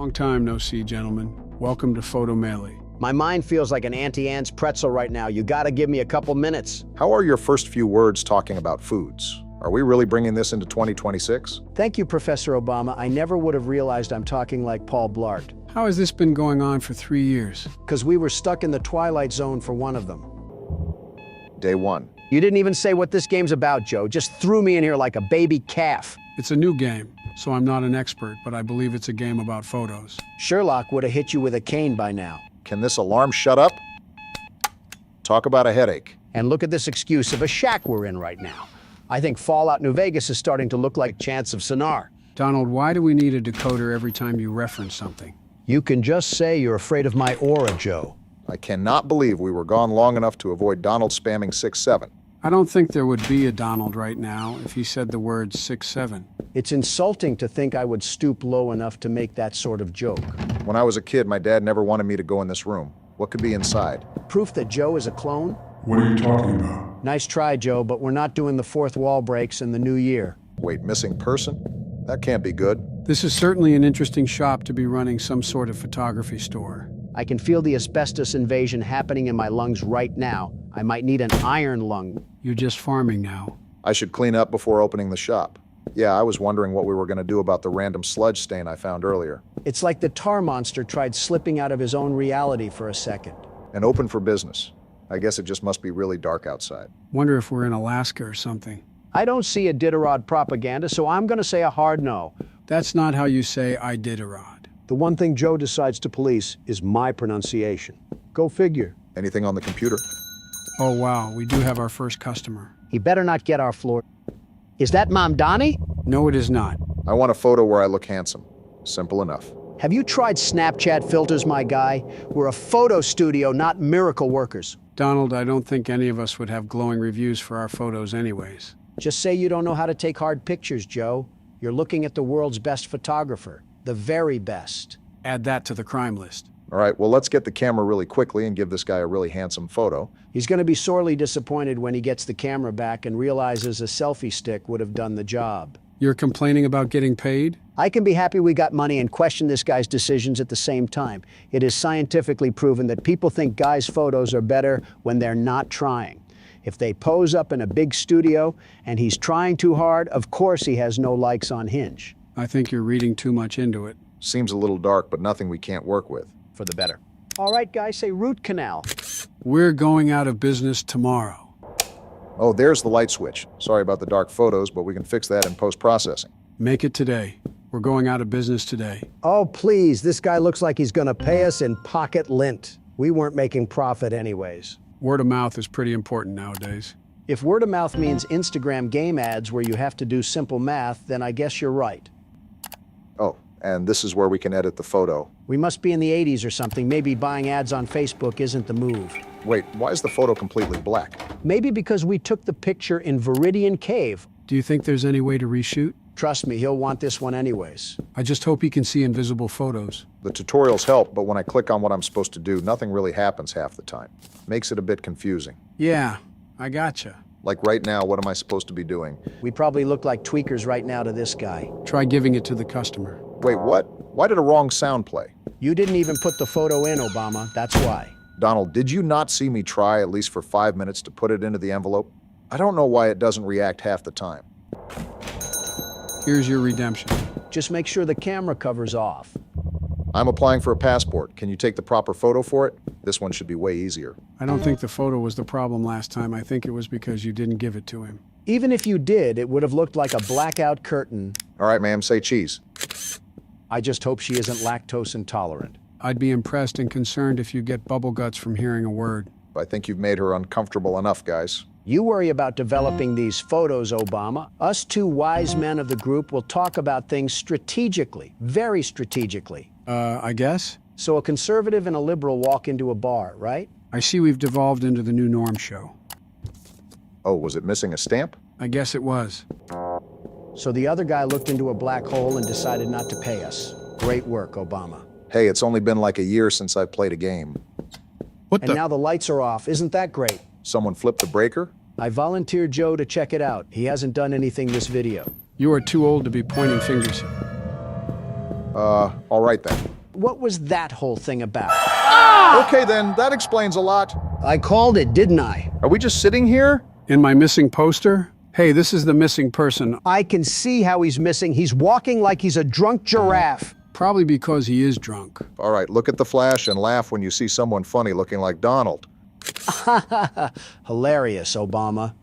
Long time no see, gentlemen. Welcome to Photo Melee. My mind feels like an Auntie Anne's pretzel right now. You gotta give me a couple minutes. How are your first few words talking about foods? Are we really bringing this into 2026? Thank you, Professor Obama. I never would have realized I'm talking like Paul Blart. How has this been going on for 3 years? Because we were stuck in the Twilight Zone for one of them. Day one. You didn't even say what this game's about, Joe. Just threw me in here like a baby calf. It's a new game, so I'm not an expert, but I believe it's a game about photos. Sherlock would have hit you with a cane by now. Can this alarm shut up? Talk about a headache. And look at this excuse of a shack we're in right now. I think Fallout New Vegas is starting to look like Chants of Sonar. Donald, why do we need a decoder every time you reference something? You can just say you're afraid of my aura, Joe. I cannot believe we were gone long enough to avoid Donald spamming 6-7. I don't think there would be a Donald right now if he said the word 6-7. It's insulting to think I would stoop low enough to make that sort of joke. When I was a kid, my dad never wanted me to go in this room. What could be inside? Proof that Joe is a clone? What are you talking about? Nice try, Joe, but we're not doing the fourth wall breaks in the new year. Wait, missing person? That can't be good. This is certainly an interesting shop to be running some sort of photography store. I can feel the asbestos invasion happening in my lungs right now. I might need an iron lung. You're just farming now. I should clean up before opening the shop. Yeah, I was wondering what we were going to do about the random sludge stain I found earlier. It's like the tar monster tried slipping out of his own reality for a second. And open for business. I guess it just must be really dark outside. Wonder if we're in Alaska or something. I don't see Iditarod propaganda, so I'm going to say a hard no. That's not how you say Iditarod. The one thing Joe decides to police is my pronunciation. Go figure. Anything on the computer? Oh wow, we do have our first customer. He better not get our floor. Is that Mom Donnie? No, it is not. I want a photo where I look handsome. Simple enough. Have you tried Snapchat filters, my guy? We're a photo studio, not miracle workers. Donald, I don't think any of us would have glowing reviews for our photos anyways. Just say you don't know how to take hard pictures, Joe. You're looking at the world's best photographer. The very best. Add that to the crime list. All right, well, let's get the camera really quickly and give this guy a really handsome photo. He's going to be sorely disappointed when he gets the camera back and realizes a selfie stick would have done the job. You're complaining about getting paid? I can be happy we got money and question this guy's decisions at the same time. It is scientifically proven that people think guys' photos are better when they're not trying. If they pose up in a big studio and he's trying too hard, of course he has no likes on Hinge. I think you're reading too much into it. Seems a little dark, but nothing we can't work with. For the better. All right, guys, say root canal. We're going out of business tomorrow. Oh, there's the light switch. Sorry about the dark photos, but we can fix that in post-processing. Make it today. We're going out of business today. Oh, please, this guy looks like he's gonna pay us in pocket lint. We weren't making profit anyways. Word of mouth is pretty important nowadays. If word of mouth means Instagram game ads where you have to do simple math, then I guess you're right. Oh, and this is where we can edit the photo. We must be in the 80s or something. Maybe buying ads on Facebook isn't the move. Wait, why is the photo completely black? Maybe because we took the picture in Viridian Cave. Do you think there's any way to reshoot? Trust me, he'll want this one anyways. I just hope he can see invisible photos. The tutorials help, but when I click on what I'm supposed to do, nothing really happens half the time. Makes it a bit confusing. Yeah, I gotcha. Like right now, what am I supposed to be doing? We probably look like tweakers right now to this guy. Try giving it to the customer. Wait, what? Why did a wrong sound play? You didn't even put the photo in, Obama. That's why. Donald, did you not see me try at least for 5 minutes to put it into the envelope? I don't know why it doesn't react half the time. Here's your redemption. Just make sure the camera cover's off. I'm applying for a passport. Can you take the proper photo for it? This one should be way easier. I don't think the photo was the problem last time. I think it was because you didn't give it to him. Even if you did, it would have looked like a blackout curtain. All right, ma'am, say cheese. I just hope she isn't lactose intolerant. I'd be impressed and concerned if you get bubble guts from hearing a word. I think you've made her uncomfortable enough, guys. You worry about developing these photos, Obama. Us two wise men of the group will talk about things strategically, very strategically. I guess? So a conservative and a liberal walk into a bar, right? I see we've devolved into the new norm show. Oh, was it missing a stamp? I guess it was. So the other guy looked into a black hole and decided not to pay us. Great work, Obama. Hey, it's only been like a year since I've played a game. And now the lights are off. Isn't that great? Someone flipped the breaker? I volunteered Joe to check it out. He hasn't done anything this video. You are too old to be pointing fingers. All right then. What was that whole thing about? Okay then, that explains a lot. I called it, didn't I? Are we just sitting here? In my missing poster? Hey, this is the missing person. I can see how he's missing. He's walking like he's a drunk giraffe. Probably because he is drunk. All right, look at the flash and laugh when you see someone funny looking like Donald. Hilarious, Obama.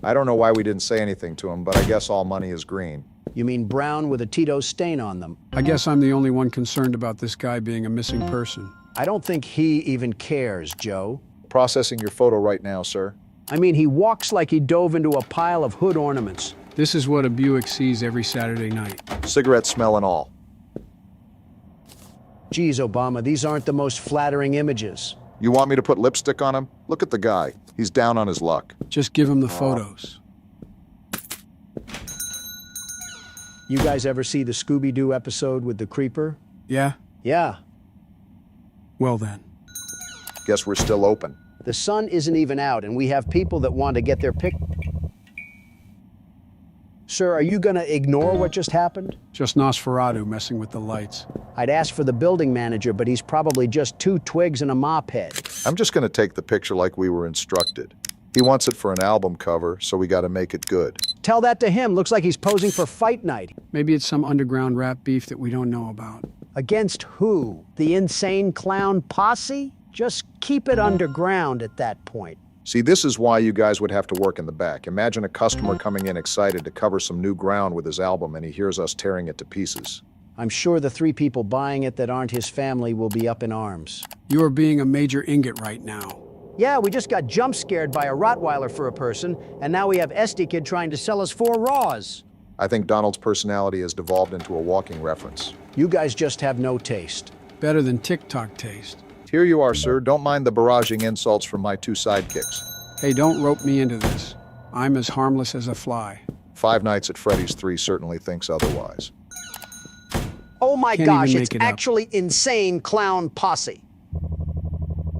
I don't know why we didn't say anything to him, but I guess all money is green. You mean brown with a Tito's stain on them? I guess I'm the only one concerned about this guy being a missing person. I don't think he even cares, Joe. Processing your photo right now, sir. I mean, he walks like he dove into a pile of hood ornaments. This is what a Buick sees every Saturday night. Cigarette smell and all. Geez, Obama, these aren't the most flattering images. You want me to put lipstick on him? Look at the guy. He's down on his luck. Just give him the photos. You guys ever see the Scooby-Doo episode with the creeper? Yeah? Yeah. Well then. Guess we're still open. The sun isn't even out, and we have people that want to get their pic. Sir, are you going to ignore what just happened? Just Nosferatu messing with the lights. I'd ask for the building manager, but he's probably just 2 twigs and a mop head. I'm just going to take the picture like we were instructed. He wants it for an album cover, so we got to make it good. Tell that to him. Looks like he's posing for fight night. Maybe it's some underground rap beef that we don't know about. Against who? The insane clown posse? Just keep it underground at that point. See, this is why you guys would have to work in the back. Imagine a customer coming in excited to cover some new ground with his album, and he hears us tearing it to pieces. I'm sure the 3 people buying it that aren't his family will be up in arms. You are being a major ingot right now. Yeah, we just got jump scared by a Rottweiler for a person, and now we have Esty Kid trying to sell us 4 Raws. I think Donald's personality has devolved into a walking reference. You guys just have no taste. Better than TikTok taste. Here you are, sir. Don't mind the barraging insults from my 2 sidekicks. Hey, don't rope me into this. I'm as harmless as a fly. 5 Nights at Freddy's 3 certainly thinks otherwise. Oh my Can't gosh, even it's make it up. actually insane clown posse.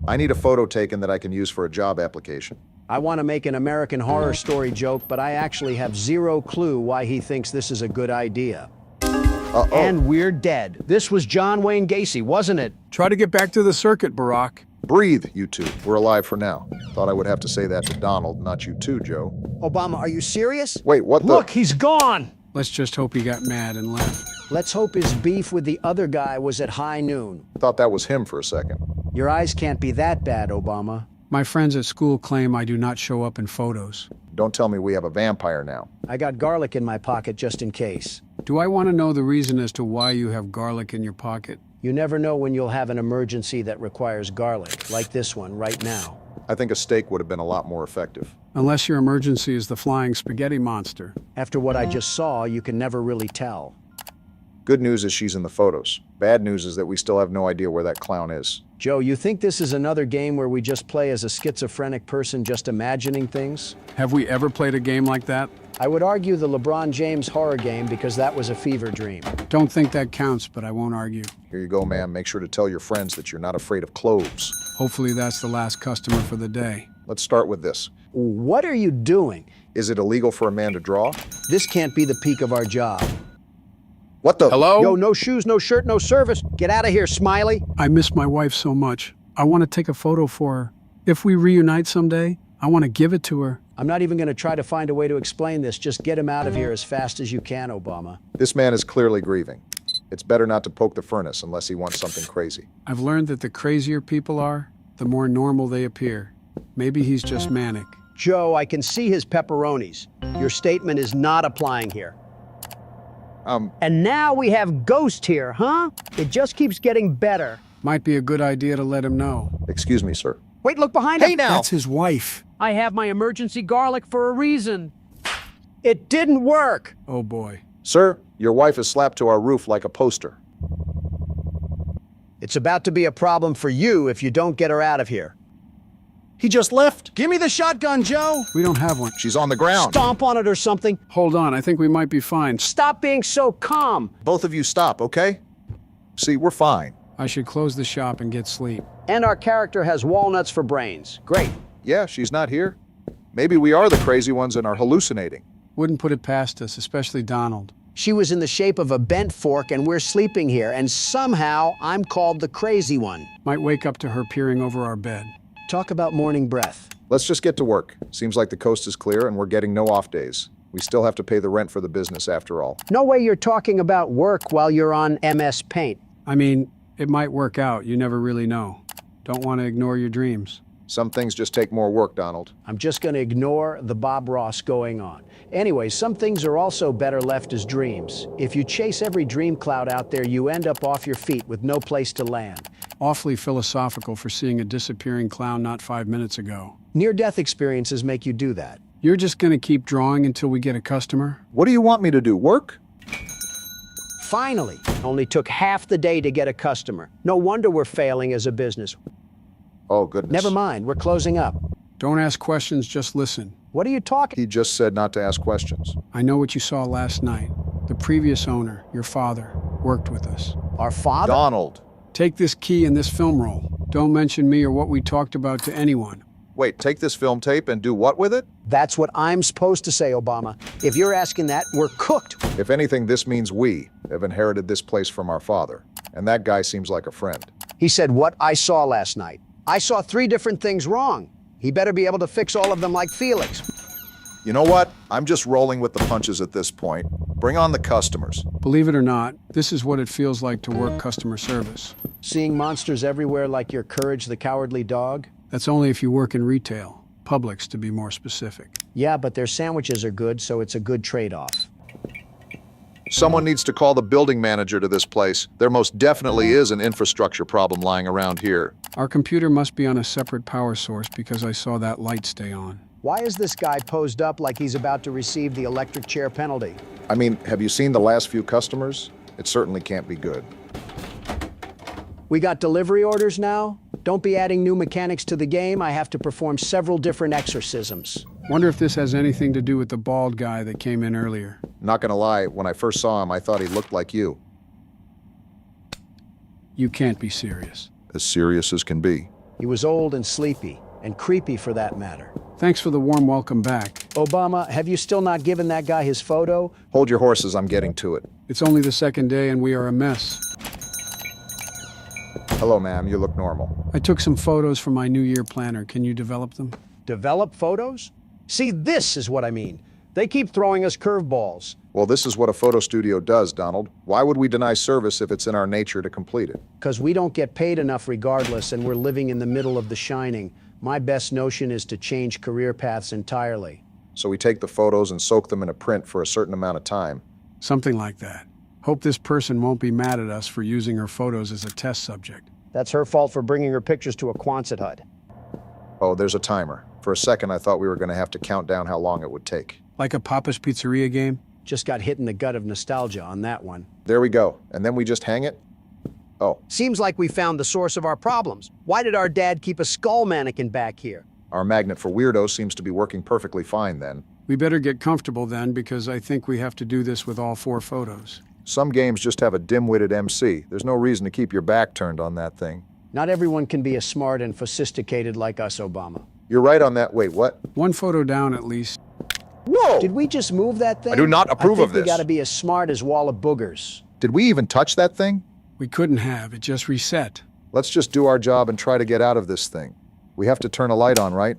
I need a photo taken that I can use for a job application. I want to make an American Horror Story joke, but I actually have 0 clue why he thinks this is a good idea. Uh-oh. And we're dead. This was John Wayne Gacy, wasn't it? Try to get back to the circuit, Barack. Breathe, you 2. We're alive for now. Thought I would have to say that to Donald, not you 2, Joe. Obama, are you serious? Wait, what the? Look, he's gone! Let's just hope he got mad and left. Let's hope his beef with the other guy was at high noon. Thought that was him for a second. Your eyes can't be that bad, Obama. My friends at school claim I do not show up in photos. Don't tell me we have a vampire now. I got garlic in my pocket just in case. Do I want to know the reason as to why you have garlic in your pocket? You never know when you'll have an emergency that requires garlic, like this one right now. I think a steak would have been a lot more effective. Unless your emergency is the flying spaghetti monster. After what I just saw, you can never really tell. Good news is she's in the photos. Bad news is that we still have no idea where that clown is. Joe, you think this is another game where we just play as a schizophrenic person just imagining things? Have we ever played a game like that? I would argue the LeBron James horror game because that was a fever dream. Don't think that counts, but I won't argue. Here you go, ma'am. Make sure to tell your friends that you're not afraid of cloves. Hopefully that's the last customer for the day. Let's start with this. What are you doing? Is it illegal for a man to draw? This can't be the peak of our job. What the? Hello? Yo, no shoes, no shirt, no service. Get out of here, Smiley. I miss my wife so much. I want to take a photo for her. If we reunite someday, I want to give it to her. I'm not even going to try to find a way to explain this. Just get him out of here as fast as you can, Obama. This man is clearly grieving. It's better not to poke the furnace unless he wants something crazy. I've learned that the crazier people are, the more normal they appear. Maybe he's just manic. Joe, I can see his pepperonis. Your statement is not applying here. And now we have Ghost here, huh? It just keeps getting better. Might be a good idea to let him know. Excuse me, sir. Wait, look behind him. Hey now! That's his wife. I have my emergency garlic for a reason. It didn't work. Oh boy. Sir, your wife is slapped to our roof like a poster. It's about to be a problem for you if you don't get her out of here. He just left. Give me the shotgun, Joe. We don't have one. She's on the ground. Stomp on it or something. Hold on, I think we might be fine. Stop being so calm. Both of you stop, okay? See, we're fine. I should close the shop and get sleep. And our character has walnuts for brains. Great. Yeah, she's not here. Maybe we are the crazy ones and are hallucinating. Wouldn't put it past us, especially Donald. She was in the shape of a bent fork and we're sleeping here, and somehow I'm called the crazy one. Might wake up to her peering over our bed. Talk about morning breath. Let's just get to work. Seems like the coast is clear and we're getting no off days. We still have to pay the rent for the business after all. No way you're talking about work while you're on MS Paint. I mean, it might work out. You never really know. Don't want to ignore your dreams. Some things just take more work, Donald. I'm just going to ignore the Bob Ross going on. Anyway, some things are also better left as dreams. If you chase every dream cloud out there, you end up off your feet with no place to land. Awfully philosophical for seeing a disappearing clown not 5 minutes ago. Near-death experiences make you do that. You're just going to keep drawing until we get a customer? What do you want me to do, work? Finally, only took half the day to get a customer. No wonder we're failing as a business. Oh, goodness. Never mind, we're closing up. Don't ask questions, just listen. What are you talking? He just said not to ask questions. I know what you saw last night. The previous owner, your father, worked with us. Our father? Donald. Take this key and this film roll. Don't mention me or what we talked about to anyone. Wait, take this film tape and do what with it? That's what I'm supposed to say, Obama. If you're asking that, we're cooked. If anything, this means we have inherited this place from our father. And that guy seems like a friend. He said what I saw last night. I saw 3 different things wrong. He better be able to fix all of them like Felix. You know what? I'm just rolling with the punches at this point. Bring on the customers. Believe it or not, this is what it feels like to work customer service. Seeing monsters everywhere like your Courage the Cowardly Dog? That's only if you work in retail. Publix, to be more specific. Yeah, but their sandwiches are good, so it's a good trade-off. Someone needs to call the building manager to this place. There most definitely is an infrastructure problem lying around here. Our computer must be on a separate power source because I saw that light stay on. Why is this guy posed up like he's about to receive the electric chair penalty? I mean, have you seen the last few customers? It certainly can't be good. We got delivery orders now? Don't be adding new mechanics to the game. I have to perform several different exorcisms. Wonder if this has anything to do with the bald guy that came in earlier. Not gonna lie, when I first saw him, I thought he looked like you. You can't be serious. As serious as can be. He was old and sleepy, and creepy for that matter. Thanks for the warm welcome back. Obama, have you still not given that guy his photo? Hold your horses, I'm getting to it. It's only the second day and we are a mess. Hello, ma'am, you look normal. I took some photos from my New Year planner. Can you develop them? Develop photos? See, this is what I mean. They keep throwing us curveballs. Well, this is what a photo studio does, Donald. Why would we deny service if it's in our nature to complete it? Because we don't get paid enough regardless, and we're living in the middle of The Shining. My best notion is to change career paths entirely. So we take the photos and soak them in a print for a certain amount of time. Something like that. Hope this person won't be mad at us for using her photos as a test subject. That's her fault for bringing her pictures to a Quonset hut. Oh, there's a timer. For a second, I thought we were going to have to count down how long it would take. Like a Papa's Pizzeria game? Just got hit in the gut of nostalgia on that one. There we go. And then we just hang it? Oh, Seems like we found the source of our problems. Why did our dad keep a skull mannequin back here? our magnet for weirdos seems to be working perfectly fine then. We better get comfortable then, because I think we have to do this with all 4 photos. Some games just have a dim-witted MC. There's no reason to keep your back turned on that thing. Not everyone can be as smart and sophisticated like us, Obama. You're right on that. Wait, what? 1 photo down at least. Whoa! Did we just move that thing? I do not approve of I think this. we gotta be as smart as Wall of Boogers. Did we even touch that thing? We couldn't have. It just reset. Let's just do our job and try to get out of this thing. We have to turn a light on, right?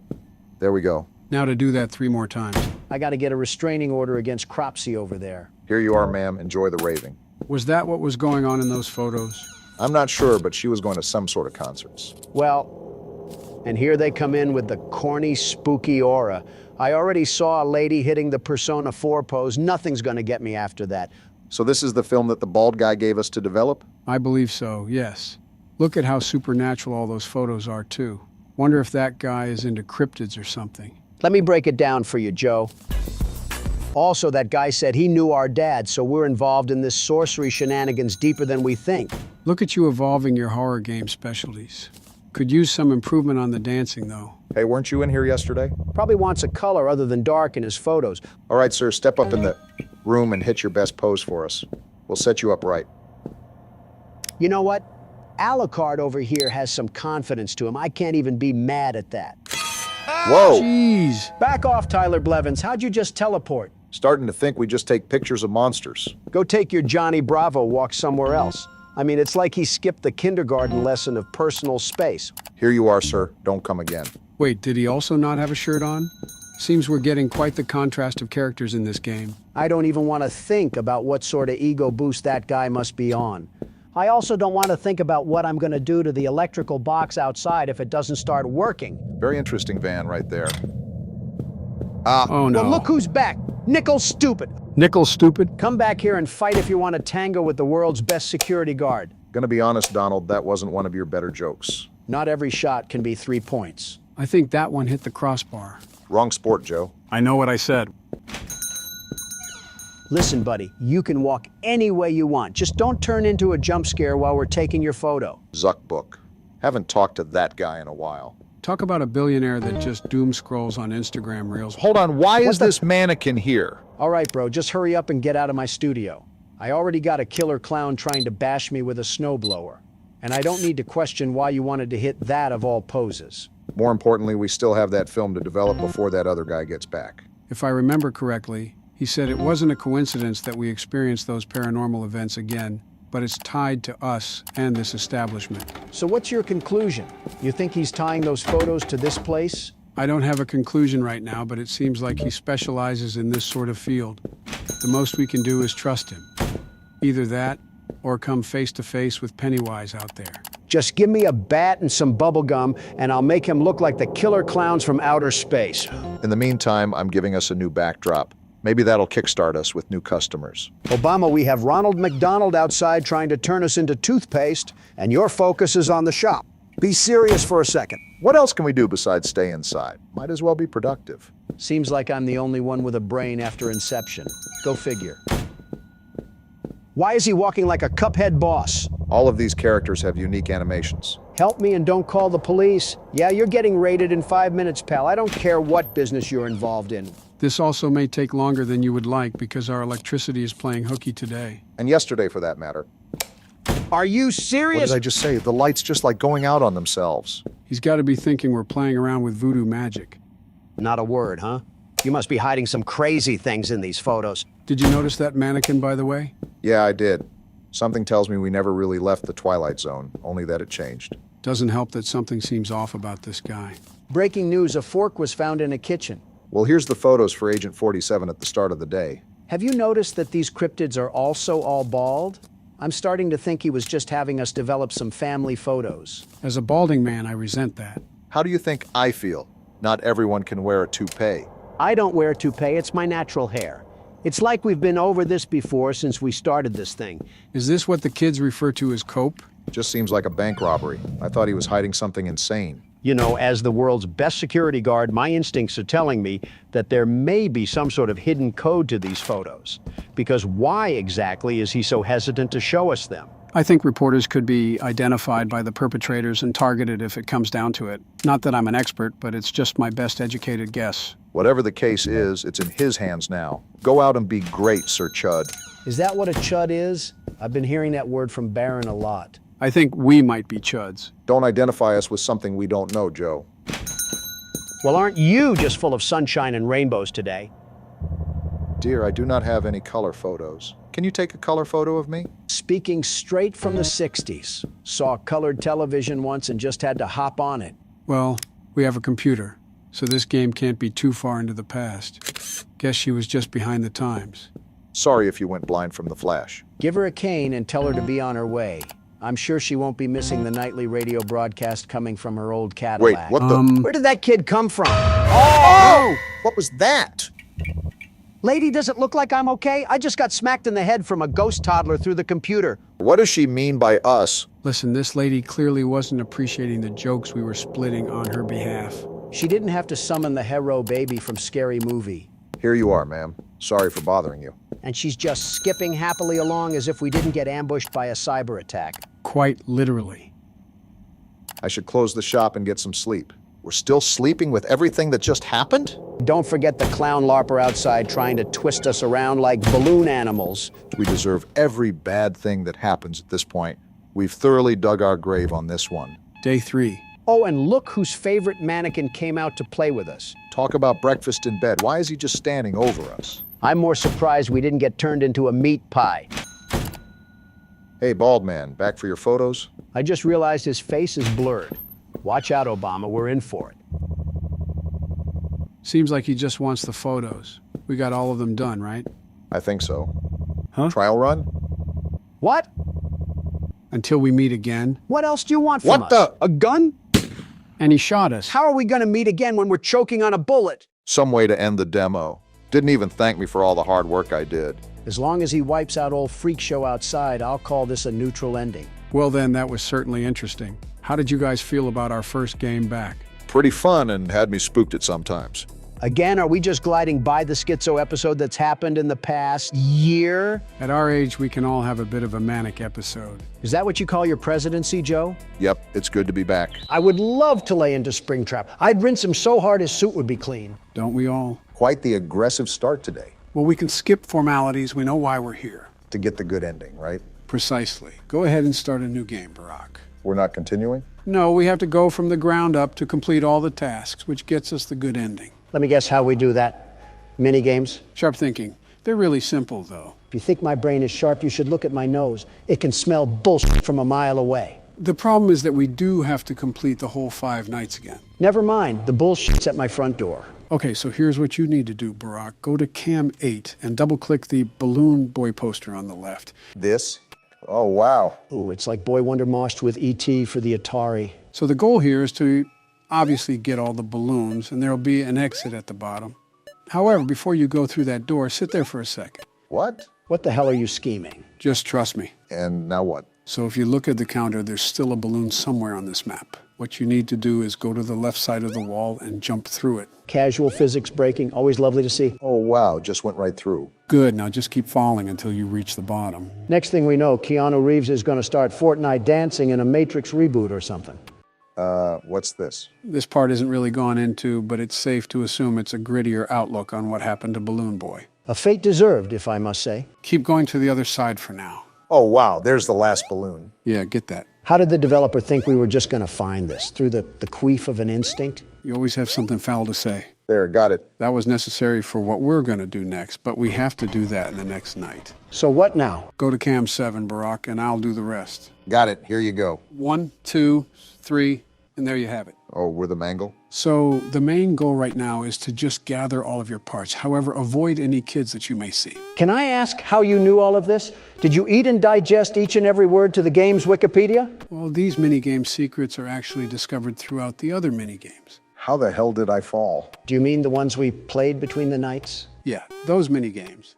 There we go. Now to do that 3 more times. I gotta get a restraining order against Cropsy over there. Here you are, ma'am. Enjoy the raving. Was that what was going on in those photos? I'm not sure, but she was going to some sort of concerts. Well, and here they come in with the corny, spooky aura. I already saw a lady hitting the Persona 4 pose. Nothing's gonna get me after that. So this is the film that the bald guy gave us to develop? I believe so, yes. Look at how supernatural all those photos are, too. Wonder if that guy is into cryptids or something. Let me break it down for you, Joe. Also, that guy said he knew our dad, so we're involved in this sorcery shenanigans deeper than we think. Look at you evolving your horror game specialties. Could use some improvement on the dancing, though. Hey, weren't you in here yesterday? Probably wants a color other than dark in his photos. All right, sir, step up in the room and hit your best pose for us. We'll set you up right. You know what? Alucard over here has some confidence to him. I can't even be mad at that. Whoa! Jeez! Back off, Tyler Blevins. How'd you just teleport? Starting to think we just take pictures of monsters. Go take your Johnny Bravo walk somewhere else. I mean, it's like he skipped the kindergarten lesson of personal space. Here you are, sir. Don't come again. Wait, did he also not have a shirt on? Seems we're getting quite the contrast of characters in this game. I don't even want to think about what sort of ego boost that guy must be on. I also don't want to think about what I'm going to do to the electrical box outside if it doesn't start working. Very interesting van right there. Oh no. Well, look who's back. Nickel's stupid. Nickel's stupid? Come back here and fight if you want to tango with the world's best security guard. Gonna be honest, Donald, that wasn't one of your better jokes. Not every shot can be 3 points. I think that one hit the crossbar. Wrong sport, Joe. I know what I said. Listen, buddy, you can walk any way you want. Just don't turn into a jump scare while we're taking your photo. Zuck book. Haven't talked to that guy in a while. Talk about a billionaire that just doom scrolls on Instagram Reels. Hold on, why is this mannequin here? All right, bro, just hurry up and get out of my studio. I already got a killer clown trying to bash me with a snowblower. And I don't need to question why you wanted to hit that of all poses. More importantly, we still have that film to develop before that other guy gets back. If I remember correctly, he said it wasn't a coincidence that we experienced those paranormal events again, but it's tied to us and this establishment. So what's your conclusion? You think he's tying those photos to this place? I don't have a conclusion right now, but it seems like he specializes in this sort of field. The most we can do is trust him. Either that, or come face to face with Pennywise out there. Just give me a bat and some bubble gum, and I'll make him look like the killer clowns from outer space. In the meantime, I'm giving us a new backdrop. Maybe that'll kickstart us with new customers. Obama, we have Ronald McDonald outside trying to turn us into toothpaste, and your focus is on the shop. Be serious for a second. What else can we do besides stay inside? Might as well be productive. Seems like I'm the only one with a brain after Inception. Go figure. Why is he walking like a Cuphead boss? All of these characters have unique animations. Help me and don't call the police. Yeah, you're getting raided in 5 minutes, pal. I don't care what business you're involved in. This also may take longer than you would like because our electricity is playing hooky today. And yesterday, for that matter. Are you What serious? did I just say? The lights just like going out on themselves. He's got to be thinking we're playing around with voodoo magic. Not a word, huh? You must be hiding some crazy things in these photos. Did you notice that mannequin, by the way? Yeah, I did. Something tells me we never really left the Twilight Zone, only that it changed. Doesn't help that something seems off about this guy. Breaking news, a fork was found in a kitchen. Well, here's the photos for Agent 47 at the start of the day. Have you noticed that these cryptids are also all bald? I'm starting to think he was just having us develop some family photos. As a balding man, I resent that. How do you think I feel? Not everyone can wear a toupee. I don't wear a toupee, it's my natural hair. It's like we've been over this before since we started this thing. Is this what the kids refer to as cope? Just seems like a bank robbery. I thought he was hiding something insane. You know, as the world's best security guard, my instincts are telling me that there may be some sort of hidden code to these photos. Because why exactly is he so hesitant to show us them? I think reporters could be identified by the perpetrators and targeted if it comes down to it. Not that I'm an expert, but it's just my best educated guess. Whatever the case is, it's in his hands now. Go out and be great, Sir Chud. Is that what a chud is? I've been hearing that word from Barron a lot. I think we might be chuds. Don't identify us with something we don't know, Joe. Well, aren't you just full of sunshine and rainbows today? Dear, I do not have any color photos. Can you take a color photo of me? Speaking straight from the 60s. Saw colored television once and just had to hop on it. Well, we have a computer, so this game can't be too far into the past. Guess she was just behind the times. Sorry if you went blind from the flash. Give her a cane and tell her to be on her way. I'm sure she won't be missing the nightly radio broadcast coming from her old Wait, Cadillac. what the? Where did that kid come from? Oh! What was that? Lady, does it look like I'm okay? I just got smacked in the head from a ghost toddler through the computer. What does she mean by us? Listen, this lady clearly wasn't appreciating the jokes we were splitting on her behalf. She didn't have to summon the hero baby from Scary Movie. Here you are, ma'am. Sorry for bothering you. And she's just skipping happily along as if we didn't get ambushed by a cyber attack. Quite literally. I should close the shop and get some sleep. We're still sleeping with everything that just happened? Don't forget the clown larper outside trying to twist us around like balloon animals. We deserve every bad thing that happens at this point. We've thoroughly dug our grave on this one. Day 3. Oh, and look whose favorite mannequin came out to play with us. Talk about breakfast in bed. Why is he just standing over us? I'm more surprised we didn't get turned into a meat pie. Hey, bald man, back for your photos? I just realized his face is blurred. Watch out, Obama, we're in for it. Seems like he just wants the photos. We got all of them done, right? I think so. Huh? Trial run? What? Until we meet again. What else do you want from us? What the? A gun? And he shot us. How are we gonna meet again when we're choking on a bullet? Some way to end the demo. Didn't even thank me for all the hard work I did. As long as he wipes out old Freak Show outside, I'll call this a neutral ending. Well then, that was certainly interesting. How did you guys feel about our first game back? Pretty fun and had me spooked at sometimes. Again, are we just gliding by the schizo episode that's happened in the past year? At our age, we can all have a bit of a manic episode. Is that what you call your presidency, Joe? Yep, it's good to be back. I would love to lay into Springtrap. I'd rinse him so hard his suit would be clean. Don't we all? Quite the aggressive start today Well, we can skip formalities. We know why we're here. to get the good ending, right? Precisely. Go ahead and start a new game, Barack. We're not continuing? No, we have to go from the ground up to complete all the tasks, which gets us the good ending. Let me guess how we do that. Mini games? Sharp thinking. They're really simple, though. If you think my brain is sharp, you should look at my nose. It can smell bullshit from a mile away. The problem is that we do have to complete the whole 5 nights again. Never mind, the bullshit's at my front door. Okay, so here's what you need to do, Barack. Go to Cam 8 and double-click the Balloon Boy poster on the left. This? Oh, wow. Ooh, it's like Boy Wonder moshed with E.T. for the Atari. So the goal here is to obviously get all the balloons, and there'll be an exit at the bottom. However, before you go through that door, sit there for a second. What? What the hell are you scheming? Just trust me. And now what? So if you look at the counter, there's still a balloon somewhere on this map. What you need to do is go to the left side of the wall and jump through it. Casual physics breaking, always lovely to see. Oh, wow, just went right through. Good, now just keep falling until you reach the bottom. Next thing we know, Keanu Reeves is going to start Fortnite dancing in a Matrix reboot or something. What's this? This part isn't really gone into, but it's safe to assume it's a grittier outlook on what happened to Balloon Boy. A fate deserved, if I must say. Keep going to the other side for now. Oh, wow, there's the last balloon. Yeah, get that. How did the developer think we were just going to find this? Through the queef of an instinct? You always have something foul to say. There, got it. That was necessary for what we're going to do next, but we have to do that in the next night. So what now? Go to Cam 7, Barack, and I'll do the rest. Got it, here you go. 1, 2, 3, and there you have it. Oh, we're the mangle? So the main goal right now is to just gather all of your parts. However, avoid any kids that you may see. Can I ask how you knew all of this? Did you eat and digest each and every word to the game's Wikipedia? Well, these minigame secrets are actually discovered throughout the other minigames. How the hell did I fall? Do you mean the ones we played between the nights? Yeah, those minigames.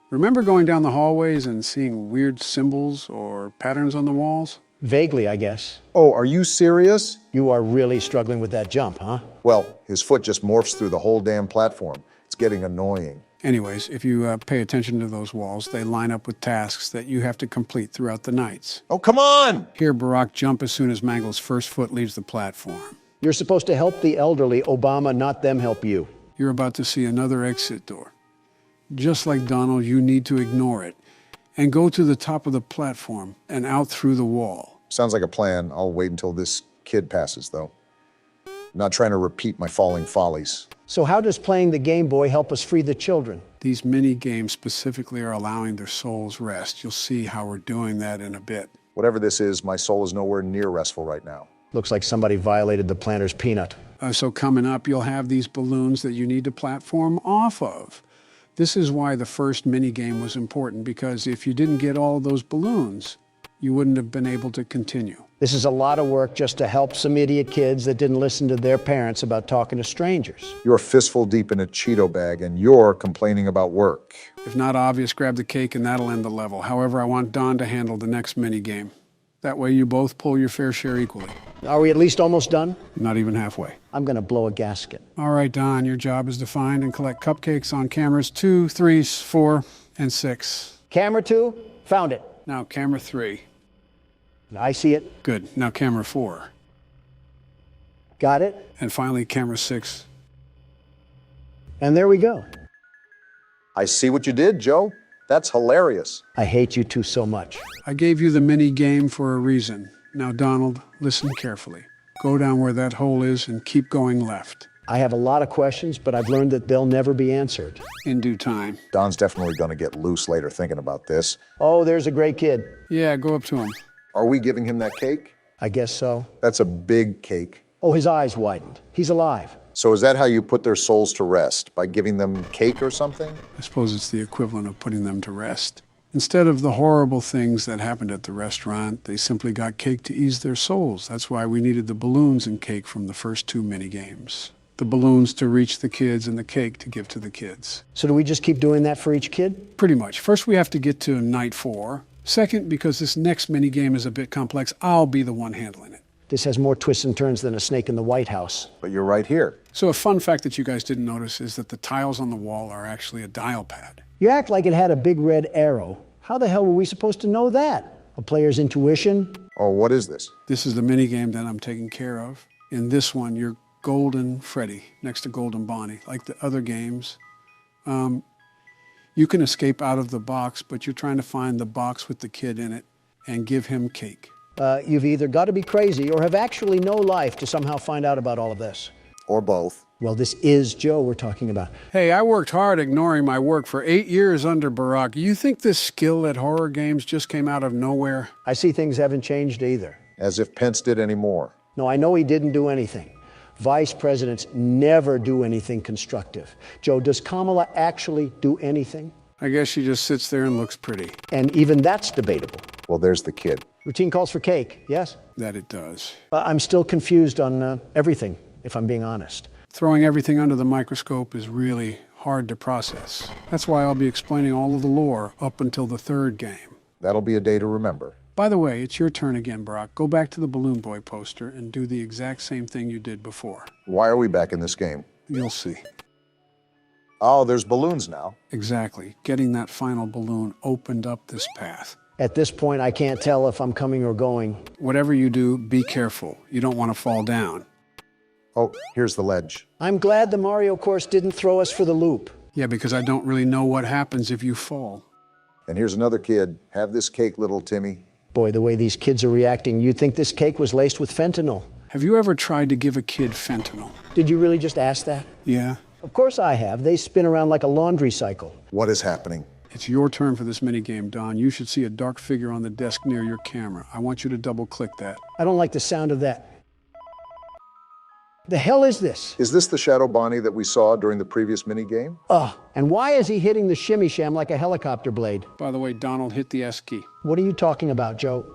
Remember going down the hallways and seeing weird symbols or patterns on the walls? Vaguely, I guess. Oh, are you serious? You are really struggling with that jump, huh? Well, his foot just morphs through the whole damn platform. It's getting annoying. Anyways, if you pay attention to those walls, they line up with tasks that you have to complete throughout the nights. Oh, come on! Here, Barack, jump as soon as Mangle's first foot leaves the platform. You're supposed to help the elderly, Obama, not them help you. You're about to see another exit door. Just like Donald, you need to ignore it and go to the top of the platform and out through the wall. Sounds like a plan. I'll wait until this kid passes, though. Not trying to repeat my falling follies. So how does playing the Game Boy help us free the children? These mini games specifically are allowing their souls rest. You'll see how we're doing that in a bit. Whatever this is, my soul is nowhere near restful right now. Looks like somebody violated the planter's peanut. So coming up, you'll have these balloons that you need to platform off of. This is why the first mini game was important, because if you didn't get all of those balloons, you wouldn't have been able to continue. This is a lot of work just to help some idiot kids that didn't listen to their parents about talking to strangers. You're a fistful deep in a Cheeto bag, and you're complaining about work. If not obvious, grab the cake and that'll end the level. However, I want Don to handle the next mini game. That way you both pull your fair share equally. Are we at least almost done? Not even halfway. I'm gonna blow a gasket. All right, Don, your job is to find and collect cupcakes on cameras 2, 3, 4, and 6. Camera 2, found it. Now camera 3. I see it. Good. Now camera 4. Got it. And finally camera 6. And there we go. I see what you did, Joe. That's hilarious. I hate you two so much. I gave you the mini game for a reason. Now, Donald, listen carefully. Go down where that hole is and keep going left. I have a lot of questions, but I've learned that they'll never be answered. In due time. Don's definitely going to get loose later thinking about this. Oh, there's a great kid. Yeah, go up to him. Are we giving him that cake? I guess so. That's a big cake. Oh, his eyes widened. He's alive. So is that how you put their souls to rest? By giving them cake or something? I suppose it's the equivalent of putting them to rest. Instead of the horrible things that happened at the restaurant, they simply got cake to ease their souls. That's why we needed the balloons and cake from the first 2 mini-games. The balloons to reach the kids and the cake to give to the kids. So do we just keep doing that for each kid? Pretty much. First, we have to get to night 4. Second, because this next mini-game is a bit complex, I'll be the one handling it. This has more twists and turns than a snake in the White House. But you're right here. So a fun fact that you guys didn't notice is that the tiles on the wall are actually a dial pad. You act like it had a big red arrow. How the hell were we supposed to know that? A player's intuition? Oh, what is this? This is the mini-game that I'm taking care of. In this one, you're Golden Freddy next to Golden Bonnie. Like the other games, you can escape out of the box, but you're trying to find the box with the kid in it and give him cake. You've either got to be crazy or have actually no life to somehow find out about all of this. Or both. Well, this is Joe we're talking about. Hey, I worked hard ignoring my work for 8 years under Barack. You think this skill at horror games just came out of nowhere? I see things haven't changed either. As if Pence did any more. No, I know he didn't do anything. Vice presidents never do anything constructive. Joe, does Kamala actually do anything? I guess she just sits there and looks pretty. And even that's debatable. Well, there's the kid. Routine calls for cake, yes? That it does. I'm still confused on everything, if I'm being honest. Throwing everything under the microscope is really hard to process. That's why I'll be explaining all of the lore up until the 3rd game. That'll be a day to remember. By the way, it's your turn again, Barack. Go back to the Balloon Boy poster and do the exact same thing you did before. Why are we back in this game? You'll see. Oh, there's balloons now. Exactly. Getting that final balloon opened up this path. At this point, I can't tell if I'm coming or going. Whatever you do, be careful. You don't want to fall down. Oh, here's the ledge. I'm glad the Mario course didn't throw us for the loop. Yeah, because I don't really know what happens if you fall. And here's another kid. Have this cake, little Timmy. Boy, the way these kids are reacting, you'd think this cake was laced with fentanyl. Have you ever tried to give a kid fentanyl? Did you really just ask that? Yeah. Of course I have. They spin around like a laundry cycle. What is happening? It's your turn for this minigame, Don. You should see a dark figure on the desk near your camera. I want you to double-click that. I don't like the sound of that. The hell is this? Is this the Shadow Bonnie that we saw during the previous minigame? And why is he hitting the shimmy sham like a helicopter blade? By the way, Donald hit the S key. What are you talking about, Joe?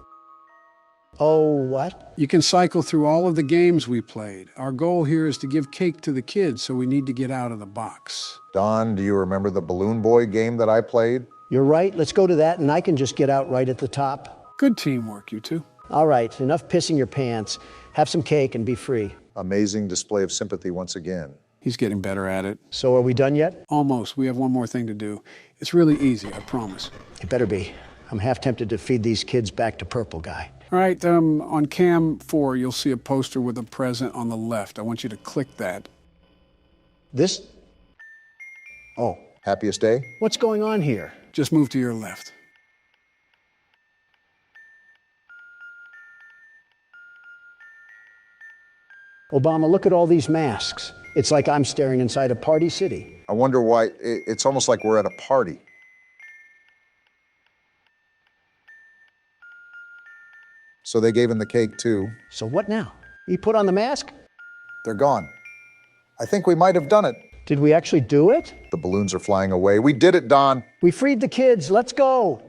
Oh, what? You can cycle through all of the games we played. Our goal here is to give cake to the kids, so we need to get out of the box. Don, do you remember the Balloon Boy game that I played? You're right. Let's go to that, and I can just get out right at the top. Good teamwork, you two. All right, enough pissing your pants. Have some cake and be free. Amazing display of sympathy once again. He's getting better at it. So are we done yet? Almost. We have one more thing to do. It's really easy, I promise. It better be. I'm half tempted to feed these kids back to Purple Guy. All right, on cam 4, you'll see a poster with a present on the left. I want you to click that. This? Oh, Happiest day? what's going on here? Just move to your left. Obama, look at all these masks. It's like I'm staring inside a party city. I wonder why. It's almost like we're at a party. So they gave him the cake too. So what now? He put on the mask? They're gone. I think we might have done it. Did we actually do it? The balloons are flying away. We did it, Don. We freed the kids. Let's go.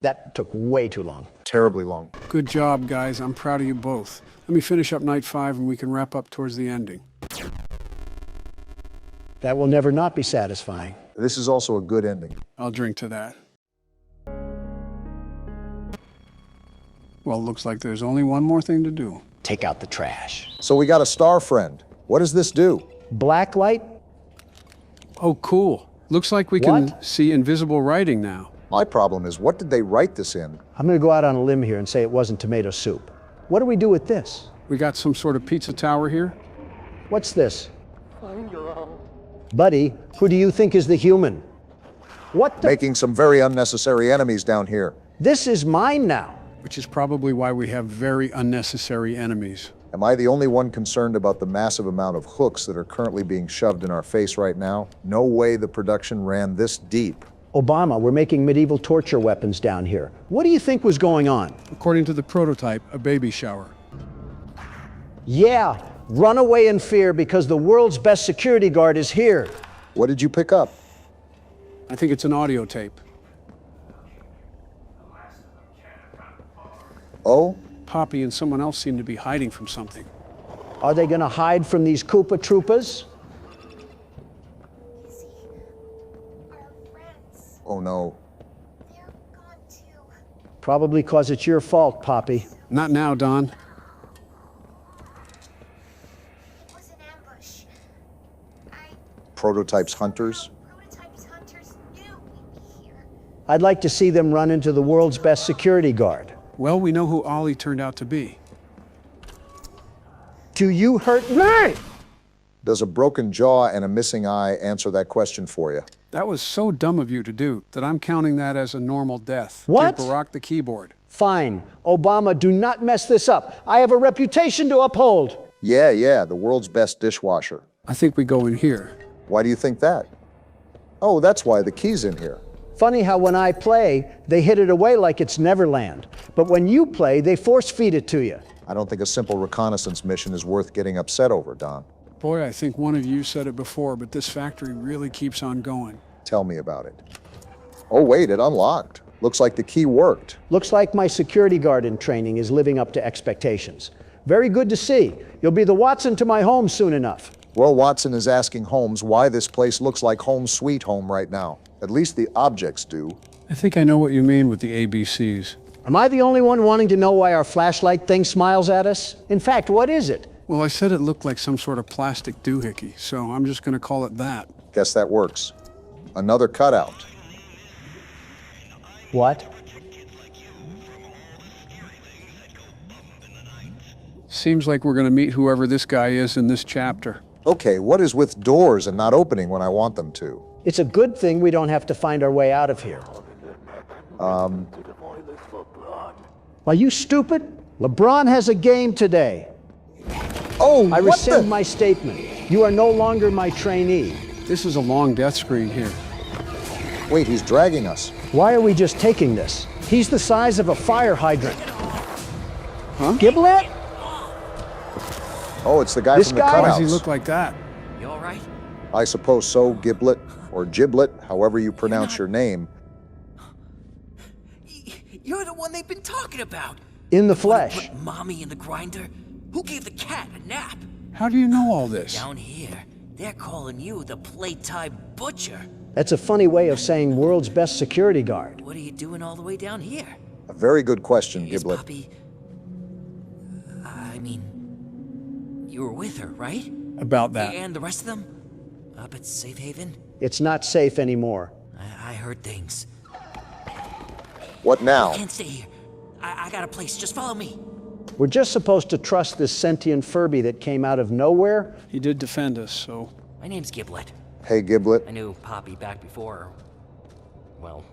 That took way too long. Terribly long. Good job, guys. I'm proud of you both. Let me finish up night 5 and we can wrap up towards the ending. That will never not be satisfying. This is also a good ending. I'll drink to that. Well, looks like there's only one more thing to do. Take out the trash. So we got a star friend. What does this do? Black light? Oh, cool. Looks like we can What? see invisible writing now. My problem is, what did they write this in? I'm going to go out on a limb here and say it wasn't tomato soup. What do we do with this? We got some sort of pizza tower here. What's this? Buddy, who do you think is the human? What the? Making some very unnecessary enemies down here. This is mine now. Which is probably why we have very unnecessary enemies. Am I the only one concerned about the massive amount of hooks that are currently being shoved in our face right now? No way the production ran this deep. Obama, we're making medieval torture weapons down here. What do you think was going on? According to the prototype, a baby shower. Yeah, run away in fear because the world's best security guard is here. What did you pick up? I think it's an audio tape. Oh? Poppy and someone else seem to be hiding from something. Are they gonna hide from these Koopa Troopas? Oh no. Probably cause it's your fault, Poppy. Not now, Don. It was an ambush. Prototypes hunters? Prototypes hunters knew we'd be here. I'd like to see them run into the world's best security guard. Well, we know who Ollie turned out to be. Do you hurt me? Does a broken jaw and a missing eye answer that question for you? That was so dumb of you to do that I'm counting that as a normal death. What? Give Barack the keyboard. Fine. Obama, do not mess this up. I have a reputation to uphold. Yeah, the world's best dishwasher. I think we go in here. Why do you think that? Oh, that's why the key's in here. Funny how when I play, they hid it away like it's Neverland. But when you play, they force feed it to you. I don't think a simple reconnaissance mission is worth getting upset over, Don. Boy, I think one of you said it before, but this factory really keeps on going. Tell me about it. Oh, wait, it unlocked. Looks like the key worked. Looks like my security guard in training is living up to expectations. Very good to see. You'll be the Watson to my home soon enough. Well, Watson is asking Holmes why this place looks like home sweet home right now. At least the objects do. I think I know what you mean with the ABCs. Am I the only one wanting to know why our flashlight thing smiles at us? In fact, what is it? Well, I said it looked like some sort of plastic doohickey, so I'm just going to call it that. Guess that works. Another cutout. What? Seems like we're going to meet whoever this guy is in this chapter. Okay, what is with doors and not opening when I want them to? It's a good thing we don't have to find our way out of here. Are you stupid? LeBron has a game today. Oh, I what rescind the? my statement. You are no longer my trainee. This is a long death screen here. Wait, he's dragging us. Why are we just taking this? He's the size of a fire hydrant. Huh? Giblet? Oh, it's the guy This from the guy? Why cutouts. does he look like that? You all right? I suppose so, Giblet, or Giblet, however you pronounce your name. You're the one they've been talking about. In the Wanna flesh. Put mommy in the grinder? Who gave the cat a nap? How do you know all this? Down here, they're calling you the Playtime Butcher. That's a funny way of saying world's best security guard. What are you doing all the way down here? A very good question, Is Giblet. Poppy... I mean... You were with her, right? About that. And the rest of them? Up at Safe Haven? It's not safe anymore. I heard things. What now? Can't stay here. I got a place. Just follow me. We're just supposed to trust this sentient Furby that came out of nowhere? He did defend us, so... My name's Giblet. Hey, Giblet. I knew Poppy back before... Well,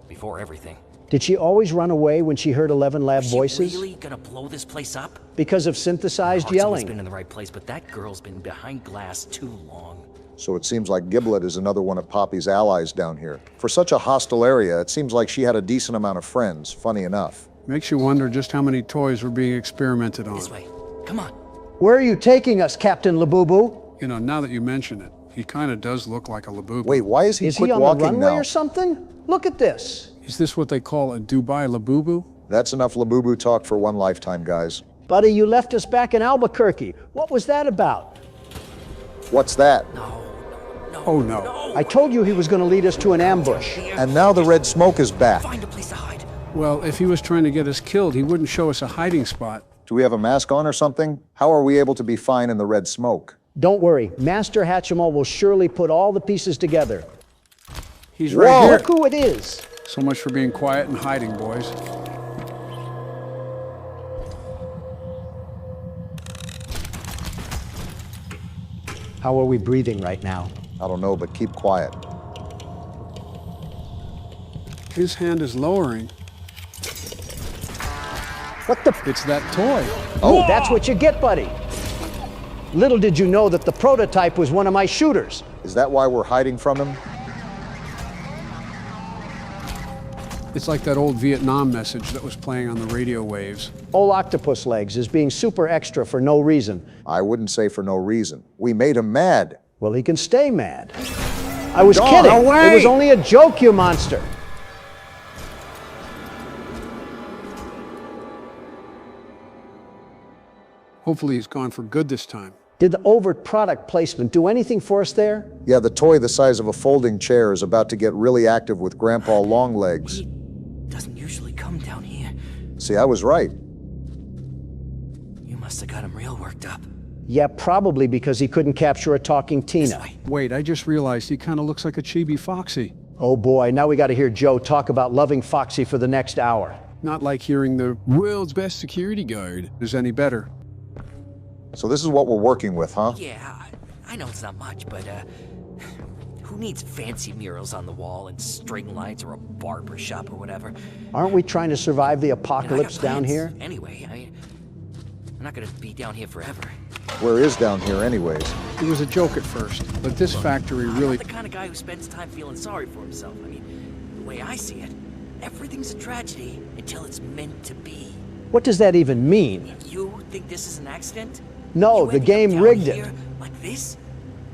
before everything. Did she always run away when she heard 11 Lab Is voices? she really gonna blow this place up? Because of synthesized Heart's always yelling. been in the right place, but that girl's been behind glass too long. So it seems like Giblet is another one of Poppy's allies down here. For such a hostile area, it seems like she had a decent amount of friends, funny enough. Makes you wonder just how many toys were being experimented on. This way. Come on. Where are you taking us, Captain Labubu? You know, now that you mention it, he kind of does look like a Labubu. Wait, why is he Is quit he on the walking runway now? or something? Look at this. Is this what they call a Dubai Labubu? That's enough Labubu talk for one lifetime, guys. Buddy, you left us back in Albuquerque. What was that about? What's that? No. Oh, no. I told you he was going to lead us to an ambush. And now the red smoke is back. Find a place to hide. Well, if he was trying to get us killed, he wouldn't show us a hiding spot. Do we have a mask on or something? How are we able to be fine in the red smoke? Don't worry, Master Hatchimal will surely put all the pieces together. He's right Whoa! here. Look who it is. So much for being quiet and hiding, boys. How are we breathing right now? I don't know, but keep quiet. His hand is lowering. What the? It's that toy. Oh, that's what you get, buddy. Little did you know that the prototype was one of my shooters. Is that why we're hiding from him? It's like that old Vietnam message that was playing on the radio waves. Old Octopus Legs is being super extra for no reason. I wouldn't say for no reason. We made him mad. Well, he can stay mad. I was Dawn, kidding. away! It was only a joke, you monster. Hopefully he's gone for good this time. Did the overt product placement do anything for us there? Yeah, the toy the size of a folding chair is about to get really active with Grandpa Longlegs. He doesn't usually come down here. See, I was right. You must have got him real worked up. Yeah, probably because he couldn't capture a talking This Tina. way. Wait, I just realized he kind of looks like a chibi Foxy. Oh boy, now we got to hear Joe talk about loving Foxy for the next hour. Not like hearing the world's best security guard is any better. So this is what we're working with, huh? Yeah, I know it's not much, but who needs fancy murals on the wall and string lights or a barber shop or whatever? Aren't we trying to survive the And I got apocalypse down plans. here? Anyway, I'm not gonna be down here forever. Where is down here anyways? It was a joke at first, but this factory I'm really... not the kind of guy who spends time feeling sorry for himself. I mean, the way I see it, everything's a tragedy until it's meant to be. What does that even mean? You think this is an accident? No, You the ended up game down rigged here it. like this?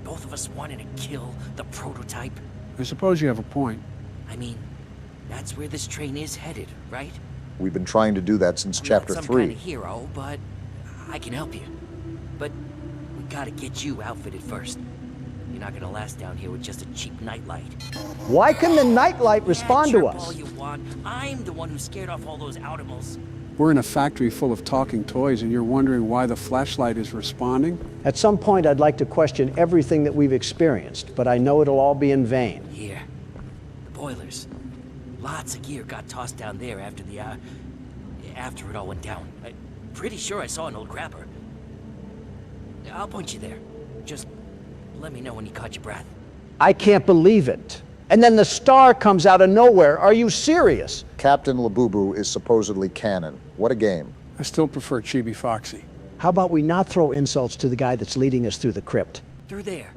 Both of us wanted to kill the prototype. I suppose you have a point. I mean, that's where this train is headed, right? We've been trying to do that since I'm chapter not some 3. kind of hero, but I can help you. But we gotta get you outfitted first. You're not gonna last down here with just a cheap nightlight. Why can the nightlight respond to Chirp all us? you want. I'm the one who scared off all those animals. We're in a factory full of talking toys and you're wondering why the flashlight is responding? At some point, I'd like to question everything that we've experienced, but I know it'll all be in vain. Here, the boilers. Lots of gear got tossed down there after after it all went down. I'm pretty sure I saw an old grabber. I'll point you there. Just let me know when you caught your breath. I can't believe it. And then the star comes out of nowhere. Are you serious? Captain Labubu is supposedly canon. What a game. I still prefer Chibi Foxy. How about we not throw insults to the guy that's leading us through the crypt? Through there.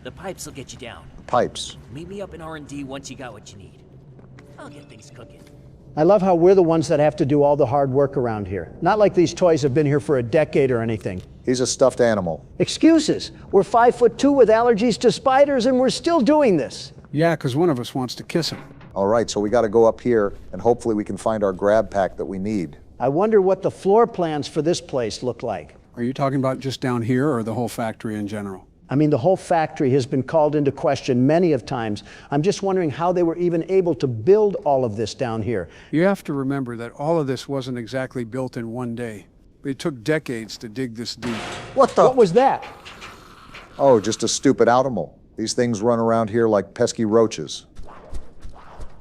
The pipes will get you down. Pipes. Meet me up in R&D once you got what you need. I'll get things cooking. I love how we're the ones that have to do all the hard work around here. Not like these toys have been here for a decade or anything. He's a stuffed animal. Excuses. We're 5'2" with allergies to spiders and we're still doing this. Yeah, because one of us wants to kiss him. All right, so we got to go up here, and hopefully we can find our grab pack that we need. I wonder what the floor plans for this place look like. Are you talking about just down here or the whole factory in general? I mean, the whole factory has been called into question many of times. I'm just wondering how they were even able to build all of this down here. You have to remember that all of this wasn't exactly built in one day. It took decades to dig this deep. What was that? Oh, just a stupid animal. These things run around here like pesky roaches.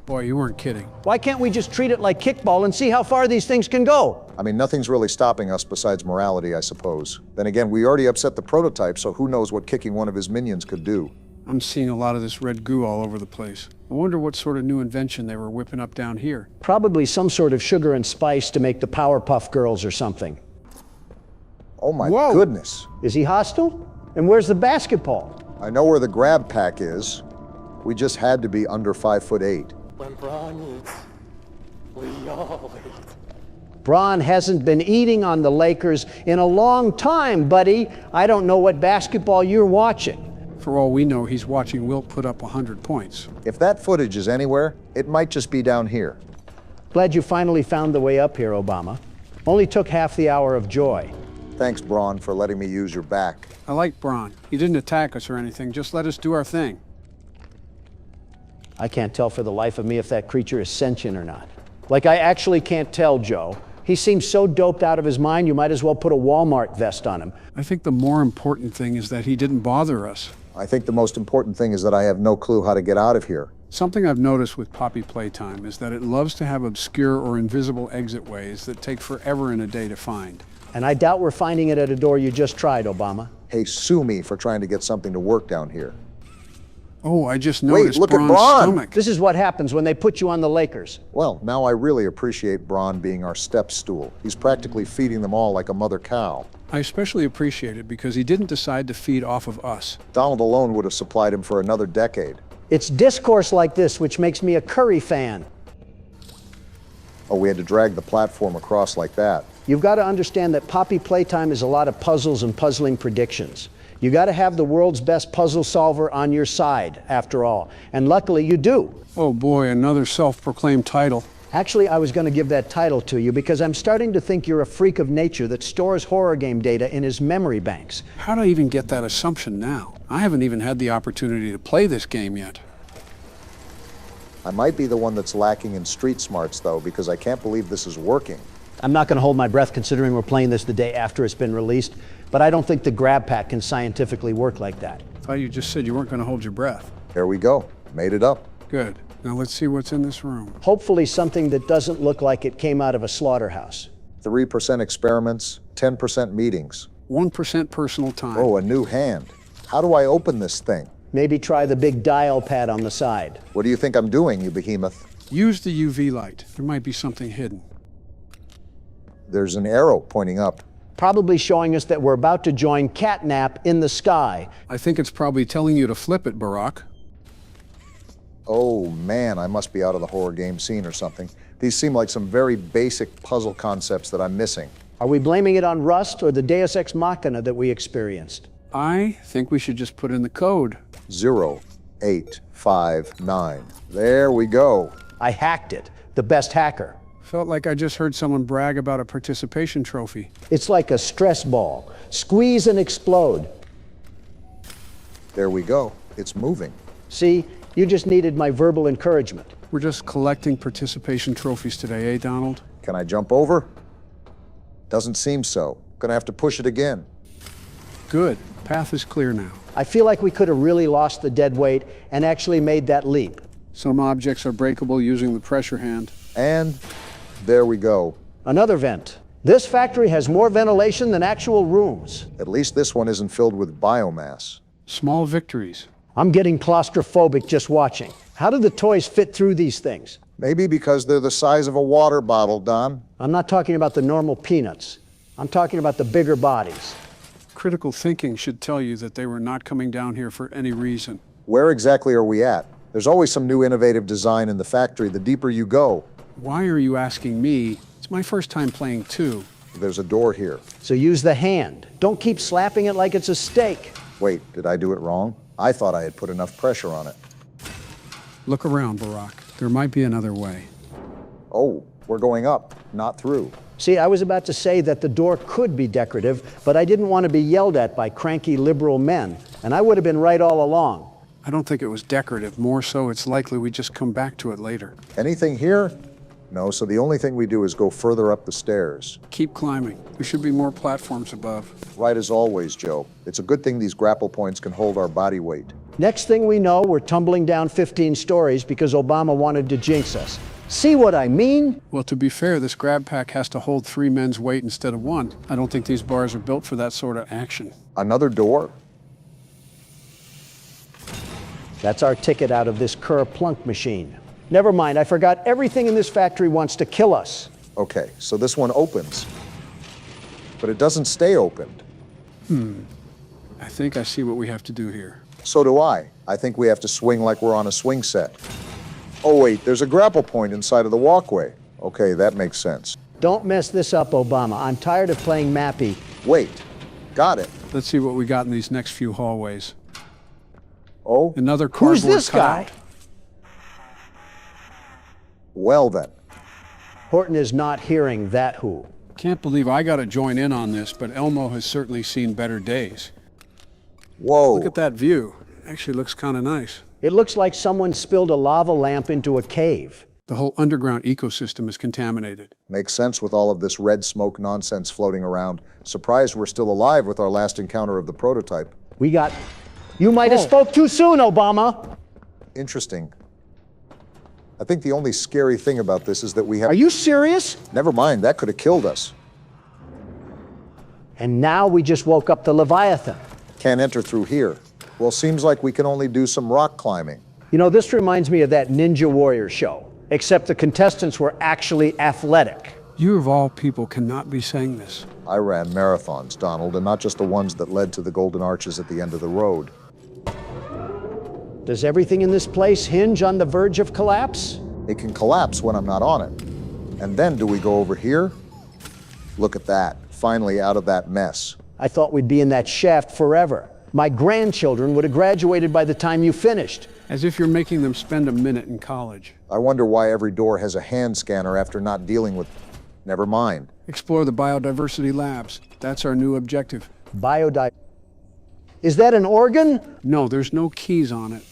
Boy, you weren't kidding. Why can't we just treat it like kickball and see how far these things can go? I mean, nothing's really stopping us besides morality, I suppose. Then again, we already upset the prototype, so who knows what kicking one of his minions could do. I'm seeing a lot of this red goo all over the place. I wonder what sort of new invention they were whipping up down here. Probably some sort of sugar and spice to make the Powerpuff Girls or something. Oh my Whoa. goodness. Is he hostile? And where's the basketball? I know where the grab pack is. We just had to be under 5'8". When Braun eats, we all eat. Braun hasn't been eating on the Lakers in a long time, buddy. I don't know what basketball you're watching. For all we know, he's watching Wilt put up 100 points. If that footage is anywhere, it might just be down here. Glad you finally found the way up here, Obama. Only took half the hour of joy. Thanks, Braun, for letting me use your back. I like Braun. He didn't attack us or anything, just let us do our thing. I can't tell for the life of me if that creature is sentient or not. Like, I actually can't tell, Joe. He seems so doped out of his mind, you might as well put a Walmart vest on him. I think the more important thing is that he didn't bother us. I think the most important thing is that I have no clue how to get out of here. Something I've noticed with Poppy Playtime is that it loves to have obscure or invisible exit ways that take forever and a day to find. And I doubt we're finding it at a door you just tried, Obama. Hey, sue me for trying to get something to work down here. Oh, I just Wait, noticed look at Braun's Braun. stomach. This is what happens when they put you on the Lakers. Well, now I really appreciate Braun being our step stool. He's practically feeding them all like a mother cow. I especially appreciate it because he didn't decide to feed off of us. Donald alone would have supplied him for another decade. It's discourse like this which makes me a Curry fan. Oh, we had to drag the platform across like that. You've got to understand that Poppy Playtime is a lot of puzzles and puzzling predictions. You got to have the world's best puzzle solver on your side, after all. And luckily you do. Oh boy, another self-proclaimed title. Actually, I was going to give that title to you because I'm starting to think you're a freak of nature that stores horror game data in his memory banks. How'd I even get that assumption now? I haven't even had the opportunity to play this game yet. I might be the one that's lacking in street smarts, though, because I can't believe this is working. I'm not going to hold my breath considering we're playing this the day after it's been released, but I don't think the grab pack can scientifically work like that. I thought you just said you weren't going to hold your breath. There we go. Made it up. Good. Now let's see what's in this room. Hopefully something that doesn't look like it came out of a slaughterhouse. 3% experiments, 10% meetings. 1% personal time. Oh, a new hand. How do I open this thing? Maybe try the big dial pad on the side. What do you think I'm doing, you behemoth? Use the UV light. There might be something hidden. There's an arrow pointing up. Probably showing us that we're about to join Catnap in the sky. I think it's probably telling you to flip it, Barack. Oh man, I must be out of the horror game scene or something. These seem like some very basic puzzle concepts that I'm missing. Are we blaming it on Rust or the Deus Ex Machina that we experienced? I think we should just put in the code. 0859. There we go. I hacked it. The best hacker. Felt like I just heard someone brag about a participation trophy. It's like a stress ball. Squeeze and explode. There we go. It's moving. See, you just needed my verbal encouragement. We're just collecting participation trophies today, eh, Donald? Can I jump over? Doesn't seem so. Gonna have to push it again. Good. Path is clear now. I feel like we could have really lost the dead weight and actually made that leap. Some objects are breakable using the pressure hand. And there we go. Another vent. This factory has more ventilation than actual rooms. At least this one isn't filled with biomass. Small victories. I'm getting claustrophobic just watching. How do the toys fit through these things? Maybe because they're the size of a water bottle, Don. I'm not talking about the normal peanuts. I'm talking about the bigger bodies. Critical thinking should tell you that they were not coming down here for any reason. Where exactly are we at? There's always some new innovative design in the factory the deeper you go. Why are you asking me? It's my first time playing too. There's a door here. So use the hand. Don't keep slapping it like it's a steak. Wait, did I do it wrong? I thought I had put enough pressure on it. Look around, Barack. There might be another way. Oh, we're going up, not through. See, I was about to say that the door could be decorative, but I didn't want to be yelled at by cranky liberal men, and I would have been right all along. I don't think it was decorative. More so, it's likely we just come back to it later. Anything here? No, so the only thing we do is go further up the stairs. Keep climbing. There should be more platforms above. Right as always, Joe. It's a good thing these grapple points can hold our body weight. Next thing we know, we're tumbling down 15 stories because Obama wanted to jinx us. See what I mean? Well, to be fair, this grab pack has to hold 3 men's weight instead of 1. I don't think these bars are built for that sort of action. Another door? That's our ticket out of this Kerplunk machine. Never mind, I forgot everything in this factory wants to kill us. Okay, so this one opens. But it doesn't stay opened. I think I see what we have to do here. So do I. I think we have to swing like we're on a swing set. Oh wait, there's a grapple point inside of the walkway. Okay, that makes sense. Don't mess this up, Obama. I'm tired of playing Mappy. Wait, got it. Let's see what we got in these next few hallways. Oh, Another cardboard Who's this guy? cutout. well then. Horton is not hearing that who. Can't believe I got to join in on this, but Elmo has certainly seen better days. Whoa. Look at that view. Actually looks kind of nice. It looks like someone spilled a lava lamp into a cave. The whole underground ecosystem is contaminated. Makes sense with all of this red smoke nonsense floating around. Surprised we're still alive with our last encounter of the prototype. We got... You might have spoke too soon, Obama. Interesting. I think the only scary thing about this is that we have... Are you serious? Never mind, that could have killed us. And now we just woke up the Leviathan. Can't enter through here. Well, seems like we can only do some rock climbing. You know, this reminds me of that Ninja Warrior show, except the contestants were actually athletic. You of all people cannot be saying this. I ran marathons, Donald, and not just the ones that led to the Golden Arches at the end of the road. Does everything in this place hinge on the verge of collapse? It can collapse when I'm not on it. And then do we go over here? Look at that, finally out of that mess. I thought we'd be in that shaft forever. My grandchildren would have graduated by the time you finished. As if you're making them spend a minute in college. I wonder why every door has a hand scanner after not dealing with... Never mind. Explore the biodiversity labs. That's our new objective. Is that an organ? No, there's no keys on it.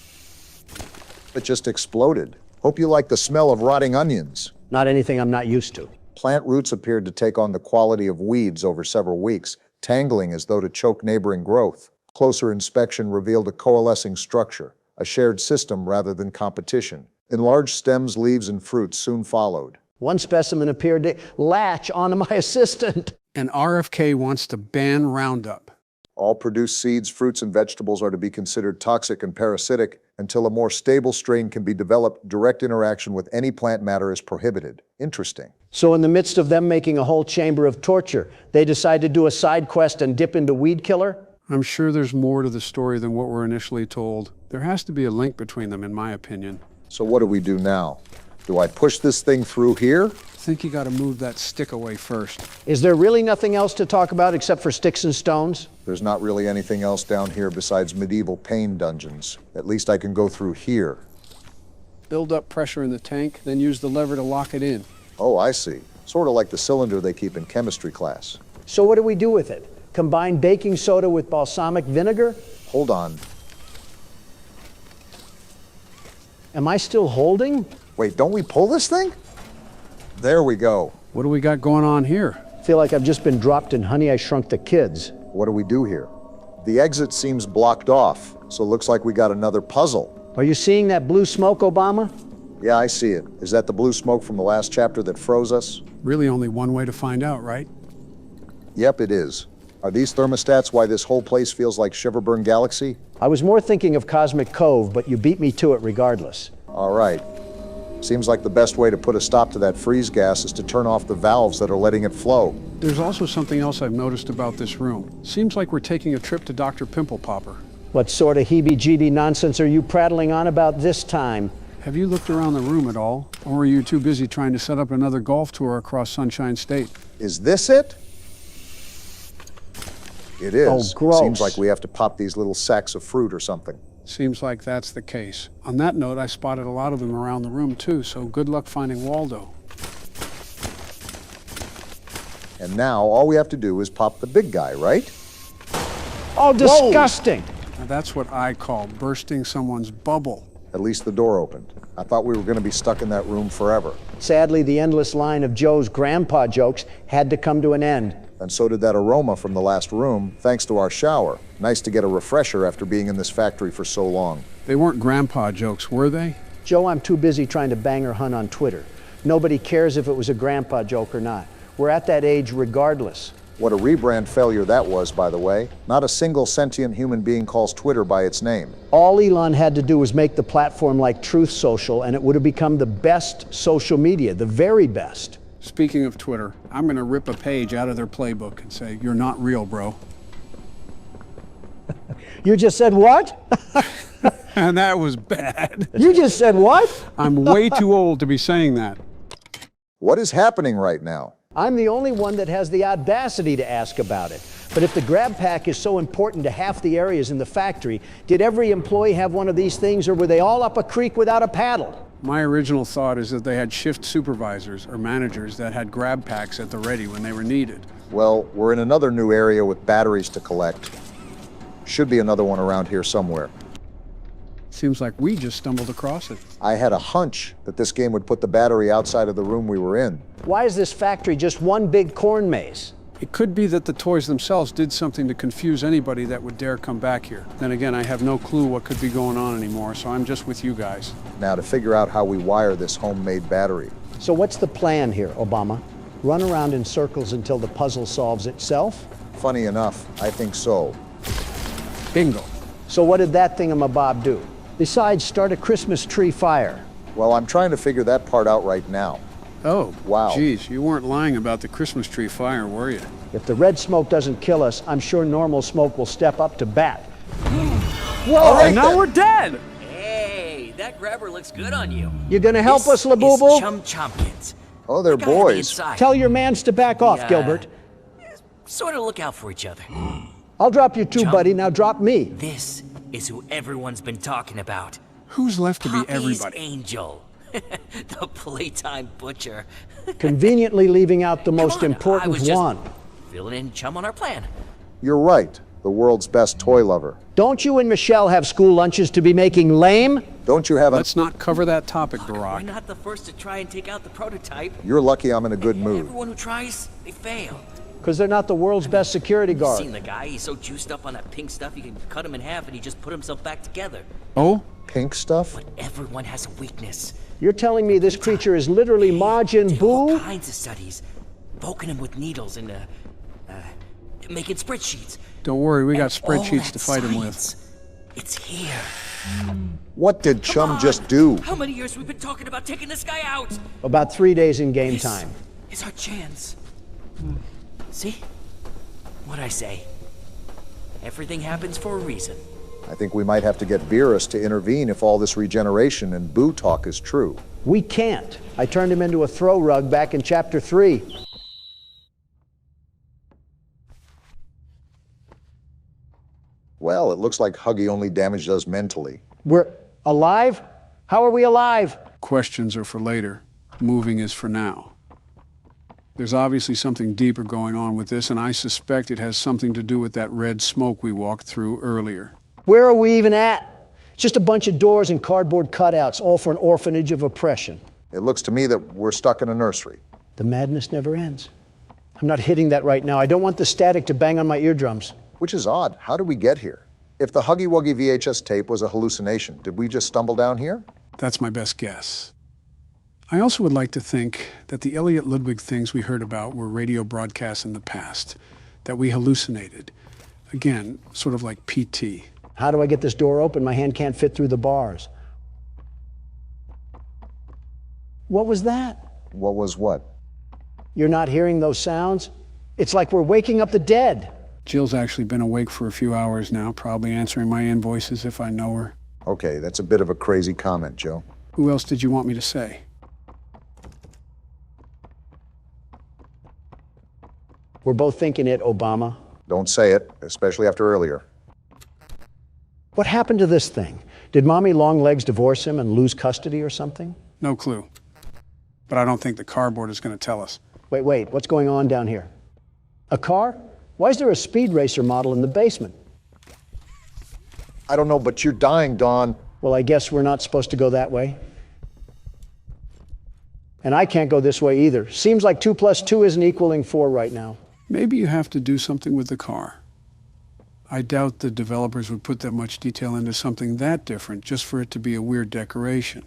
It just exploded. Hope you like the smell of rotting onions. Not anything I'm not used to. Plant roots appeared to take on the quality of weeds over several weeks, tangling as though to choke neighboring growth. Closer inspection revealed a coalescing structure, a shared system rather than competition. Enlarged stems, leaves, and fruits soon followed. One specimen appeared to latch onto my assistant. And RFK wants to ban Roundup. All produced seeds, fruits, and vegetables are to be considered toxic and parasitic until a more stable strain can be developed. Direct interaction with any plant matter is prohibited. Interesting. So in the midst of them making a whole chamber of torture, they decide to do a side quest and dip into weed killer? I'm sure there's more to the story than what we're initially told. There has to be a link between them, in my opinion. So what do we do now? Do I push this thing through here? I think you gotta move that stick away first. Is there really nothing else to talk about except for sticks and stones? There's not really anything else down here besides medieval pain dungeons. At least I can go through here. Build up pressure in the tank, then use the lever to lock it in. Oh, I see. Sort of like the cylinder they keep in chemistry class. So what do we do with it? Combine baking soda with balsamic vinegar? Hold on. Am I still holding? Wait, don't we pull this thing? There we go. What do we got going on here? I feel like I've just been dropped in Honey, I Shrunk the Kids. What do we do here? The exit seems blocked off, so it looks like we got another puzzle. Are you seeing that blue smoke, Obama? Yeah, I see it. Is that the blue smoke from the last chapter that froze us? Really only one way to find out, right? Yep, it is. Are these thermostats why this whole place feels like Shiverburn Galaxy? I was more thinking of Cosmic Cove, but you beat me to it regardless. All right. Seems like the best way to put a stop to that freeze gas is to turn off the valves that are letting it flow. There's also something else I've noticed about this room. Seems like we're taking a trip to Dr. Pimple Popper. What sort of heebie-jeebie nonsense are you prattling on about this time? Have you looked around the room at all? Or are you too busy trying to set up another golf tour across Sunshine State? Is this it? It is. Oh, gross. Seems like we have to pop these little sacks of fruit or something. Seems like that's the case. On that note, I spotted a lot of them around the room too, so good luck finding Waldo. And now all we have to do is pop the big guy, right? Oh, disgusting! Now that's what I call bursting someone's bubble. At least the door opened. I thought we were going to be stuck in that room forever. Sadly, the endless line of Joe's grandpa jokes had to come to an end. And so did that aroma from the last room, thanks to our shower. Nice to get a refresher after being in this factory for so long. They weren't grandpa jokes, were they? Joe, I'm too busy trying to bang her hun on Twitter. Nobody cares if it was a grandpa joke or not. We're at that age regardless. What a rebrand failure that was, by the way. Not a single sentient human being calls Twitter by its name. All Elon had to do was make the platform like Truth Social, and it would have become the best social media, the very best. Speaking of Twitter, I'm gonna rip a page out of their playbook and say, "You're not real, bro." You just said what? And that was bad. You just said what? I'm way too old to be saying that. What is happening right now? I'm the only one that has the audacity to ask about it. But if the grab pack is so important to half the areas in the factory, did every employee have one of these things, or were they all up a creek without a paddle? My original thought is that they had shift supervisors or managers that had grab packs at the ready when they were needed. Well, we're in another new area with batteries to collect. Should be another one around here somewhere. Seems like we just stumbled across it. I had a hunch that this game would put the battery outside of the room we were in. Why is this factory just one big corn maze? It could be that the toys themselves did something to confuse anybody that would dare come back here. Then again, I have no clue what could be going on anymore, so I'm just with you guys. Now to figure out how we wire this homemade battery. So what's the plan here, Obama? Run around in circles until the puzzle solves itself? Funny enough, I think so. Bingo. So what did that thingamabob do? Besides start a Christmas tree fire. Well, I'm trying to figure that part out right now. Oh, Wow. Geez, you weren't lying about the Christmas tree fire, were you? If the red smoke doesn't kill us, I'm sure normal smoke will step up to bat. All right, And now then. we're dead! Hey, that grabber looks good on you. You gonna help us, This is Labubu? Chum Chompkins. Oh, they're The guy on the boys. inside. Tell your mans to back off, Gilbert. Sort of look out for each other. I'll drop you too, Chum. buddy. Now drop me. This is who everyone's been talking about. Who's left to be Poppy's everybody? angel. The Playtime butcher. Conveniently leaving out the most Come on, I important was just one. filling in Chum on our plan. You're right. The world's best toy lover. Don't you and Michelle have school lunches to be making lame? Don't you have a... Let's not cover that topic, We're Barack. not the first to try and take out the prototype. You're lucky I'm in a good mood. Everyone who tries, they fail. Because they're not the world's best security Seen guard. the guy? He's so juiced up on that pink stuff you can cut him in half and he just put himself back together. Oh? Pink stuff? But everyone has a weakness. You're telling me this creature is literally Majin Did all Buu? kinds of studies, poking him with needles and making spreadsheets. Don't worry, we got And all spreadsheets that to fight him with. science, It's here. What did Come Chum on. just do? How many years we've been talking about taking this guy out? About 3 days in game This time. is our chance. See? What'd I say? Everything happens for a reason. I think we might have to get Beerus to intervene if all this regeneration and Boo talk is true. We can't. I turned him into a throw rug back in chapter 3. Well, it looks like Huggy only damaged us mentally. We're alive? How are we alive? Questions are for later. Moving is for now. There's obviously something deeper going on with this, and I suspect it has something to do with that red smoke we walked through earlier. Where are we even at? Just a bunch of doors and cardboard cutouts, all for an orphanage of oppression. It looks to me that we're stuck in a nursery. The madness never ends. I'm not hitting that right now. I don't want the static to bang on my eardrums. Which is odd. How did we get here? If the Huggy Wuggy VHS tape was a hallucination, did we just stumble down here? That's my best guess. I also would like to think that the Elliot Ludwig things we heard about were radio broadcasts in the past, that we hallucinated. Again, sort of like PT. How do I get this door open? My hand can't fit through the bars. What was that? What was what? You're not hearing those sounds? It's like we're waking up the dead. Jill's actually been awake for a few hours now, probably answering my invoices if I know her. Okay, that's a bit of a crazy comment, Joe. Who else did you want me to say? We're both thinking it, Obama. Don't say it, especially after earlier. What happened to this thing? Did Mommy Longlegs divorce him and lose custody or something? No clue. But I don't think the cardboard is going to tell us. Wait, what's going on down here? A car? Why is there a speed racer model in the basement? I don't know, but you're dying, Dawn. Well, I guess we're not supposed to go that way. And I can't go this way either. Seems like 2 + 2 isn't equaling 4 right now. Maybe you have to do something with the car. I doubt the developers would put that much detail into something that different just for it to be a weird decoration.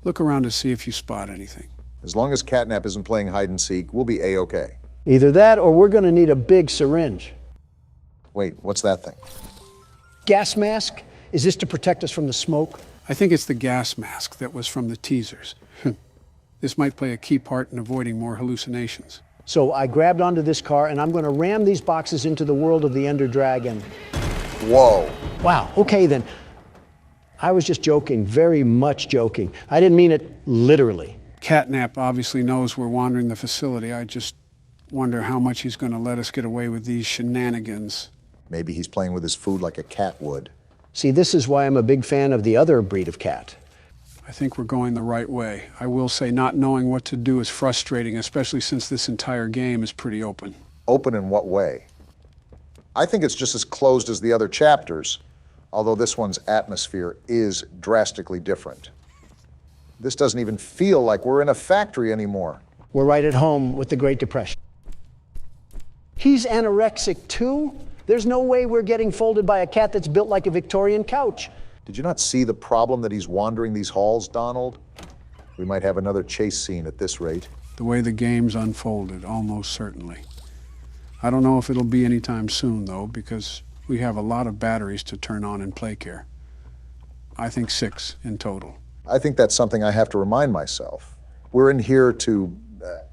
Look around to see if you spot anything. As long as Catnap isn't playing hide and seek, we'll be A-okay. Either that or we're going to need a big syringe. Wait, what's that thing? Gas mask? Is this to protect us from the smoke? I think it's the gas mask that was from the teasers. This might play a key part in avoiding more hallucinations. So I grabbed onto this car and I'm going to ram these boxes into the world of the Ender Dragon. Whoa. Wow, okay then. I was just joking, very much joking. I didn't mean it literally. Catnap obviously knows we're wandering the facility. I just wonder how much he's going to let us get away with these shenanigans. Maybe he's playing with his food like a cat would. See, this is why I'm a big fan of the other breed of cat. I think we're going the right way. I will say not knowing what to do is frustrating, especially since this entire game is pretty open. Open in what way? I think it's just as closed as the other chapters, although this one's atmosphere is drastically different. This doesn't even feel like we're in a factory anymore. We're right at home with the Great Depression. He's anorexic too? There's no way we're getting folded by a cat that's built like a Victorian couch. Did you not see the problem that he's wandering these halls, Donald? We might have another chase scene at this rate. The way the game's unfolded, almost certainly. I don't know if it'll be anytime soon, though, because We have a lot of batteries to turn on in PlayCare. I think 6 in total. I think that's something I have to remind myself. We're in here to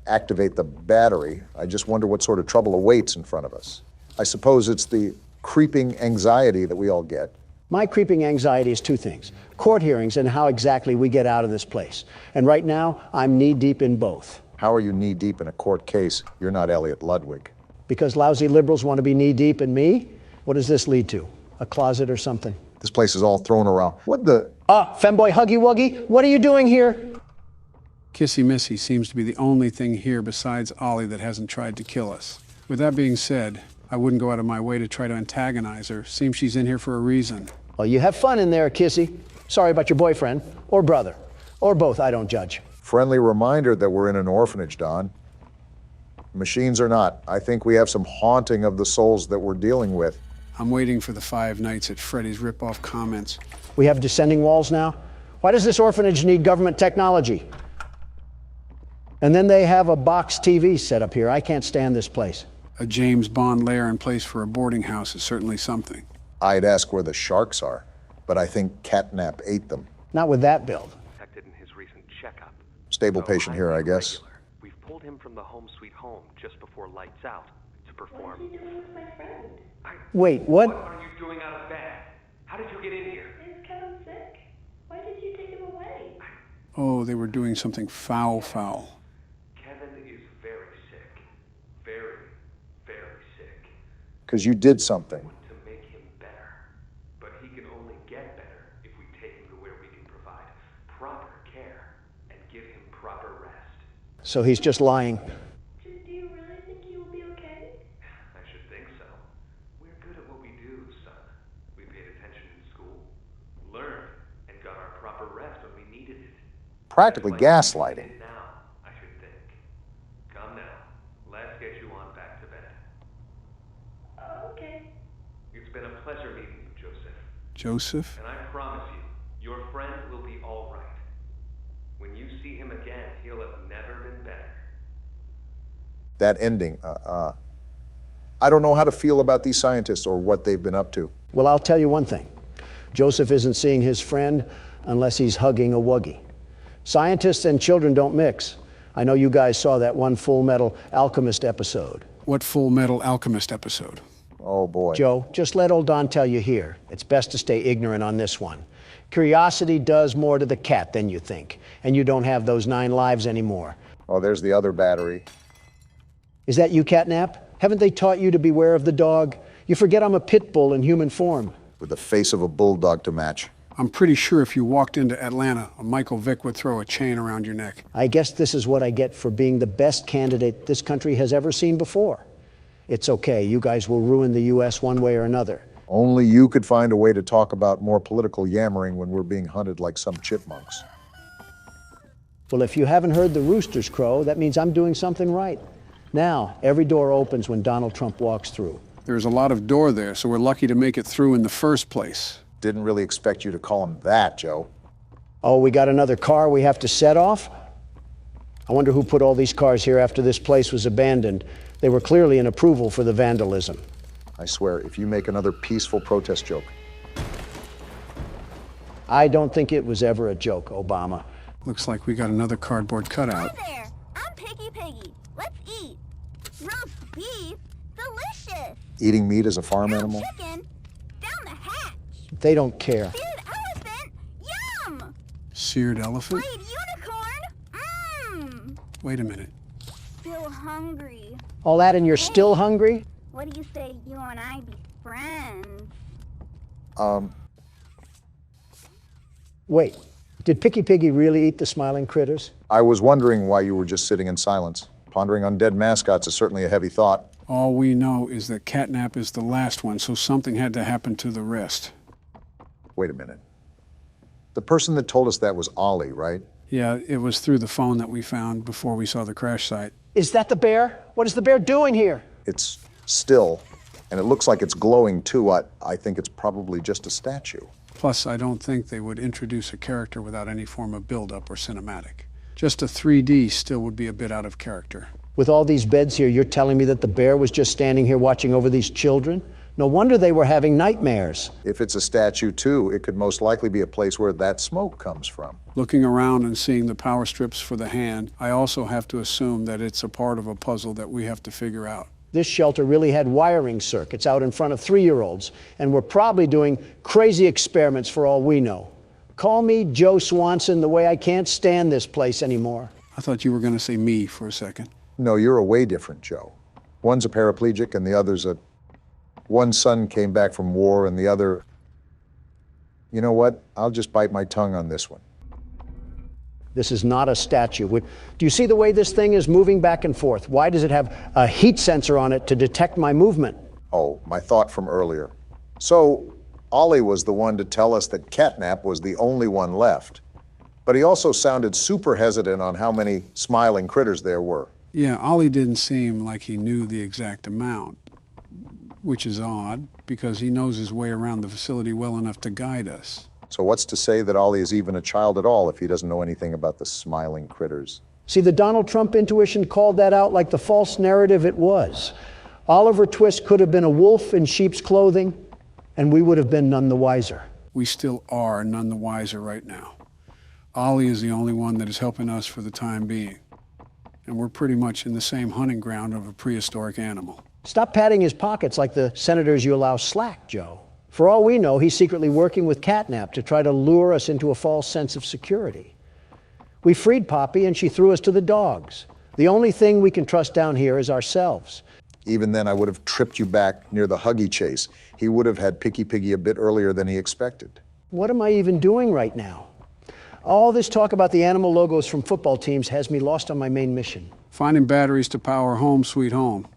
activate the battery. I just wonder what sort of trouble awaits in front of us. I suppose it's the creeping anxiety that we all get. My creeping anxiety is 2 things: court hearings and how exactly we get out of this place. And right now, I'm knee-deep in both. How are you knee-deep in a court case? You're not Elliot Ludwig. Because lousy liberals want to be knee-deep in me? What does this lead to? A closet or something? This place is all thrown around. What the? Femboy Huggy Wuggy, what are you doing here? Kissy Missy seems to be the only thing here besides Ollie that hasn't tried to kill us. With that being said, I wouldn't go out of my way to try to antagonize her. Seems she's in here for a reason. Well, you have fun in there, Kissy. Sorry about your boyfriend, or brother, or both, I don't judge. Friendly reminder that we're in an orphanage, Don. Machines or not, I think we have some haunting of the souls that we're dealing with. I'm waiting for the 5 Nights at Freddy's rip-off comments. We have descending walls now? Why does this orphanage need government technology? And then they have a box TV set up here. I can't stand this place. A James Bond lair in place for a boarding house is certainly something. I'd ask where the sharks are, but I think catnap ate them. Not with that build. Detected in his recent checkup. Stable patient here, I guess. We've pulled him from the home sweet home just before lights out to perform. What are you doing with my friend? Wait, what? What are you doing out of bed? How did you get in here? Is Kevin sick? Why did you take him away? Oh, they were doing something foul. Kevin is very sick. Very, very sick. Because you did something. To make him better. But he can only get better if we take him to where we can provide proper care and give him proper rest. So he's just lying. Do you really think he will be okay? I should think so. We're good at what we do, son. We paid attention in school, learned, and got our proper rest when we needed it. Practically gaslighting. Now, I should think. Come now, let's get you on back to bed. Oh, okay. It's been a pleasure meeting you, Joseph. Joseph? And I promise you, your friend will be all right. When you see him again, he'll have never been better. That ending, I don't know how to feel about these scientists or what they've been up to. Well, I'll tell you one thing. Joseph isn't seeing his friend unless he's hugging a Wuggy. Scientists and children don't mix. I know you guys saw that one Full Metal Alchemist episode. What Full Metal Alchemist episode? Oh boy. Joe, just let old Don tell you here. It's best to stay ignorant on this one. Curiosity does more to the cat than you think, and you don't have those 9 lives anymore. Oh, there's the other battery. Is that you, Catnap? Haven't they taught you to beware of the dog? You forget I'm a pit bull in human form. With the face of a bulldog to match. I'm pretty sure if you walked into Atlanta, a Michael Vick would throw a chain around your neck. I guess this is what I get for being the best candidate this country has ever seen before. It's okay, you guys will ruin the U.S. one way or another. Only you could find a way to talk about more political yammering when we're being hunted like some chipmunks. Well, if you haven't heard the roosters crow, that means I'm doing something right. Now, every door opens when Donald Trump walks through. There's a lot of door there, so we're lucky to make it through in the first place. Didn't really expect you to call him that, Joe. Oh, we got another car we have to set off? I wonder who put all these cars here after this place was abandoned. They were clearly an approval for the vandalism. I swear, if you make another peaceful protest joke. I don't think it was ever a joke, Obama. Looks like we got another cardboard cutout. Hi there. I'm Piggy. Let's eat. Roast beef. Delicious. Eating meat as a farm Grilled animal? chicken. Down the hatch. They don't care. Seared elephant. Yum. Seared elephant? Fried unicorn. Mmm. Wait a minute. Still hungry. All that and you're still hungry? What do you say you and I be friends? Wait, did Picky Piggy really eat the smiling critters? I was wondering why you were just sitting in silence. Pondering on dead mascots is certainly a heavy thought. All we know is that Catnap is the last one, so something had to happen to the rest. Wait a minute. The person that told us that was Ollie, right? Yeah, it was through the phone that we found before we saw the crash site. Is that the bear? What is the bear doing here? It's still, and it looks like it's glowing too. I think it's probably just a statue. Plus, I don't think they would introduce a character without any form of build-up or cinematic. Just a 3D still would be a bit out of character. With all these beds here, you're telling me that the bear was just standing here watching over these children? No wonder they were having nightmares. If it's a statue too, it could most likely be a place where that smoke comes from. Looking around and seeing the power strips for the hand, I also have to assume that it's a part of a puzzle that we have to figure out. This shelter really had wiring circuits out in front of 3-year-olds, and we're probably doing crazy experiments for all we know. Call me Joe Swanson the way I can't stand this place anymore. I thought you were going to say me for a second. No, you're a way different Joe. One's a paraplegic and the other's a... One son came back from war and the other... You know what? I'll just bite my tongue on this one. This is not a statue. Do you see the way this thing is moving back and forth? Why does it have a heat sensor on it to detect my movement? Oh, my thought from earlier. So, Ollie was the one to tell us that Catnap was the only one left. But he also sounded super hesitant on how many smiling critters there were. Yeah, Ollie didn't seem like he knew the exact amount, which is odd, because he knows his way around the facility well enough to guide us. So what's to say that Ollie is even a child at all if he doesn't know anything about the smiling critters? See, the Donald Trump intuition called that out like the false narrative it was. Oliver Twist could have been a wolf in sheep's clothing, and we would have been none the wiser. We still are none the wiser right now. Ollie is the only one that is helping us for the time being. And we're pretty much in the same hunting ground of a prehistoric animal. Stop patting his pockets like the senators you allow slack, Joe. For all we know, he's secretly working with Catnap to try to lure us into a false sense of security. We freed Poppy and she threw us to the dogs. The only thing we can trust down here is ourselves. Even then, I would have tripped you back near the Huggy chase. He would have had Picky Piggy a bit earlier than he expected. What am I even doing right now? All this talk about the animal logos from football teams has me lost on my main mission. Finding batteries to power Home Sweet Home,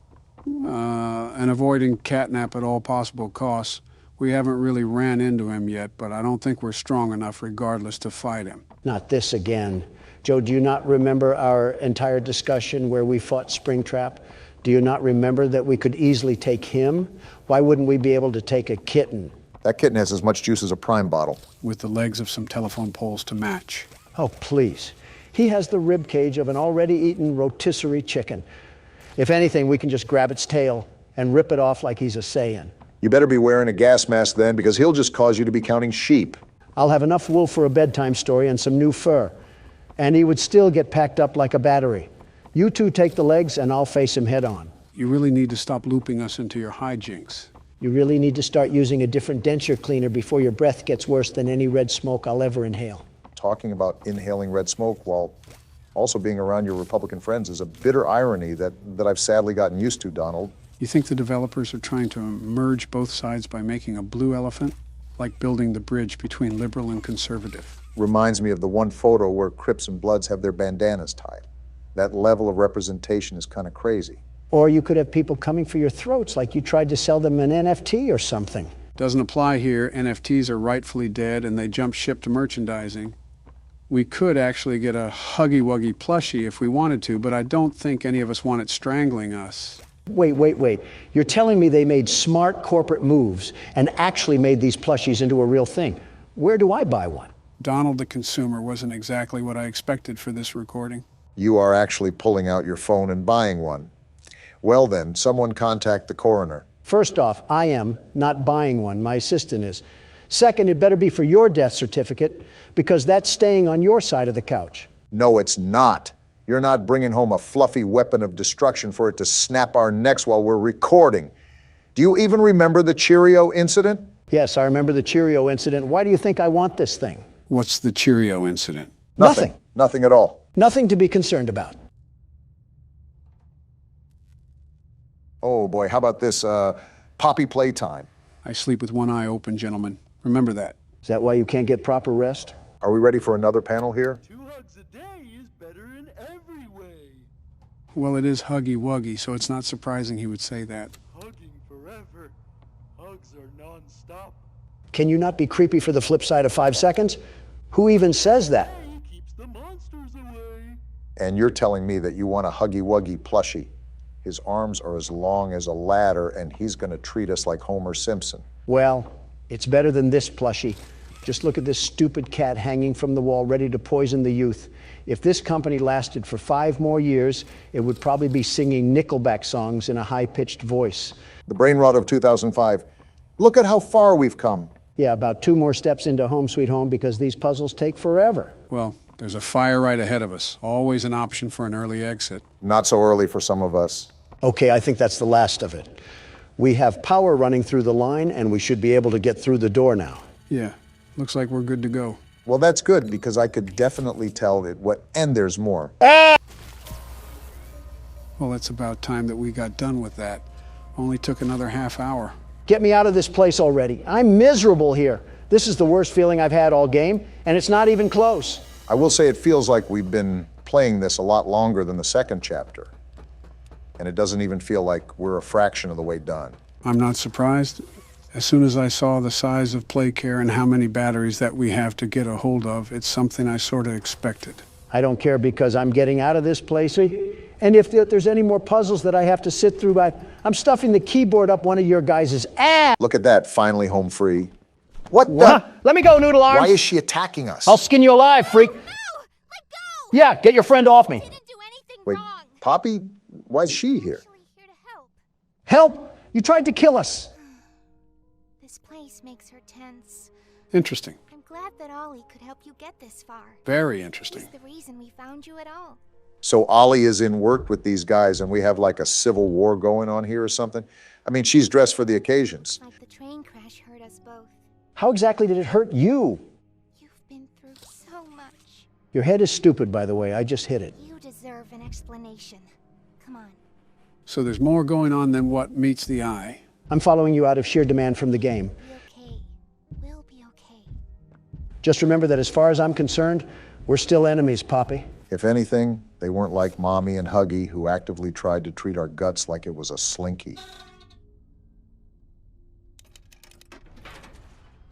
and avoiding Catnap at all possible costs. We haven't really ran into him yet, but I don't think we're strong enough regardless to fight him. Not this again. Joe, do you not remember our entire discussion where we fought Springtrap? Do you not remember that we could easily take him? Why wouldn't we be able to take a kitten? That kitten has as much juice as a prime bottle. With the legs of some telephone poles to match. Oh, please. He has the rib cage of an already eaten rotisserie chicken. If anything, we can just grab its tail and rip it off like he's a Saiyan. You better be wearing a gas mask then, because he'll just cause you to be counting sheep. I'll have enough wool for a bedtime story and some new fur. And he would still get packed up like a battery. You two take the legs and I'll face him head on. You really need to stop looping us into your hijinks. You really need to start using a different denture cleaner before your breath gets worse than any red smoke I'll ever inhale. Talking about inhaling red smoke while also being around your Republican friends is a bitter irony that I've sadly gotten used to, Donald. You think the developers are trying to merge both sides by making a blue elephant? Like building the bridge between liberal and conservative. Reminds me of the one photo where Crips and Bloods have their bandanas tied. That level of representation is kind of crazy. Or you could have people coming for your throats like you tried to sell them an NFT or something. Doesn't apply here. NFTs are rightfully dead and they jump ship to merchandising. We could actually get a Huggy Wuggy plushie if we wanted to, but I don't think any of us want it strangling us. Wait. You're telling me they made smart corporate moves and actually made these plushies into a real thing. Where do I buy one? Donald the consumer wasn't exactly what I expected for this recording. You are actually pulling out your phone and buying one. Well then, someone contact the coroner. First off, I am not buying one. My assistant is. Second, it better be for your death certificate because that's staying on your side of the couch. No, it's not. You're not bringing home a fluffy weapon of destruction for it to snap our necks while we're recording. Do you even remember the Cheerio incident? Yes, I remember the Cheerio incident. Why do you think I want this thing? What's the Cheerio incident? Nothing. Nothing at all. Nothing to be concerned about. Oh boy, how about this Poppy Playtime? I sleep with one eye open, gentlemen. Remember that. Is that why you can't get proper rest? Are we ready for another panel here? 2 hugs a day is better in every way. Well, it is Huggy Wuggy, so it's not surprising he would say that. Hugging forever. Hugs are non-stop. Can you not be creepy for the flip side of 5 seconds? Who even says that? Hey, keeps the monsters away. And you're telling me that you want a Huggy Wuggy plushie. His arms are as long as a ladder, and he's going to treat us like Homer Simpson. Well, it's better than this plushie. Just look at this stupid cat hanging from the wall, ready to poison the youth. If this company lasted for 5 more years, it would probably be singing Nickelback songs in a high-pitched voice. The brain rot of 2005. Look at how far we've come. Yeah, about 2 more steps into Home Sweet Home because these puzzles take forever. Well, there's a fire right ahead of us. Always an option for an early exit. Not so early for some of us. Okay, I think that's the last of it. We have power running through the line, and we should be able to get through the door now. Yeah, looks like we're good to go. Well, that's good, because I could definitely tell it what, and there's more. Well, it's about time that we got done with that. Only took another half hour. Get me out of this place already. I'm miserable here. This is the worst feeling I've had all game, and it's not even close. I will say it feels like we've been playing this a lot longer than the second chapter. And it doesn't even feel like we're a fraction of the way done. I'm not surprised. As soon as I saw the size of Playcare and how many batteries that we have to get a hold of, it's something I sort of expected. I don't care because I'm getting out of this place. And if there's any more puzzles that I have to sit through, I'm stuffing the keyboard up one of your guys' ass. Look at that, finally home free. What the? Let me go, Noodle Arms. Why is she attacking us? I'll skin you alive, freak. No! Let go! Yeah, get your friend off me. I didn't do anything Wait, wrong. Poppy, why is she here? Actually here to help. Help! You tried to kill us. This place makes her tense. Interesting. I'm glad that Ollie could help you get this far. Very interesting. He's the reason we found you at all. So Ollie is in work with these guys and we have like a civil war going on here or something? I mean, she's dressed for the occasions. Like the train crash hurt us both. How exactly did it hurt you? You've been through so much. Your head is stupid, by the way. I just hit it. You deserve an explanation. Come on. So there's more going on than what meets the eye. I'm following you out of sheer demand from the game. Be okay. We'll be okay. Just remember that as far as I'm concerned, we're still enemies, Poppy. If anything, they weren't like Mommy and Huggy, who actively tried to treat our guts like it was a slinky.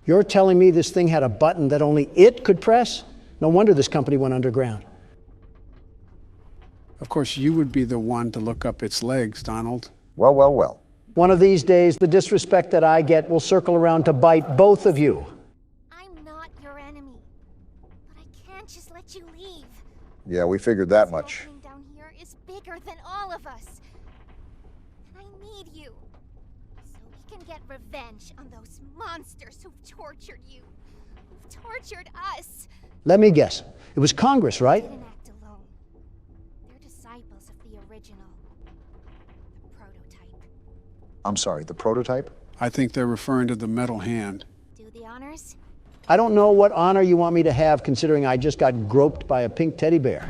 You're telling me this thing had a button that only it could press? No wonder this company went underground. Of course, you would be the one to look up its legs, Donald. Well, well, well. One of these days, the disrespect that I get will circle around to bite both of you. I'm not your enemy. But I can't just let you leave. Yeah, we figured that This much. whole thing down here is bigger than all of us. And I need you. So we can get revenge on those monsters who've tortured you. Who've tortured us. Let me guess. It was Congress, right? They didn't act alone. They're disciples of the original. The prototype. I'm sorry, the prototype? I think they're referring to the metal hand. Do the honors? I don't know what honor you want me to have, considering I just got groped by a pink teddy bear.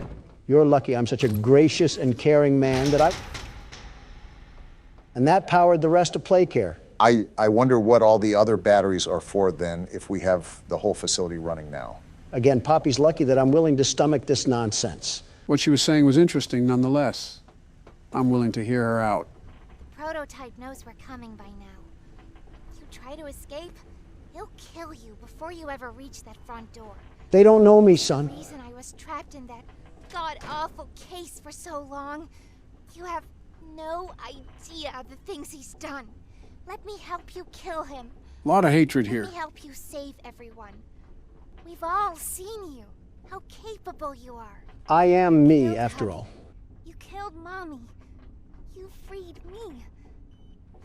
You're lucky I'm such a gracious and caring man that And that powered the rest of Playcare. I wonder what all the other batteries are for then if we have the whole facility running now. Again, Poppy's lucky that I'm willing to stomach this nonsense. What she was saying was interesting nonetheless. I'm willing to hear her out. The prototype knows we're coming by now. If you try to escape, he'll kill you before you ever reach that front door. They don't know me, The son. reason I was trapped in that god-awful case for so long, you have no idea of the things he's done. Let me help you kill him. A lot of hatred Let here. me help you save everyone. We've all seen you, how capable you are. I am me, Killed after Hubby. all. You killed Mommy. You freed me.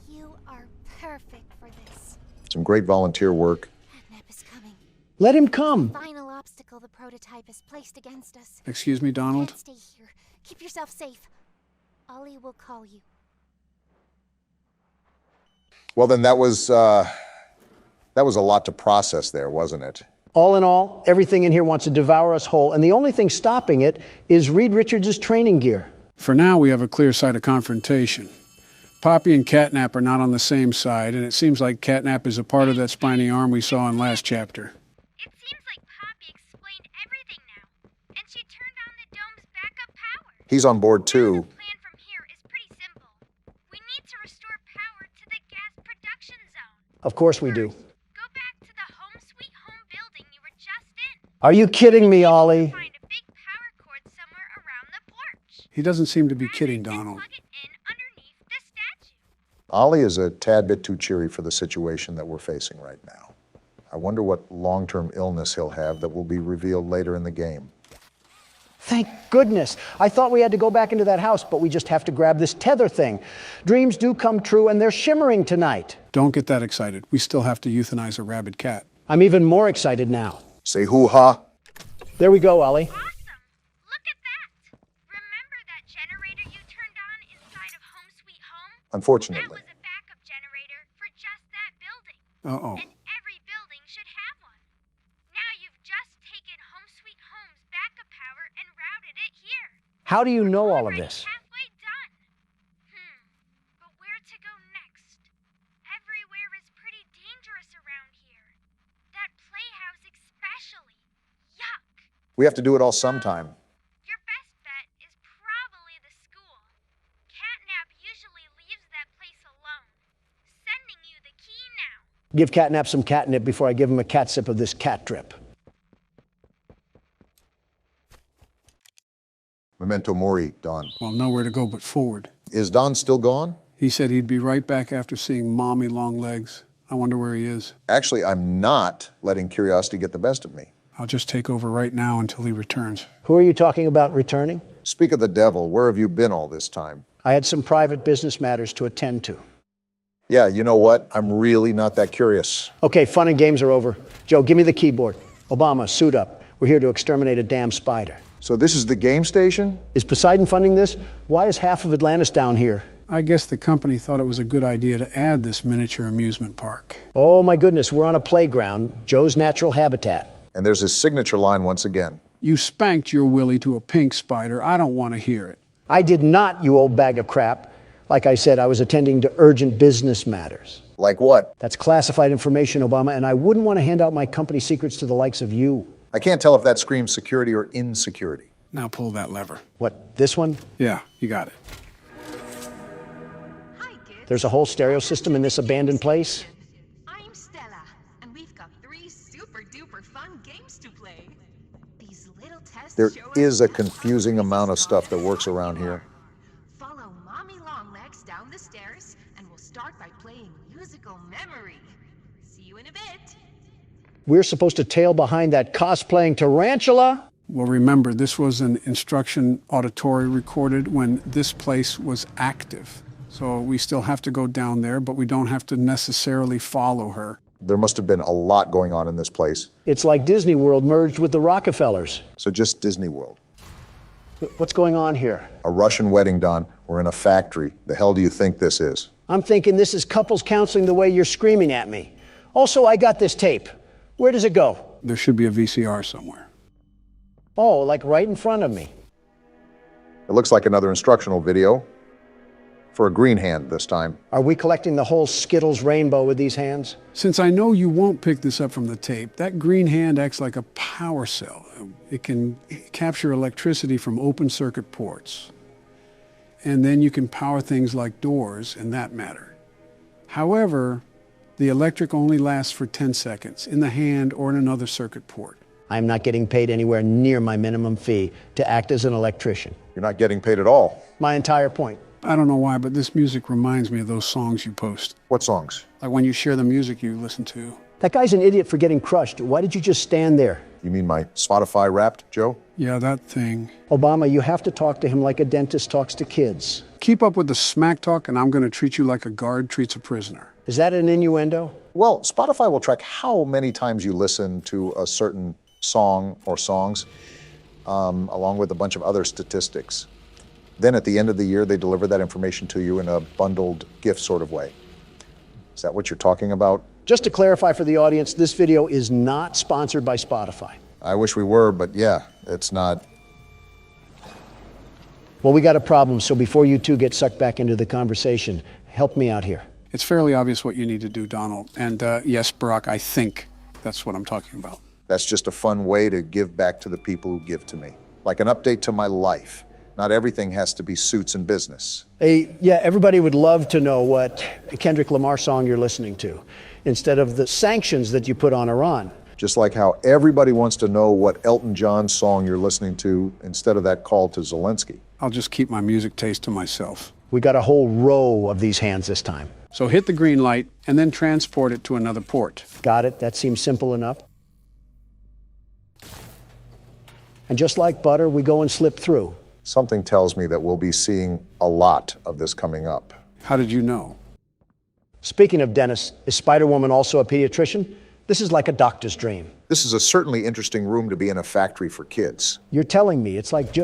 You are perfect for this. Some great volunteer work. FNAF is coming. Let him come. Final obstacle the prototype has placed against us. Excuse me, Donald? Can't stay here. Keep yourself safe. Ollie will call you. Well, then that was a lot to process there, wasn't it? All in all, everything in here wants to devour us whole, and the only thing stopping it is Reed Richards' training gear. For now, we have a clear side of confrontation. Poppy and Catnap are not on the same side, and it seems like Catnap is a part of that spiny arm we saw in last chapter. It seems like Poppy explained everything now, and she turned on the dome's backup power. He's on board Now too. the plan from here is pretty simple. We need to restore power to the gas production zone. Of course we do. Go back to the Home Sweet Home building you were just in. Are you kidding me, Ollie? Find a big power cord somewhere around the porch. He doesn't seem to be kidding, And Donald. plug it in underneath the statue. Ollie is a tad bit too cheery for the situation that we're facing right now. I wonder what long-term illness he'll have that will be revealed later in the game. Thank goodness. I thought we had to go back into that house, but we just have to grab this tether thing. Dreams do come true, and they're shimmering tonight. Don't get that excited. We still have to euthanize a rabid cat. I'm even more excited now. Say hoo-ha. There we go, Ollie. Awesome! Look at that! Remember that generator you turned on inside of Home Sweet Home? That Unfortunately. was a backup generator for just that building. Uh-oh. And every building should have one. Now you've just taken Home Sweet Home's backup power and routed it here. How do you know all of Already this? halfway done. But where to go next? Everywhere is pretty dangerous around here. That playhouse especially. Yuck. We have to do it all sometime. Your best bet is probably the school. Catnap usually leaves that place alone. Sending you the key now. Give Catnap some catnip before I give him a cat sip of this cat drip. Memento mori, Don. Well, nowhere to go but forward. Is Don still gone? He said he'd be right back after seeing Mommy Longlegs. I wonder where he is. Actually, I'm not letting curiosity get the best of me. I'll just take over right now until he returns. Who are you talking about returning? Speak of the devil, where have you been all this time? I had some private business matters to attend to. Yeah, you know what? I'm really not that curious. Okay, fun and games are over. Joe, give me the keyboard. Obama, suit up. We're here to exterminate a damn spider. So this is the game station? Is Poseidon funding this? Why is half of Atlantis down here? I guess the company thought it was a good idea to add this miniature amusement park. Oh my goodness, we're on a playground, Joe's natural habitat. And there's his signature line once again. You spanked your Willie to a pink spider. I don't want to hear it. I did not, you old bag of crap. Like I said, I was attending to urgent business matters. Like what? That's classified information, Obama, and I wouldn't want to hand out my company secrets to the likes of you. I can't tell if that screams security or insecurity. Now pull that lever. What, this one? Yeah, you got it. Hi, kids. There's a whole stereo system in this abandoned place? I'm Stella, and we've got 3 super-duper fun games to play. These little tests There show us is a just confusing how amount of strong stuff that works around you here. are. Follow Mommy Longlegs down the stairs, and we'll start by playing musical memory. See you in a bit. We're supposed to tail behind that cosplaying tarantula? Well, remember, this was an instruction auditory recorded when this place was active. So we still have to go down there, but we don't have to necessarily follow her. There must have been a lot going on in this place. It's like Disney World merged with the Rockefellers. So just Disney World. What's going on here? A Russian wedding, Don. We're in a factory. The hell do you think this is? I'm thinking this is couples counseling the way you're screaming at me. Also, I got this tape. Where does it go? There should be a VCR somewhere. Oh, like right in front of me. It looks like another instructional video. For a green hand this time. Are we collecting the whole Skittles rainbow with these hands? Since I know you won't pick this up from the tape, that green hand acts like a power cell. It can capture electricity from open circuit ports. And then you can power things like doors in that matter. However, the electric only lasts for 10 seconds in the hand or in another circuit port. I'm not getting paid anywhere near my minimum fee to act as an electrician. You're not getting paid at all. My entire point. I don't know why, but this music reminds me of those songs you post. What songs? Like when you share the music you listen to. That guy's an idiot for getting crushed. Why did you just stand there? You mean my Spotify Wrapped, Joe? Yeah, that thing. Obama, you have to talk to him like a dentist talks to kids. Keep up with the smack talk and I'm going to treat you like a guard treats a prisoner. Is that an innuendo? Well, Spotify will track how many times you listen to a certain song or songs, along with a bunch of other statistics. Then at the end of the year, they deliver that information to you in a bundled gift sort of way. Is that what you're talking about? Just to clarify for the audience, this video is not sponsored by Spotify. I wish we were, but yeah, it's not. Well, we got a problem, so before you two get sucked back into the conversation, help me out here. It's fairly obvious what you need to do, Donald. And yes, Barack, I think that's what I'm talking about. That's just a fun way to give back to the people who give to me. Like an update to my life. Not everything has to be suits and business. Hey, yeah, everybody would love to know what Kendrick Lamar song you're listening to, instead of the sanctions that you put on Iran. Just like how everybody wants to know what Elton John song you're listening to instead of that call to Zelensky. I'll just keep my music taste to myself. We got a whole row of these hands this time. So hit the green light and then transport it to another port. Got it? That seems simple enough. And just like butter, we go and slip through. Something tells me that we'll be seeing a lot of this coming up. How did you know? Speaking of dentists, is Spider-Woman also a pediatrician? This is like a doctor's dream. This is a certainly interesting room to be in a factory for kids. You're telling me it's like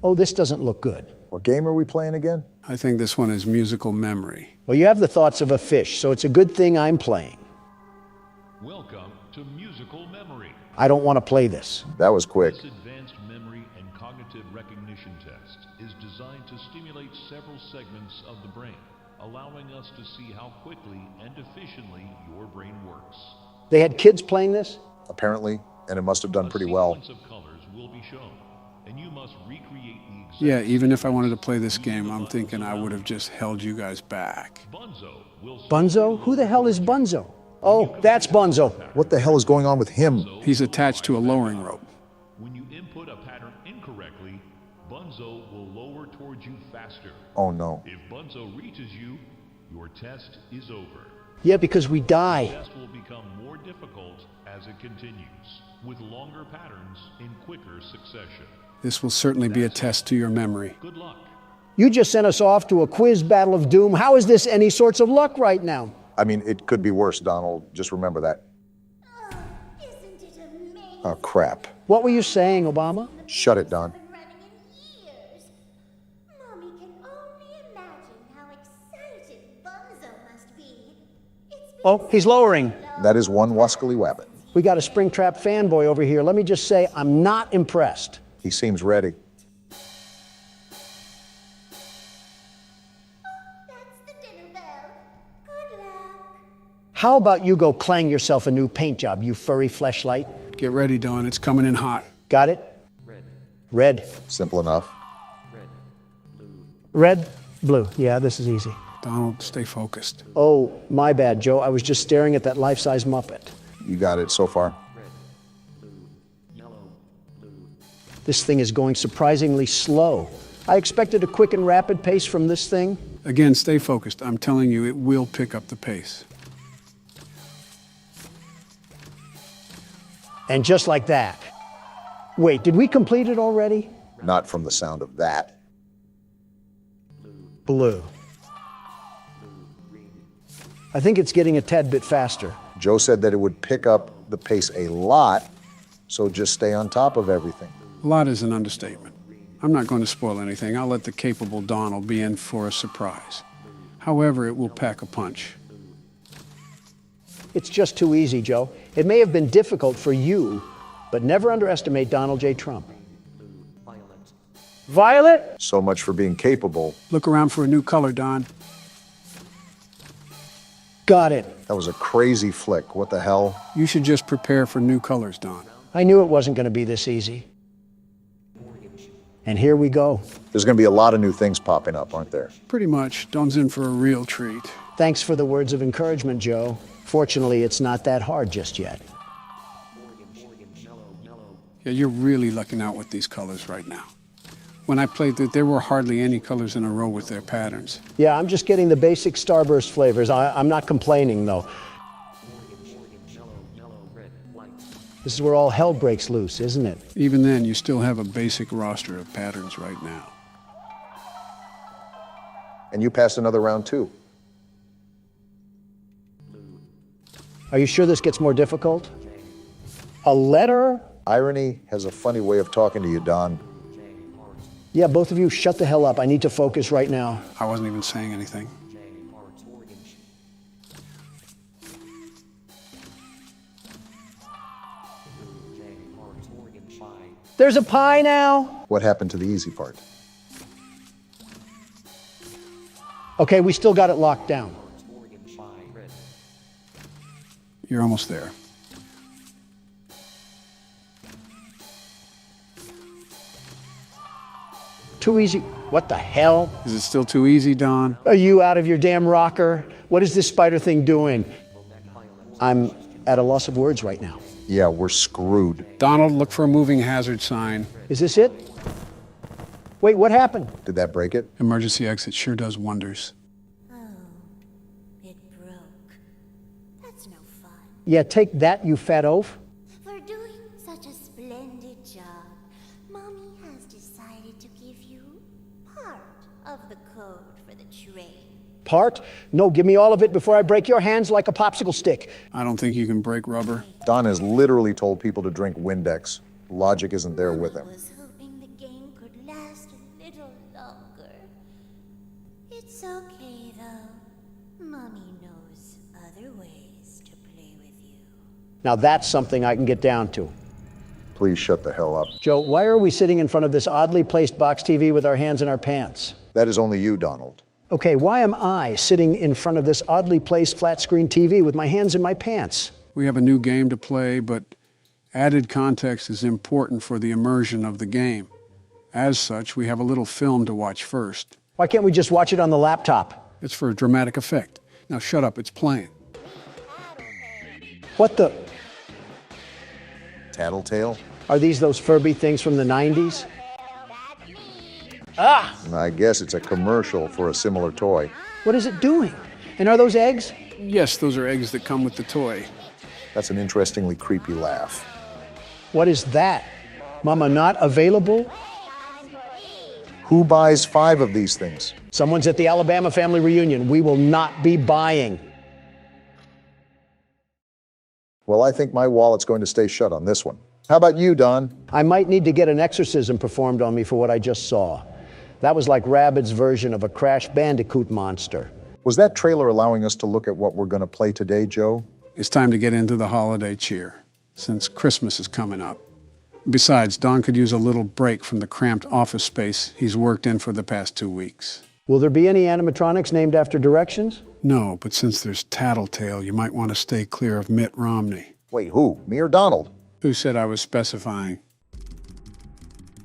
oh, this doesn't look good. What game are we playing again? I think this one is musical memory. Well, you have the thoughts of a fish, so it's a good thing I'm playing. Welcome to musical memory. I don't want to play this. That was quick. This advanced memory and cognitive recognition test is designed to stimulate several segments of the brain, allowing us to see how quickly and efficiently your brain works. They had kids playing this? Apparently, and it must have done pretty well. A sequence of colors will be shown, and you must recreate the exact Yeah, even if I wanted to play this game, I'm thinking I would have just held you guys back. Bunzo? Who the hell is Bunzo? Oh, that's Bunzo. What the hell is going on with him? He's attached to a lowering rope. When you input a pattern incorrectly, Bunzo will lower towards you faster. Oh no. If Bunzo reaches you, your test is over. Yeah, because we The die. test will become more difficult as it continues, with longer patterns in quicker succession. This will certainly be a test to your memory. Good luck. You just sent us off to a quiz battle of doom. How is this any sorts of luck right now? I mean, it could be worse, Donald. Just remember that. Isn't it amazing? Oh, crap. What were you saying, Obama? Shut it, Don. Been running in years. Mommy can only imagine how excited Bunzo must be. It's been Oh, he's lowering. That is one wascally wabbit. We got a Springtrap fanboy over here. Let me just say, I'm not impressed. He seems ready. That's the dinner bell. Good luck. How about you go clang yourself a new paint job, you furry fleshlight? Get ready, Dawn. It's coming in hot. Got it? Red. Simple enough. Red, blue. Yeah, this is easy. Donald, stay focused. Oh, my bad, Joe. I was just staring at that life-size Muppet. You got it so far. This thing is going surprisingly slow. I expected a quick and rapid pace from this thing. Again, stay focused. I'm telling you, it will pick up the pace. And just like that. Wait, did we complete it already? Not from the sound of that. Blue. I think it's getting a tad bit faster. Joe said that it would pick up the pace a lot, so just stay on top of everything. A lot is an understatement. I'm not going to spoil anything. I'll let the capable Donald be in for a surprise. However, it will pack a punch. It's just too easy, Joe. It may have been difficult for you, but never underestimate Donald J. Trump. Violet? So much for being capable. Look around for a new color, Don. Got it. That was a crazy flick. What the hell? You should just prepare for new colors, Don. I knew it wasn't going to be this easy. And here we go. There's going to be a lot of new things popping up, aren't there? Pretty much. Don's in for a real treat. Thanks for the words of encouragement, Joe. Fortunately, it's not that hard just yet. Yeah, you're really lucking out with these colors right now. When I played that, there were hardly any colors in a row with their patterns. Yeah, I'm just getting the basic Starburst flavors. I'm not complaining, though. This is where all hell breaks loose, isn't it? Even then, you still have a basic roster of patterns right now. And you passed another round, too. Are you sure this gets more difficult? A letter? Irony has a funny way of talking to you, Don. Yeah, both of you shut the hell up. I need to focus right now. I wasn't even saying anything. There's a pie now. What happened to the easy part? Okay, we still got it locked down. You're almost there. Too easy. What the hell? Is it still too easy, Don? Are you out of your damn rocker? What is this spider thing doing? I'm at a loss of words right now. Yeah, we're screwed. Donald, look for a moving hazard sign. Is this it? Wait, what happened? Did that break it? Emergency exit sure does wonders. Oh, it broke. That's no fun. Yeah, take that, you fat oaf. For doing such a splendid job, Mommy has decided to give you part of the code for the train. Part? No, give me all of it before I break your hands like a popsicle stick. I don't think you can break rubber. Don has literally told people to drink Windex. Logic isn't there with him. I was hoping the game could last a little longer. It's okay, though. Mommy knows other ways to play with you. Now that's something I can get down to. Please shut the hell up. Joe, why are we sitting in front of this oddly placed box TV with our hands in our pants? That is only you, Donald. Okay, why am I sitting in front of this oddly placed flat screen TV with my hands in my pants? We have a new game to play, but added context is important for the immersion of the game. As such, we have a little film to watch first. Why can't we just watch it on the laptop? It's for a dramatic effect. Now shut up, it's playing. What the? Tattletale? Are these those Furby things from the 90s? Ah! I guess it's a commercial for a similar toy. What is it doing? And are those eggs? Yes, those are eggs that come with the toy. That's an interestingly creepy laugh. What is that? Mama not available? Who buys 5 of these things? Someone's at the Alabama family reunion. We will not be buying. Well, I think my wallet's going to stay shut on this one. How about you, Don? I might need to get an exorcism performed on me for what I just saw. That was like Rabbids' version of a Crash Bandicoot monster. Was that trailer allowing us to look at what we're going to play today, Joe? It's time to get into the holiday cheer, since Christmas is coming up. Besides, Don could use a little break from the cramped office space he's worked in for the past 2 weeks. Will there be any animatronics named after directions? No, but since there's Tattletale, you might want to stay clear of Mitt Romney. Wait, who? Me or Donald? Who said I was specifying?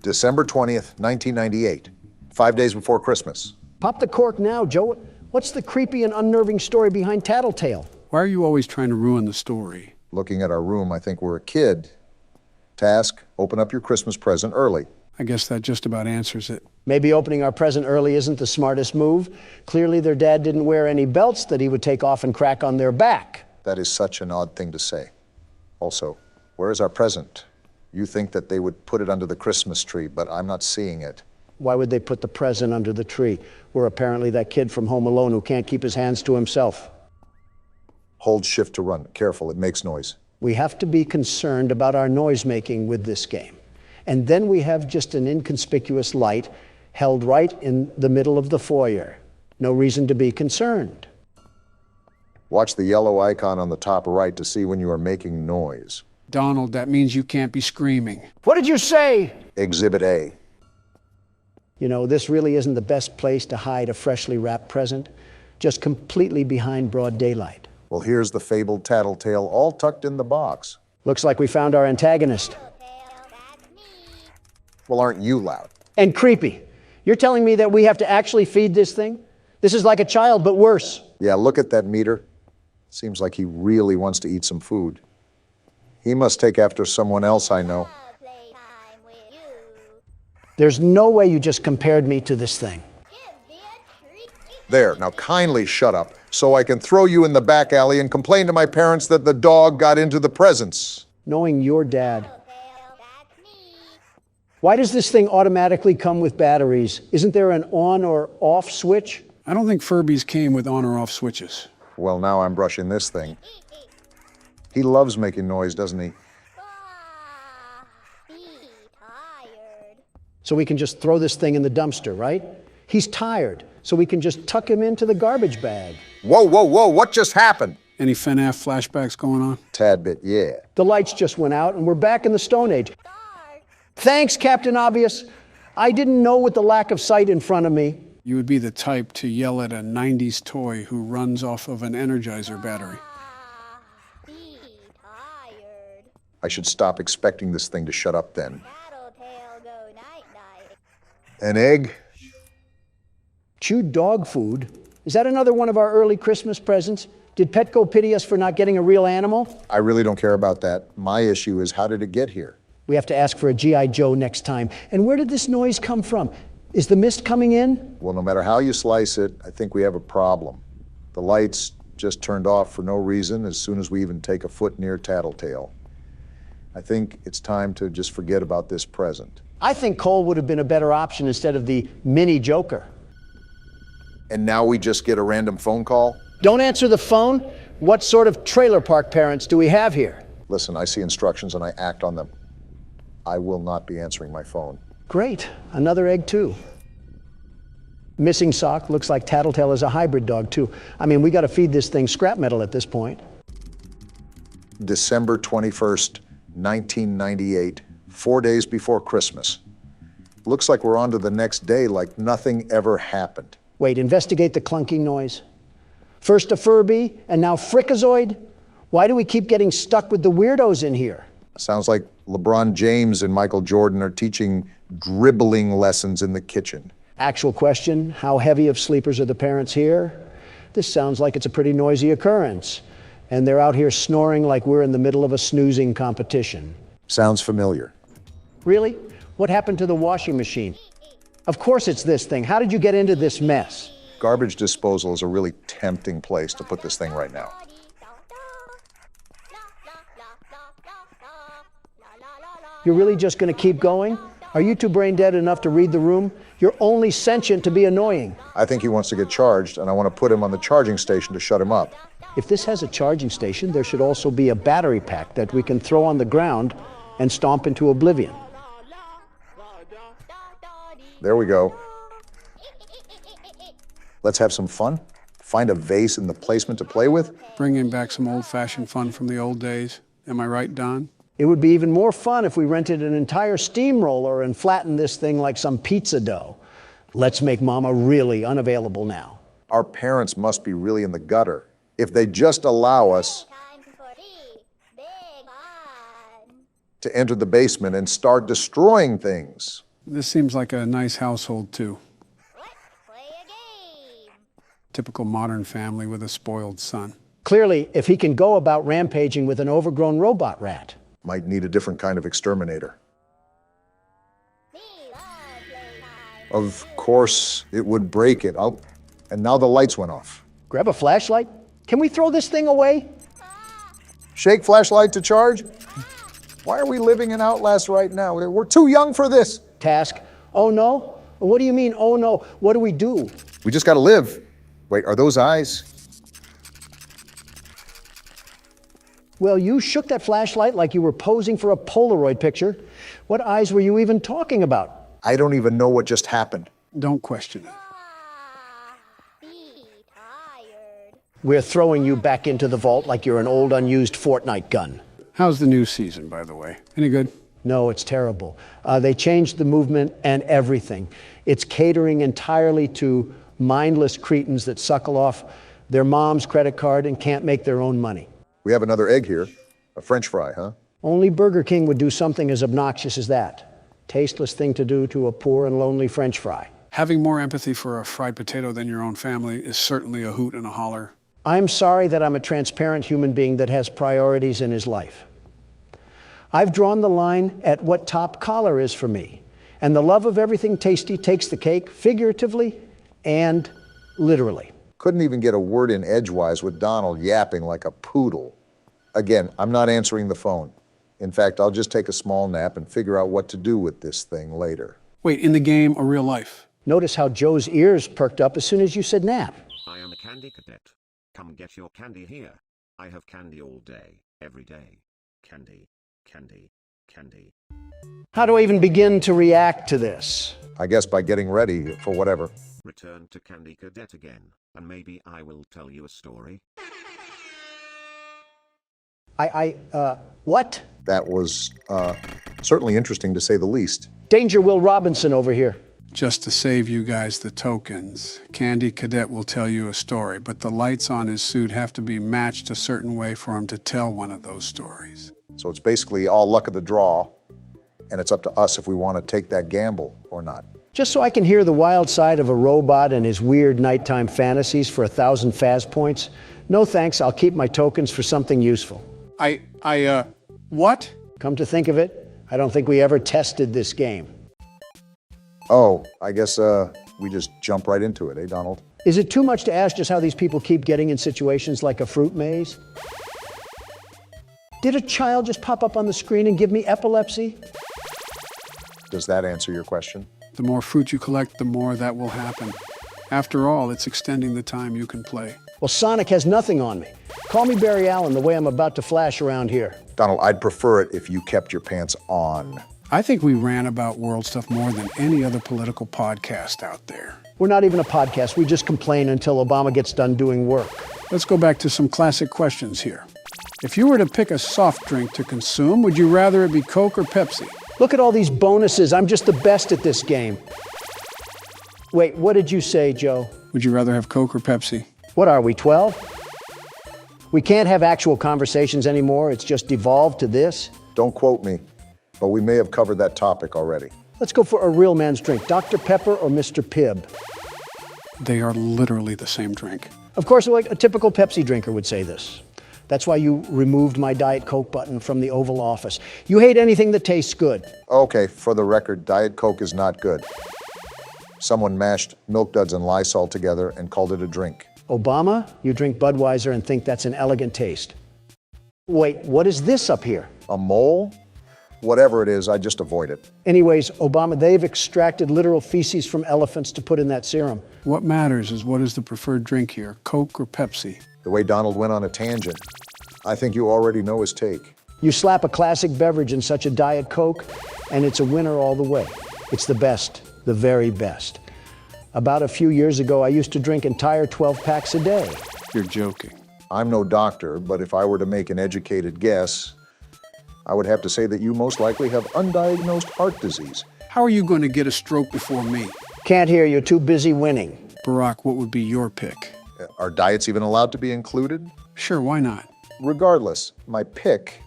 December 20th, 1998. 5 days before Christmas. Pop the cork now, Joe. What's the creepy and unnerving story behind Tattletale? Why are you always trying to ruin the story? Looking at our room, I think we're a kid. Task, open up your Christmas present early. I guess that just about answers it. Maybe opening our present early isn't the smartest move. Clearly their dad didn't wear any belts that he would take off and crack on their back. That is such an odd thing to say. Also, where is our present? You think that they would put it under the Christmas tree, but I'm not seeing it. Why would they put the present under the tree? We're apparently that kid from Home Alone who can't keep his hands to himself. Hold shift to run. Careful, it makes noise. We have to be concerned about our noise making with this game. And then we have just an inconspicuous light held right in the middle of the foyer. No reason to be concerned. Watch the yellow icon on the top right to see when you are making noise. Donald, that means you can't be screaming. What did you say? Exhibit A. You know, this really isn't the best place to hide a freshly wrapped present, just completely behind broad daylight. Well, here's the fabled Tattletale all tucked in the box. Looks like we found our antagonist. Well, aren't you loud? And creepy. You're telling me that we have to actually feed this thing? This is like a child, but worse. Yeah, look at that meter. Seems like he really wants to eat some food. He must take after someone else I know. There's no way you just compared me to this thing. There, now kindly shut up so I can throw you in the back alley and complain to my parents that the dog got into the presents. Knowing your dad. Why does this thing automatically come with batteries? Isn't there an on or off switch? I don't think Furbies came with on or off switches. Well, now I'm brushing this thing. He loves making noise, doesn't he? So we can just throw this thing in the dumpster, right? He's tired, so we can just tuck him into the garbage bag. Whoa, whoa, whoa, what just happened? Any FNAF flashbacks going on? Tad bit, yeah. The lights just went out and we're back in the Stone Age. Thanks, Captain Obvious. I didn't know with the lack of sight in front of me. You would be the type to yell at a 90s toy who runs off of an Energizer battery. I should stop expecting this thing to shut up then. An egg? Chewed dog food? Is that another one of our early Christmas presents? Did Petco pity us for not getting a real animal? I really don't care about that. My issue is, how did it get here? We have to ask for a G.I. Joe next time. And where did this noise come from? Is the mist coming in? Well, no matter how you slice it, I think we have a problem. The lights just turned off for no reason as soon as we even take a foot near Tattletale. I think it's time to just forget about this present. I think Cole would have been a better option instead of the mini Joker. And now we just get a random phone call? Don't answer the phone? What sort of trailer park parents do we have here? Listen, I see instructions and I act on them. I will not be answering my phone. Great, another egg too. Missing sock, looks like Tattletale is a hybrid dog too. I mean, we gotta feed this thing scrap metal at this point. December 21st, 1998, 4 days before Christmas. Looks like we're on to the next day like nothing ever happened. Wait, investigate the clunking noise. First a Furby, and now Frikazoid? Why do we keep getting stuck with the weirdos in here? Sounds like LeBron James and Michael Jordan are teaching dribbling lessons in the kitchen. Actual question, how heavy of sleepers are the parents here? This sounds like it's a pretty noisy occurrence. And they're out here snoring like we're in the middle of a snoozing competition. Sounds familiar. Really? What happened to the washing machine? Of course it's this thing. How did you get into this mess? Garbage disposal is a really tempting place to put this thing right now. You're really just gonna keep going? Are you two brain dead enough to read the room? You're only sentient to be annoying. I think he wants to get charged, and I want to put him on the charging station to shut him up. If this has a charging station, there should also be a battery pack that we can throw on the ground and stomp into oblivion. There we go. Let's have some fun. Find a vase in the placement to play with. Bringing back some old-fashioned fun from the old days. Am I right, Don? It would be even more fun if we rented an entire steamroller and flattened this thing like some pizza dough. Let's make Mama really unavailable now. Our parents must be really in the gutter. If they just allow us to enter the basement and start destroying things. This seems like a nice household, too. Typical modern family with a spoiled son. Clearly, if he can go about rampaging with an overgrown robot rat. Might need a different kind of exterminator. Of course, it would break it. And now the lights went off. Grab a flashlight? Can we throw this thing away? Shake flashlight to charge? Why are we living in Outlast right now? We're too young for this. Task. Oh no? What do you mean, oh no? What do we do? We just gotta live. Wait, are those eyes? Well, you shook that flashlight like you were posing for a Polaroid picture. What eyes were you even talking about? I don't even know what just happened. Don't question it. We're throwing you back into the vault like you're an old unused Fortnite gun. How's the new season, by the way? Any good? No, it's terrible. They changed the movement and everything. It's catering entirely to mindless cretins that suckle off their mom's credit card and can't make their own money. We have another egg here. A French fry, huh? Only Burger King would do something as obnoxious as that. Tasteless thing to do to a poor and lonely French fry. Having more empathy for a fried potato than your own family is certainly a hoot and a holler. I'm sorry that I'm a transparent human being that has priorities in his life. I've drawn the line at what top collar is for me. And the love of everything tasty takes the cake, figuratively and literally. Couldn't even get a word in edgewise with Donald yapping like a poodle. Again, I'm not answering the phone. In fact, I'll just take a small nap and figure out what to do with this thing later. Wait, in the game or real life? Notice how Joe's ears perked up as soon as you said nap. I am a candy cadet. Come get your candy here. I have candy all day, every day. Candy, candy, candy. How do I even begin to react to this? I guess by getting ready for whatever. Return to Candy Cadet again, and maybe I will tell you a story. What? That was certainly interesting to say the least. Danger Will Robinson over here. Just to save you guys the tokens, Candy Cadet will tell you a story, but the lights on his suit have to be matched a certain way for him to tell one of those stories. So it's basically all luck of the draw, and it's up to us if we want to take that gamble or not. Just so I can hear the wild side of a robot and his weird nighttime fantasies for 1,000 Faz points? No thanks, I'll keep my tokens for something useful. What? Come to think of it, I don't think we ever tested this game. Oh, I guess we just jump right into it, eh, Donald? Is it too much to ask just how these people keep getting in situations like a fruit maze? Did a child just pop up on the screen and give me epilepsy? Does that answer your question? The more fruit you collect, the more that will happen. After all, it's extending the time you can play. Well, Sonic has nothing on me. Call me Barry Allen the way I'm about to flash around here. Donald, I'd prefer it if you kept your pants on. I think we ran about world stuff more than any other political podcast out there. We're not even a podcast. We just complain until Obama gets done doing work. Let's go back to some classic questions here. If you were to pick a soft drink to consume, would you rather it be Coke or Pepsi? Look at all these bonuses. I'm just the best at this game. Wait, what did you say, Joe? Would you rather have Coke or Pepsi? What are we, 12? We can't have actual conversations anymore. It's just devolved to this. Don't quote me, but we may have covered that topic already. Let's go for a real man's drink. Dr. Pepper or Mr. Pibb? They are literally the same drink. Of course, like a typical Pepsi drinker would say this. That's why you removed my Diet Coke button from the Oval Office. You hate anything that tastes good. Okay, for the record, Diet Coke is not good. Someone mashed Milk Duds and Lysol together and called it a drink. Obama, you drink Budweiser and think that's an elegant taste. Wait, what is this up here? A mole? Whatever it is, I just avoid it. Anyways, Obama, they've extracted literal feces from elephants to put in that serum. What matters is what is the preferred drink here, Coke or Pepsi? The way Donald went on a tangent, I think you already know his take. You slap a classic beverage in such a Diet Coke, and it's a winner all the way. It's the best, the very best. About a few years ago, I used to drink entire 12 packs a day. You're joking. I'm no doctor, but if I were to make an educated guess, I would have to say that you most likely have undiagnosed heart disease. How are you going to get a stroke before me? Can't hear you, too busy winning. Barack, what would be your pick? Are diets even allowed to be included? Sure, why not? Regardless, my pick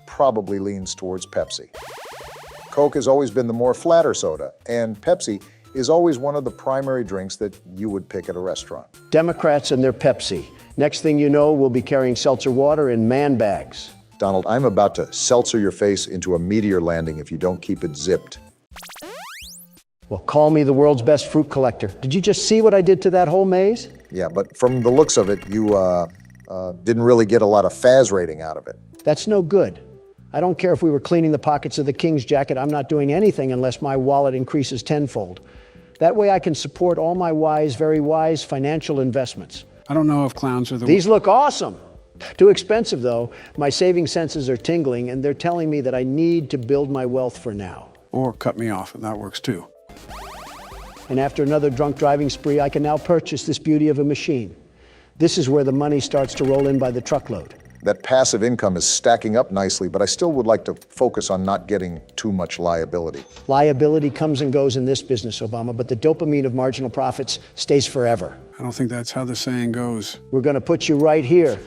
probably leans towards Pepsi. Coke has always been the more flatter soda, and Pepsi is always one of the primary drinks that you would pick at a restaurant. Democrats and their Pepsi. Next thing you know, we'll be carrying seltzer water in man bags. Donald, I'm about to seltzer your face into a meteor landing if you don't keep it zipped. Well, call me the world's best fruit collector. Did you just see what I did to that whole maze? Yeah, but from the looks of it, you didn't really get a lot of Faz rating out of it. That's no good. I don't care if we were cleaning the pockets of the king's jacket. I'm not doing anything unless my wallet increases tenfold. That way I can support all my wise, very wise financial investments. I don't know if clowns are the... These look awesome. Too expensive, though. My saving senses are tingling, and they're telling me that I need to build my wealth for now. Or cut me off, and that works too. And after another drunk driving spree, I can now purchase this beauty of a machine. This is where the money starts to roll in by the truckload. That passive income is stacking up nicely, but I still would like to focus on not getting too much liability. Liability comes and goes in this business, Obama, but the dopamine of marginal profits stays forever. I don't think that's how the saying goes. We're going to put you right here.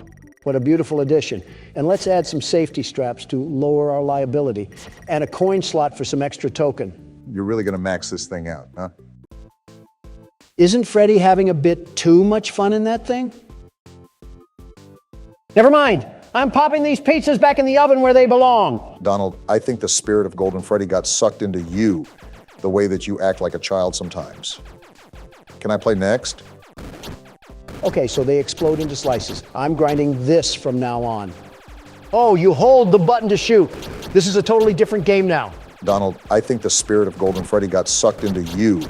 What a beautiful addition. And let's add some safety straps to lower our liability and a coin slot for some extra token. You're really going to max this thing out, huh? Isn't Freddie having a bit too much fun in that thing? Never mind. I'm popping these pizzas back in the oven where they belong. Donald, I think the spirit of Golden Freddy got sucked into you, the way that you act like a child sometimes. Can I play next? Okay, so they explode into slices. I'm grinding this from now on. Oh, you hold the button to shoot. This is a totally different game now. Donald, I think the spirit of Golden Freddy got sucked into you,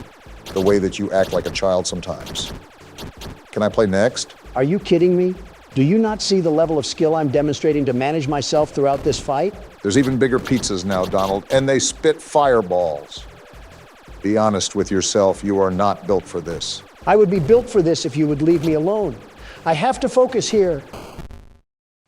the way that you act like a child sometimes. Can I play next? Are you kidding me? Do you not see the level of skill I'm demonstrating to manage myself throughout this fight? There's even bigger pizzas now, Donald, and they spit fireballs. Be honest with yourself, you are not built for this. I would be built for this if you would leave me alone. I have to focus here.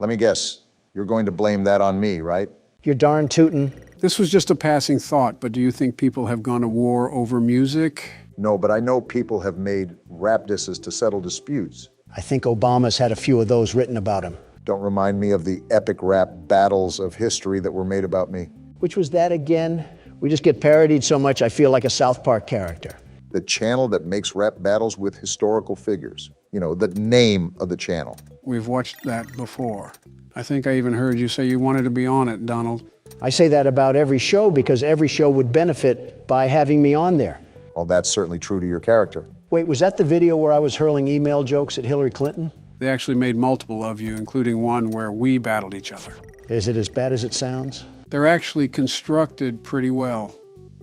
Let me guess, you're going to blame that on me, right? You're darn tootin'. This was just a passing thought, but do you think people have gone to war over music? No, but I know people have made rap disses to settle disputes. I think Obama's had a few of those written about him. Don't remind me of the epic rap battles of history that were made about me. Which was that again? We just get parodied so much I feel like a South Park character. The channel that makes rap battles with historical figures. You know, the name of the channel. We've watched that before. I think I even heard you say you wanted to be on it, Donald. I say that about every show because every show would benefit by having me on there. Well, that's certainly true to your character. Wait, was that the video where I was hurling email jokes at Hillary Clinton? They actually made multiple of you, including one where we battled each other. Is it as bad as it sounds? They're actually constructed pretty well.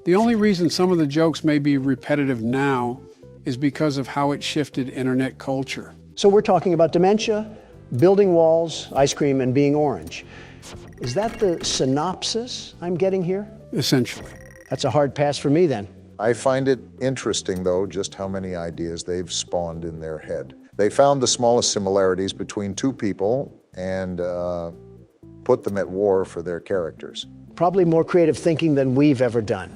The only reason some of the jokes may be repetitive now is because of how it shifted internet culture. So we're talking about dementia, building walls, ice cream, and being orange. Is that the synopsis I'm getting here? Essentially. That's a hard pass for me then. I find it interesting, though, just how many ideas they've spawned in their head. They found the smallest similarities between two people and put them at war for their characters. Probably more creative thinking than we've ever done.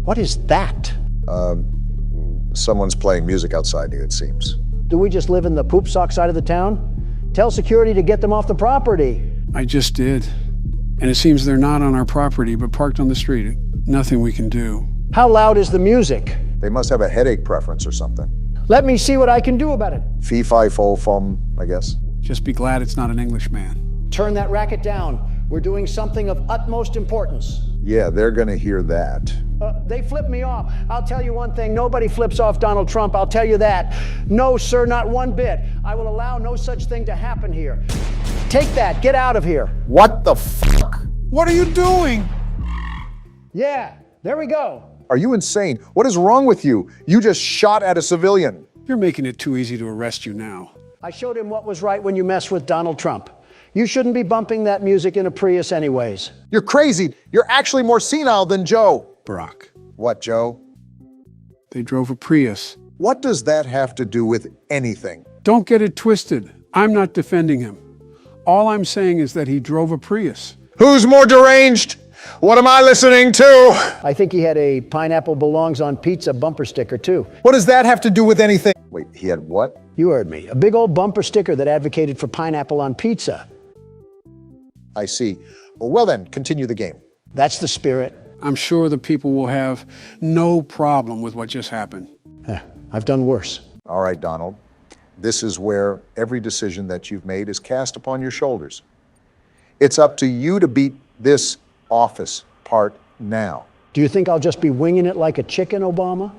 What is that? Someone's playing music outside you, it seems. Do we just live in the poop sock side of the town? Tell security to get them off the property. I just did. And it seems they're not on our property, but parked on the street. Nothing we can do. How loud is the music? They must have a headache preference or something. Let me see what I can do about it. Fee, fi, fo, fum, I guess. Just be glad it's not an Englishman. Turn that racket down. We're doing something of utmost importance. Yeah, they're gonna hear that. They flip me off. I'll tell you one thing, nobody flips off Donald Trump, I'll tell you that. No, sir, not one bit. I will allow no such thing to happen here. Take that, get out of here. What the fuck? What are you doing? Yeah, there we go. Are you insane? What is wrong with you? You just shot at a civilian. You're making it too easy to arrest you now. I showed him what was right when you mess with Donald Trump. You shouldn't be bumping that music in a Prius anyways. You're crazy. You're actually more senile than Joe. Barack. What, Joe? They drove a Prius. What does that have to do with anything? Don't get it twisted. I'm not defending him. All I'm saying is that he drove a Prius. Who's more deranged? What am I listening to? I think he had a pineapple belongs on pizza bumper sticker too. What does that have to do with anything? Wait, he had what? You heard me. A big old bumper sticker that advocated for pineapple on pizza. I see. Well then, continue the game. That's the spirit. I'm sure the people will have no problem with what just happened. I've done worse. All right, Donald. This is where every decision that you've made is cast upon your shoulders. It's up to you to beat this office part now. Do you think I'll just be winging it like a chicken, Obama?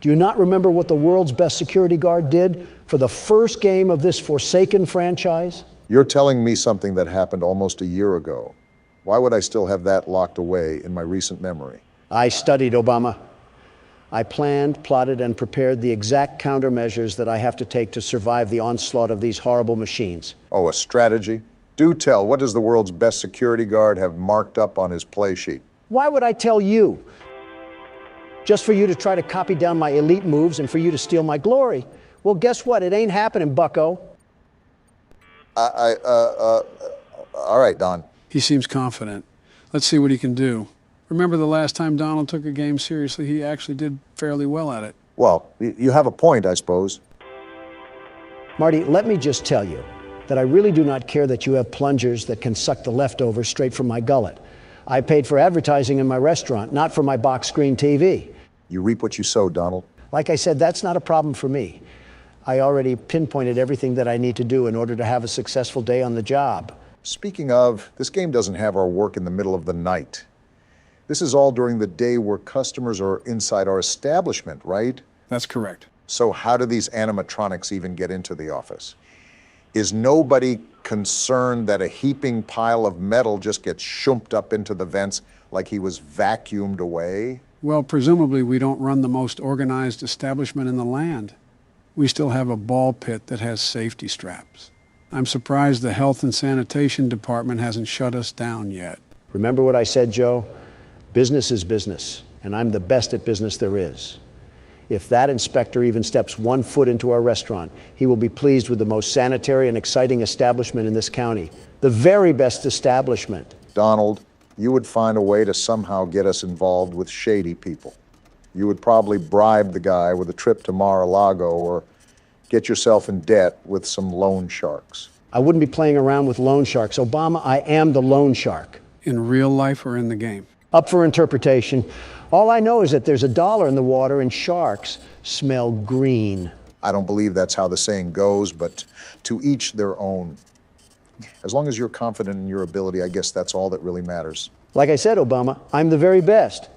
Do you not remember what the world's best security guard did for the first game of this forsaken franchise? You're telling me something that happened almost a year ago. Why would I still have that locked away in my recent memory? I studied, Obama. I planned, plotted, and prepared the exact countermeasures that I have to take to survive the onslaught of these horrible machines. Oh, a strategy? Do tell, what does the world's best security guard have marked up on his play sheet? Why would I tell you? Just for you to try to copy down my elite moves and for you to steal my glory. Well, guess what? It ain't happening, bucko. All right, Don. He seems confident. Let's see what he can do. Remember the last time Donald took a game seriously, he actually did fairly well at it. Well, you have a point, I suppose. Marty, let me just tell you that I really do not care that you have plungers that can suck the leftovers straight from my gullet. I paid for advertising in my restaurant, not for my box screen TV. You reap what you sow, Donald. Like I said, that's not a problem for me. I already pinpointed everything that I need to do in order to have a successful day on the job. Speaking of, this game doesn't have our work in the middle of the night. This is all during the day where customers are inside our establishment, right? That's correct. So how do these animatronics even get into the office? Is nobody concerned that a heaping pile of metal just gets shumped up into the vents like he was vacuumed away? Well, presumably we don't run the most organized establishment in the land. We still have a ball pit that has safety straps. I'm surprised the health and sanitation department hasn't shut us down yet. Remember what I said, Joe? Business is business, and I'm the best at business there is. If that inspector even steps 1 foot into our restaurant, he will be pleased with the most sanitary and exciting establishment in this county. The very best establishment. Donald, you would find a way to somehow get us involved with shady people. You would probably bribe the guy with a trip to Mar-a-Lago or get yourself in debt with some loan sharks. I wouldn't be playing around with loan sharks. Obama, I am the loan shark. In real life or in the game? Up for interpretation. All I know is that there's $1 in the water and sharks smell green. I don't believe that's how the saying goes, but to each their own. As long as you're confident in your ability, I guess that's all that really matters. Like I said, Obama, I'm the very best.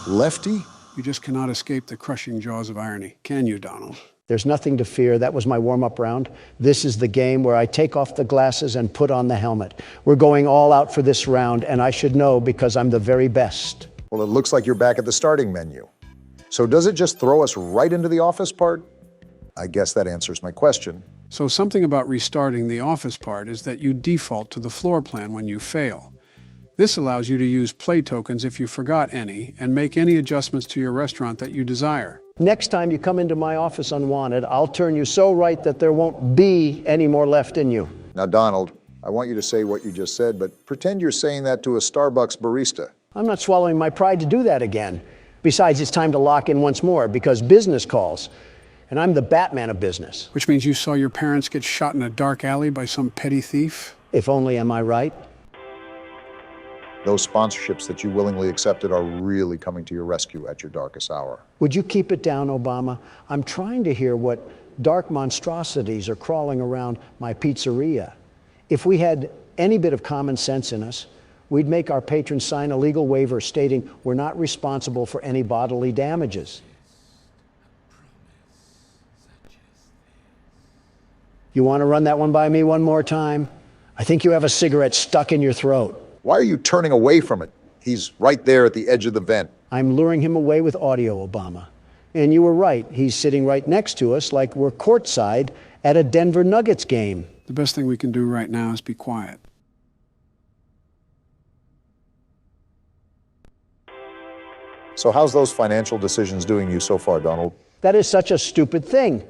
Lefty? You just cannot escape the crushing jaws of irony, can you, Donald? There's nothing to fear. That was my warm-up round. This is the game where I take off the glasses and put on the helmet. We're going all out for this round, and I should know because I'm the very best. Well, it looks like you're back at the starting menu. So does it just throw us right into the office part? I guess that answers my question. So something about restarting the office part is that you default to the floor plan when you fail. This allows you to use play tokens if you forgot any and make any adjustments to your restaurant that you desire. Next time you come into my office unwanted, I'll turn you so right that there won't be any more left in you. Now, Donald, I want you to say what you just said, but pretend you're saying that to a Starbucks barista. I'm not swallowing my pride to do that again. Besides, it's time to lock in once more because business calls. And I'm the Batman of business. Which means you saw your parents get shot in a dark alley by some petty thief? If only, am I right? Those sponsorships that you willingly accepted are really coming to your rescue at your darkest hour. Would you keep it down, Obama? I'm trying to hear what dark monstrosities are crawling around my pizzeria. If we had any bit of common sense in us, we'd make our patrons sign a legal waiver stating we're not responsible for any bodily damages. You want to run that one by me one more time? I think you have a cigarette stuck in your throat. Why are you turning away from it? He's right there at the edge of the vent. I'm luring him away with audio, Obama. And you were right. He's sitting right next to us like we're courtside at a Denver Nuggets game. The best thing we can do right now is be quiet. So how's those financial decisions doing you so far, Donald? That is such a stupid thing.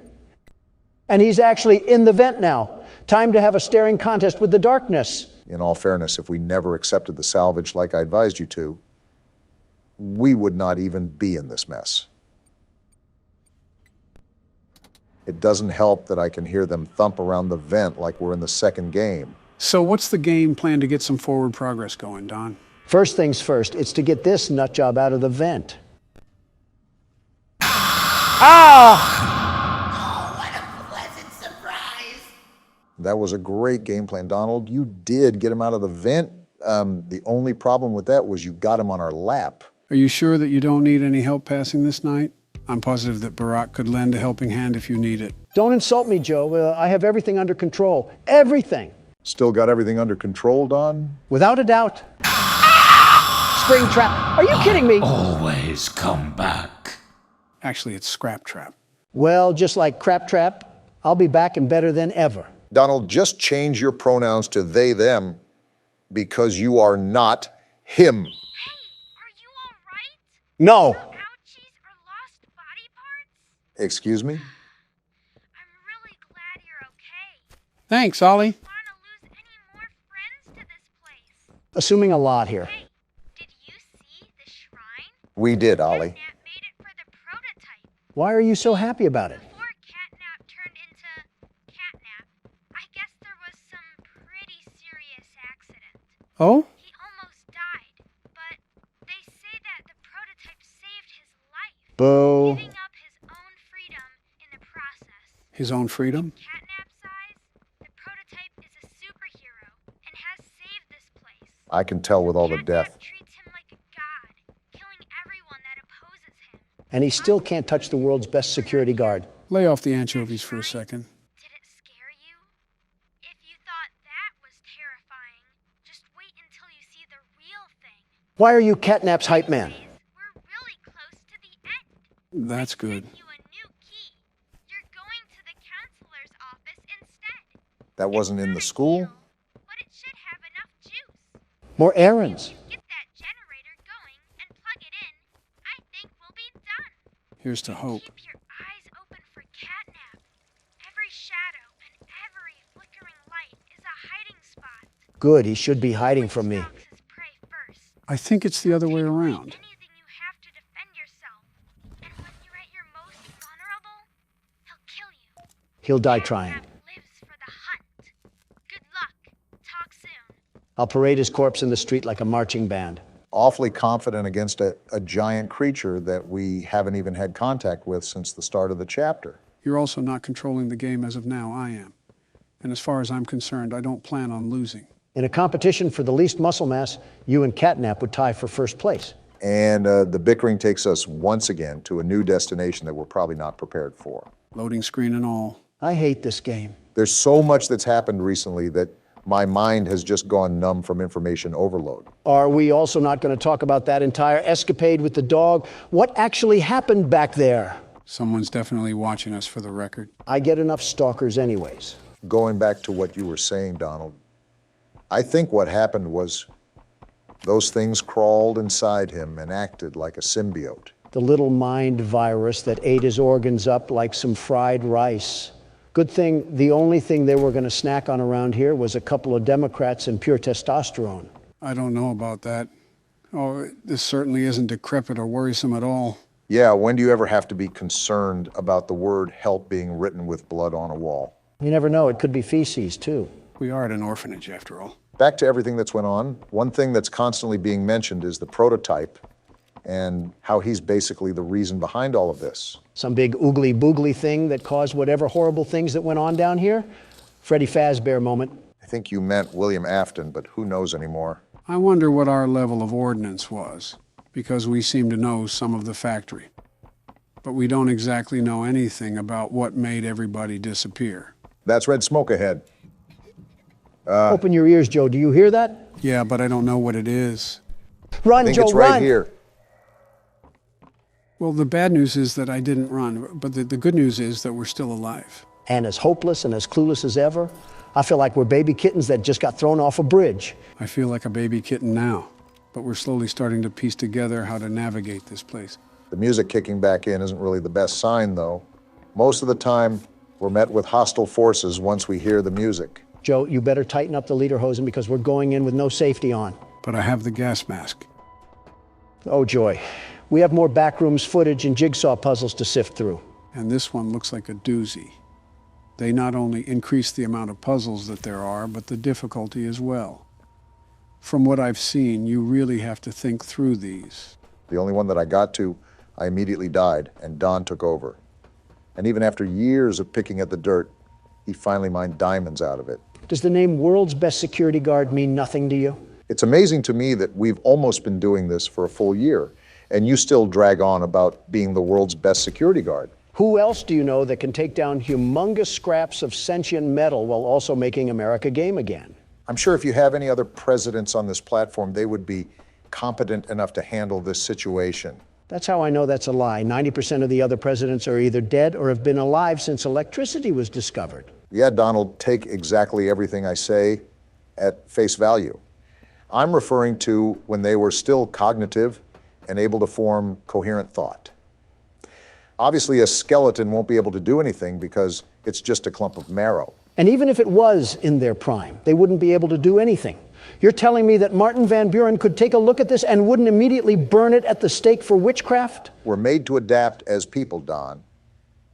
And he's actually in the vent now. Time to have a staring contest with the darkness. In all fairness, if we never accepted the salvage like I advised you to, we would not even be in this mess. It doesn't help that I can hear them thump around the vent like we're in the second game. So what's the game plan to get some forward progress going, Don? First things first, it's to get this nut job out of the vent. That was a great game plan, Donald. You did get him out of the vent. The only problem with that was you got him on our lap. Are you sure that you don't need any help passing this night? I'm positive that Barack could lend a helping hand if you need it. Don't insult me, Joe. I have everything under control. Everything. Still got everything under control, Don? Without a doubt. Spring trap. Are you kidding me? Always come back. Actually, it's Scrap Trap. Well, just like Crap Trap, I'll be back and better than ever. Donald, just change your pronouns to they, them, because you are not him. Hey, are you all right? No. Ouchies or lost body parts? Excuse me? I'm really glad you're okay. Thanks, Ollie. Want to lose any more friends to this place? Assuming a lot here. Hey, did you see the shrine? We did, Ollie. Catnap made it for the prototype. Why are you so happy about it? Before Catnap turned into Catnap, I guess there was some pretty serious accident. Oh? He almost died, but they say that the prototype saved his life, Boo. giving up his own freedom in the process. His own freedom? Catnap's eyes, the prototype is a superhero and has saved this place. I can tell with all the Catnap death. treats him like a god, killing everyone that opposes him. And he still can't touch the world's best security guard. Lay off the anchovies for a second. Did it scare you? If you thought that was terrifying, just wait until you see the real thing. Why are you Catnap's hype man? We're really close to the end. That's good. You a new key. You're going to the counselor's office instead. That wasn't in the school? But it should have enough juice. More errands. Get that generator going and plug it in. I think we'll be done. Here's to hope. Keep your eyes open for Catnap. Every shadow and every flickering light is a hiding spot. Good, he should be hiding from me. Stalks his prey first. I think it's the other way around. Anything you have to defend yourself. And when you're at your most vulnerable, he'll kill you. He'll die trying. Catnap lives for the hunt. Good luck. Talk soon. I'll parade his corpse in the street like a marching band. Awfully confident against a giant creature that we haven't even had contact with since the start of the chapter. You're also not controlling the game as of now, I am. And as far as I'm concerned, I don't plan on losing. In a competition for the least muscle mass, you and Catnap would tie for first place. And the bickering takes us once again to a new destination that we're probably not prepared for. Loading screen and all. I hate this game. There's so much that's happened recently that my mind has just gone numb from information overload. Are we also not going to talk about that entire escapade with the dog? What actually happened back there? Someone's definitely watching us for the record. I get enough stalkers anyways. Going back to what you were saying, Donald, I think what happened was those things crawled inside him and acted like a symbiote. The little mind virus that ate his organs up like some fried rice. Good thing the only thing they were going to snack on around here was a couple of Democrats and pure testosterone. I don't know about that. Oh, this certainly isn't decrepit or worrisome at all. Yeah, when do you ever have to be concerned about the word help being written with blood on a wall? You never know, it could be feces too. We are at an orphanage after all. Back to everything that's went on, one thing that's constantly being mentioned is the prototype and how he's basically the reason behind all of this. Some big oogly boogly thing that caused whatever horrible things that went on down here? Freddy Fazbear moment. I think you meant William Afton, but who knows anymore? I wonder what our level of ordnance was, because we seem to know some of the factory. But we don't exactly know anything about what made everybody disappear. That's red smoke ahead. Open your ears, Joe. Do you hear that? Yeah, but I don't know what it is. Run, I think Joe, it's right run! here. Well, the bad news is that I didn't run, but the good news is that we're still alive. And as hopeless and as clueless as ever, I feel like we're baby kittens that just got thrown off a bridge. I feel like a baby kitten now, but we're slowly starting to piece together how to navigate this place. The music kicking back in isn't really the best sign, though. Most of the time, we're met with hostile forces once we hear the music. Joe, you better tighten up the lederhosen because we're going in with no safety on. But I have the gas mask. Oh, joy. We have more backrooms footage and jigsaw puzzles to sift through. And this one looks like a doozy. They not only increase the amount of puzzles that there are, but the difficulty as well. From what I've seen, you really have to think through these. The only one that I got to, I immediately died, and Don took over. And even after years of picking at the dirt, he finally mined diamonds out of it. Does the name World's Best Security Guard mean nothing to you? It's amazing to me that we've almost been doing this for a full year, and you still drag on about being the world's best security guard. Who else do you know that can take down humongous scraps of sentient metal while also making America game again? I'm sure if you have any other presidents on this platform, they would be competent enough to handle this situation. That's how I know that's a lie. 90% of the other presidents are either dead or have been alive since electricity was discovered. Yeah, Donald, take exactly everything I say at face value. I'm referring to when they were still cognitive and able to form coherent thought. Obviously, a skeleton won't be able to do anything because it's just a clump of marrow. And even if it was in their prime, they wouldn't be able to do anything. You're telling me that Martin Van Buren could take a look at this and wouldn't immediately burn it at the stake for witchcraft? We're made to adapt as people, Don.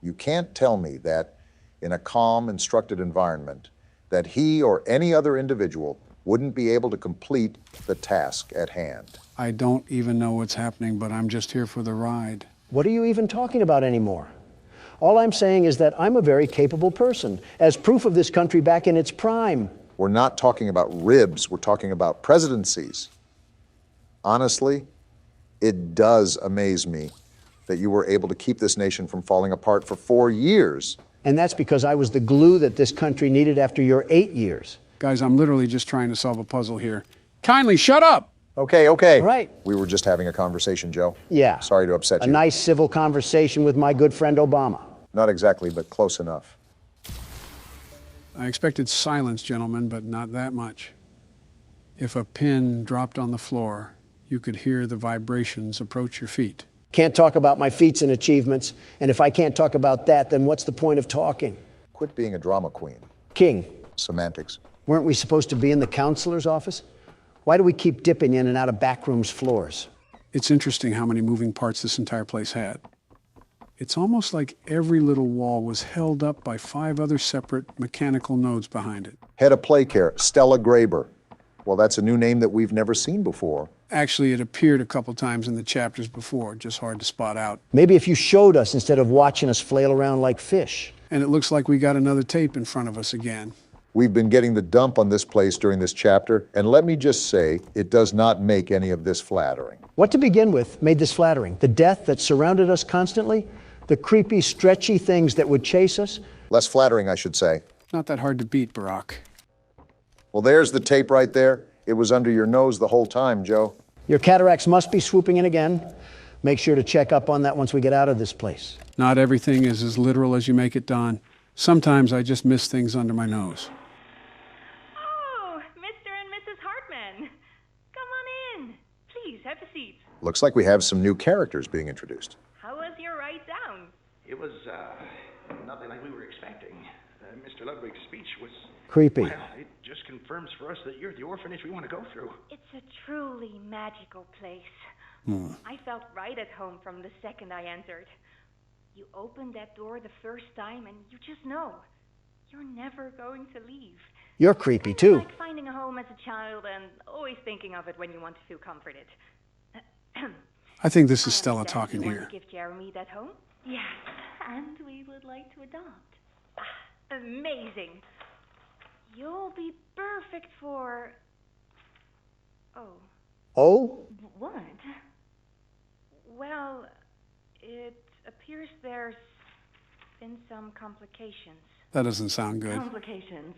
You can't tell me that in a calm, instructed environment, that he or any other individual wouldn't be able to complete the task at hand. I don't even know what's happening, but I'm just here for the ride. What are you even talking about anymore? All I'm saying is that I'm a very capable person, as proof of this country back in its prime. We're not talking about ribs, we're talking about presidencies. Honestly, it does amaze me that you were able to keep this nation from falling apart for 4 years. And that's because I was the glue that this country needed after your 8 years. Guys, I'm literally just trying to solve a puzzle here. Kindly shut up! Okay, okay. All right. We were just having a conversation, Joe. Yeah. Sorry to upset you. A nice civil conversation with my good friend Obama. Not exactly, but close enough. I expected silence, gentlemen, but not that much. If a pin dropped on the floor, you could hear the vibrations approach your feet. Can't talk about my feats and achievements, and if I can't talk about that, then what's the point of talking? Quit being a drama queen. King. Semantics. Weren't we supposed to be in the counselor's office? Why do we keep dipping in and out of backrooms floors? It's interesting how many moving parts this entire place had. It's almost like every little wall was held up by 5 other separate mechanical nodes behind it. Head of play care, Stella Graber. Well, that's a new name that we've never seen before. Actually, it appeared a couple times in the chapters before, just hard to spot out. Maybe if you showed us instead of watching us flail around like fish. And it looks like we got another tape in front of us again. We've been getting the dump on this place during this chapter, and let me just say, it does not make any of this flattering. What to begin with made this flattering? The death that surrounded us constantly? The creepy, stretchy things that would chase us? Less flattering, I should say. Not that hard to beat, Barack. Well, there's the tape right there. It was under your nose the whole time, Joe. Your cataracts must be swooping in again. Make sure to check up on that once we get out of this place. Not everything is as literal as you make it, Don. Sometimes I just miss things under my nose. Oh, Mr. and Mrs. Hartman. Come on in. Please, have a seat. Looks like we have some new characters being introduced. How was your ride down? It was, nothing like we were expecting. Mr. Ludwig's speech was... Creepy. Well, it just confirms for us that you're the orphanage we want to go through. It's a truly magical place. I felt right at home from the second I entered. You open that door the first time and you just know. You're never going to leave. You're creepy, too. It's like finding a home as a child and always thinking of it when you want to feel comforted. I think this is Stella talking you here. Want to give Jeremy that home? Yes, and we would like to adopt. Amazing. You'll be perfect for... Oh. Oh? What? Well, it appears there's been some complications. That doesn't sound good. Complications?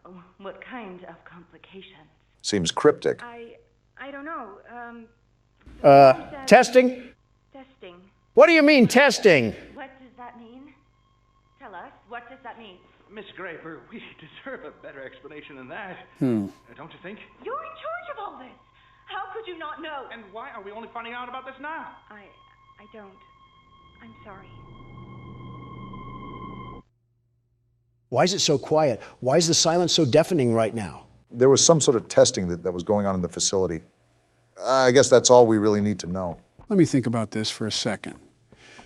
Oh, what kind of complications? Seems cryptic. I don't know. Testing? Testing. What do you mean, testing? What does that mean? Tell us, what does that mean? Miss Graper, we deserve a better explanation than that. Hmm. Don't you think? You're in charge of all this. How could you not know? And why are we only finding out about this now? I don't. I'm sorry. Why is it so quiet? Why is the silence so deafening right now? There was some sort of testing that was going on in the facility. I guess that's all we really need to know. Let me think about this for a second.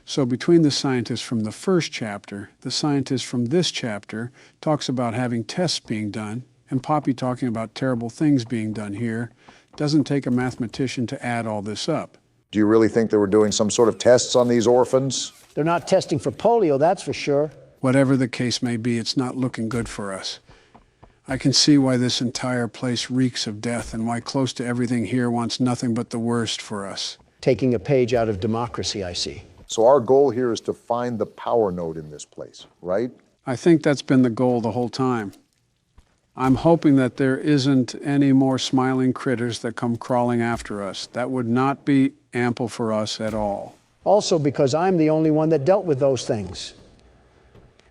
So between the scientist from the first chapter, the scientist from this chapter talks about having tests being done, and Poppy talking about terrible things being done here, doesn't take a mathematician to add all this up. Do you really think they were doing some sort of tests on these orphans? They're not testing for polio, that's for sure. Whatever the case may be, it's not looking good for us. I can see why this entire place reeks of death and why close to everything here wants nothing but the worst for us. Taking a page out of democracy, I see. So our goal here is to find the power node in this place, right? I think that's been the goal the whole time. I'm hoping that there isn't any more smiling critters that come crawling after us. That would not be ample for us at all. Also because I'm the only one that dealt with those things.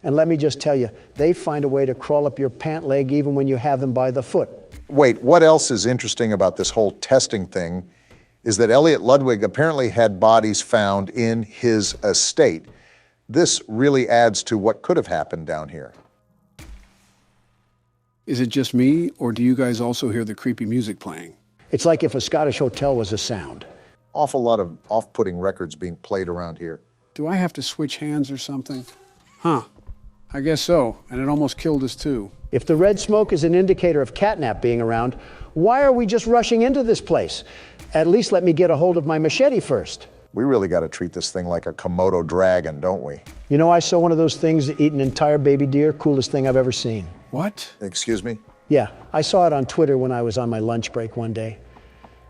And let me just tell you, they find a way to crawl up your pant leg even when you have them by the foot. Wait, what else is interesting about this whole testing thing is that Elliot Ludwig apparently had bodies found in his estate. This really adds to what could have happened down here. Is it just me, or do you guys also hear the creepy music playing? It's like if a Scottish hotel was a sound. Awful lot of off-putting records being played around here. Do I have to switch hands or something? Huh. I guess so, and it almost killed us too. If the red smoke is an indicator of catnap being around, why are we just rushing into this place? At least let me get a hold of my machete first. We really got to treat this thing like a Komodo dragon, don't we? You know, I saw one of those things that eat an entire baby deer. Coolest thing I've ever seen. What? Excuse me? Yeah, I saw it on Twitter when I was on my lunch break one day.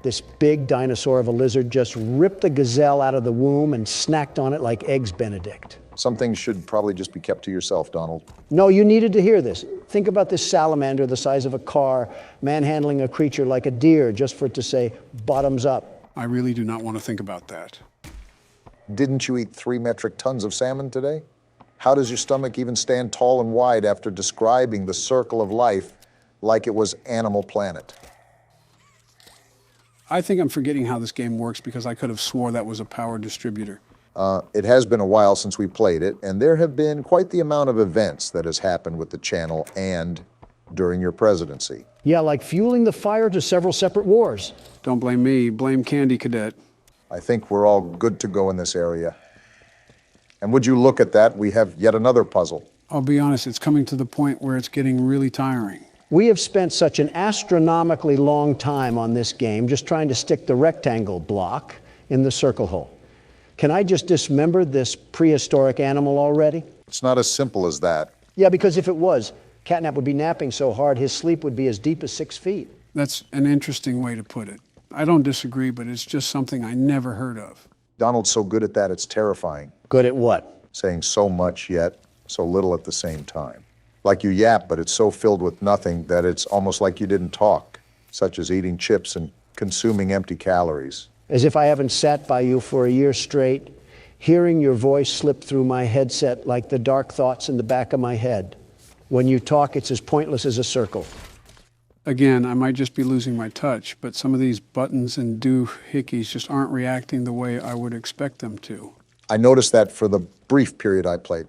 This big dinosaur of a lizard just ripped the gazelle out of the womb and snacked on it like Eggs Benedict. Some things should probably just be kept to yourself, Donald. No, you needed to hear this. Think about this salamander the size of a car, manhandling a creature like a deer just for it to say, bottoms up. I really do not want to think about that. Didn't you eat 3 metric tons of salmon today? How does your stomach even stand tall and wide after describing the circle of life like it was Animal Planet? I think I'm forgetting how this game works because I could have swore that was a power distributor. It has been a while since we played it, and there have been quite the amount of events that has happened with the channel and during your presidency. Yeah, like fueling the fire to several separate wars. Don't blame me, blame Candy Cadet. I think we're all good to go in this area. And would you look at that, we have yet another puzzle. I'll be honest, it's coming to the point where it's getting really tiring. We have spent such an astronomically long time on this game just trying to stick the rectangle block in the circle hole. Can I just dismember this prehistoric animal already? It's not as simple as that. Yeah, because if it was, Catnap would be napping so hard his sleep would be as deep as 6 feet. That's an interesting way to put it. I don't disagree, but it's just something I never heard of. Donald's so good at that, it's terrifying. Good at what? Saying so much yet so little at the same time. Like you yap, but it's so filled with nothing that it's almost like you didn't talk, such as eating chips and consuming empty calories. As if I haven't sat by you for a year straight, hearing your voice slip through my headset like the dark thoughts in the back of my head. When you talk, it's as pointless as a circle. Again, I might just be losing my touch, but some of these buttons and doohickeys just aren't reacting the way I would expect them to. I noticed that for the brief period I played.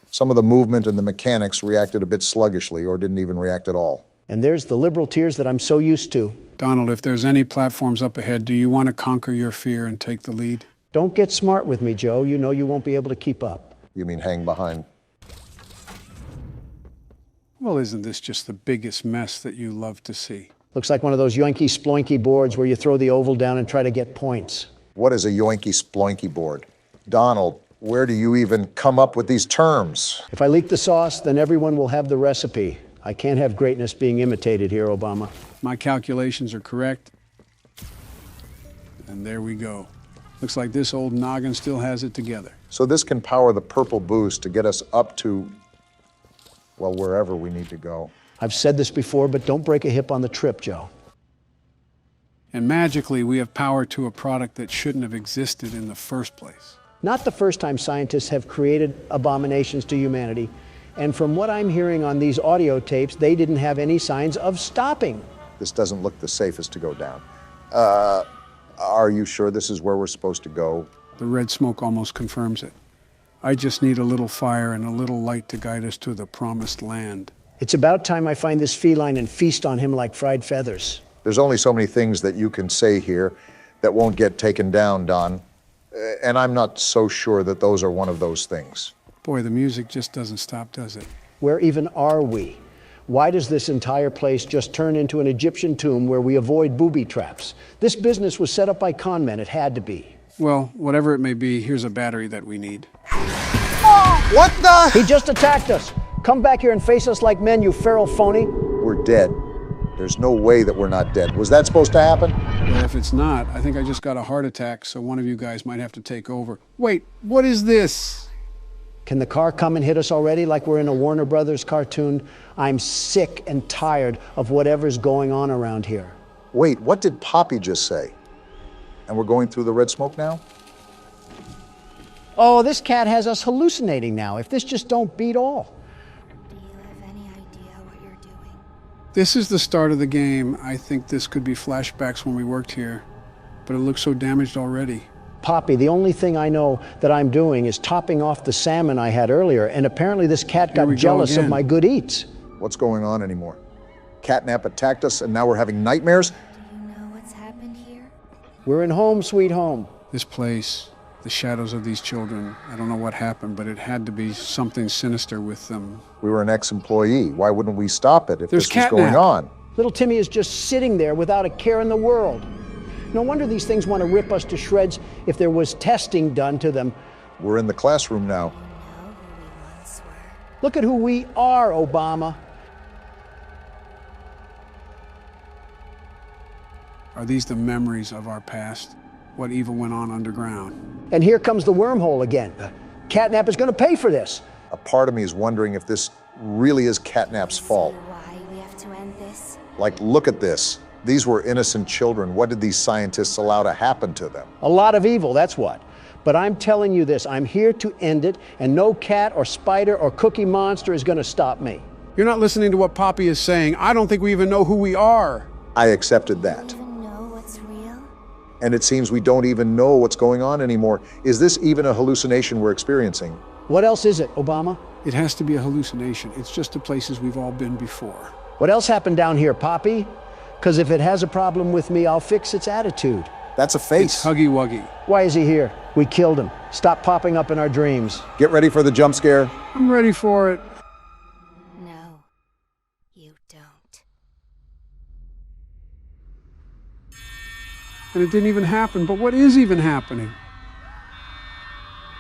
Some of the movement and the mechanics reacted a bit sluggishly or didn't even react at all. And there's the liberal tears that I'm so used to. Donald, if there's any platforms up ahead, do you want to conquer your fear and take the lead? Don't get smart with me, Joe. You know you won't be able to keep up. You mean hang behind? Well, isn't this just the biggest mess that you love to see? Looks like one of those yoinky sploinky boards where you throw the oval down and try to get points. What is a yoinky sploinky board? Donald, where do you even come up with these terms? If I leak the sauce, then everyone will have the recipe. I can't have greatness being imitated here, Obama. My calculations are correct. And there we go. Looks like this old noggin still has it together. So this can power the purple boost to get us up to, well, wherever we need to go. I've said this before, but don't break a hip on the trip, Joe. And magically, we have power to a product that shouldn't have existed in the first place. Not the first time scientists have created abominations to humanity. And from what I'm hearing on these audio tapes, they didn't have any signs of stopping. This doesn't look the safest to go down. Are you sure this is where we're supposed to go? The red smoke almost confirms it. I just need a little fire and a little light to guide us to the promised land. It's about time I find this feline and feast on him like fried feathers. There's only so many things that you can say here that won't get taken down, Don. And I'm not so sure that those are one of those things. Boy, the music just doesn't stop, does it? Where even are we? Why does this entire place just turn into an Egyptian tomb where we avoid booby traps? This business was set up by con men. It had to be. Well, whatever it may be, here's a battery that we need. What the? He just attacked us. Come back here and face us like men, you feral phony. We're dead. There's no way that we're not dead. Was that supposed to happen? Well, if it's not, I think I just got a heart attack, so one of you guys might have to take over. Wait, what is this? Can the car come and hit us already like we're in a Warner Brothers cartoon? I'm sick and tired of whatever's going on around here. Wait, what did Poppy just say? And we're going through the red smoke now? Oh, this cat has us hallucinating now. If this just don't beat all. Do you have any idea what you're doing? This is the start of the game. I think this could be flashbacks when we worked here, but it looks so damaged already. Poppy, the only thing I know that I'm doing is topping off the salmon I had earlier, and apparently this cat got jealous of my good eats. What's going on anymore? Catnap attacked us and now we're having nightmares? Do you know what's happened here? We're in home, sweet home. This place, the shadows of these children, I don't know what happened, but it had to be something sinister with them. We were an ex-employee. Why wouldn't we stop it if There's this was going on? Little Timmy is just sitting there without a care in the world. No wonder these things want to rip us to shreds if there was testing done to them. We're in the classroom now. Look at who we are, Obama. Are these the memories of our past? What evil went on underground? And here comes the wormhole again. Catnap is going to pay for this. A part of me is wondering if this really is Catnap's fault. Why we have to end this? Like, look at this. These were innocent children. What did these scientists allow to happen to them? A lot of evil, that's what. But I'm telling you this, I'm here to end it, and no cat or spider or cookie monster is going to stop me. You're not listening to what Poppy is saying. I don't think we even know who we are. I accepted that. Do you even know what's real? And it seems we don't even know what's going on anymore. Is this even a hallucination we're experiencing? What else is it, Obama? It has to be a hallucination. It's just the places we've all been before. What else happened down here, Poppy? Because if it has a problem with me, I'll fix its attitude. That's a face. It's Huggy Wuggy. Why is he here? We killed him. Stop popping up in our dreams. Get ready for the jump scare. I'm ready for it. No, you don't. And it didn't even happen, but what is even happening?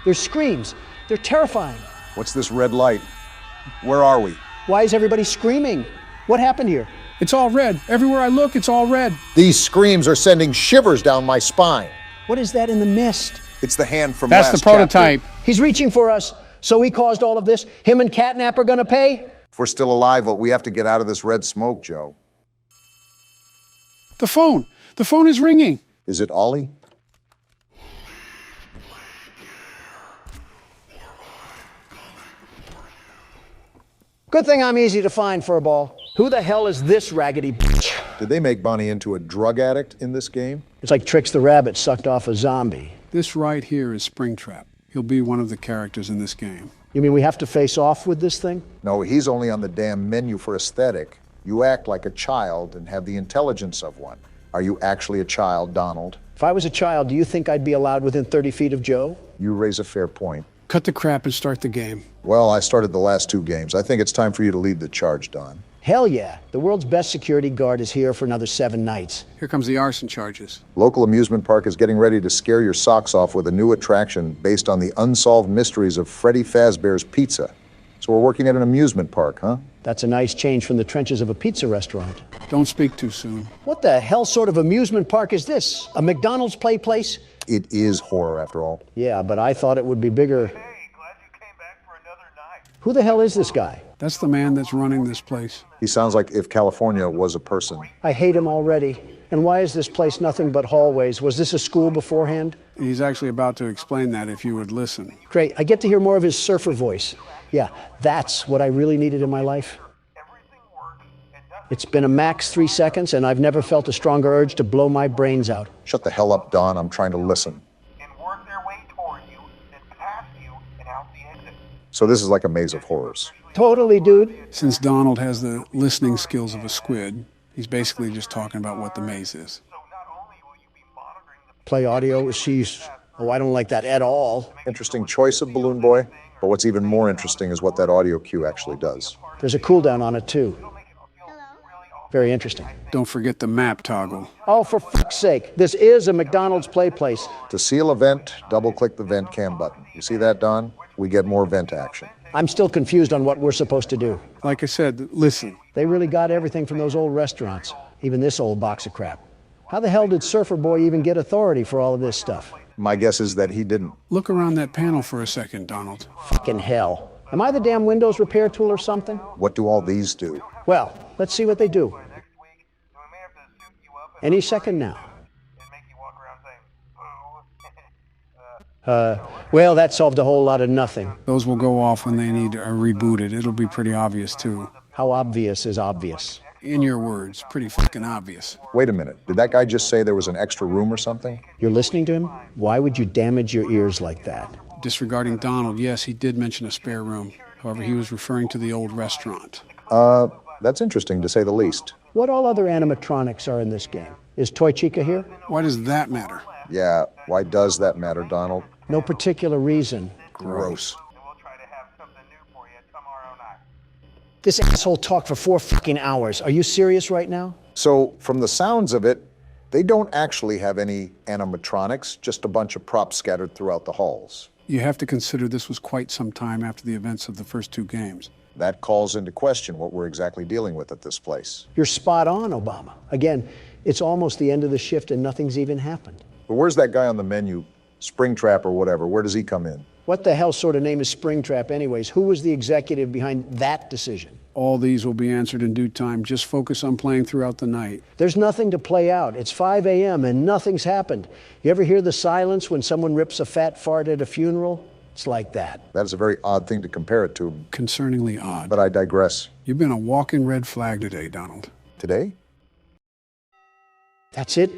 There's screams. They're terrifying. What's this red light? Where are we? Why is everybody screaming? What happened here? It's all red. Everywhere I look, it's all red. These screams are sending shivers down my spine. What is that in the mist? It's the hand from That's last the prototype. chapter. He's reaching for us, so he caused all of this? Him and Catnap are gonna pay? If we're still alive, we have to get out of this red smoke, Joe. The phone. The phone is ringing. Is it Ollie? Good thing I'm easy to find, Furball. Who the hell is this raggedy bitch? Did they make Bonnie into a drug addict in this game? It's like Trix the Rabbit sucked off a zombie. This right here is Springtrap. He'll be one of the characters in this game. You mean we have to face off with this thing? No, he's only on the damn menu for aesthetic. You act like a child and have the intelligence of one. Are you actually a child, Donald? If I was a child, do you think I'd be allowed within 30 feet of Joe? You raise a fair point. Cut the crap and start the game. Well, I started the last 2 games. I think it's time for you to lead the charge, Don. Hell yeah. The world's best security guard is here for another 7 nights. Here comes the arson charges. Local amusement park is getting ready to scare your socks off with a new attraction based on the unsolved mysteries of Freddy Fazbear's Pizza. So we're working at an amusement park, huh? That's a nice change from the trenches of a pizza restaurant. Don't speak too soon. What the hell sort of amusement park is this? A McDonald's play place? It is horror, after all. Yeah, but I thought it would be bigger. Who the hell is this guy? That's the man that's running this place. He sounds like if California was a person. I hate him already. And why is this place nothing but hallways? Was this a school beforehand? He's actually about to explain that if you would listen. Great. I get to hear more of his surfer voice. Yeah, that's what I really needed in my life. It's been a max 3 seconds, and I've never felt a stronger urge to blow my brains out. Shut the hell up, Don. I'm trying to listen. So this is like a maze of horrors. Totally, dude. Since Donald has the listening skills of a squid, he's basically just talking about what the maze is. Play audio, she's... Oh, I don't like that at all. Interesting choice of Balloon Boy, but what's even more interesting is what that audio cue actually does. There's a cooldown on it, too. Very interesting. Don't forget the map toggle. Oh, for fuck's sake. This is a McDonald's play place. To seal a vent, double-click the vent cam button. You see that, Don? We get more vent action. I'm still confused on what we're supposed to do. Like I said, listen. They really got everything from those old restaurants, even this old box of crap. How the hell did Surfer Boy even get authority for all of this stuff? My guess is that he didn't. Look around that panel for a second, Donald. Fucking hell. Am I the damn Windows repair tool or something? What do all these do? Well, let's see what they do. Any second now. Well, that solved a whole lot of nothing. Those will go off when they need rebooted. It'll be pretty obvious, too. How obvious is obvious? In your words, pretty fucking obvious. Wait a minute. Did that guy just say there was an extra room or something? You're listening to him? Why would you damage your ears like that? Disregarding Donald, yes, he did mention a spare room. However, he was referring to the old restaurant. That's interesting, to say the least. What all other animatronics are in this game? Is Toy Chica here? Why does that matter? Yeah, why does that matter, Donald? No particular reason. Gross. This asshole talked for 4 fucking hours. Are you serious right now? So, from the sounds of it, they don't actually have any animatronics, just a bunch of props scattered throughout the halls. You have to consider this was quite some time after the events of the first 2 games. That calls into question what we're exactly dealing with at this place. You're spot on, Obama. Again, it's almost the end of the shift and nothing's even happened. But where's that guy on the menu? Springtrap or whatever, where does he come in? What the hell sort of name is Springtrap anyways? Who was the executive behind that decision? All these will be answered in due time. Just focus on playing throughout the night. There's nothing to play out. It's 5 a.m. and nothing's happened. You ever hear the silence when someone rips a fat fart at a funeral? It's like that. That is a very odd thing to compare it to. Concerningly odd. But I digress. You've been a walking red flag today, Donald. Today? That's it?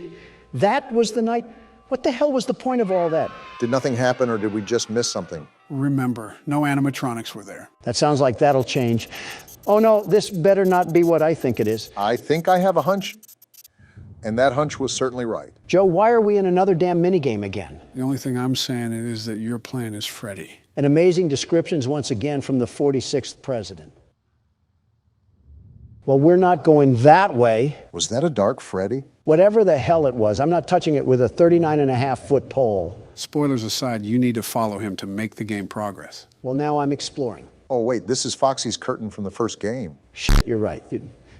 That was the night? What the hell was the point of all that? Did nothing happen, or did we just miss something? Remember, no animatronics were there. That sounds like that'll change. Oh no, this better not be what I think it is. I think I have a hunch, and that hunch was certainly right. Joe, why are we in another damn minigame again? The only thing I'm saying is that your plan is Freddy. And amazing descriptions once again from the 46th president. Well, we're not going that way. Was that a dark Freddy? Whatever the hell it was, I'm not touching it with a 39.5-foot pole. Spoilers aside, you need to follow him to make the game progress. Well, now I'm exploring. Oh, wait, this is Foxy's curtain from the first game. Shit, you're right.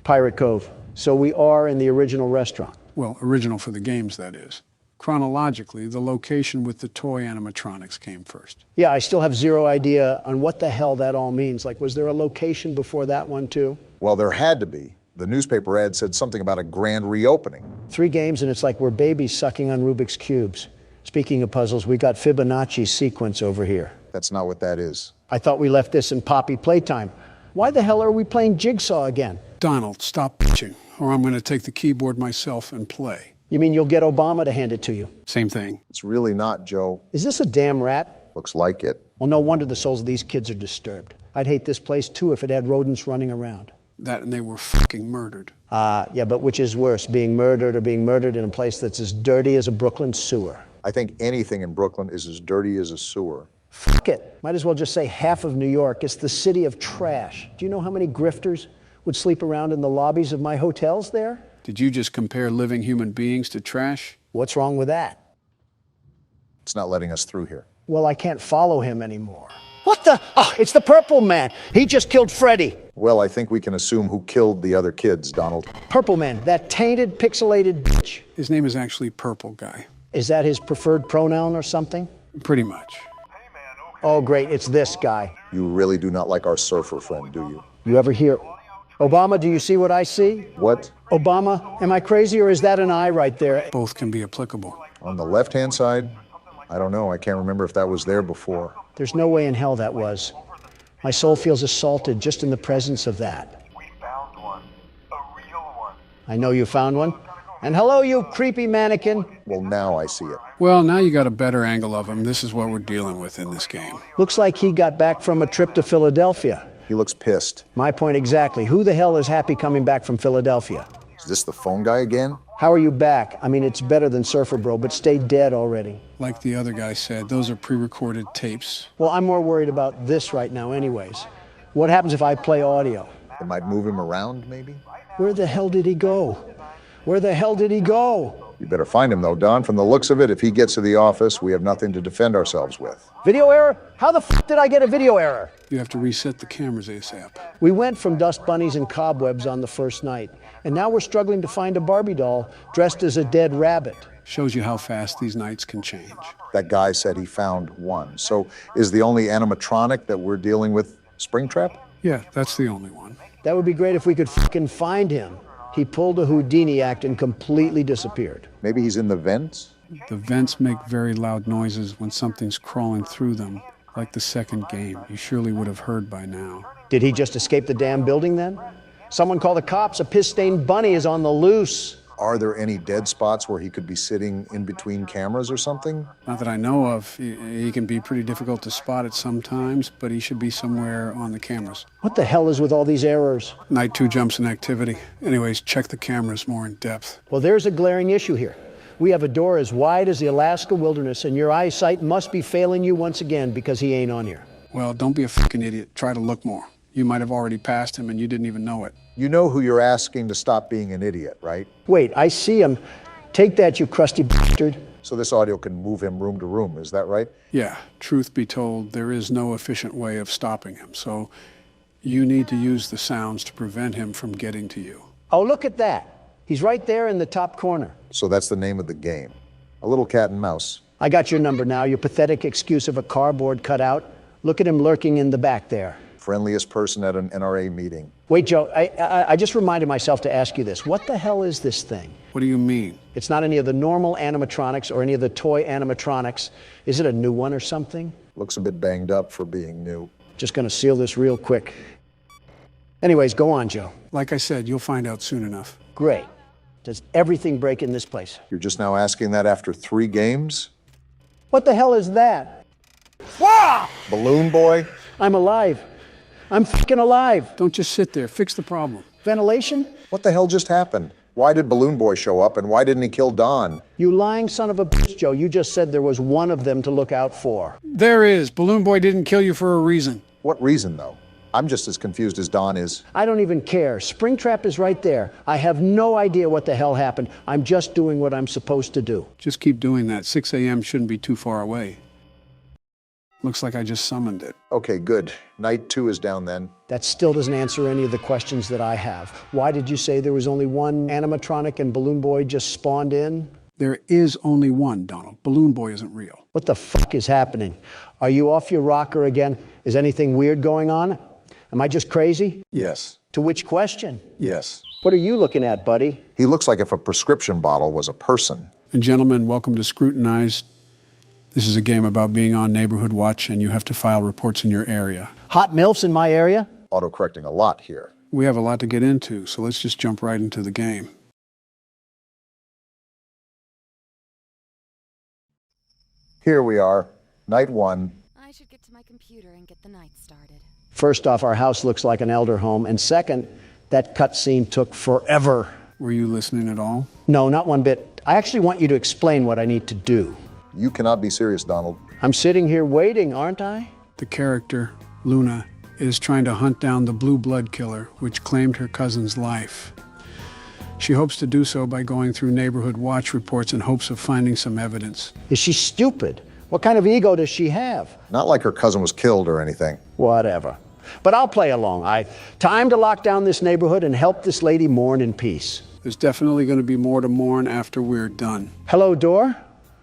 Pirate Cove. So we are in the original restaurant. Well, original for the games, that is. Chronologically, the location with the toy animatronics came first. Yeah, I still have zero idea on what the hell that all means. Like, was there a location before that one, too? Well, there had to be. The newspaper ad said something about a grand reopening. 3 games, and it's like we're babies sucking on Rubik's Cubes. Speaking of puzzles, we got Fibonacci sequence over here. That's not what that is. I thought we left this in Poppy Playtime. Why the hell are we playing Jigsaw again? Donald, stop bitching, or I'm going to take the keyboard myself and play. You mean you'll get Obama to hand it to you? Same thing. It's really not, Joe. Is this a damn rat? Looks like it. Well, no wonder the souls of these kids are disturbed. I'd hate this place, too, if it had rodents running around. That and they were fucking murdered. Yeah, but which is worse, being murdered or being murdered in a place that's as dirty as a Brooklyn sewer? I think anything in Brooklyn is as dirty as a sewer. Fuck it. Might as well just say half of New York. It's the city of trash. Do you know how many grifters would sleep around in the lobbies of my hotels there? Did you just compare living human beings to trash? What's wrong with that? It's not letting us through here. Well, I can't follow him anymore. What the? Oh, it's the Purple Man. He just killed Freddy. Well, I think we can assume who killed the other kids, Donald. Purple Man, that tainted, pixelated bitch. His name is actually Purple Guy. Is that his preferred pronoun or something? Pretty much. Oh, great, it's this guy. You really do not like our surfer friend, do you? You ever hear, Obama, do you see what I see? What? Obama, am I crazy or is that an eye right there? Both can be applicable. On the left-hand side, I don't know. I can't remember if that was there before. There's no way in hell that was. My soul feels assaulted just in the presence of that. We found one. A real one. I know you found one. And hello, you creepy mannequin. Well, now I see it. Well, now you got a better angle of him. This is what we're dealing with in this game. Looks like he got back from a trip to Philadelphia. He looks pissed. My point exactly. Who the hell is happy coming back from Philadelphia? Is this the phone guy again? How are you back? I mean, it's better than Surfer Bro, but stay dead already. Like the other guy said, those are pre-recorded tapes. Well, I'm more worried about this right now anyways. What happens if I play audio? It might move him around, maybe? Where the hell did he go? Where the hell did he go? You better find him, though, Don. From the looks of it, if he gets to the office, we have nothing to defend ourselves with. Video error? How the f did I get a video error? You have to reset the cameras ASAP. We went from dust bunnies and cobwebs on the first night, and now we're struggling to find a Barbie doll dressed as a dead rabbit. Shows you how fast these nights can change. That guy said he found one. So is the only animatronic that we're dealing with Springtrap? Yeah, that's the only one. That would be great if we could fucking find him. He pulled a Houdini act and completely disappeared. Maybe he's in the vents? The vents make very loud noises when something's crawling through them, like the second game. You surely would have heard by now. Did he just escape the damn building then? Someone call the cops. A piss-stained bunny is on the loose. Are there any dead spots where he could be sitting in between cameras or something? Not that I know of. He can be pretty difficult to spot at some times, but he should be somewhere on the cameras. What the hell is with all these errors? Night 2 jumps in activity. Anyways, check the cameras more in depth. Well, there's a glaring issue here. We have a door as wide as the Alaska wilderness, and your eyesight must be failing you once again because he ain't on here. Well, don't be a fucking idiot. Try to look more. You might have already passed him and you didn't even know it. You know who you're asking to stop being an idiot, right? Wait, I see him. Take that, you crusty bastard. So this audio can move him room to room, is that right? Yeah, truth be told, there is no efficient way of stopping him, so you need to use the sounds to prevent him from getting to you. Oh, look at that. He's right there in the top corner. So that's the name of the game. A little cat and mouse. I got your number now, your pathetic excuse of a cardboard cutout. Look at him lurking in the back there. Friendliest person at an NRA meeting. Wait, Joe, I just reminded myself to ask you this. What the hell is this thing? What do you mean? It's not any of the normal animatronics or any of the toy animatronics. Is it a new one or something? Looks a bit banged up for being new. Just gonna seal this real quick. Anyways, go on, Joe. Like I said, you'll find out soon enough. Great. Does everything break in this place? You're just now asking that after 3 games? What the hell is that? Balloon boy? I'm alive. I'm fucking alive. Don't just sit there. Fix the problem. Ventilation? What the hell just happened? Why did Balloon Boy show up and why didn't he kill Don? You lying son of a bitch, Joe. You just said there was one of them to look out for. There is. Balloon Boy didn't kill you for a reason. What reason, though? I'm just as confused as Don is. I don't even care. Springtrap is right there. I have no idea what the hell happened. I'm just doing what I'm supposed to do. Just keep doing that. 6 a.m. shouldn't be too far away. Looks like I just summoned it. Okay, good. Night 2 is down then. That still doesn't answer any of the questions that I have. Why did you say there was only one animatronic and Balloon Boy just spawned in? There is only one, Donald. Balloon Boy isn't real. What the fuck is happening? Are you off your rocker again? Is anything weird going on? Am I just crazy? Yes. To which question? Yes. What are you looking at, buddy? He looks like if a prescription bottle was a person. And gentlemen, welcome to Scrutinize. This is a game about being on Neighborhood Watch, and you have to file reports in your area. Hot MILFs in my area? Autocorrecting a lot here. We have a lot to get into, so let's just jump right into the game. Here we are, night 1. I should get to my computer and get the night started. First off, our house looks like an elder home, and second, that cutscene took forever. Were you listening at all? No, not one bit. I actually want you to explain what I need to do. You cannot be serious, Donald. I'm sitting here waiting, aren't I? The character, Luna, is trying to hunt down the blue blood killer, which claimed her cousin's life. She hopes to do so by going through Neighborhood Watch reports in hopes of finding some evidence. Is she stupid? What kind of ego does she have? Not like her cousin was killed or anything. Whatever. But I'll play along. Time to lock down this neighborhood and help this lady mourn in peace. There's definitely going to be more to mourn after we're done. Hello, door?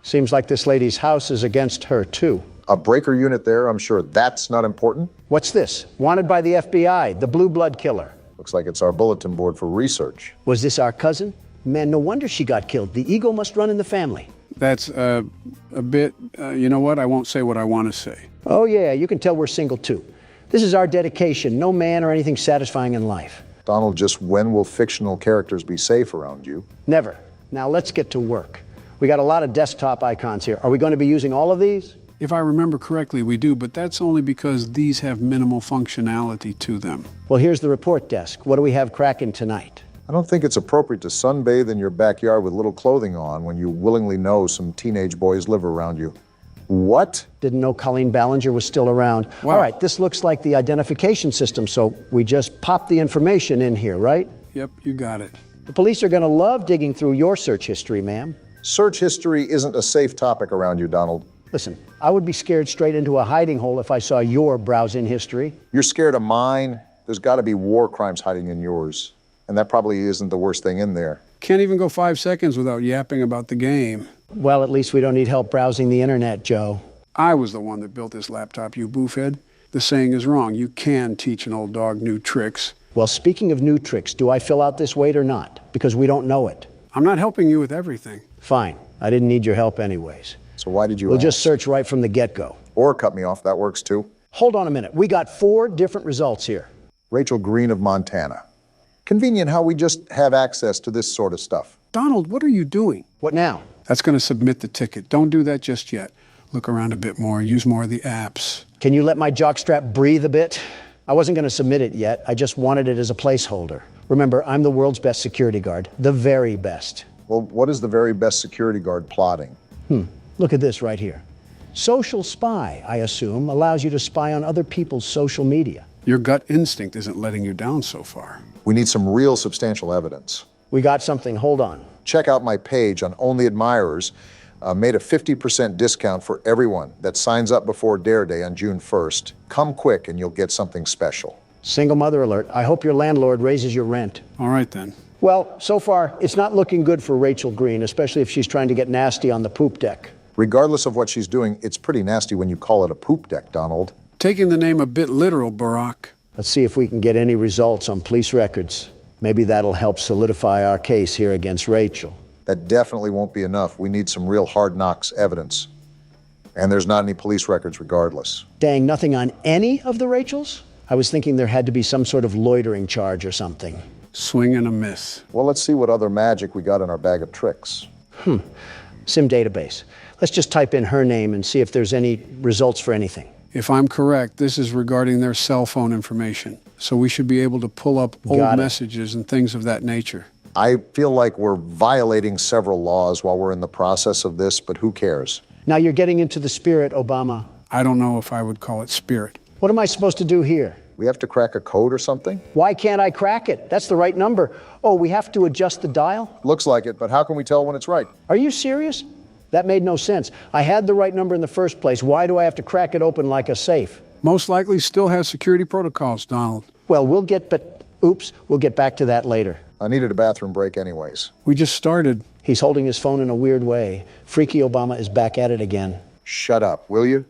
Seems like this lady's house is against her, too. A breaker unit there, I'm sure that's not important. What's this? Wanted by the FBI, the blue blood killer. Looks like it's our bulletin board for research. Was this our cousin? Man, no wonder she got killed. The ego must run in the family. That's a bit, you know what? I won't say what I want to say. Oh, yeah, you can tell we're single, too. This is our dedication. No man or anything satisfying in life. Donald, just when will fictional characters be safe around you? Never. Now let's get to work. We got a lot of desktop icons here. Are we going to be using all of these? If I remember correctly, we do, but that's only because these have minimal functionality to them. Well, here's the report desk. What do we have cracking tonight? I don't think it's appropriate to sunbathe in your backyard with little clothing on when you willingly know some teenage boys live around you. What? Didn't know Colleen Ballinger was still around. Wow. All right, this looks like the identification system, so we just pop the information in here, right? Yep, you got it. The police are going to love digging through your search history, ma'am. Search history isn't a safe topic around you, Donald. Listen, I would be scared straight into a hiding hole if I saw your browsing history. You're scared of mine? There's got to be war crimes hiding in yours. And that probably isn't the worst thing in there. Can't even go 5 seconds without yapping about the game. Well, at least we don't need help browsing the internet, Joe. I was the one that built this laptop, you boofhead. The saying is wrong. You can teach an old dog new tricks. Well, speaking of new tricks, do I fill out this weight or not? Because we don't know it. I'm not helping you with everything. Fine. I didn't need your help anyways. So why did you We'll ask? just search right from the get-go. Or cut me off, that works too. Hold on a minute. We got 4 different results here. Rachel Green of Montana. Convenient how we just have access to this sort of stuff. Donald, what are you doing? What now? That's going to submit the ticket. Don't do that just yet. Look around a bit more. Use more of the apps. Can you let my jockstrap breathe a bit? I wasn't going to submit it yet. I just wanted it as a placeholder. Remember, I'm the world's best security guard. The very best. Well, what is the very best security guard plotting? Look at this right here. Social spy, I assume, allows you to spy on other people's social media. Your gut instinct isn't letting you down so far. We need some real substantial evidence. We got something. Hold on. Check out my page on Only Admirers. Made a 50% discount for everyone that signs up before Dare Day on June 1st. Come quick and you'll get something special. Single mother alert. I hope your landlord raises your rent. All right, then. Well, so far, it's not looking good for Rachel Green, especially if she's trying to get nasty on the poop deck. Regardless of what she's doing, it's pretty nasty when you call it a poop deck, Donald. Taking the name a bit literal, Barack. Let's see if we can get any results on police records. Maybe that'll help solidify our case here against Rachel. That definitely won't be enough. We need some real hard knocks evidence. And there's not any police records regardless. Dang, nothing on any of the Rachels? I was thinking there had to be some sort of loitering charge or something. Swing and a miss. Well, let's see what other magic we got in our bag of tricks. SIM database. Let's just type in her name and see if there's any results for anything. If I'm correct, this is regarding their cell phone information. So we should be able to pull up old messages and things of that nature. I feel like we're violating several laws while we're in the process of this, but who cares? Now you're getting into the spirit, Obama. I don't know if I would call it spirit. What am I supposed to do here? We have to crack a code or something? Why can't I crack it? That's the right number. Oh, we have to adjust the dial? Looks like it, but how can we tell when it's right? Are you serious? That made no sense. I had the right number in the first place. Why do I have to crack it open like a safe? Most likely still has security protocols, Donald. Well, we'll get back to that later. I needed a bathroom break anyways. We just started. He's holding his phone in a weird way. Freaky Obama is back at it again. Shut up, will you?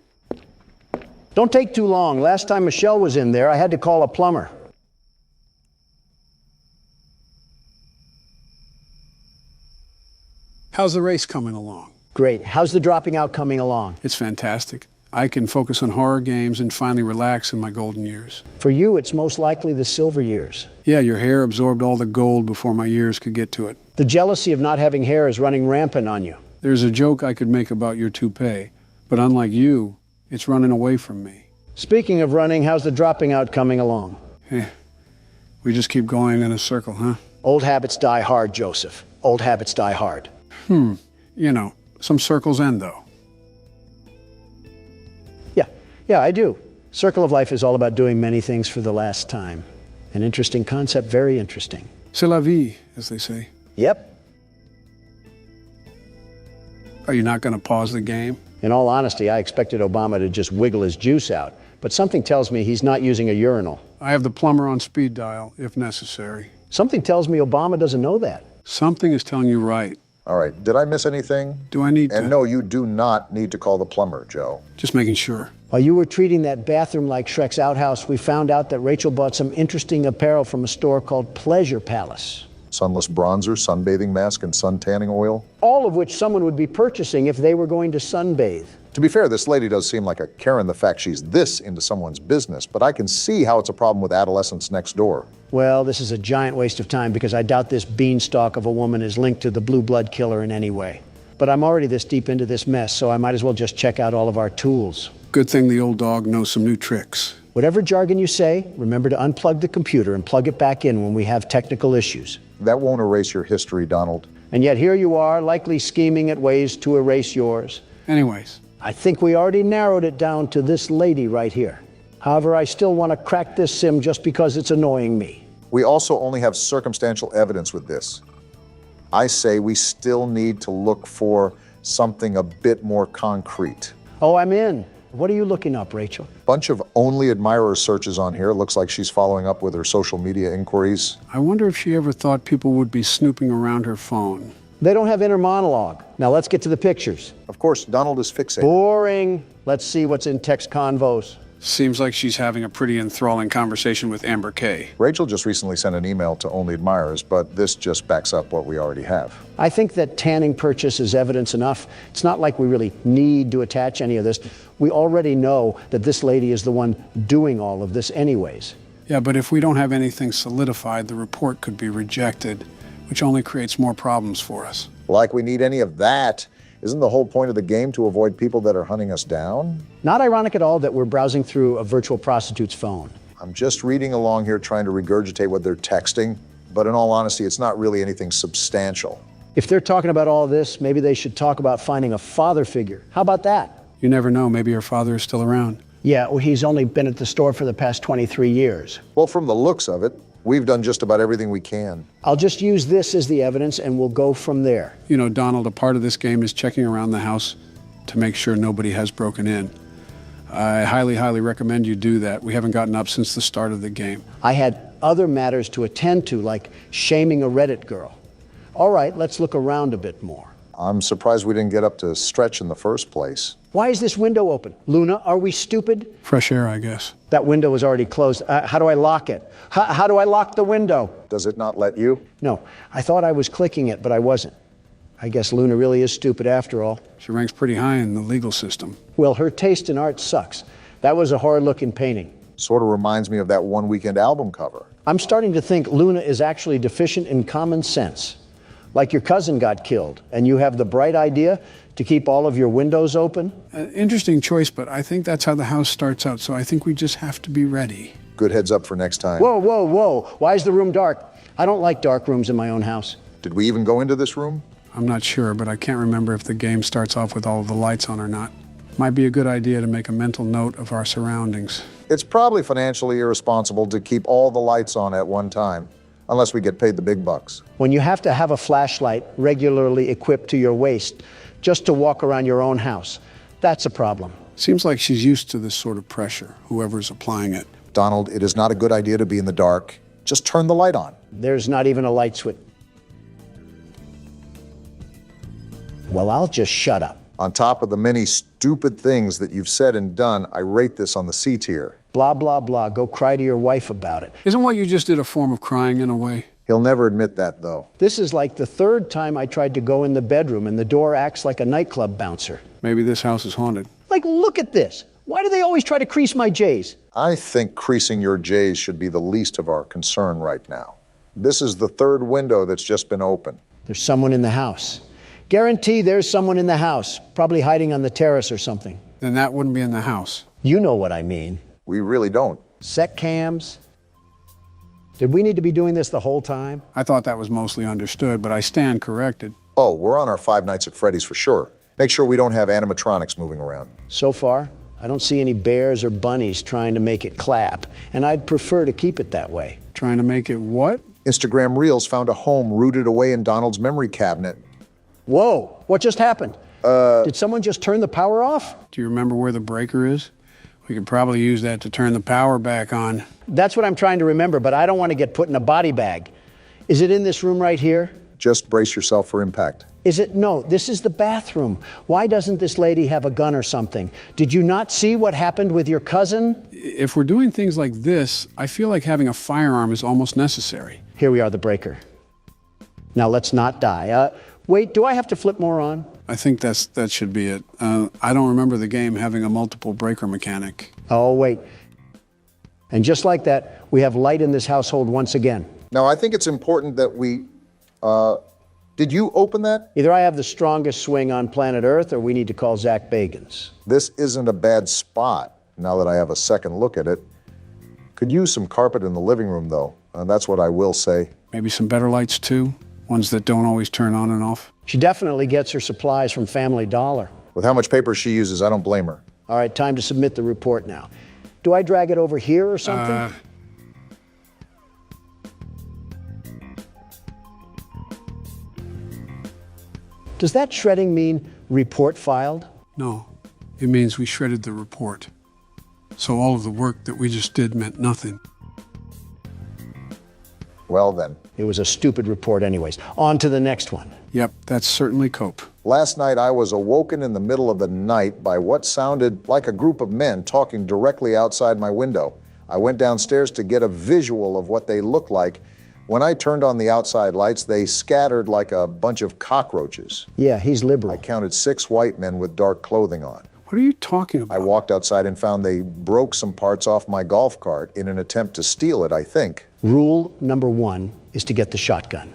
Don't take too long. Last time Michelle was in there, I had to call a plumber. How's the race coming along? Great. How's the dropping out coming along? It's fantastic. I can focus on horror games and finally relax in my golden years. For you, it's most likely the silver years. Yeah, your hair absorbed all the gold before my years could get to it. The jealousy of not having hair is running rampant on you. There's a joke I could make about your toupee, but unlike you, it's running away from me. Speaking of running, how's the dropping out coming along? We just keep going in a circle, huh? Old habits die hard, Joseph. Old habits die hard. You know, some circles end, though. Yeah, I do. Circle of life is all about doing many things for the last time. An interesting concept, very interesting. C'est la vie, as they say. Yep. Are you not going to pause the game? In all honesty, I expected Obama to just wiggle his juice out, but something tells me he's not using a urinal. I have the plumber on speed dial, if necessary. Something tells me Obama doesn't know that. Something is telling you right. All right, did I miss anything? Do I need to? And no, you do not need to call the plumber, Joe. Just making sure. While you were treating that bathroom like Shrek's outhouse, we found out that Rachel bought some interesting apparel from a store called Pleasure Palace. Sunless bronzer, sunbathing mask, and sun tanning oil. All of which someone would be purchasing if they were going to sunbathe. To be fair, this lady does seem like a Karen the fact she's this into someone's business, but I can see how it's a problem with adolescents next door. Well, this is a giant waste of time because I doubt this beanstalk of a woman is linked to the blue blood killer in any way. But I'm already this deep into this mess, so I might as well just check out all of our tools. Good thing the old dog knows some new tricks. Whatever jargon you say, remember to unplug the computer and plug it back in when we have technical issues. That won't erase your history, Donald. And yet here you are, likely scheming at ways to erase yours. Anyways. I think we already narrowed it down to this lady right here. However, I still want to crack this sim just because it's annoying me. We also only have circumstantial evidence with this. I say we still need to look for something a bit more concrete. Oh, I'm in. What are you looking up, Rachel? Bunch of only admirer searches on here. Looks like she's following up with her social media inquiries. I wonder if she ever thought people would be snooping around her phone. They don't have inner monologue. Now let's get to the pictures. Of course, Donald is fixated. Boring. Let's see what's in text convos. Seems like she's having a pretty enthralling conversation with Amber Kay. Rachel just recently sent an email to only admirers, but this just backs up what we already have. I think that tanning purchase is evidence enough. It's not like we really need to attach any of this. We already know that this lady is the one doing all of this anyways. Yeah, but if we don't have anything solidified, the report could be rejected, which only creates more problems for us. Like we need any of that. Isn't the whole point of the game to avoid people that are hunting us down? Not ironic at all that we're browsing through a virtual prostitute's phone. I'm just reading along here trying to regurgitate what they're texting, but in all honesty, it's not really anything substantial. If they're talking about all this, maybe they should talk about finding a father figure. How about that? You never know, maybe her father is still around. Yeah, well, he's only been at the store for the past 23 years. Well, from the looks of it, we've done just about everything we can. I'll just use this as the evidence and we'll go from there. You know, Donald, a part of this game is checking around the house to make sure nobody has broken in. I highly, highly recommend you do that. We haven't gotten up since the start of the game. I had other matters to attend to, like shaming a Reddit girl. All right, let's look around a bit more. I'm surprised we didn't get up to stretch in the first place. Why is this window open? Luna, are we stupid? Fresh air, I guess. That window is already closed. How do I lock it? How do I lock the window? Does it not let you? No, I thought I was clicking it, but I wasn't. I guess Luna really is stupid after all. She ranks pretty high in the legal system. Well, her taste in art sucks. That was a horrid-looking painting. Sort of reminds me of that One Weekend album cover. I'm starting to think Luna is actually deficient in common sense. Like your cousin got killed, and you have the bright idea to keep all of your windows open? Interesting choice, but I think that's how the house starts out, so I think we just have to be ready. Good heads up for next time. Whoa, whoa, whoa. Why is the room dark? I don't like dark rooms in my own house. Did we even go into this room? I'm not sure, but I can't remember if the game starts off with all of the lights on or not. Might be a good idea to make a mental note of our surroundings. It's probably financially irresponsible to keep all the lights on at one time. unless we get paid the big bucks. When you have to have a flashlight regularly equipped to your waist just to walk around your own house, that's a problem. Seems like she's used to this sort of pressure, whoever's applying it. Donald, it is not a good idea to be in the dark. Just turn the light on. There's not even a light switch. Well, I'll just shut up. On top of the many stupid things that you've said and done, I rate this on the C tier. Blah, blah, blah. Go cry to your wife about it. Isn't what you just did a form of crying in a way? He'll never admit that, though. This is like the third time I tried to go in the bedroom and the door acts like a nightclub bouncer. Maybe this house is haunted. Like, look at this. Why do they always try to crease my J's? I think creasing your J's should be the least of our concern right now. This is the third window that's just been opened. There's someone in the house. Guarantee there's someone in the house, probably hiding on the terrace or something. Then that wouldn't be in the house. You know what I mean. We really don't. Set cams. Did we need to be doing this the whole time? I thought that was mostly understood, but I stand corrected. Oh, we're on our Five Nights at Freddy's for sure. Make sure we don't have animatronics moving around. So far, I don't see any bears or bunnies trying to make it clap, and I'd prefer to keep it that way. Trying to make it what? Instagram Reels found a home rooted away in Donald's memory cabinet. Whoa, what just happened? Did someone just turn the power off? Do you remember where the breaker is? We could probably use that to turn the power back on. That's what I'm trying to remember, but I don't want to get put in a body bag. Is it in this room right here? Just brace yourself for impact. Is it? No, this is the bathroom. Why doesn't this lady have a gun or something? Did you not see what happened with your cousin? If we're doing things like this, I feel like having a firearm is almost necessary. Here we are, the breaker. Now let's not die. Wait, do I have to flip more on? I think that should be it. I don't remember the game having a multiple breaker mechanic. Oh, wait. And just like that, we have light in this household once again. Now, I think it's important that we... did you open that? Either I have the strongest swing on planet Earth, or we need to call Zach Bagans. This isn't a bad spot, now that I have a second look at it. Could use some carpet in the living room, though. That's what I will say. Maybe some better lights, too? Ones that don't always turn on and off? She definitely gets her supplies from Family Dollar. With how much paper she uses, I don't blame her. All right, time to submit the report now. Do I drag it over here or something? Does that shredding mean report filed? No, it means we shredded the report. So all of the work that we just did meant nothing. Well then. It was a stupid report anyways. On to the next one. Yep, that's certainly cope. Last night I was awoken in the middle of the night by what sounded like a group of men talking directly outside my window. I went downstairs to get a visual of what they looked like. When I turned on the outside lights, they scattered like a bunch of cockroaches. Yeah, he's liberal. I counted 6 white men with dark clothing on. What are you talking about? I walked outside and found they broke some parts off my golf cart in an attempt to steal it, I think. Rule number 1 is to get the shotgun.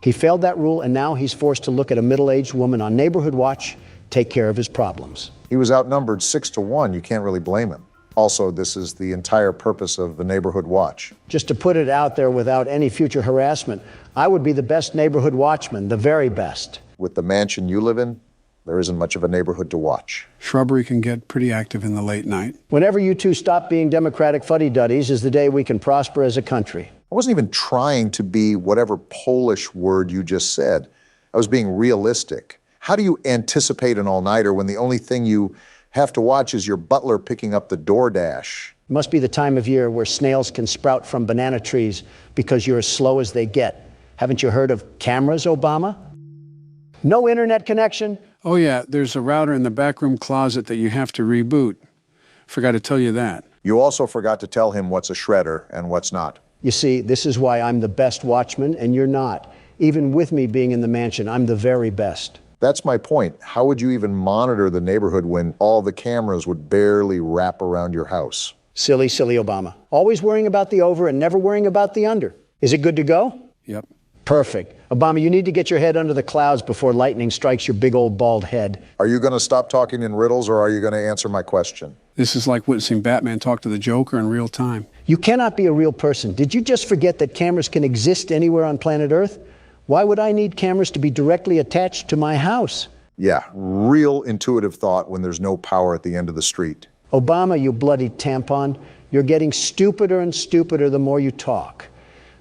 He failed that rule, and now he's forced to look at a middle-aged woman on Neighborhood Watch, take care of his problems. He was outnumbered 6-1. You can't really blame him. Also, this is the entire purpose of the Neighborhood Watch. Just to put it out there without any future harassment, I would be the best neighborhood watchman, the very best. With the mansion you live in, there isn't much of a neighborhood to watch. Shrubbery can get pretty active in the late night. Whenever you two stop being Democratic fuddy-duddies is the day we can prosper as a country. I wasn't even trying to be whatever Polish word you just said. I was being realistic. How do you anticipate an all-nighter when the only thing you have to watch is your butler picking up the DoorDash? It must be the time of year where snails can sprout from banana trees because you're as slow as they get. Haven't you heard of cameras, Obama? No internet connection? Oh yeah, there's a router in the backroom closet that you have to reboot. Forgot to tell you that. You also forgot to tell him what's a shredder and what's not. You see, this is why I'm the best watchman and you're not. Even with me being in the mansion, I'm the very best. That's my point. How would you even monitor the neighborhood when all the cameras would barely wrap around your house? Silly, silly Obama. Always worrying about the over and never worrying about the under. Is it good to go? Yep. Perfect. Obama, you need to get your head under the clouds before lightning strikes your big old bald head. Are you going to stop talking in riddles or are you going to answer my question? This is like witnessing Batman talk to the Joker in real time. You cannot be a real person. Did you just forget that cameras can exist anywhere on planet Earth? Why would I need cameras to be directly attached to my house? Yeah, real intuitive thought when there's no power at the end of the street. Obama, you bloody tampon, you're getting stupider and stupider the more you talk.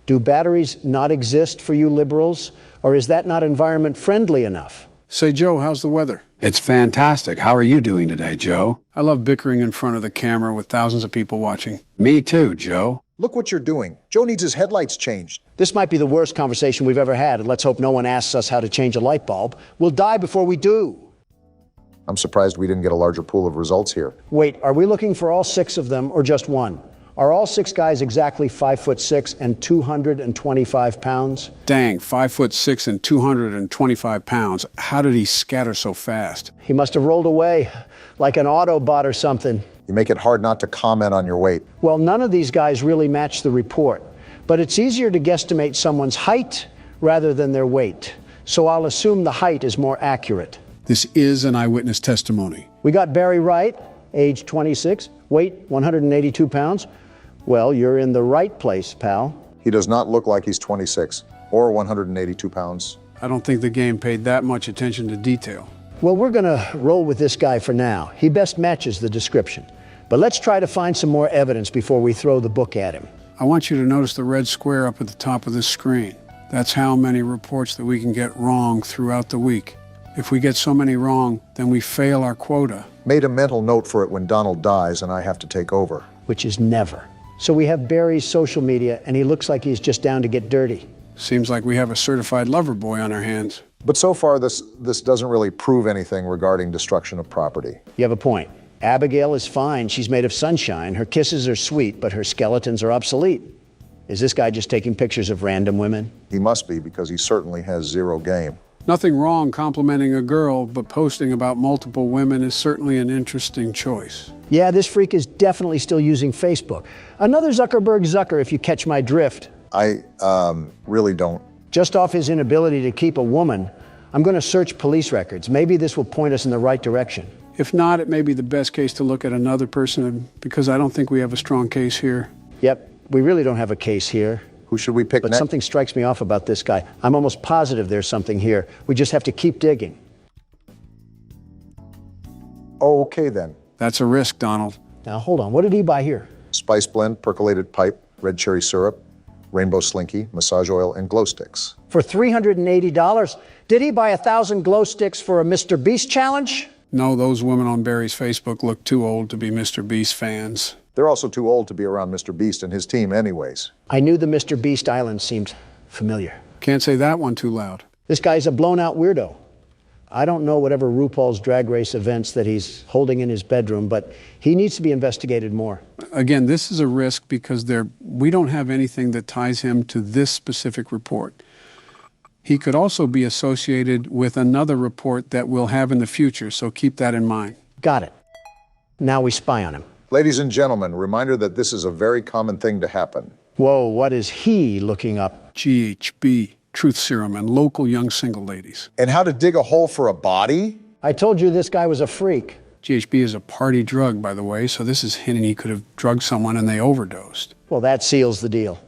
Do batteries not exist for you liberals? Or is that not environment friendly enough? Say, Joe, how's the weather? It's fantastic. How are you doing today, Joe? I love bickering in front of the camera with thousands of people watching. Me too, Joe. Look what you're doing. Joe needs his headlights changed. This might be the worst conversation we've ever had, and let's hope no one asks us how to change a light bulb. We'll die before we do. I'm surprised we didn't get a larger pool of results here. Wait, are we looking for all 6 of them or just one? Are all 6 guys exactly 5'6" and 225 pounds? Dang, 5'6" and 225 pounds. How did he scatter so fast? He must have rolled away like an Autobot or something. You make it hard not to comment on your weight. Well, none of these guys really match the report, but it's easier to guesstimate someone's height rather than their weight. So I'll assume the height is more accurate. This is an eyewitness testimony. We got Barry Wright, age 26, weight 182 pounds. Well, you're in the right place, pal. He does not look like he's 26 or 182 pounds. I don't think the game paid that much attention to detail. Well, we're gonna roll with this guy for now. He best matches the description. But let's try to find some more evidence before we throw the book at him. I want you to notice the red square up at the top of this screen. That's how many reports that we can get wrong throughout the week. If we get so many wrong, then we fail our quota. Made a mental note for it when Donald dies and I have to take over. Which is never. So we have Barry's social media, and he looks like he's just down to get dirty. Seems like we have a certified lover boy on our hands. But so far, this doesn't really prove anything regarding destruction of property. You have a point. Abigail is fine. She's made of sunshine. Her kisses are sweet, but her skeletons are obsolete. Is this guy just taking pictures of random women? He must be, because he certainly has zero game. Nothing wrong complimenting a girl, but posting about multiple women is certainly an interesting choice. Yeah, this freak is definitely still using Facebook. Another Zuckerberg Zucker, if you catch my drift. I really don't. Just off his inability to keep a woman, I'm going to search police records. Maybe this will point us in the right direction. If not, it may be the best case to look at another person, because I don't think we have a strong case here. Yep, we really don't have a case here. Who should we pick But next? something strikes me off about this guy. I'm almost positive there's something here. We just have to keep digging. Oh, okay then. That's a risk, Donald. Now, hold on. What did he buy here? Spice blend, percolated pipe, red cherry syrup, rainbow slinky, massage oil, and glow sticks. For $380? Did he buy 1,000 glow sticks for a Mr. Beast challenge? No, those women on Barry's Facebook look too old to be Mr. Beast fans. They're also too old to be around Mr. Beast and his team anyways. I knew the Mr. Beast Island seemed familiar. Can't say that one too loud. This guy's a blown-out weirdo. I don't know whatever RuPaul's Drag Race events that he's holding in his bedroom, but he needs to be investigated more. Again, this is a risk because we don't have anything that ties him to this specific report. He could also be associated with another report that we'll have in the future, so keep that in mind. Got it. Now we spy on him. Ladies and gentlemen, reminder that this is a very common thing to happen. Whoa, what is he looking up? GHB, truth serum, and local young single ladies. And how to dig a hole for a body? I told you this guy was a freak. GHB is a party drug, by the way, so this is hinting he could have drugged someone and they overdosed. Well, that seals the deal.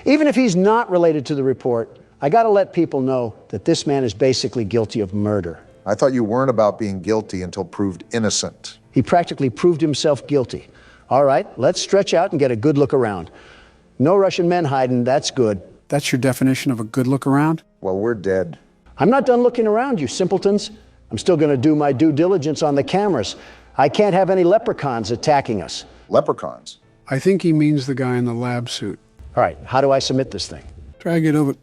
Even if he's not related to the report, I gotta let people know that this man is basically guilty of murder. I thought you weren't about being guilty until proved innocent. He practically proved himself guilty. All right, let's stretch out and get a good look around. No Russian men hiding, that's good. That's your definition of a good look around? Well, we're dead. I'm not done looking around, you simpletons. I'm still gonna do my due diligence on the cameras. I can't have any leprechauns attacking us. Leprechauns? I think he means the guy in the lab suit. All right, how do I submit this thing? Drag it over.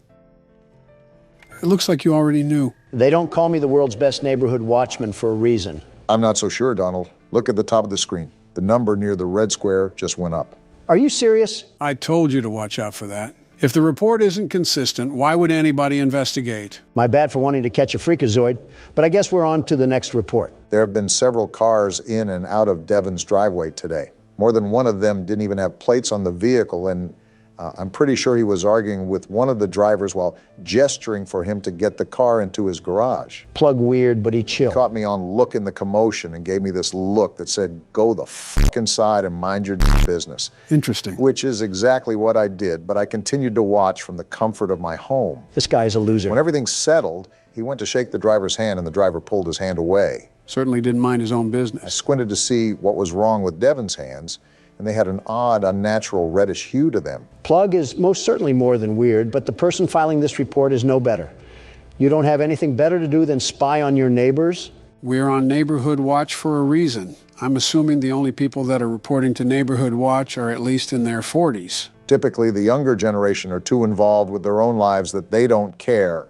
It looks like you already knew. They don't call me the world's best neighborhood watchman for a reason. I'm not so sure, Donald. Look at the top of the screen. The number near the red square just went up. Are you serious? I told you to watch out for that. If the report isn't consistent, why would anybody investigate? My bad for wanting to catch a freakazoid, but I guess we're on to the next report. There have been several cars in and out of Devon's driveway today. More than one of them didn't even have plates on the vehicle, and I'm pretty sure he was arguing with one of the drivers while gesturing for him to get the car into his garage. Plug weird, but he chilled. Caught me on look in the commotion and gave me this look that said, go the fuck inside and mind your business. Interesting. Which is exactly what I did, but I continued to watch from the comfort of my home. This guy's a loser. When everything settled, he went to shake the driver's hand and the driver pulled his hand away. Certainly didn't mind his own business. I squinted to see what was wrong with Devon's hands, and they had an odd, unnatural reddish hue to them. Plug is most certainly more than weird, but the person filing this report is no better. You don't have anything better to do than spy on your neighbors? We're on Neighborhood Watch for a reason. I'm assuming the only people that are reporting to Neighborhood Watch are at least in their 40s. Typically, the younger generation are too involved with their own lives that they don't care.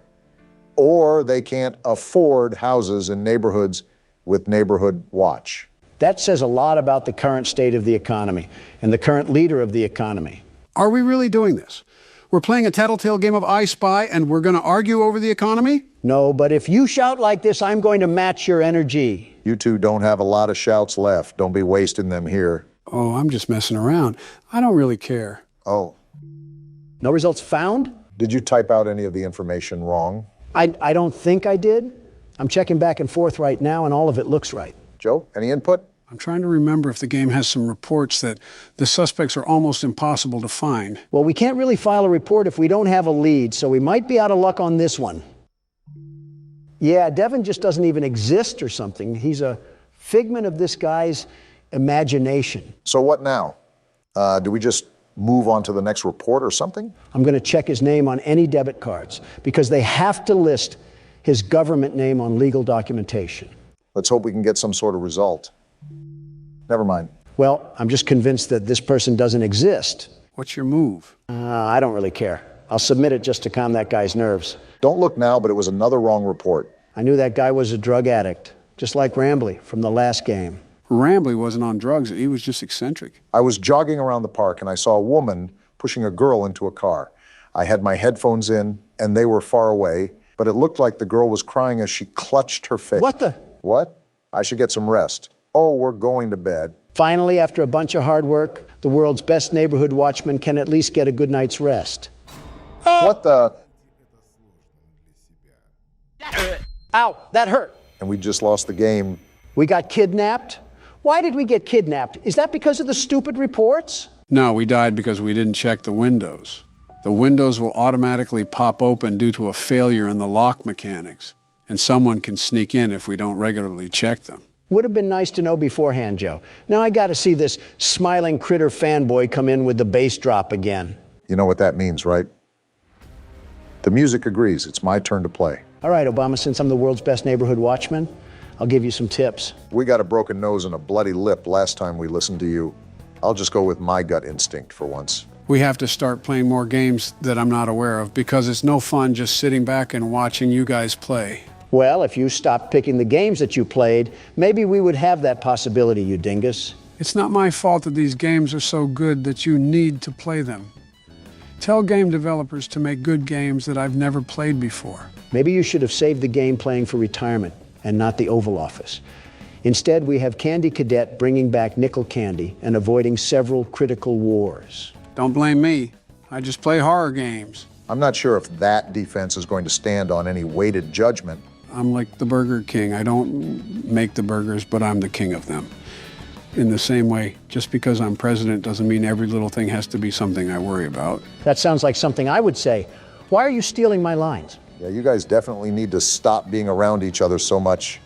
Or they can't afford houses in neighborhoods with Neighborhood Watch. That says a lot about the current state of the economy and the current leader of the economy. Are we really doing this? We're playing a tattletale game of I Spy and we're going to argue over the economy? No, but if you shout like this, I'm going to match your energy. You two don't have a lot of shouts left. Don't be wasting them here. Oh, I'm just messing around. I don't really care. Oh. No results found? Did you type out any of the information wrong? I don't think I did. I'm checking back and forth right now, and all of it looks right. Joe, any input? I'm trying to remember if the game has some reports that the suspects are almost impossible to find. Well, we can't really file a report if we don't have a lead, so we might be out of luck on this one. Yeah, Devin just doesn't even exist or something. He's a figment of this guy's imagination. So what now? Do we just move on to the next report or something? I'm going to check his name on any debit cards because they have to list his government name on legal documentation. Let's hope we can get some sort of result. Never mind. Well, I'm just convinced that this person doesn't exist. What's your move? I don't really care. I'll submit it just to calm that guy's nerves. Don't look now, but it was another wrong report. I knew that guy was a drug addict, just like Rambley from the last game. Rambley wasn't on drugs. He was just eccentric. I was jogging around the park and I saw a woman pushing a girl into a car. I had my headphones in and they were far away, but it looked like the girl was crying as she clutched her face. What the? What? I should get some rest. Oh, we're going to bed. Finally, after a bunch of hard work, the world's best neighborhood watchman can at least get a good night's rest. What the? Ow, that hurt. And we just lost the game. We got kidnapped? Why did we get kidnapped? Is that because of the stupid reports? No, we died because we didn't check the windows. The windows will automatically pop open due to a failure in the lock mechanics, and someone can sneak in if we don't regularly check them. Would have been nice to know beforehand, Joe. Now I got to see this smiling critter fanboy come in with the bass drop again. You know what that means, right? The music agrees. It's my turn to play. All right, Obama, since I'm the world's best neighborhood watchman, I'll give you some tips. We got a broken nose and a bloody lip last time we listened to you. I'll just go with my gut instinct for once. We have to start playing more games that I'm not aware of because it's no fun just sitting back and watching you guys play. Well, if you stopped picking the games that you played, maybe we would have that possibility, you dingus. It's not my fault that these games are so good that you need to play them. Tell game developers to make good games that I've never played before. Maybe you should have saved the game playing for retirement and not the Oval Office. Instead, we have Candy Cadet bringing back nickel candy and avoiding several critical wars. Don't blame me. I just play horror games. I'm not sure if that defense is going to stand on any weighted judgment. I'm like the Burger King. I don't make the burgers, but I'm the king of them. In the same way, just because I'm president doesn't mean every little thing has to be something I worry about. That sounds like something I would say. Why are you stealing my lines? Yeah, you guys definitely need to stop being around each other so much.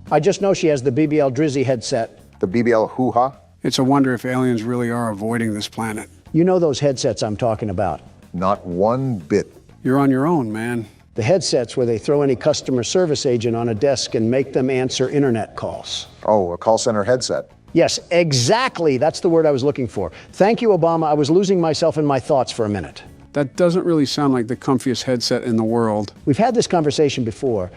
I just know she has the BBL Drizzy headset. The BBL hoo-ha? It's a wonder if aliens really are avoiding this planet. You know those headsets I'm talking about. Not one bit. You're on your own, man. The headsets where they throw any customer service agent on a desk and make them answer internet calls. Oh, a call center headset. Yes, exactly. That's the word I was looking for. Thank you, Obama. I was losing myself in my thoughts for a minute. That doesn't really sound like the comfiest headset in the world. We've had this conversation before.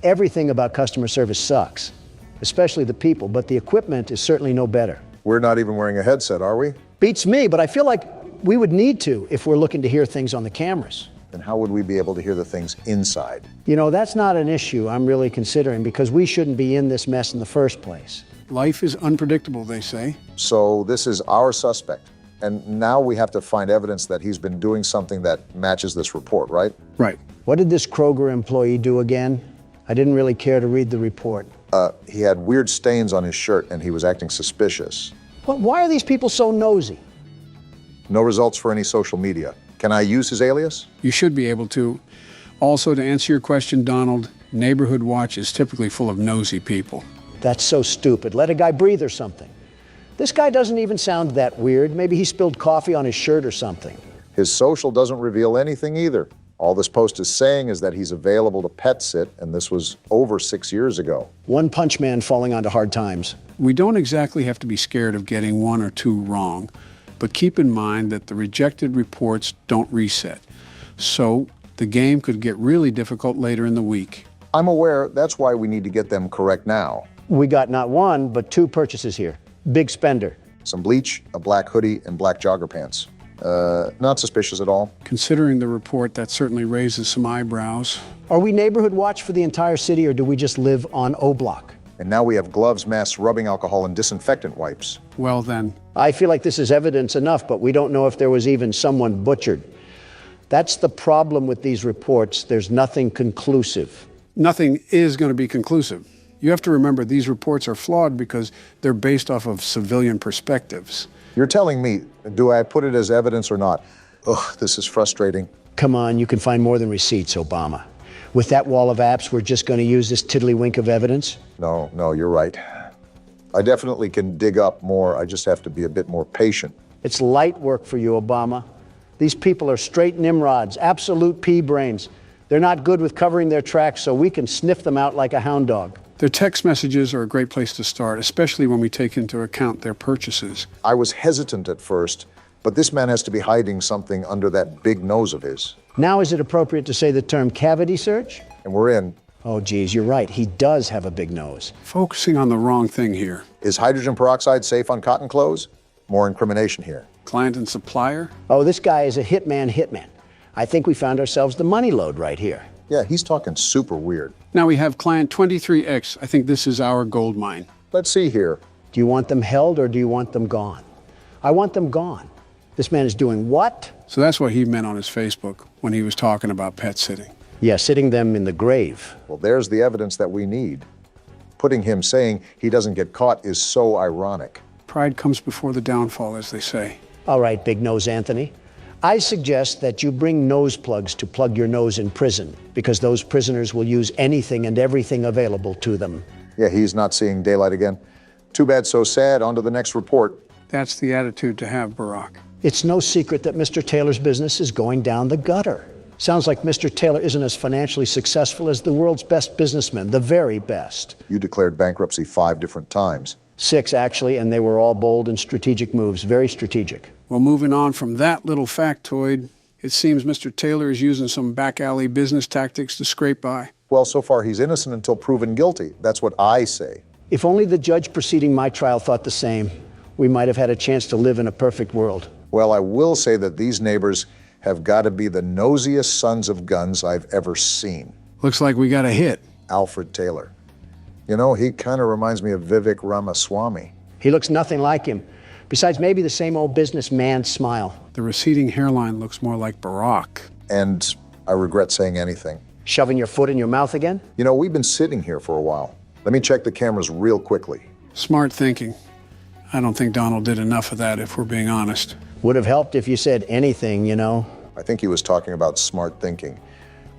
Everything about customer service sucks, especially the people, but the equipment is certainly no better. We're not even wearing a headset, are we? Beats me, but I feel like we would need to if we're looking to hear things on the cameras. Then how would we be able to hear the things inside? You know, that's not an issue I'm really considering because we shouldn't be in this mess in the first place. Life is unpredictable, they say. So this is our suspect. And now we have to find evidence that he's been doing something that matches this report, right? Right. What did this Kroger employee do again? I didn't really care to read the report. He had weird stains on his shirt and he was acting suspicious. Why are these people so nosy? No results for any social media. Can I use his alias? You should be able to. Also, to answer your question, Donald, Neighborhood Watch is typically full of nosy people. That's so stupid. Let a guy breathe or something. This guy doesn't even sound that weird. Maybe he spilled coffee on his shirt or something. His social doesn't reveal anything either. All this post is saying is that he's available to pet sit, and this was over 6 years ago. One punch man falling onto hard times. We don't exactly have to be scared of getting one or two wrong, but keep in mind that the rejected reports don't reset. So the game could get really difficult later in the week. I'm aware. That's why we need to get them correct now. We got not one, but two purchases here. Big spender. Some bleach, a black hoodie, and black jogger pants. Not suspicious at all. Considering the report, that certainly raises some eyebrows. Are we neighborhood watch for the entire city, or do we just live on O Block? And now we have gloves, masks, rubbing alcohol, and disinfectant wipes. Well then. I feel like this is evidence enough, but we don't know if there was even someone butchered. That's the problem with these reports. There's nothing conclusive. Nothing is going to be conclusive. You have to remember these reports are flawed because they're based off of civilian perspectives. You're telling me, do I put it as evidence or not? Ugh, this is frustrating. Come on, you can find more than receipts, Obama. With that wall of apps, we're just going to use this tiddlywink of evidence? No, you're right. I definitely can dig up more. I just have to be a bit more patient. It's light work for you, Obama. These people are straight Nimrods, absolute pea-brains. They're not good with covering their tracks, so we can sniff them out like a hound dog. Their text messages are a great place to start, especially when we take into account their purchases. I was hesitant at first, but this man has to be hiding something under that big nose of his. Now is it appropriate to say the term cavity search? And we're in. Oh, geez, you're right. He does have a big nose. Focusing on the wrong thing here. Is hydrogen peroxide safe on cotton clothes? More incrimination here. Client and supplier? Oh, this guy is a hitman. I think we found ourselves the money load right here. Yeah, he's talking super weird. Now we have client 23X. I think this is our gold mine. Let's see here. Do you want them held or do you want them gone? I want them gone. This man is doing what? So that's what he meant on his Facebook when he was talking about pet sitting. Yeah, sitting them in the grave. Well, there's the evidence that we need. Putting him saying he doesn't get caught is so ironic. Pride comes before the downfall, as they say. All right, Big Nose Anthony. I suggest that you bring nose plugs to plug your nose in prison, because those prisoners will use anything and everything available to them. Yeah, he's not seeing daylight again. Too bad, so sad. On to the next report. That's the attitude to have, Barack. It's no secret that Mr. Taylor's business is going down the gutter. Sounds like Mr. Taylor isn't as financially successful as the world's best businessmen, the very best. You declared bankruptcy 5 different times. 6, actually, and they were all bold and strategic moves, very strategic. Well, moving on from that little factoid, it seems Mr. Taylor is using some back alley business tactics to scrape by. Well, so far he's innocent until proven guilty. That's what I say. If only the judge preceding my trial thought the same, we might have had a chance to live in a perfect world. Well, I will say that these neighbors have got to be the nosiest sons of guns I've ever seen. Looks like we got a hit. Alfred Taylor. You know, he kind of reminds me of Vivek Ramaswamy. He looks nothing like him. Besides, maybe the same old businessman smile. The receding hairline looks more like Barack. And I regret saying anything. Shoving your foot in your mouth again? You know, we've been sitting here for a while. Let me check the cameras real quickly. Smart thinking. I don't think Donald did enough of that, if we're being honest. Would have helped if you said anything, you know. I think he was talking about smart thinking.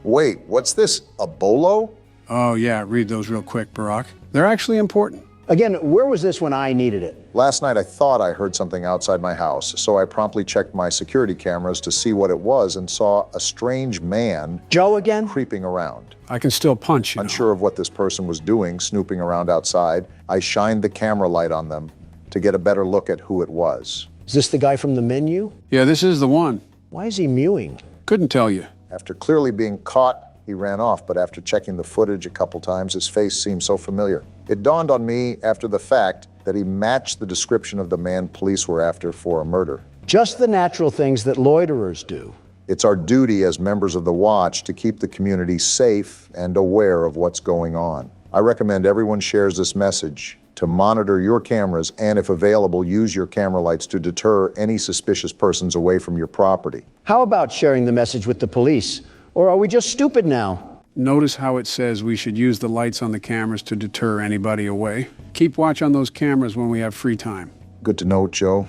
Wait, what's this? A bolo? Oh, yeah, read those real quick, Barack. They're actually important. Again, where was this when I needed it? Last night I thought I heard something outside my house, so I promptly checked my security cameras to see what it was and saw a strange man... Joe again? ...creeping around. I can still punch, you Unsure of what this person was doing, snooping around outside, I shined the camera light on them to get a better look at who it was. Is this the guy from the menu? Yeah, this is the one. Why is he mewing? Couldn't tell you. After clearly being caught, he ran off, but after checking the footage a couple times, his face seemed so familiar. It dawned on me after the fact that he matched the description of the man police were after for a murder. Just the natural things that loiterers do. It's our duty as members of the Watch to keep the community safe and aware of what's going on. I recommend everyone shares this message to monitor your cameras and, if available, use your camera lights to deter any suspicious persons away from your property. How about sharing the message with the police? Or are we just stupid now? Notice how it says we should use the lights on the cameras to deter anybody away. Keep watch on those cameras when we have free time. Good to know, Joe.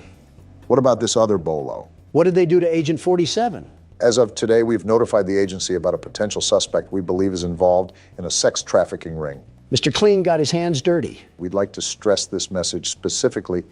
What about this other bolo? What did they do to Agent 47? As of today, we've notified the agency about a potential suspect we believe is involved in a sex trafficking ring. Mr. Clean got his hands dirty. We'd like to stress this message specifically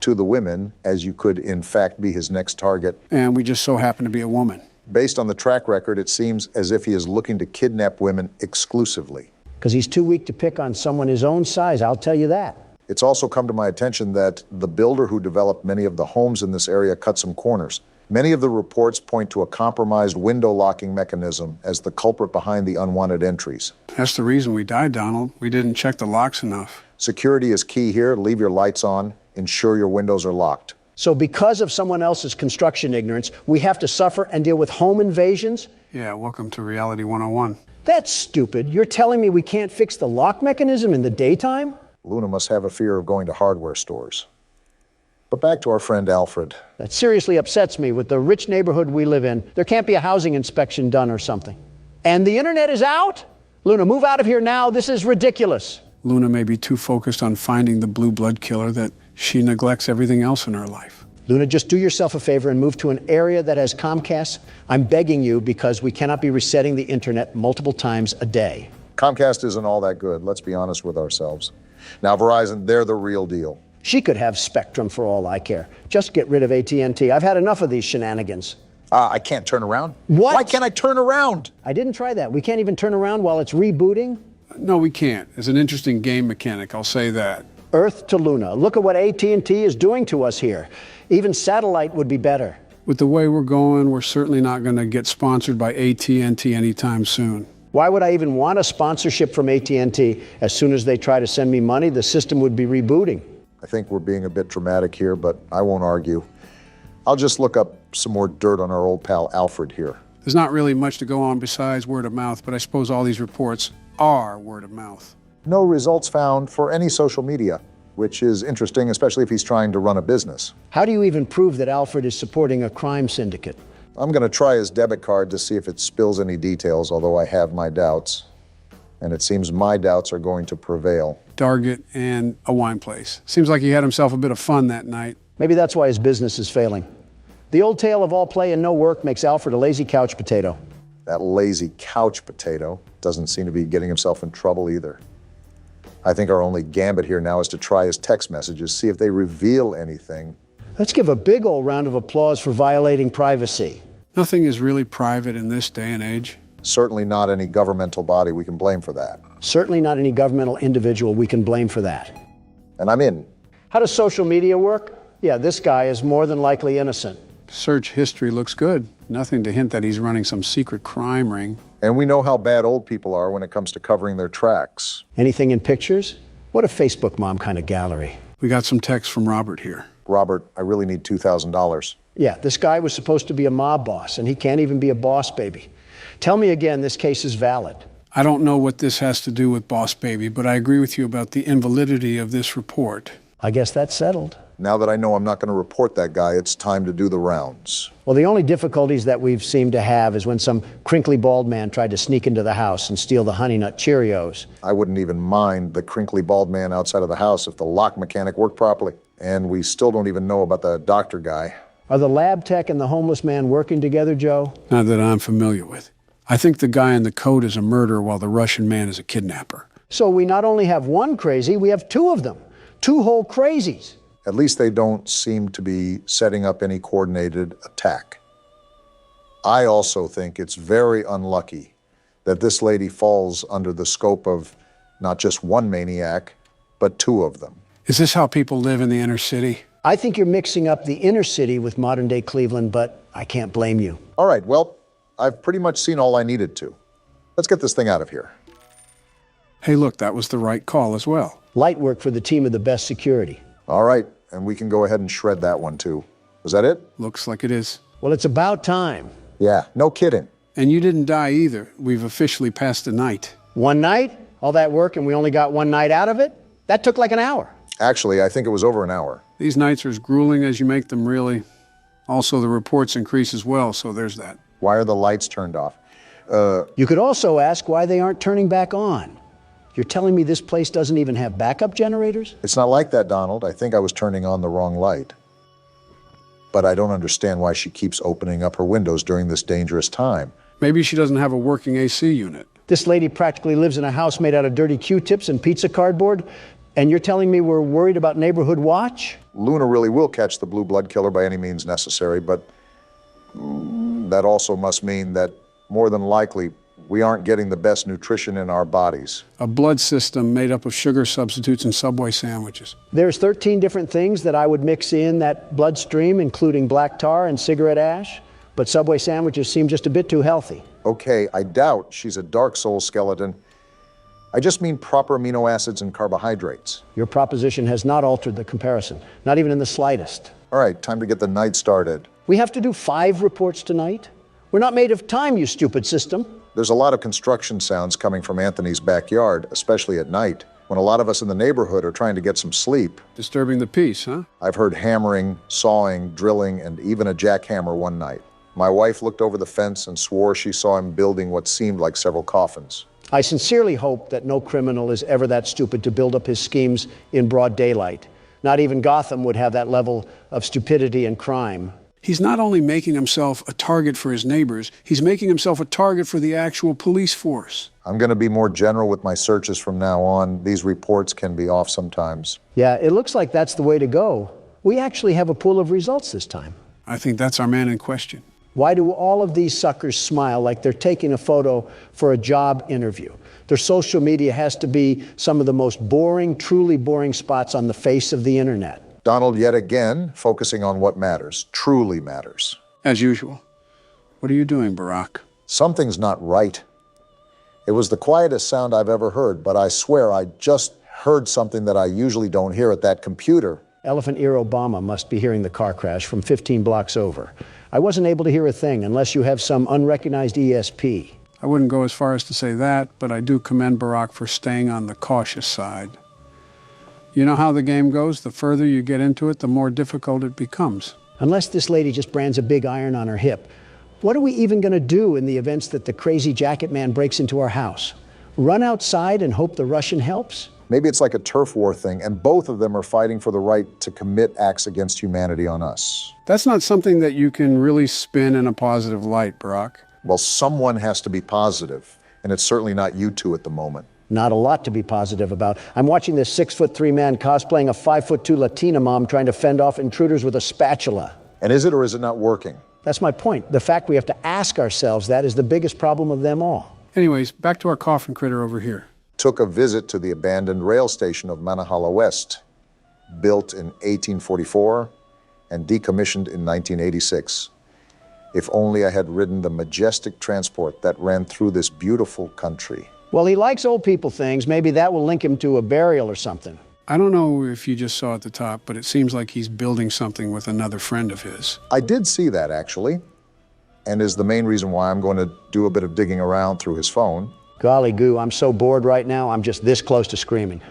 to the women, as you could in fact be his next target. And we just so happen to be a woman. Based on the track record, it seems as if he is looking to kidnap women exclusively. Because he's too weak to pick on someone his own size, I'll tell you that. It's also come to my attention that the builder who developed many of the homes in this area cut some corners. Many of the reports point to a compromised window locking mechanism as the culprit behind the unwanted entries. That's the reason we died, Donald. We didn't check the locks enough. Security is key here. Leave your lights on. Ensure your windows are locked. So because of someone else's construction ignorance, we have to suffer and deal with home invasions? Yeah, welcome to Reality 101. That's stupid. You're telling me we can't fix the lock mechanism in the daytime? Luna must have a fear of going to hardware stores. But back to our friend Alfred. That seriously upsets me. With the rich neighborhood we live in, there can't be a housing inspection done or something. And the internet is out? Luna, move out of here now. This is ridiculous. Luna may be too focused on finding the blue blood killer that she neglects everything else in her life. Luna, just do yourself a favor and move to an area that has Comcast. I'm begging you, because we cannot be resetting the internet multiple times a day. Comcast isn't all that good. Let's be honest with ourselves. Now, Verizon, they're the real deal. She could have Spectrum for all I care. Just get rid of AT&T. I've had enough of these shenanigans. I can't turn around. What? Why can't I turn around? I didn't try that. We can't even turn around while it's rebooting? No, we can't. It's an interesting game mechanic, I'll say that. Earth to Luna. Look at what AT&T is doing to us here. Even satellite would be better. With the way we're going, we're certainly not going to get sponsored by AT&T anytime soon. Why would I even want a sponsorship from AT&T? As soon as they try to send me money, the system would be rebooting. I think we're being a bit dramatic here, but I won't argue. I'll just look up some more dirt on our old pal Alfred here. There's not really much to go on besides word of mouth, but I suppose all these reports are word of mouth. No results found for any social media, which is interesting, especially if he's trying to run a business. How do you even prove that Alfred is supporting a crime syndicate? I'm going to try his debit card to see if it spills any details, although I have my doubts. And it seems my doubts are going to prevail. Target and a wine place. Seems like he had himself a bit of fun that night. Maybe that's why his business is failing. The old tale of all play and no work makes Alfred a lazy couch potato. That lazy couch potato doesn't seem to be getting himself in trouble either. I think our only gambit here now is to try his text messages, see if they reveal anything. Let's give a big old round of applause for violating privacy. Nothing is really private in this day and age. Certainly not any governmental body we can blame for that. Certainly not any governmental individual we can blame for that. And I'm in. How does social media work? Yeah, this guy is more than likely innocent. Search history looks good. Nothing to hint that he's running some secret crime ring. And we know how bad old people are when it comes to covering their tracks. Anything in pictures? What a Facebook mom kind of gallery. We got some text from Robert here. Robert, I really need $2,000. Yeah, this guy was supposed to be a mob boss, and he can't even be a boss baby. Tell me again, this case is valid. I don't know what this has to do with Boss Baby, but I agree with you about the invalidity of this report. I guess that's settled. Now that I know I'm not going to report that guy, it's time to do the rounds. Well, the only difficulties that we've seemed to have is when some crinkly bald man tried to sneak into the house and steal the Honey Nut Cheerios. I wouldn't even mind the crinkly bald man outside of the house if the lock mechanic worked properly. And we still don't even know about the doctor guy. Are the lab tech and the homeless man working together, Joe? Not that I'm familiar with. I think the guy in the coat is a murderer while the Russian man is a kidnapper. So we not only have one crazy, we have two of them. Two whole crazies. At least they don't seem to be setting up any coordinated attack. I also think it's very unlucky that this lady falls under the scope of not just one maniac, but two of them. Is this how people live in the inner city? I think you're mixing up the inner city with modern-day Cleveland, but I can't blame you. All right, well, I've pretty much seen all I needed to. Let's get this thing out of here. Hey, look, that was the right call as well. Light work for the team of the best security. All right, and we can go ahead and shred that one too. Was that it? Looks like it is. Well, it's about time. Yeah, no kidding. And you didn't die either. We've officially passed the night. One night? All that work and we only got one night out of it? That took like an hour. Actually, I think it was over an hour. These nights are as grueling as you make them, really. Also, the reports increase as well, so there's that. Why are the lights turned off? You could also ask why they aren't turning back on. You're telling me this place doesn't even have backup generators? It's not like that, Donald. I think I was turning on the wrong light. But I don't understand why she keeps opening up her windows during this dangerous time. Maybe she doesn't have a working AC unit. This lady practically lives in a house made out of dirty Q-tips and pizza cardboard, and you're telling me we're worried about neighborhood watch? Luna really will catch the blue blood killer by any means necessary, but that also must mean that more than likely we aren't getting the best nutrition in our bodies. A blood system made up of sugar substitutes and Subway sandwiches. There's 13 different things that I would mix in that bloodstream, including black tar and cigarette ash, but Subway sandwiches seem just a bit too healthy. Okay, I doubt she's a Dark Soul skeleton. I just mean proper amino acids and carbohydrates. Your proposition has not altered the comparison, not even in the slightest. All right, time to get the night started. We have to do 5 reports tonight? We're not made of time, you stupid system. There's a lot of construction sounds coming from Anthony's backyard, especially at night, when a lot of us in the neighborhood are trying to get some sleep. Disturbing the peace, huh? I've heard hammering, sawing, drilling, and even a jackhammer one night. My wife looked over the fence and swore she saw him building what seemed like several coffins. I sincerely hope that no criminal is ever that stupid to build up his schemes in broad daylight. Not even Gotham would have that level of stupidity and crime. He's not only making himself a target for his neighbors, he's making himself a target for the actual police force. I'm going to be more general with my searches from now on. These reports can be off sometimes. Yeah, it looks like that's the way to go. We actually have a pool of results this time. I think that's our man in question. Why do all of these suckers smile like they're taking a photo for a job interview? Their social media has to be some of the most boring, truly boring spots on the face of the internet. Donald, yet again, focusing on what matters, truly matters. As usual. What are you doing, Barack? Something's not right. It was the quietest sound I've ever heard, but I swear I just heard something that I usually don't hear at that computer. Elephant Ear Obama must be hearing the car crash from 15 blocks over. I wasn't able to hear a thing unless you have some unrecognized ESP. I wouldn't go as far as to say that, but I do commend Barack for staying on the cautious side. You know how the game goes? The further you get into it, the more difficult it becomes. Unless this lady just brands a big iron on her hip, what are we even going to do in the events that the crazy jacket man breaks into our house? Run outside and hope the Russian helps? Maybe it's like a turf war thing, and both of them are fighting for the right to commit acts against humanity on us. That's not something that you can really spin in a positive light, Barack. Well, someone has to be positive, and it's certainly not you two at the moment. Not a lot to be positive about. I'm watching this 6'3" man cosplaying a 5'2" Latina mom trying to fend off intruders with a spatula. And is it or is it not working? That's my point. The fact we have to ask ourselves that is the biggest problem of them all. Anyways, back to our coffin critter over here. Took a visit to the abandoned rail station of Manahala West, built in 1844 and decommissioned in 1986. If only I had ridden the majestic transport that ran through this beautiful country. Well, he likes old people things. Maybe that will link him to a burial or something. I don't know if you just saw at the top, but it seems like he's building something with another friend of his. I did see that, actually, and is the main reason why I'm going to do a bit of digging around through his phone. Golly goo, I'm so bored right now, I'm just this close to screaming.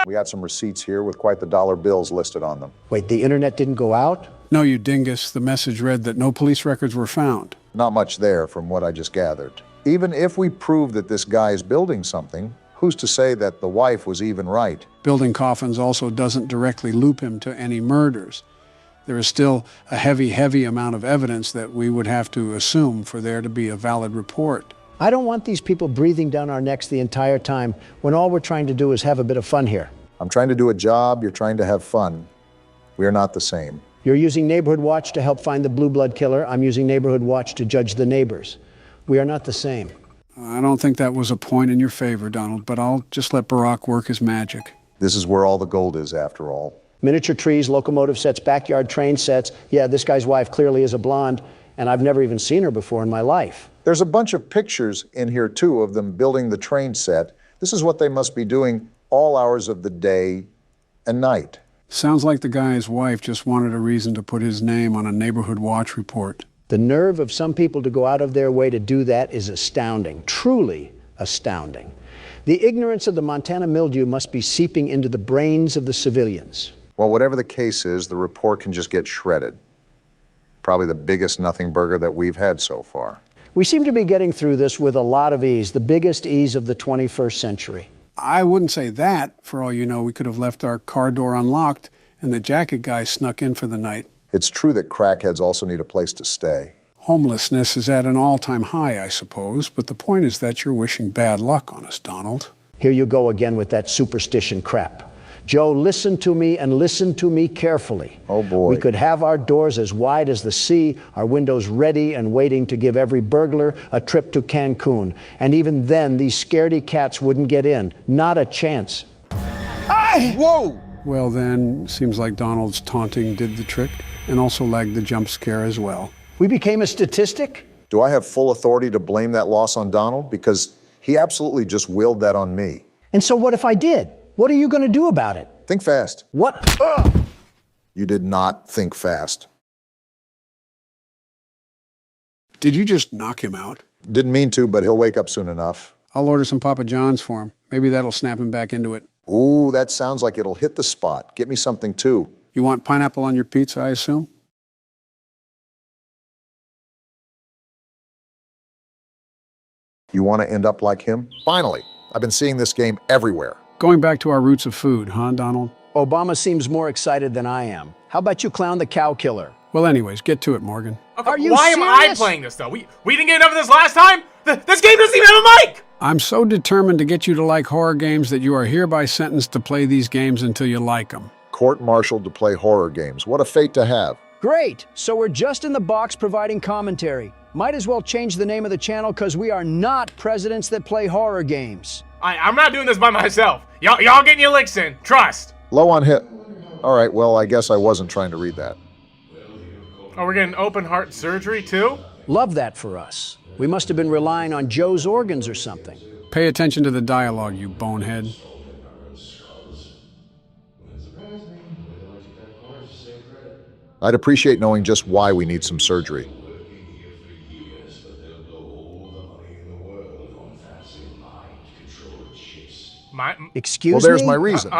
We got some receipts here with quite the dollar bills listed on them. Wait, the internet didn't go out? No, you dingus. The message read that no police records were found. Not much there from what I just gathered. Even if we prove that this guy is building something, who's to say that the wife was even right? Building coffins also doesn't directly loop him to any murders. There is still a heavy amount of evidence that we would have to assume for there to be a valid report. I don't want these people breathing down our necks the entire time when all we're trying to do is have a bit of fun here. I'm trying to do a job, you're trying to have fun. We are not the same. You're using Neighborhood Watch to help find the blue blood killer. I'm using Neighborhood Watch to judge the neighbors. We are not the same. I don't think that was a point in your favor, Donald, but I'll just let Barack work his magic. This is where all the gold is, after all. Miniature trees, locomotive sets, backyard train sets. Yeah, this guy's wife clearly is a blonde, and I've never even seen her before in my life. There's a bunch of pictures in here, too, of them building the train set. This is what they must be doing all hours of the day and night. Sounds like the guy's wife just wanted a reason to put his name on a Neighborhood Watch report. The nerve of some people to go out of their way to do that is astounding, truly astounding. The ignorance of the Montana mildew must be seeping into the brains of the civilians. Well, whatever the case is, the report can just get shredded. Probably the biggest nothing burger that we've had so far. We seem to be getting through this with a lot of ease, the biggest ease of the 21st century. I wouldn't say that. For all you know, we could have left our car door unlocked and the jacket guy snuck in for the night. It's true that crackheads also need a place to stay. Homelessness is at an all-time high, I suppose, but the point is that you're wishing bad luck on us, Donald. Here you go again with that superstition crap. Joe, listen to me and listen to me carefully. Oh boy. We could have our doors as wide as the sea, our windows ready and waiting to give every burglar a trip to Cancun. And even then, these scaredy cats wouldn't get in. Not a chance. Whoa! Well then, seems like Donald's taunting did the trick, and also lagged the jump scare as well. We became a statistic? Do I have full authority to blame that loss on Donald? Because he absolutely just willed that on me. And so what if I did? What are you going to do about it? Think fast. What? You did not think fast. Did you just knock him out? Didn't mean to, but he'll wake up soon enough. I'll order some Papa John's for him. Maybe that'll snap him back into it. Ooh, that sounds like it'll hit the spot. Get me something too. You want pineapple on your pizza, I assume? You want to end up like him? Finally, I've been seeing this game everywhere. Going back to our roots of food, huh, Donald? Obama seems more excited than I am. How about you clown the cow killer? Well, anyways, get to it, Morgan. Okay, Are you why am I serious? playing this, though? We didn't get enough of this last time? This game doesn't even have a mic! I'm so determined to get you to like horror games that you are hereby sentenced to play these games until you like them. Court-martialed to play horror games. What a fate to have. Great. So we're just in the box providing commentary. Might as well change the name of the channel because we are not presidents that play horror games. I'm not doing this by myself. Y'all getting your licks in. Trust. Low on hit. All right, well, I guess I wasn't trying to read that. Oh, we're getting open heart surgery, too? Love that for us. We must have been relying on Joe's organs or something. Pay attention to the dialogue, you bonehead. I'd appreciate knowing just why we need some surgery. Excuse me? Well, there's my reason.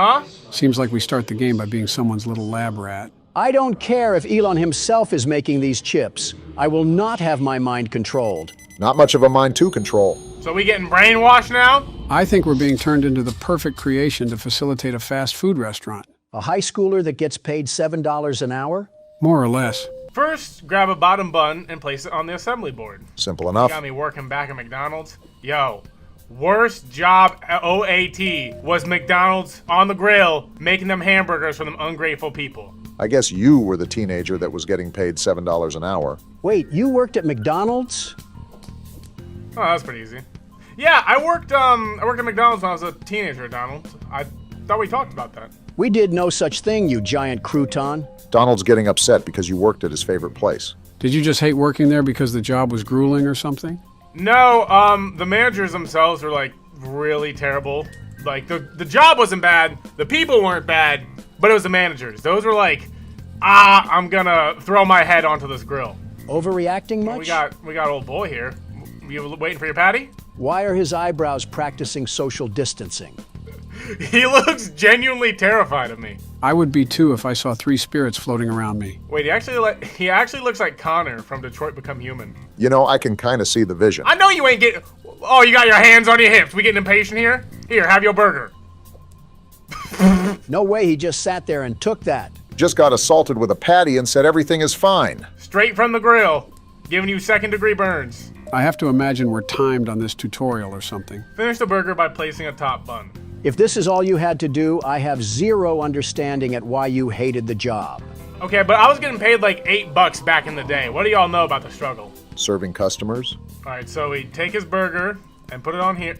Seems like we start the game by being someone's little lab rat. I don't care if Elon himself is making these chips. I will not have my mind controlled. Not much of a mind to control. So we getting brainwashed now? I think we're being turned into the perfect creation to facilitate a fast food restaurant. A high schooler that gets paid $7 an hour? More or less. First, grab a bottom bun and place it on the assembly board. Simple You enough. got me working back at McDonald's? Yo, worst job at OAT was McDonald's on the grill making them hamburgers for them ungrateful people. I guess you were the teenager that was getting paid $7 an hour. Wait, you worked at McDonald's? Oh, that's pretty easy. Yeah, I worked at McDonald's when I was a teenager, Donald. I thought we talked about that. We did no such thing, you giant crouton. Donald's getting upset because you worked at his favorite place. Did you just hate working there because the job was grueling or something? No, the managers themselves were like really terrible. Like the job wasn't bad, the people weren't bad, but it was the managers. Those were like, I'm gonna throw my head onto this grill. Overreacting much? We got old boy here. You waiting for your patty? Why are his eyebrows practicing social distancing? He looks genuinely terrified of me. I would be too if I saw 3 spirits floating around me. Wait, he actually looks like Connor from Detroit Become Human. You know, I can kind of see the vision. I know you ain't getting. Oh, you got your hands on your hips. We getting impatient here? Here, have your burger. No way he just sat there and took that. Just got assaulted with a patty and said everything is fine. Straight from the grill, giving you second-degree burns. I have to imagine we're timed on this tutorial or something. Finish the burger by placing a top bun. If this is all you had to do, I have zero understanding at why you hated the job. Okay, but I was getting paid like $8 back in the day. What do y'all know about the struggle? Serving customers. All right, so we take his burger and put it on here.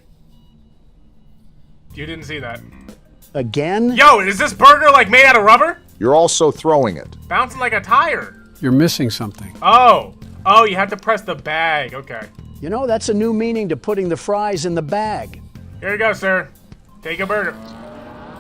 You didn't see that. Again? Yo, is this burger like made out of rubber? You're also throwing it. Bouncing like a tire. You're missing something. Oh, you have to press the bag. Okay. You know, that's a new meaning to putting the fries in the bag. Here you go, sir. Take a burger.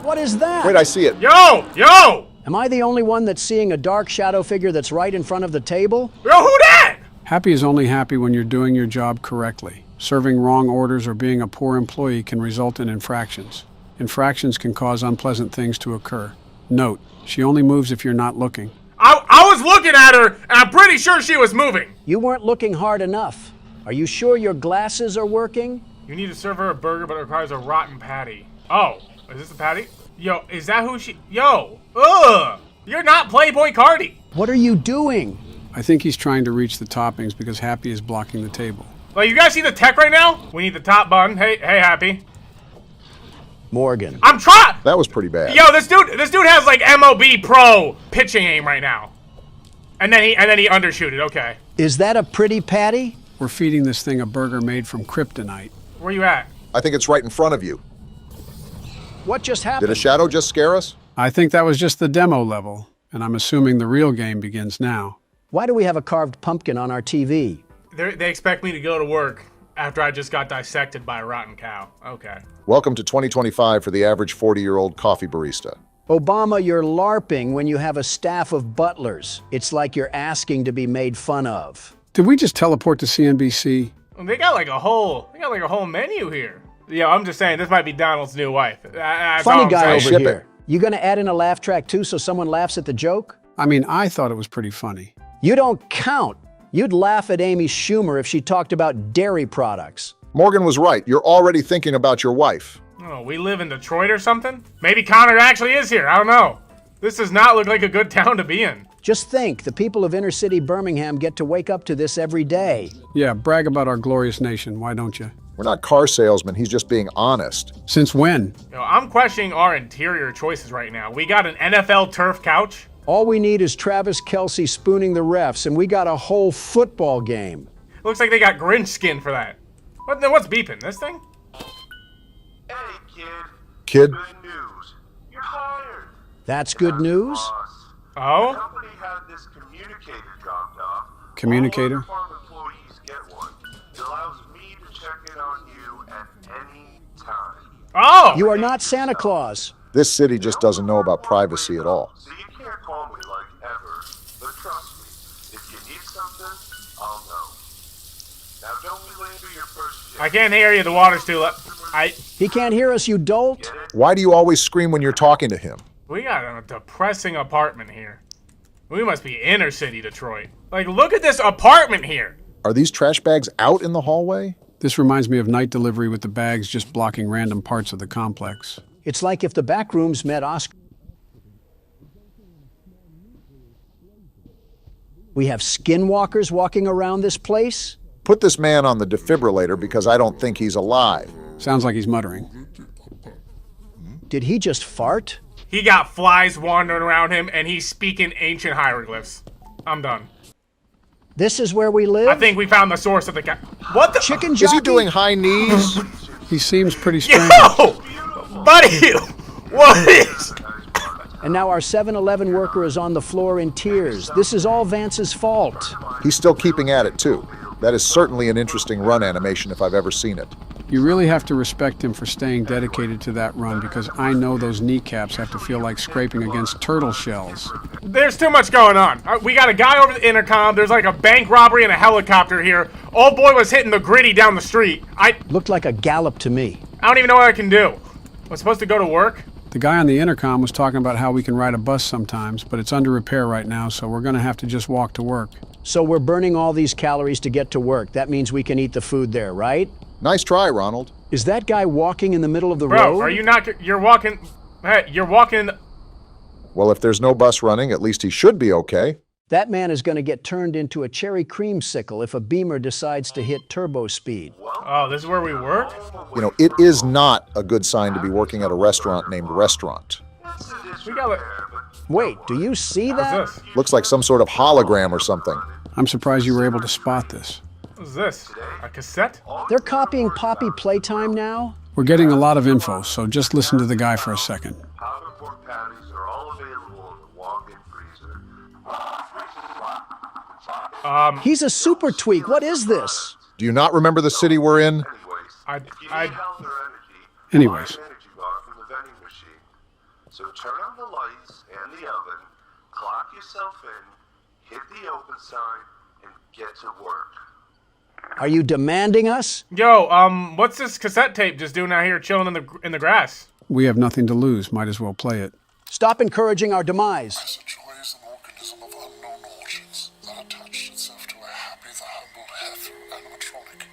What is that? Wait, I see it. Yo! Am I the only one that's seeing a dark shadow figure that's right in front of the table? Yo, who that? Happy is only happy when you're doing your job correctly. Serving wrong orders or being a poor employee can result in infractions. Infractions can cause unpleasant things to occur. Note, she only moves if you're not looking. I was looking at her, and I'm pretty sure she was moving. You weren't looking hard enough. Are you sure your glasses are working? You need to serve her a burger, but it requires a rotten patty. Oh, is this a patty? Yo, is that who she... Yo, ugh! You're not Playboy Cardi. What are you doing? I think he's trying to reach the toppings because Happy is blocking the table. Like, you guys see the tech right now? We need the top bun. Hey, Happy. Morgan. I'm trying. That was pretty bad. Yo, this dude has like MLB Pro pitching aim right now. And then he undershoot it. Okay. Is that a pretty patty? We're feeding this thing a burger made from kryptonite. Where you at? I think it's right in front of you. What just happened? Did a shadow just scare us? I think that was just the demo level, and I'm assuming the real game begins now. Why do we have a carved pumpkin on our TV? They expect me to go to work after I just got dissected by a rotten cow. Okay. Welcome to 2025 for the average 40-year-old coffee barista. Obama, you're LARPing when you have a staff of butlers. It's like you're asking to be made fun of. Did we just teleport to CNBC? They got like a whole menu here. Yeah, I'm just saying this might be Donald's new wife. That's all Funny I'm guy saying. over here. You gonna add in a laugh track too so someone laughs at the joke? I mean, I thought it was pretty funny. You don't count. You'd laugh at Amy Schumer if she talked about dairy products. Morgan was right. You're already thinking about your wife. Oh, we live in Detroit or something? Maybe Connor actually is here. I don't know. This does not look like a good town to be in. Just think, the people of inner city Birmingham get to wake up to this every day. Yeah, brag about our glorious nation. Why don't you? We're not car salesmen. He's just being honest. Since when? Yo, I'm questioning our interior choices right now. We got an NFL turf couch. All we need is Travis Kelce spooning the refs, and we got a whole football game. Looks like they got Grinch skin for that. What's beeping? This thing? Hey, Kid? good news. You're hired. That's good news? Oh? The company had this communicator dropped off. Communicator? All farm employees get one. It allows me to check in on you at any time. Oh! You are not Santa Claus. This city just doesn't know about privacy at all. So you can't call me like ever, but trust me, if you need something, I'll know. Now don't be late for your first shift. I can't hear you. The water's too low. He can't hear us, you dolt. Why do you always scream when you're talking to him? We got a depressing apartment here. We must be inner city Detroit. Like, look at this apartment here. Are these trash bags out in the hallway? This reminds me of night delivery with the bags just blocking random parts of the complex. It's like if the back rooms met Oscar. We have skinwalkers walking around this place? Put this man on the defibrillator because I don't think he's alive. Sounds like he's muttering. Did he just fart? He got flies wandering around him, and he's speaking ancient hieroglyphs. I'm done. This is where we live? I think we found the source of the What the? Chicken jockey? Is he doing high knees? He seems pretty strange. Yo! Buddy! What is... And now our 7-Eleven worker is on the floor in tears. This is all Vance's fault. He's still keeping at it, too. That is certainly an interesting run animation if I've ever seen it. You really have to respect him for staying dedicated to that run because I know those kneecaps have to feel like scraping against turtle shells. There's too much going on. We got a guy over the intercom. There's like a bank robbery and a helicopter here. Old boy was hitting the gritty down the street. Looked like a gallop to me. I don't even know what I can do. I'm supposed to go to work? The guy on the intercom was talking about how we can ride a bus sometimes, but it's under repair right now, so we're going to have to just walk to work. So we're burning all these calories to get to work. That means we can eat the food there, right? Nice try, Ronald. Is that guy walking in the middle of the Bro, road? are you not... You're walking... Hey, you're walking... Well, if there's no bus running, at least he should be okay. That man is going to get turned into a cherry creamsicle if a Beamer decides to hit turbo speed. Oh, this is where we work? You know, it is not a good sign to be working at a restaurant named Restaurant. We got it. Wait, do you see that? What's this? Looks like some sort of hologram or something. I'm surprised you were able to spot this. What's this? A cassette? They're copying Poppy Playtime now? We're getting a lot of info, so just listen to the guy for a second. Powder pork patties are all available in the walk-in freezer. He's a super tweak. What is this? Do you not remember the city we're in? Anyways. Energy bar from the vending machine. So turn on the lights and the oven, clock yourself in, hit the open sign, and get to work. Are you demanding us? Yo, what's this cassette tape just doing out here chilling in the grass? We have nothing to lose. Might as well play it. Stop encouraging our demise. As a joy is an organism of unknown origins that attached itself to a happy the humbled heifer animatronic.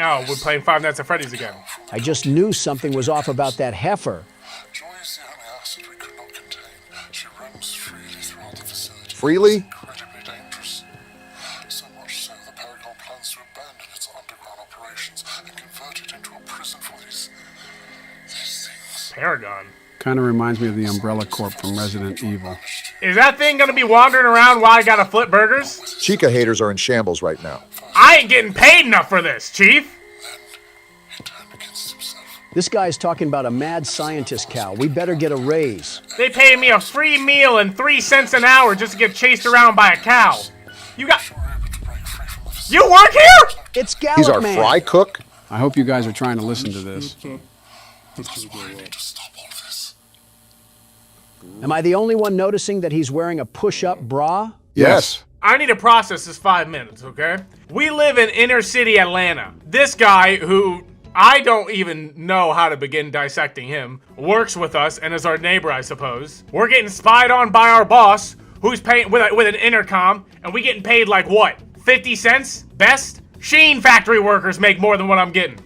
Oh, we're playing Five Nights at Freddy's again. I just knew something was off about that heifer. Joy is the only acid we could not contain. She roams freely throughout the facility. Freely? Incredibly dangerous. So much so that Paragon plans to abandon its underground operations and convert it into a prison for these things. Paragon. Kind of reminds me of the Umbrella Corp from Resident Evil. Is that thing gonna be wandering around while I gotta flip burgers? Chica haters are in shambles right now. I ain't getting paid enough for this, Chief. This guy's talking about a mad scientist cow. We better get a raise. They pay me a free meal and 3 cents an hour just to get chased around by a cow. You work here? It's Gallup He's our Man. fry cook? I hope you guys are trying to listen to this. Am I the only one noticing that he's wearing a push-up bra? Yes. I need to process this 5 minutes, okay? We live in inner city Atlanta. This guy, who I don't even know how to begin dissecting him, works with us and is our neighbor, I suppose. We're getting spied on by our boss, who's paying with an intercom, and we getting paid like what? 50 cents? Best? Sheen factory workers make more than what I'm getting.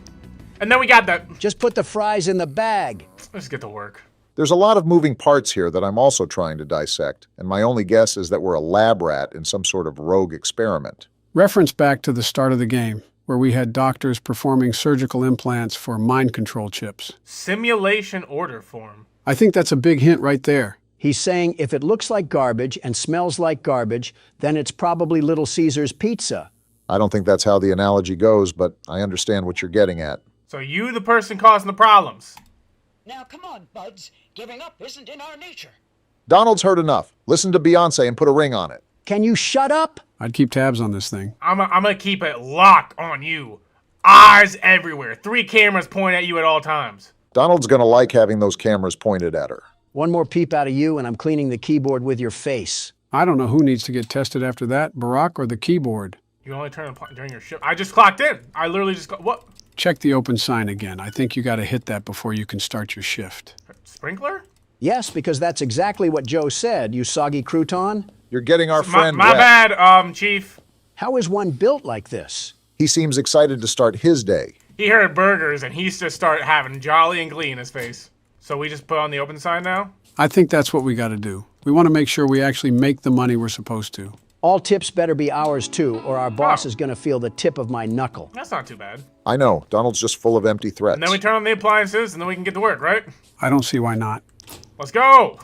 And then we got the... Just put the fries in the bag. Let's get to work. There's a lot of moving parts here that I'm also trying to dissect, and my only guess is that we're a lab rat in some sort of rogue experiment. Reference back to the start of the game, where we had doctors performing surgical implants for mind control chips. Simulation order form. I think that's a big hint right there. He's saying if it looks like garbage and smells like garbage, then it's probably Little Caesar's pizza. I don't think that's how the analogy goes, but I understand what you're getting at. So you the person causing the problems. Now come on, buds. Giving up isn't in our nature. Donald's heard enough. Listen to Beyonce and put a ring on it. Can you shut up? I'd keep tabs on this thing. I'm gonna keep it locked on you. Eyes everywhere. 3 cameras point at you at all times. Donald's gonna like having those cameras pointed at her. One more peep out of you and I'm cleaning the keyboard with your face. I don't know who needs to get tested after that, Barack or the keyboard. You only turn on during your shift. I just clocked in. I literally just what? Check the open sign again. I think you got to hit that before you can start your shift. Sprinkler? Yes, because that's exactly what Joe said, you soggy crouton. You're getting our friend My wet. bad, Chief. How is one built like this? He seems excited to start his day. He heard burgers and he's just started having jolly and glee in his face. So we just put on the open sign now? I think that's what we got to do. We want to make sure we actually make the money we're supposed to. All tips better be ours too, or our boss is going to feel the tip of my knuckle. That's not too bad. I know. Donald's just full of empty threats. And then we turn on the appliances and then we can get to work, right? I don't see why not. Let's go!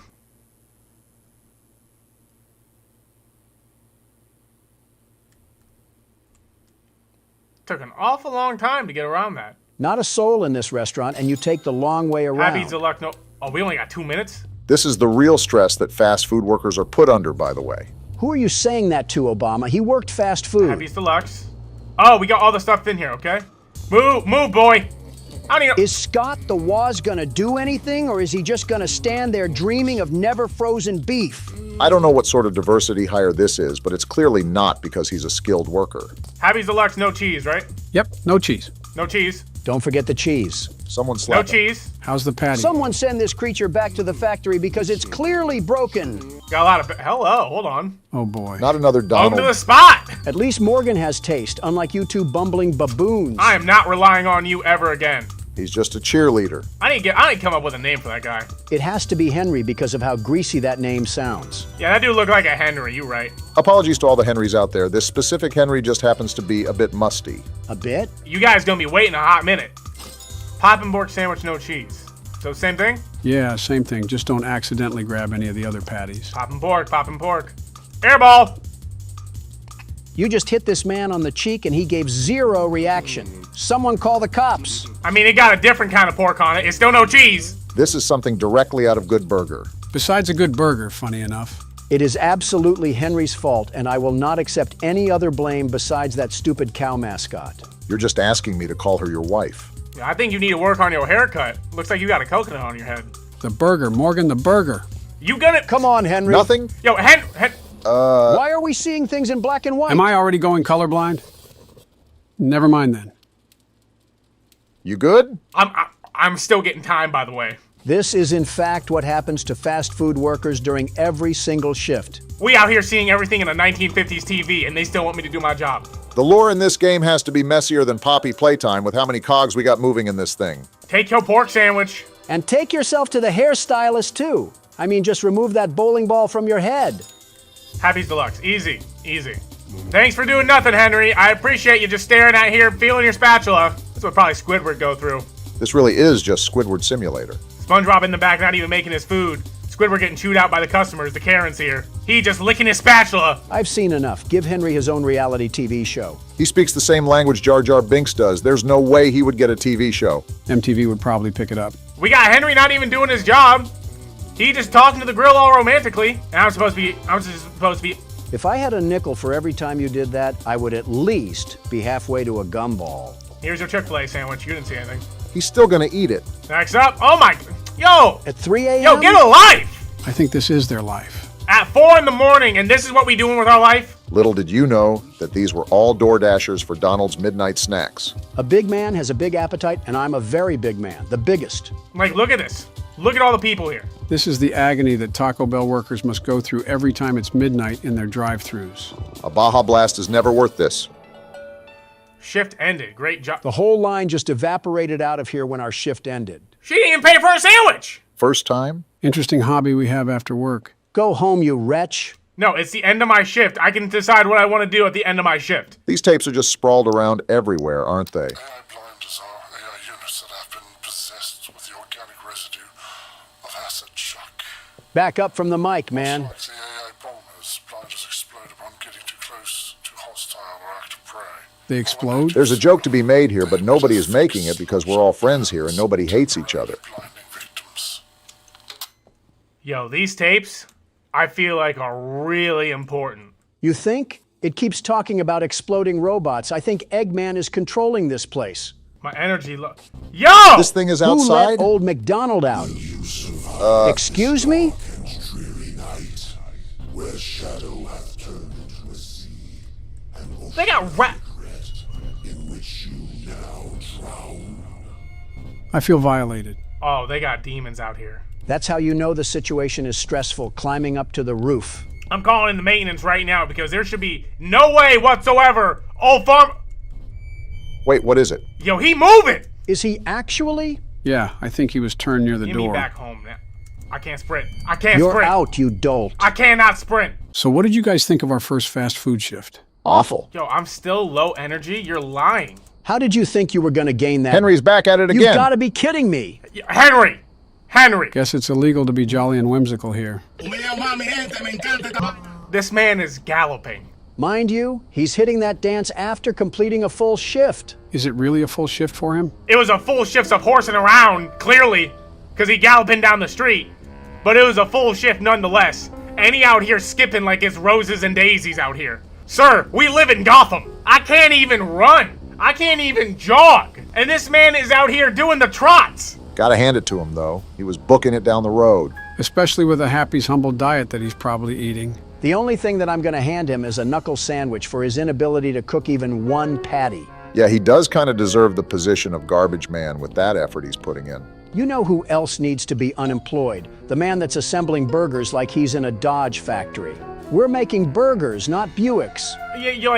Took an awful long time to get around that. Not a soul in this restaurant, and you take the long way around. Happy's Deluxe, no. Oh, we only got 2 minutes? This is the real stress that fast food workers are put under, by the way. Who are you saying that to, Obama? He worked fast food. Happy's Deluxe. Oh, we got all the stuff in here, okay? Move, boy! I don't even... Is Scott the Waz gonna do anything, or is he just gonna stand there dreaming of never frozen beef? I don't know what sort of diversity hire this is, but it's clearly not because he's a skilled worker. Happy's Deluxe, no cheese, right? Yep, no cheese. No cheese. Don't forget the cheese. Someone slap No cheese. How's the patty? Someone send this creature back to the factory because it's clearly broken. Got a lot of... Hello, hold on. Oh, boy. Not another Donald. Welcome to the spot! At least Morgan has taste, unlike you two bumbling baboons. I am not relying on you ever again. He's just a cheerleader. I didn't come up with a name for that guy. It has to be Henry because of how greasy that name sounds. Yeah, that dude looked like a Henry, you right. Apologies to all the Henrys out there. This specific Henry just happens to be a bit musty. A bit? You guys gonna be waiting a hot minute. Poppenborg sandwich, no cheese. So same thing? Yeah, same thing. Just don't accidentally grab any of the other patties. Poppenborg. Airball! You just hit this man on the cheek and he gave zero reaction. Someone call the cops. I mean, it got a different kind of pork on it. It's still no cheese. This is something directly out of Good Burger. Besides a good burger, funny enough. It is absolutely Henry's fault, and I will not accept any other blame besides that stupid cow mascot. You're just asking me to call her your wife. Yeah, I think you need to work on your haircut. Looks like you got a coconut on your head. The burger, Morgan, the burger. You gonna... Come on, Henry. Nothing? Yo, Why are we seeing things in black and white? Am I already going colorblind? Never mind then. You good? I'm still getting time, by the way. This is in fact what happens to fast food workers during every single shift. We out here seeing everything in a 1950s TV, and they still want me to do my job. The lore in this game has to be messier than Poppy Playtime with how many cogs we got moving in this thing. Take your pork sandwich. And take yourself to the hairstylist too. I mean, just remove that bowling ball from your head. Happy's Deluxe. Easy. Thanks for doing nothing, Henry. I appreciate you just staring at here, feeling your spatula. That's what probably Squidward go through. This really is just Squidward Simulator. SpongeBob in the back not even making his food. Squidward getting chewed out by the customers, the Karens here. He just licking his spatula. I've seen enough. Give Henry his own reality TV show. He speaks the same language Jar Jar Binks does. There's no way he would get a TV show. MTV would probably pick it up. We got Henry not even doing his job. He just talking to the grill all romantically. And I'm just supposed to be. If I had a nickel for every time you did that, I would at least be halfway to a gumball. Here's your Chick-fil-A sandwich. You didn't see anything. He's still gonna eat it. Next up. Oh my. Yo. At 3 a.m.? Yo, get a life. I think this is their life. At 4 in the morning, and this is what we doing with our life? Little did you know that these were all door dashers for Donald's midnight snacks. A big man has a big appetite, and I'm a very big man, the biggest. Like, look at this. Look at all the people here. This is the agony that Taco Bell workers must go through every time it's midnight in their drive-thrus. A Baja Blast is never worth this. Shift ended. Great job. The whole line just evaporated out of here when our shift ended. She didn't even pay for a sandwich. First time? Interesting hobby we have after work. Go home, you wretch. No, it's the end of my shift. I can decide what I want to do at the end of my shift. These tapes are just sprawled around everywhere, aren't they? AI blinders are AI units that have been possessed with the organic residue of acid shock. Back up from the mic, man. Like the AI polymers, blinders explode upon getting too close to hostile or active prey. They explode? There's a joke to be made here, but nobody is making it because we're all friends here and nobody hates each other. Yo, these tapes, I feel like are really important. You think? It keeps talking about exploding robots. I think Eggman is controlling this place. My energy Yo! This thing is Who outside? let old McDonald out? Excuse me? Where shadow hath turned into a sea, and They got rat. in which you now drown. I feel violated. Oh, they got demons out here. That's how you know the situation is stressful, climbing up to the roof. I'm calling in the maintenance right now because there should be no way whatsoever. Old farm. Wait, what is it? Yo, he moving. Is he actually? Yeah, I think he was turned near the Get door. me back home now. I can't sprint. I can't You're sprint. out, you dolt. I cannot sprint. So what did you guys think of our first fast food shift? Awful. Yo, I'm still low energy. You're lying. How did you think you were going to gain that? Henry's back at it again. You've got to be kidding me. Henry! Guess it's illegal to be jolly and whimsical here. This man is galloping. Mind you, he's hitting that dance after completing a full shift. Is it really a full shift for him? It was a full shift of horsing around, clearly, because he galloping down the street. But it was a full shift nonetheless. And he out here skipping like it's roses and daisies out here. Sir, we live in Gotham. I can't even run. I can't even jog. And this man is out here doing the trots. Gotta hand it to him, though. He was booking it down the road. Especially with a Happy's Humble Diet that he's probably eating. The only thing that I'm going to hand him is a knuckle sandwich for his inability to cook even one patty. Yeah, he does kind of deserve the position of garbage man with that effort he's putting in. You know who else needs to be unemployed? The man that's assembling burgers like he's in a Dodge factory. We're making burgers, not Buicks.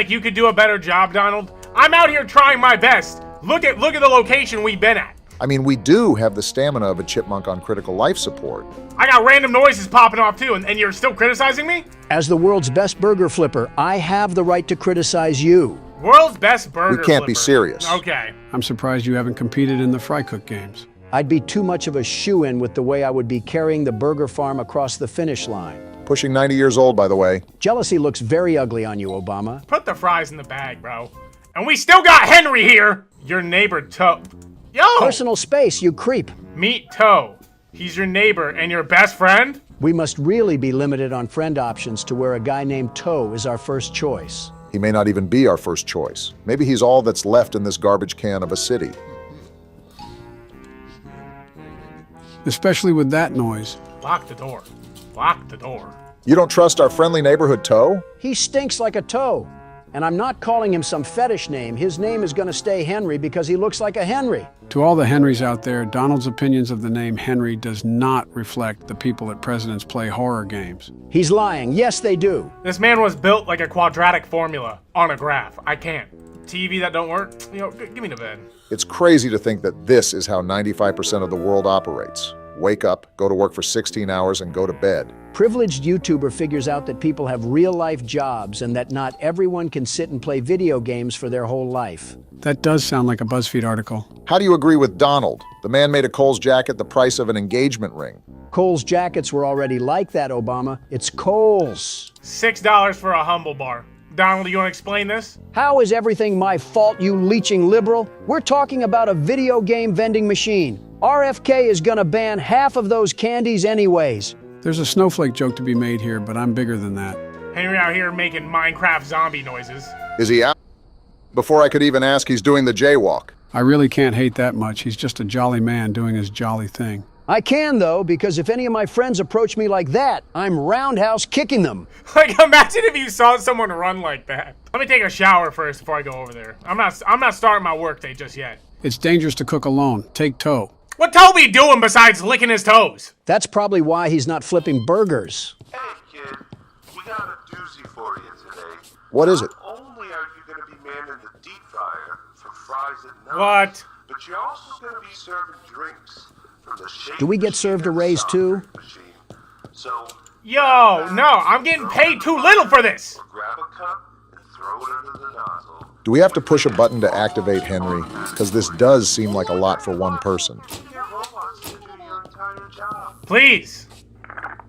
You could do a better job, Donald. I'm out here trying my best. Look at the location we've been at. I mean, we do have the stamina of a chipmunk on critical life support. I got random noises popping off too, and you're still criticizing me? As the world's best burger flipper, I have the right to criticize you. World's best burger We can't be flipper. serious. Okay. I'm surprised you haven't competed in the fry cook games. I'd be too much of a shoo-in with the way I would be carrying the burger farm across the finish line. Pushing 90 years old, by the way. Jealousy looks very ugly on you, Obama. Put the fries in the bag, bro. And we still got Henry here. Your neighbor, Toe. Yo! Personal space, you creep. Meet Toe. He's your neighbor and your best friend? We must really be limited on friend options to where a guy named Toe is our first choice. He may not even be our first choice. Maybe he's all that's left in this garbage can of a city. Especially with that noise. Lock the door. Lock the door. You don't trust our friendly neighborhood Toe? He stinks like a toe. And I'm not calling him some fetish name. His name is going to stay Henry because he looks like a Henry. To all the Henrys out there, Donald's opinions of the name Henry does not reflect the people at President's Play horror games. He's lying. Yes, they do. This man was built like a quadratic formula on a graph. I can't. TV that don't work? Give me the bed. It's crazy to think that this is how 95% of the world operates. Wake up, go to work for 16 hours, and go to bed. Privileged YouTuber figures out that people have real-life jobs and that not everyone can sit and play video games for their whole life. That does sound like a BuzzFeed article. How do you agree with Donald? The man made a Kohl's jacket the price of an engagement ring. Kohl's jackets were already like that, Obama. It's Kohl's. $6 for a humble bar. Donald, do you want to explain this? How is everything my fault, you leeching liberal? We're talking about a video game vending machine. RFK is gonna ban half of those candies anyways. There's a snowflake joke to be made here, but I'm bigger than that. Henry out here making Minecraft zombie noises. Is he out? Before I could even ask, he's doing the jaywalk. I really can't hate that much. He's just a jolly man doing his jolly thing. I can, though, because if any of my friends approach me like that, I'm roundhouse kicking them. Like, imagine if you saw someone run like that. Let me take a shower first before I go over there. I'm not starting my workday just yet. It's dangerous to cook alone. Take Toe. What Toby doing besides licking his toes? That's probably why he's not flipping burgers. Hey, kid. We got a doozy for you today. What is it? Not only are you going to be manning the deep fryer for fries at night, What? but you're also going to be serving drinks from the shake Do we get served a raise, too? machine. So, Yo, no, I'm getting paid too little for this. grab a cup and throw it under the nozzle. Do we have to push a button to activate Henry? Because this does seem like a lot for one person. Get robots to do your entire job. Please.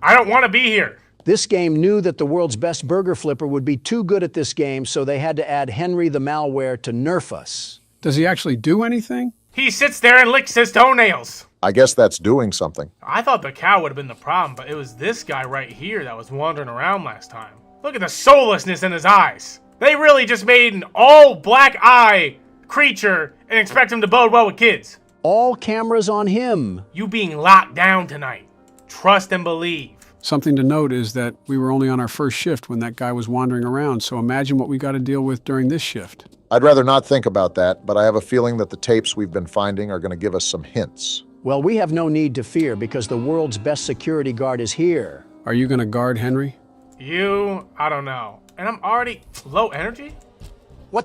I don't want to be here. This game knew that the world's best burger flipper would be too good at this game, so they had to add Henry the malware to nerf us. Does he actually do anything? He sits there and licks his toenails. I guess that's doing something. I thought the cow would have been the problem, but it was this guy right here that was wandering around last time. Look at the soullessness in his eyes. They really just made an all black eye creature and expect him to bode well with kids. All cameras on him. You being locked down tonight. Trust and believe. Something to note is that we were only on our first shift when that guy was wandering around, so imagine what we got to deal with during this shift. I'd rather not think about that, but I have a feeling that the tapes we've been finding are going to give us some hints. Well, we have no need to fear because the world's best security guard is here. Are you going to guard Henry? I don't know. And I'm already low energy?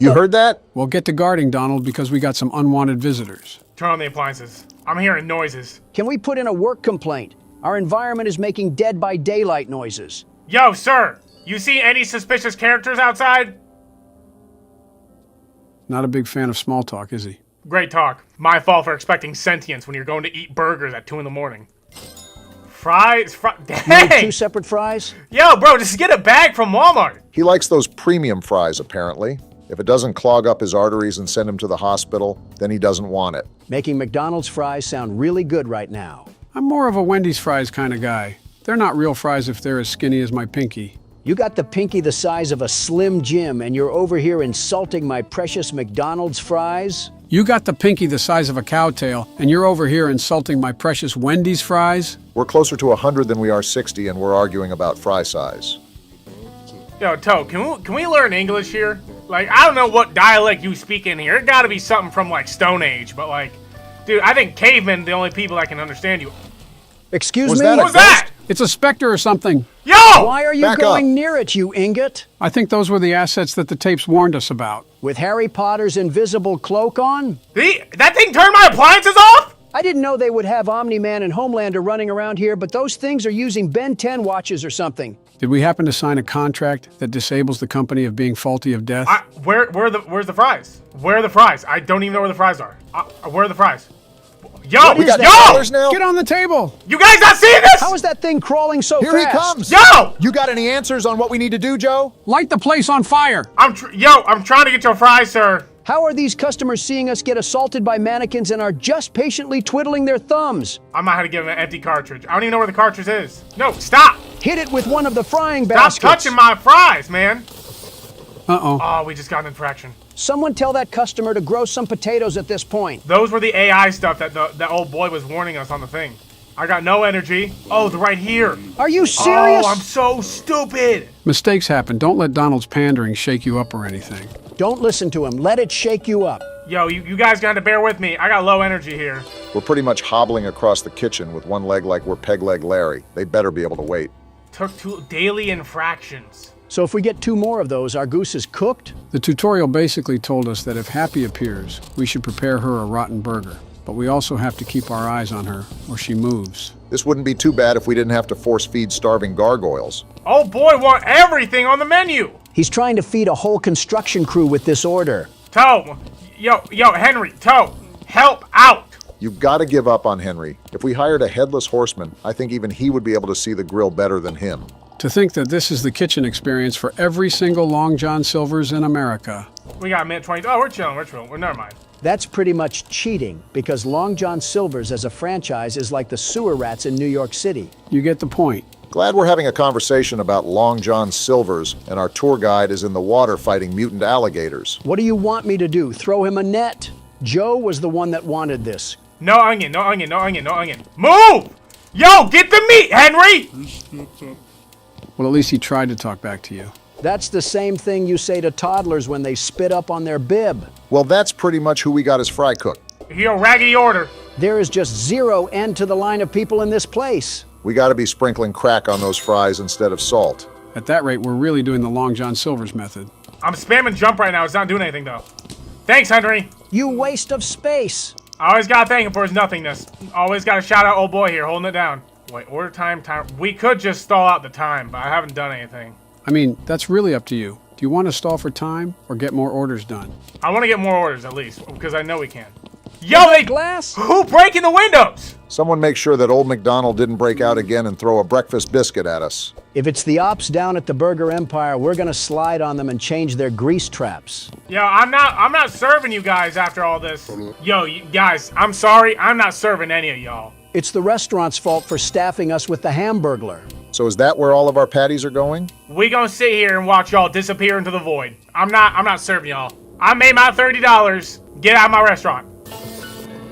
You heard that? Well, get to guarding, Donald, because we got some unwanted visitors. Turn on the appliances. I'm hearing noises. Can we put in a work complaint? Our environment is making Dead by Daylight noises. Yo, sir, you see any suspicious characters outside? Not a big fan of small talk, is he? Great talk. My fault for expecting sentience when you're going to eat burgers at 2 in the morning. Fries? Dang! You need 2 separate fries? Yo, bro, just get a bag from Walmart. He likes those premium fries, apparently. If it doesn't clog up his arteries and send him to the hospital, then he doesn't want it. Making McDonald's fries sound really good right now. I'm more of a Wendy's fries kind of guy. They're not real fries if they're as skinny as my pinky. You got the pinky the size of a Slim Jim, and you're over here insulting my precious McDonald's fries? You got the pinky the size of a cowtail, and you're over here insulting my precious Wendy's fries? We're closer to 100 than we are 60, and we're arguing about fry size. Yo, Toe, can we learn English here? Like, I don't know what dialect you speak in here. It gotta be something from, like, Stone Age, but, like, dude, I think cavemen are the only people that can understand you. Excuse me? What was that? It's a specter or something. Yo! Why are you going near it, you ingot? I think those were the assets that the tapes warned us about. With Harry Potter's invisible cloak on? That thing turned my appliances off? I didn't know they would have Omni-Man and Homelander running around here, but those things are using Ben 10 watches or something. Did we happen to sign a contract that disables the company of being faulty of death? Where's the fries? Where are the fries? I don't even know where the fries are. Where are the fries? Yo! We got dollars now? Get on the table! You guys not seeing this? How is that thing crawling so Here fast? he comes! Yo! You got any answers on what we need to do, Joe? Light the place on fire! I'm trying to get your fries, sir. How are these customers seeing us get assaulted by mannequins and are just patiently twiddling their thumbs? I might have to give him an empty cartridge. I don't even know where the cartridge is. No, stop! Hit it with one of the frying Stop baskets. touching my fries, man. Uh-oh. Oh, we just got an infraction. Someone tell that customer to grow some potatoes at this point. Those were the AI stuff that that old boy was warning us on the thing. I got no energy. Oh, they're right here. Are you serious? Oh, I'm so stupid. Mistakes happen. Don't let Donald's pandering shake you up or anything. Don't listen to him. Let it shake you up. Yo, you guys got to bear with me. I got low energy here. We're pretty much hobbling across the kitchen with one leg like we're Peg Leg Larry. They better be able to wait. Took 2 daily infractions. So if we get 2 more of those, our goose is cooked? The tutorial basically told us that if Happy appears, we should prepare her a rotten burger. But we also have to keep our eyes on her, or she moves. This wouldn't be too bad if we didn't have to force feed starving gargoyles. Oh boy, want everything on the menu. He's trying to feed a whole construction crew with this order. Toe, Yo, Henry, Toe, help out! You've got to give up on Henry. If we hired a headless horseman, I think even he would be able to see the grill better than him. To think that this is the kitchen experience for every single Long John Silver's in America. We got a minute 20. Oh, we're chilling. Well, never mind. That's pretty much cheating, because Long John Silver's as a franchise is like the sewer rats in New York City. You get the point. Glad we're having a conversation about Long John Silver's, and our tour guide is in the water fighting mutant alligators. What do you want me to do? Throw him a net? Joe was the one that wanted this. No onion, no onion, no onion, no onion. Move! Yo, get the meat, Henry! Well, at least he tried to talk back to you. That's the same thing you say to toddlers when they spit up on their bib. Well, that's pretty much who we got as fry cook. Yo, raggedy order. There is just zero end to the line of people in this place. We got to be sprinkling crack on those fries instead of salt. At that rate, we're really doing the Long John Silver's method. I'm spamming jump right now. It's not doing anything, though. Thanks, Henry. You waste of space. I always gotta thank him for his nothingness. Always gotta shout out old boy here, holding it down. Wait, order time. We could just stall out the time, but I haven't done anything. I mean, that's really up to you. Do you want to stall for time or get more orders done? I want to get more orders, at least, because I know we can. Yo, they glass? Who breaking the windows? Someone make sure that old McDonald didn't break out again and throw a breakfast biscuit at us. If it's the ops down at the Burger Empire, we're gonna slide on them and change their grease traps. Yo, I'm not serving you guys after all this. Yo, you guys, I'm sorry, I'm not serving any of y'all. It's the restaurant's fault for staffing us with the Hamburglar. So is that where all of our patties are going? We gonna sit here and watch y'all disappear into the void. I'm not serving y'all. I made my $30. Get out of my restaurant.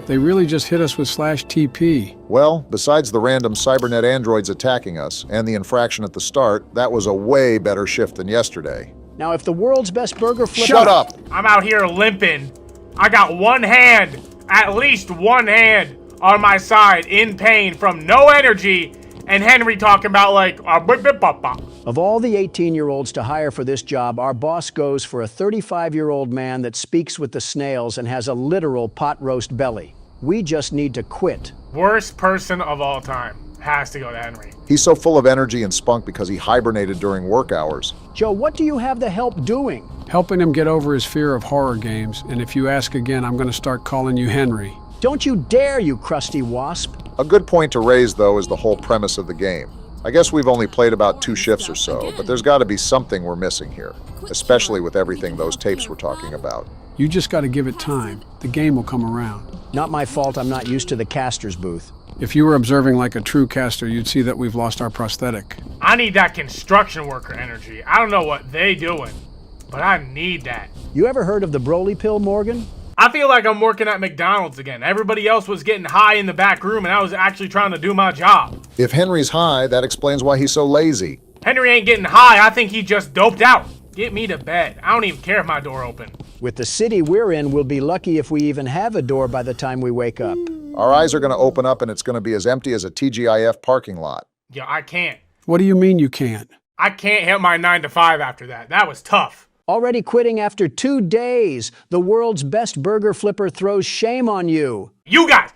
They really just hit us with /TP. Well, besides the random cybernet androids attacking us and the infraction at the start, that was a way better shift than yesterday. Now, if the world's best burger flipper... Shut up! I'm out here limping. I got one hand, at least one hand, on my side in pain from no energy, and Henry talking about like... Of all the 18-year-olds to hire for this job, our boss goes for a 35-year-old man that speaks with the snails and has a literal pot roast belly. We just need to quit. Worst person of all time. Has to go to Henry. He's so full of energy and spunk because he hibernated during work hours. Joe, what do you have the help doing? Helping him get over his fear of horror games, and if you ask again, I'm going to start calling you Henry. Don't you dare, you crusty wasp. A good point to raise, though, is the whole premise of the game. I guess we've only played about 2 shifts or so, but there's got to be something we're missing here, especially with everything those tapes were talking about. You just got to give it time. The game will come around. Not my fault I'm not used to the caster's booth. If you were observing like a true caster, you'd see that we've lost our prosthetic. I need that construction worker energy. I don't know what they doing, but I need that. You ever heard of the Broly pill, Morgan? I feel like I'm working at McDonald's again. Everybody else was getting high in the back room, and I was actually trying to do my job. If Henry's high, that explains why he's so lazy. Henry ain't getting high. I think he just doped out. Get me to bed. I don't even care if my door open. With the city we're in, we'll be lucky if we even have a door by the time we wake up. Our eyes are going to open up and it's going to be as empty as a TGIF parking lot. Yeah, I can't. What do you mean you can't? I can't hit my 9 to 5 after that. That was tough. Already quitting after 2 days. The world's best burger flipper throws shame on you. You guys,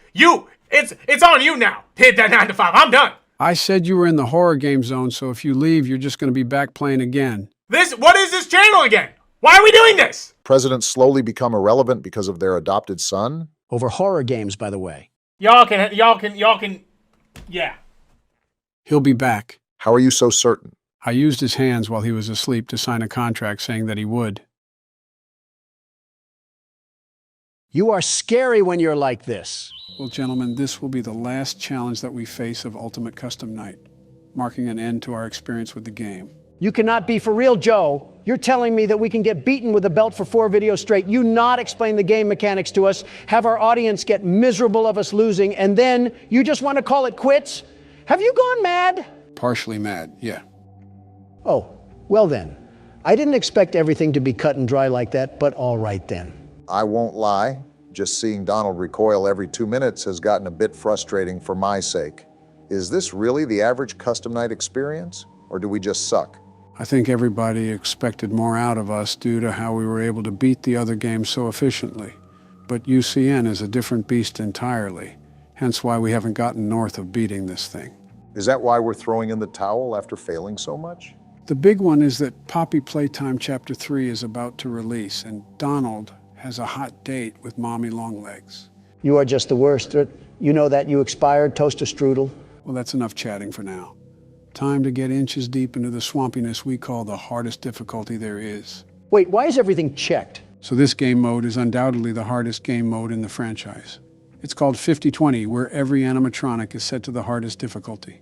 it's on you now. Hit that 9 to 5. I'm done. I said you were in the horror game zone, so if you leave, you're just going to be back playing again. What is this channel again? Why are we doing this? Presidents slowly become irrelevant because of their adopted son? Over horror games, by the way. Y'all can, yeah. He'll be back. How are you so certain? I used his hands while he was asleep to sign a contract saying that he would. You are scary when you're like this. Well, gentlemen, this will be the last challenge that we face of Ultimate Custom Night, marking an end to our experience with the game. You cannot be for real, Joe. You're telling me that we can get beaten with a belt for 4 videos straight, you not explain the game mechanics to us, have our audience get miserable of us losing, and then you just want to call it quits? Have you gone mad? Partially mad, yeah. Oh, well then. I didn't expect everything to be cut and dry like that, but all right then. I won't lie. Just seeing Donald recoil every 2 minutes has gotten a bit frustrating for my sake. Is this really the average custom night experience, or do we just suck? I think everybody expected more out of us due to how we were able to beat the other games so efficiently. But UCN is a different beast entirely, hence why we haven't gotten north of beating this thing. Is that why we're throwing in the towel after failing so much? The big one is that Poppy Playtime Chapter 3 is about to release, and Donald has a hot date with Mommy Longlegs. You are just the worst. You know that you expired, toaster strudel? Well, that's enough chatting for now. Time to get inches deep into the swampiness we call the hardest difficulty there is. Wait, why is everything checked? So this game mode is undoubtedly the hardest game mode in the franchise. It's called 50-20, where every animatronic is set to the hardest difficulty.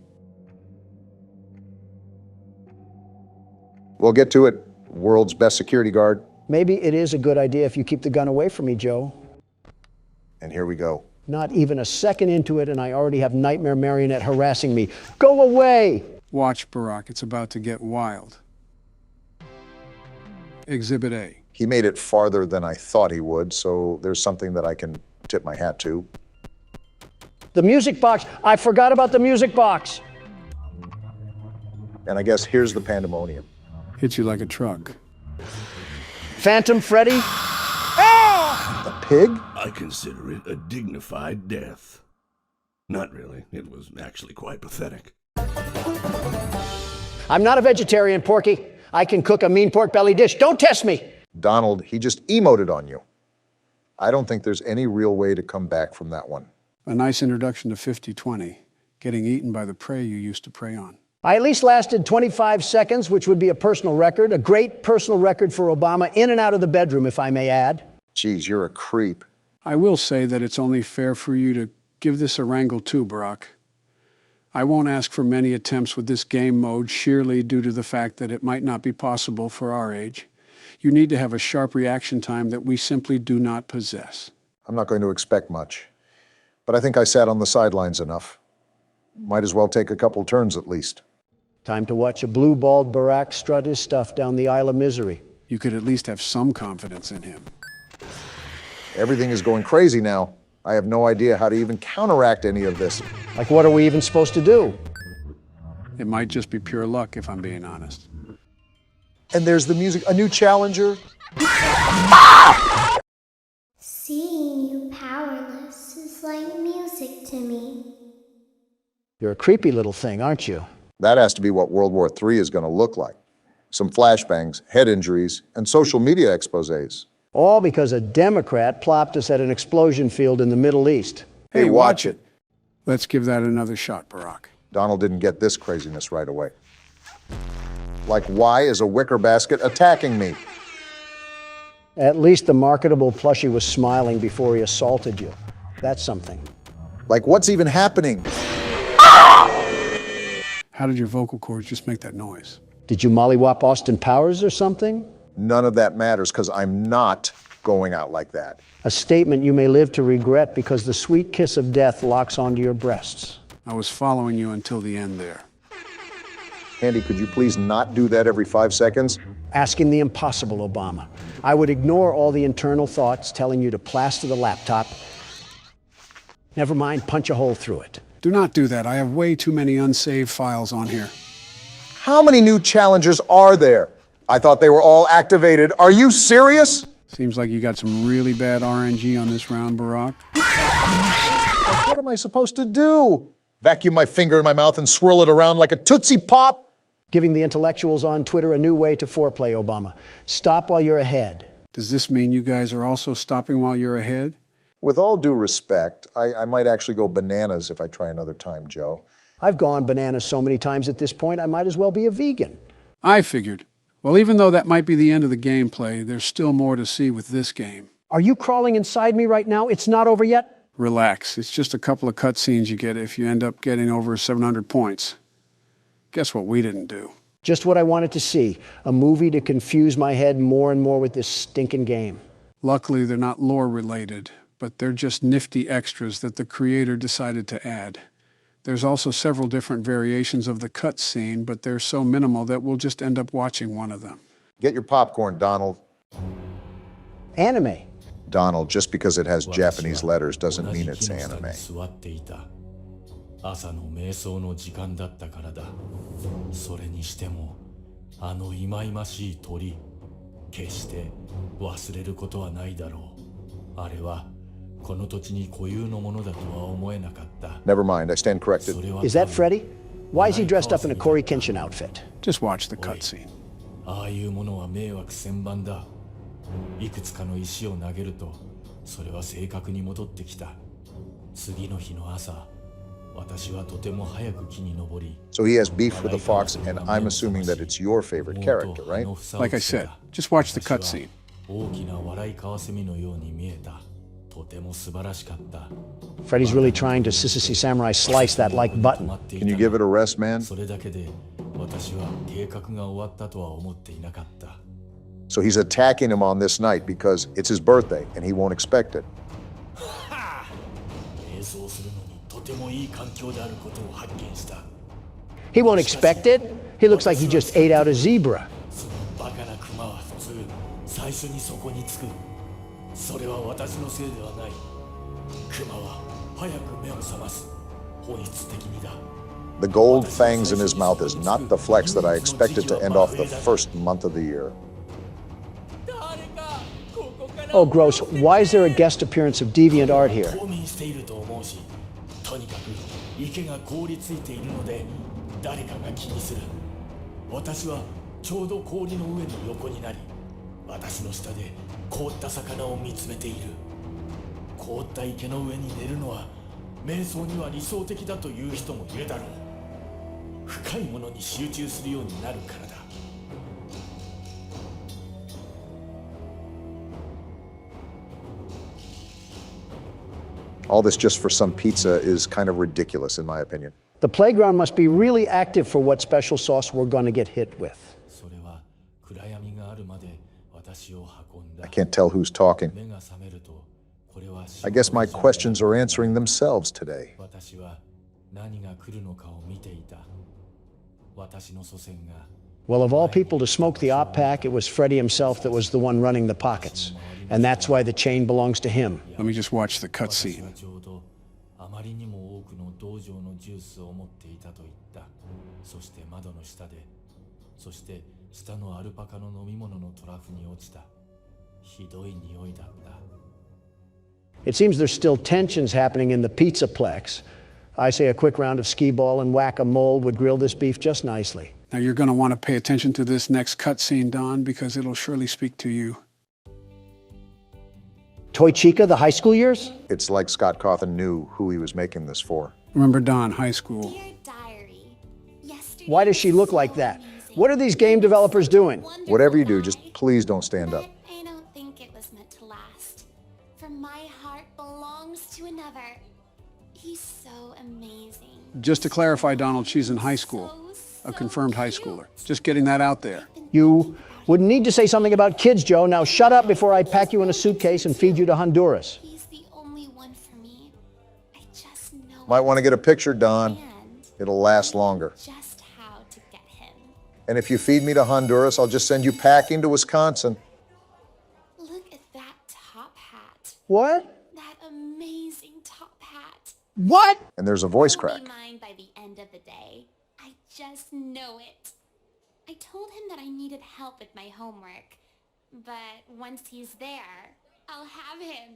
We'll get to it, world's best security guard. Maybe it is a good idea if you keep the gun away from me, Joe. And here we go. Not even a second into it, and I already have Nightmare Marionette harassing me. Go away! Watch, Barack, it's about to get wild. Exhibit A. He made it farther than I thought he would, so there's something that I can tip my hat to. The music box! I forgot about the music box! And I guess here's the pandemonium. Hit you like a truck. Phantom Freddy? The pig? I consider it a dignified death. Not really. It was actually quite pathetic. I'm not a vegetarian, Porky. I can cook a mean pork belly dish. Don't test me! Donald, he just emoted on you. I don't think there's any real way to come back from that one. A nice introduction to 50-20, getting eaten by the prey you used to prey on. I at least lasted 25 seconds, which would be a personal record, a great personal record for Obama, in and out of the bedroom, if I may add. Geez, you're a creep. I will say that it's only fair for you to give this a wrangle too, Barack. I won't ask for many attempts with this game mode, sheerly due to the fact that it might not be possible for our age. You need to have a sharp reaction time that we simply do not possess. I'm not going to expect much, but I think I sat on the sidelines enough. Might as well take a couple turns at least. Time to watch a blue-balled Barack strut his stuff down the Isle of Misery. You could at least have some confidence in him. Everything is going crazy now. I have no idea how to even counteract any of this. Like, what are we even supposed to do? It might just be pure luck, if I'm being honest. And there's the music, a new challenger. Seeing you powerless is like music to me. You're a creepy little thing, aren't you? That has to be what World War III is going to look like. Some flashbangs, head injuries, and social media exposés. All because a Democrat plopped us at an explosion field in the Middle East. Hey, watch it. Let's give that another shot, Barack. Donald didn't get this craziness right away. Like, why is a wicker basket attacking me? At least the marketable plushie was smiling before he assaulted you. That's something. Like, what's even happening? How did your vocal cords just make that noise? Did you mollywop Austin Powers or something? None of that matters, because I'm not going out like that. A statement you may live to regret because the sweet kiss of death locks onto your breasts. I was following you until the end there. Andy, could you please not do that every 5 seconds? Asking the impossible, Obama. I would ignore all the internal thoughts telling you to plaster the laptop. Never mind, punch a hole through it. Do not do that. I have way too many unsaved files on here. How many new challengers are there? I thought they were all activated. Are you serious? Seems like you got some really bad RNG on this round, Barack. What am I supposed to do? Vacuum my finger in my mouth and swirl it around like a Tootsie Pop? Giving the intellectuals on Twitter a new way to foreplay, Obama. Stop while you're ahead. Does this mean you guys are also stopping while you're ahead? With all due respect, I might actually go bananas if I try another time, Joe. I've gone bananas so many times at this point, I might as well be a vegan. I figured. Well, even though that might be the end of the gameplay, there's still more to see with this game. Are you crawling inside me right now? It's not over yet? Relax. It's just a couple of cutscenes you get if you end up getting over 700 points. Guess what we didn't do? Just what I wanted to see. A movie to confuse my head more and more with this stinking game. Luckily, they're not lore-related, but they're just nifty extras that the creator decided to add. There's also several different variations of the cutscene, but they're so minimal that we'll just end up watching one of them. Get your popcorn, Donald. Anime. Donald, just because it has Japanese letters doesn't mean it's anime. 朝の瞑想の時間だったからだ。それにしても、あの忌々しい鳥、決して忘れることはないだろう。あれはこの土地に固有のものだとは思えなかった。 Never mind, I stand corrected. Is that Freddy? Why is he dressed up in a Corey Kenshin outfit? Just watch the cutscene. ああいうものは迷惑千万だ。いくつかの石を投げると、それは正確に戻ってきた。次の日の朝、私はとても早く木に登り。So he has beef with the fox, and I'm assuming that it's your favorite character, right? Like I said, just watch the cutscene. 大きな笑いカワセミのように見えた。とても素晴らしかった。Freddy's really trying to Sissy Samurai slice that like button. Can you give it a rest, man? それだけで私は計画が終わったとは思っていなかった。So he's attacking him on this night because it's his birthday and he won't expect it. 演奏するのにとてもいい環境であることを発見した。He won't expect it? He looks like he just ate out a zebra. そのバカなクマは普通、最初にそこにつく。それは私のせいではない。クマは早く目を覚ます。本質的にだ。The gold fangs in his mouth is not the flex that I expected to end off the first month of the year. Oh, gross. Why is there a guest appearance of deviant art here? 冬眠していると思うし、とにかく池が凍りついているので誰かが気にする。私はちょうど氷の上に横になり、私の下で凍った魚を見つめている。凍った池の上に寝るのは瞑想には理想的だという人もいるだろう。深いものに集中するようになるからだ。All this just for some pizza is kind of ridiculous, in my opinion. The playground must be really active for what special sauce we're going to get hit with. I can't tell who's talking. I guess my questions are answering themselves today. Well, of all people to smoke the op pack, it was Freddy himself that was the one running the pockets. And that's why the chain belongs to him. Let me just watch the cutscene. あまりにも多くの道場のジュースを持っていたと言った。そして窓の下で、そして下のアルパカの飲み物のトラフに落ちた。ひどい匂いだった。It seems there's still tensions happening in the Pizzaplex. I say a quick round of skee-ball and whack-a-mole would grill this beef just nicely. Now you're going to want to pay attention to this next cutscene, Don, because it'll surely speak to you. Toy Chica, the high school years? It's like Scott Cawthon knew who he was making this for. Remember Don, high school. Why does she look like that? What are these game developers doing? Whatever you do, just please don't stand up. I don't think it was meant to last. For my heart belongs to another. He's so amazing. Just to clarify, Donald, she's in high school. A confirmed high schooler. Just getting that out there. You wouldn't need to say something about kids, Joe. Now shut up before I pack you in a suitcase and feed you to Honduras. He's the only one for me. I just know. Might want to get a picture, Don. It'll last longer. Just how to get him. And if you feed me to Honduras, I'll just send you packing to Wisconsin. Look at that top hat. What? That amazing top hat. What? And there's a voice He'll crack. be mine by the end of the day. I just know it. I told him that I needed help with my homework, but once he's there, I'll have him.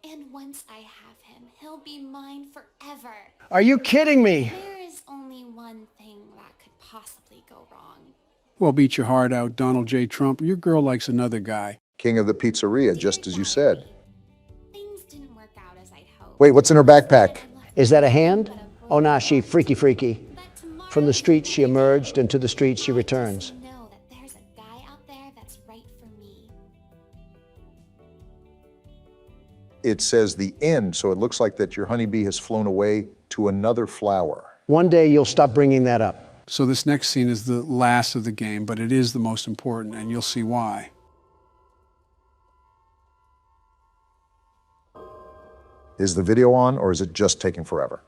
And once I have him, he'll be mine forever. Are you kidding me? There is only one thing that could possibly go wrong. Well, beat your heart out, Donald J. Trump. Your girl likes another guy. King of the pizzeria, just as you said. Things didn't work out as I'd hoped. Wait, what's in her backpack? Is that a hand? Oh, nah, she freaky. From the streets she emerged, and to the streets she returns. Know that there's a guy out there that's right for me. It says the end, so it looks like that your honeybee has flown away to another flower. One day you'll stop bringing that up. So this next scene is the last of the game, but it is the most important, and you'll see why. Is the video on, or is it just taking forever?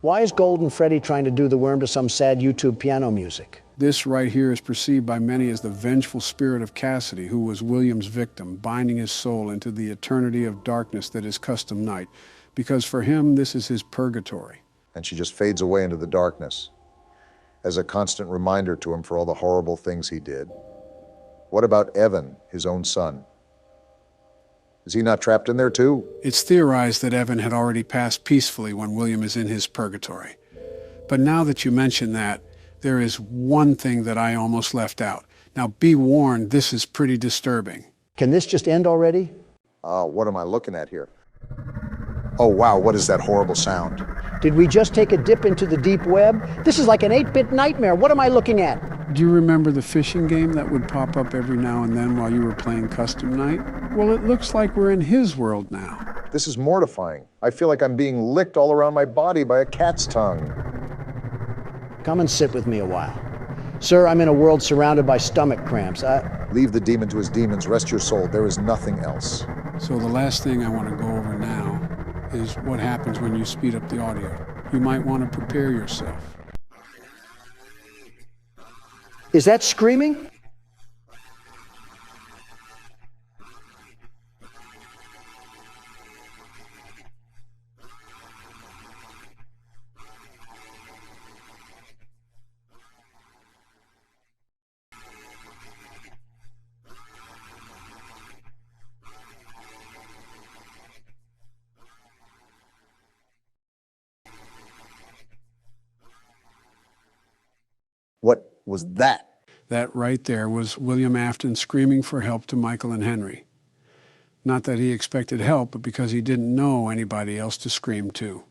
Why is Golden Freddy trying to do the worm to some sad YouTube piano music? This right here is perceived by many as the vengeful spirit of Cassidy, who was William's victim, binding his soul into the eternity of darkness that is custom night, because for him, this is his purgatory. And she just fades away into the darkness as a constant reminder to him for all the horrible things he did. What about Evan, his own son? Is he not trapped in there too? It's theorized that Evan had already passed peacefully when William is in his purgatory. But now that you mention that, there is one thing that I almost left out. Now be warned, this is pretty disturbing. Can this just end already? What am I looking at here? Oh wow, what is that horrible sound? Did we just take a dip into the deep web? This is like an 8-bit nightmare. What am I looking at? Do you remember the fishing game that would pop up every now and then while you were playing Custom Night? Well, it looks like we're in his world now. This is mortifying. I feel like I'm being licked all around my body by a cat's tongue. Come and sit with me a while. Sir, I'm in a world surrounded by stomach cramps. Leave the demon to his demons. Rest your soul. There is nothing else. So the last thing I want to go over now is what happens when you speed up the audio. You might want to prepare yourself. Is that screaming? What was that? That right there was William Afton screaming for help to Michael and Henry. Not that he expected help, but because he didn't know anybody else to scream to.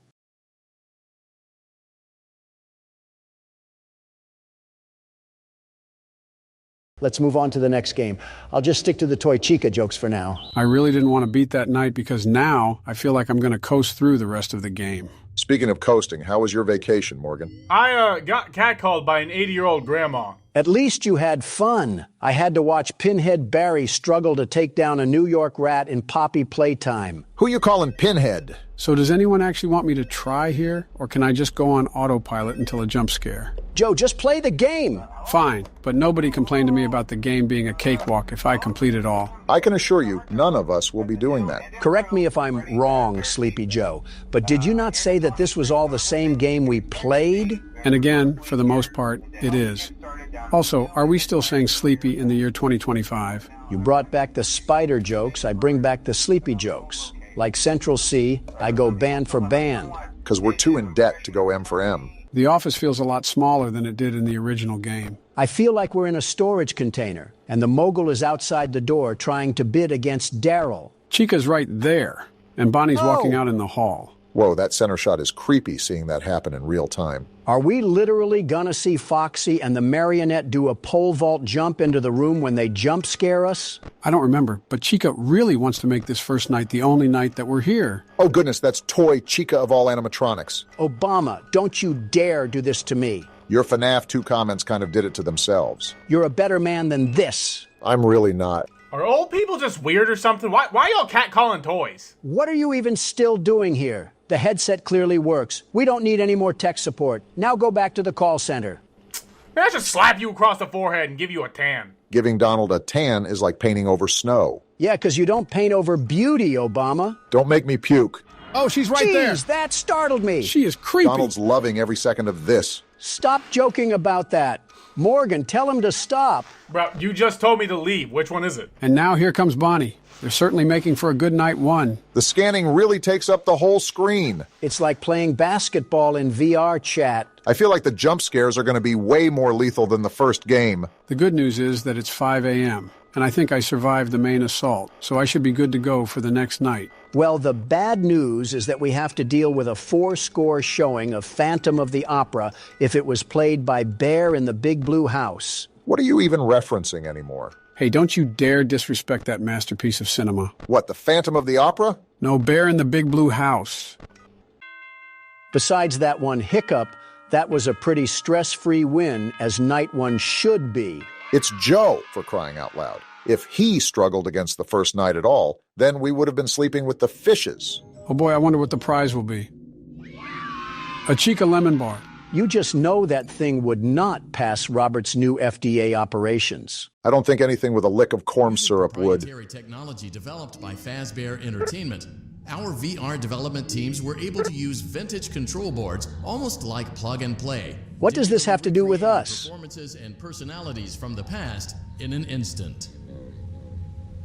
Let's move on to the next game. I'll just stick to the Toy Chica jokes for now. I really didn't want to beat that night because now I feel like I'm going to coast through the rest of the game. Speaking of coasting, how was your vacation, Morgan? I got catcalled by an 80-year-old grandma. At least you had fun. I had to watch Pinhead Barry struggle to take down a New York rat in Poppy Playtime. Who you calling Pinhead? So does anyone actually want me to try here? Or can I just go on autopilot until a jump scare? Joe, just play the game. Fine, but nobody complained to me about the game being a cakewalk if I complete it all. I can assure you, none of us will be doing that. Correct me if I'm wrong, Sleepy Joe, but did you not say that this was all the same game we played? And again, for the most part, it is. Also, are we still saying sleepy in the year 2025? You brought back the spider jokes, I bring back the sleepy jokes. Like Central C, I go band for band. Because we're too in debt to go M for M. The office feels a lot smaller than it did in the original game. I feel like we're in a storage container, and the mogul is outside the door trying to bid against Daryl. Chica's right there, and Bonnie's walking out in the hall. Whoa, that center shot is creepy seeing that happen in real time. Are we literally gonna see Foxy and the marionette do a pole vault jump into the room when they jump scare us? I don't remember, but Chica really wants to make this first night the only night that we're here. Oh goodness, that's Toy Chica of all animatronics. Obama, don't you dare do this to me. Your FNAF 2 comments kind of did it to themselves. You're a better man than this. I'm really not. Are old people just weird or something? Why y'all catcalling toys? What are you even still doing here? The headset clearly works. We don't need any more tech support. Now go back to the call center. I should slap you across the forehead and give you a tan. Giving Donald a tan is like painting over snow. Yeah, because you don't paint over beauty, Obama. Don't make me puke. Oh, she's right there. Jeez, that startled me. She is creepy. Donald's loving every second of this. Stop joking about that. Morgan, tell him to stop. Bro, you just told me to leave. Which one is it? And now here comes Bonnie. They're certainly making for a good night one. The scanning really takes up the whole screen. It's like playing basketball in VR chat. I feel like the jump scares are going to be way more lethal than the first game. The good news is that it's 5 a.m., and I think I survived the main assault, so I should be good to go for the next night. Well, the bad news is that we have to deal with a 4-score showing of Phantom of the Opera if it was played by Bear in the Big Blue House. What are you even referencing anymore? Hey, don't you dare disrespect that masterpiece of cinema. What, the Phantom of the Opera? No, Bear in the Big Blue House. Besides that one hiccup, that was a pretty stress-free win, as night one should be. It's Joe, for crying out loud. If he struggled against the first night at all, then we would have been sleeping with the fishes. Oh boy, I wonder what the prize will be. A Chica lemon bar. You just know that thing would not pass Robert's new FDA operations. I don't think anything with a lick of corn syrup would. Proprietary technology developed by Fazbear Entertainment. Our VR development teams were able to use vintage control boards almost like plug and play. What does this have to do with us? Performances and personalities from the past in an instant.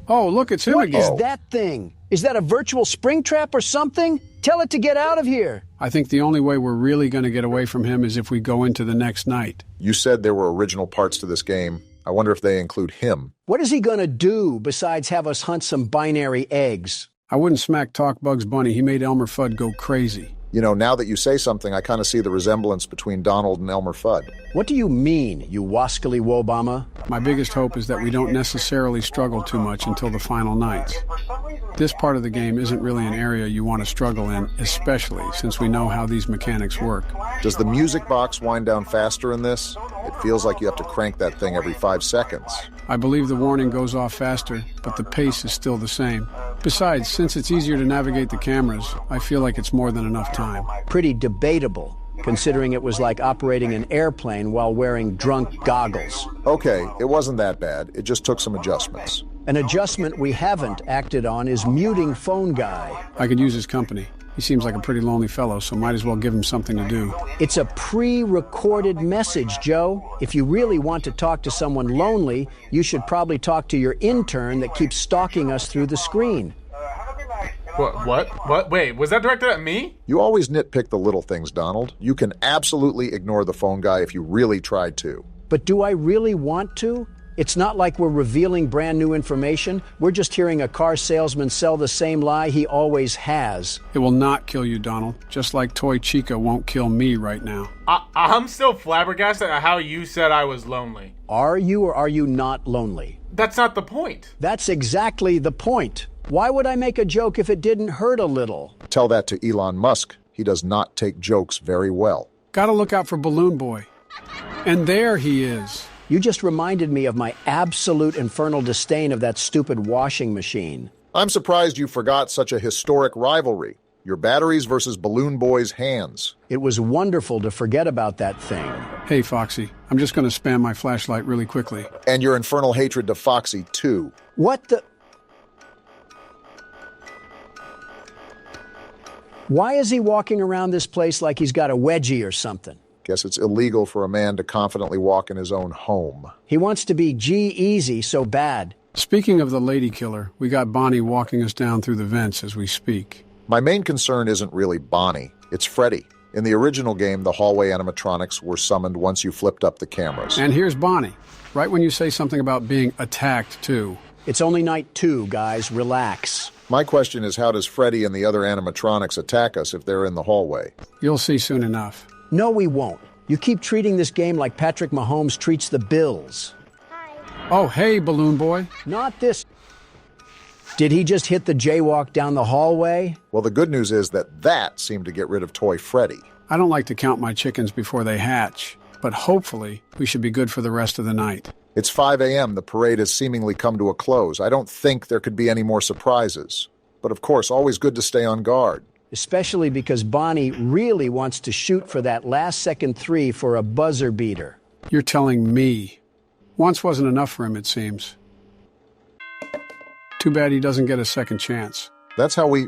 Oh, look, it's him again. What is that thing? Is that a virtual spring trap or something? Tell it to get out of here. I think the only way we're really going to get away from him is if we go into the next night. You said there were original parts to this game. I wonder if they include him. What is he gonna do besides have us hunt some binary eggs? I wouldn't smack talk Bugs Bunny. He made Elmer Fudd go crazy. You know, now that you say something, I kind of see the resemblance between Donald and Elmer Fudd. What do you mean, you wascally wobama? My biggest hope is that we don't necessarily struggle too much until the final nights. This part of the game isn't really an area you want to struggle in, especially since we know how these mechanics work. Does the music box wind down faster in this? It feels like you have to crank that thing every 5 seconds. I believe the warning goes off faster, but the pace is still the same. Besides, since it's easier to navigate the cameras, I feel like it's more than enough time. Pretty debatable, considering it was like operating an airplane while wearing drunk goggles. Okay, it wasn't that bad. It just took some adjustments. An adjustment we haven't acted on is muting Phone Guy. I could use his company. He seems like a pretty lonely fellow, so might as well give him something to do. It's a pre-recorded message, Joe. If you really want to talk to someone lonely, you should probably talk to your intern that keeps stalking us through the screen. What? Wait, was that directed at me? You always nitpick the little things, Donald. You can absolutely ignore the phone guy if you really tried to. But do I really want to? It's not like we're revealing brand new information. We're just hearing a car salesman sell the same lie he always has. It will not kill you, Donald, just like Toy Chica won't kill me right now. I'm still flabbergasted at how you said I was lonely. Are you or are you not lonely? That's not the point. That's exactly the point. Why would I make a joke if it didn't hurt a little? Tell that to Elon Musk. He does not take jokes very well. Gotta look out for Balloon Boy. And there he is. You just reminded me of my absolute infernal disdain of that stupid washing machine. I'm surprised you forgot such a historic rivalry. Your batteries versus Balloon Boy's hands. It was wonderful to forget about that thing. Hey, Foxy, I'm just gonna spam my flashlight really quickly. And your infernal hatred to Foxy, too. What the... Why is he walking around this place like he's got a wedgie or something? Guess it's illegal for a man to confidently walk in his own home. He wants to be G-Easy so bad. Speaking of the lady killer, we got Bonnie walking us down through the vents as we speak. My main concern isn't really Bonnie, it's Freddy. In the original game, the hallway animatronics were summoned once you flipped up the cameras. And here's Bonnie, right when you say something about being attacked, too. It's only night 2, guys. Relax. My question is, how does Freddy and the other animatronics attack us if they're in the hallway? You'll see soon enough. No, we won't. You keep treating this game like Patrick Mahomes treats the Bills. Oh, hey, Balloon Boy. Not this. Did he just hit the jaywalk down the hallway? Well, the good news is that seemed to get rid of Toy Freddy. I don't like to count my chickens before they hatch, but hopefully we should be good for the rest of the night. It's 5 a.m. The parade has seemingly come to a close. I don't think there could be any more surprises. But of course, always good to stay on guard. Especially because Bonnie really wants to shoot for that last-second 3 for a buzzer beater. You're telling me. Once wasn't enough for him, it seems. Too bad he doesn't get a second chance. That's how we...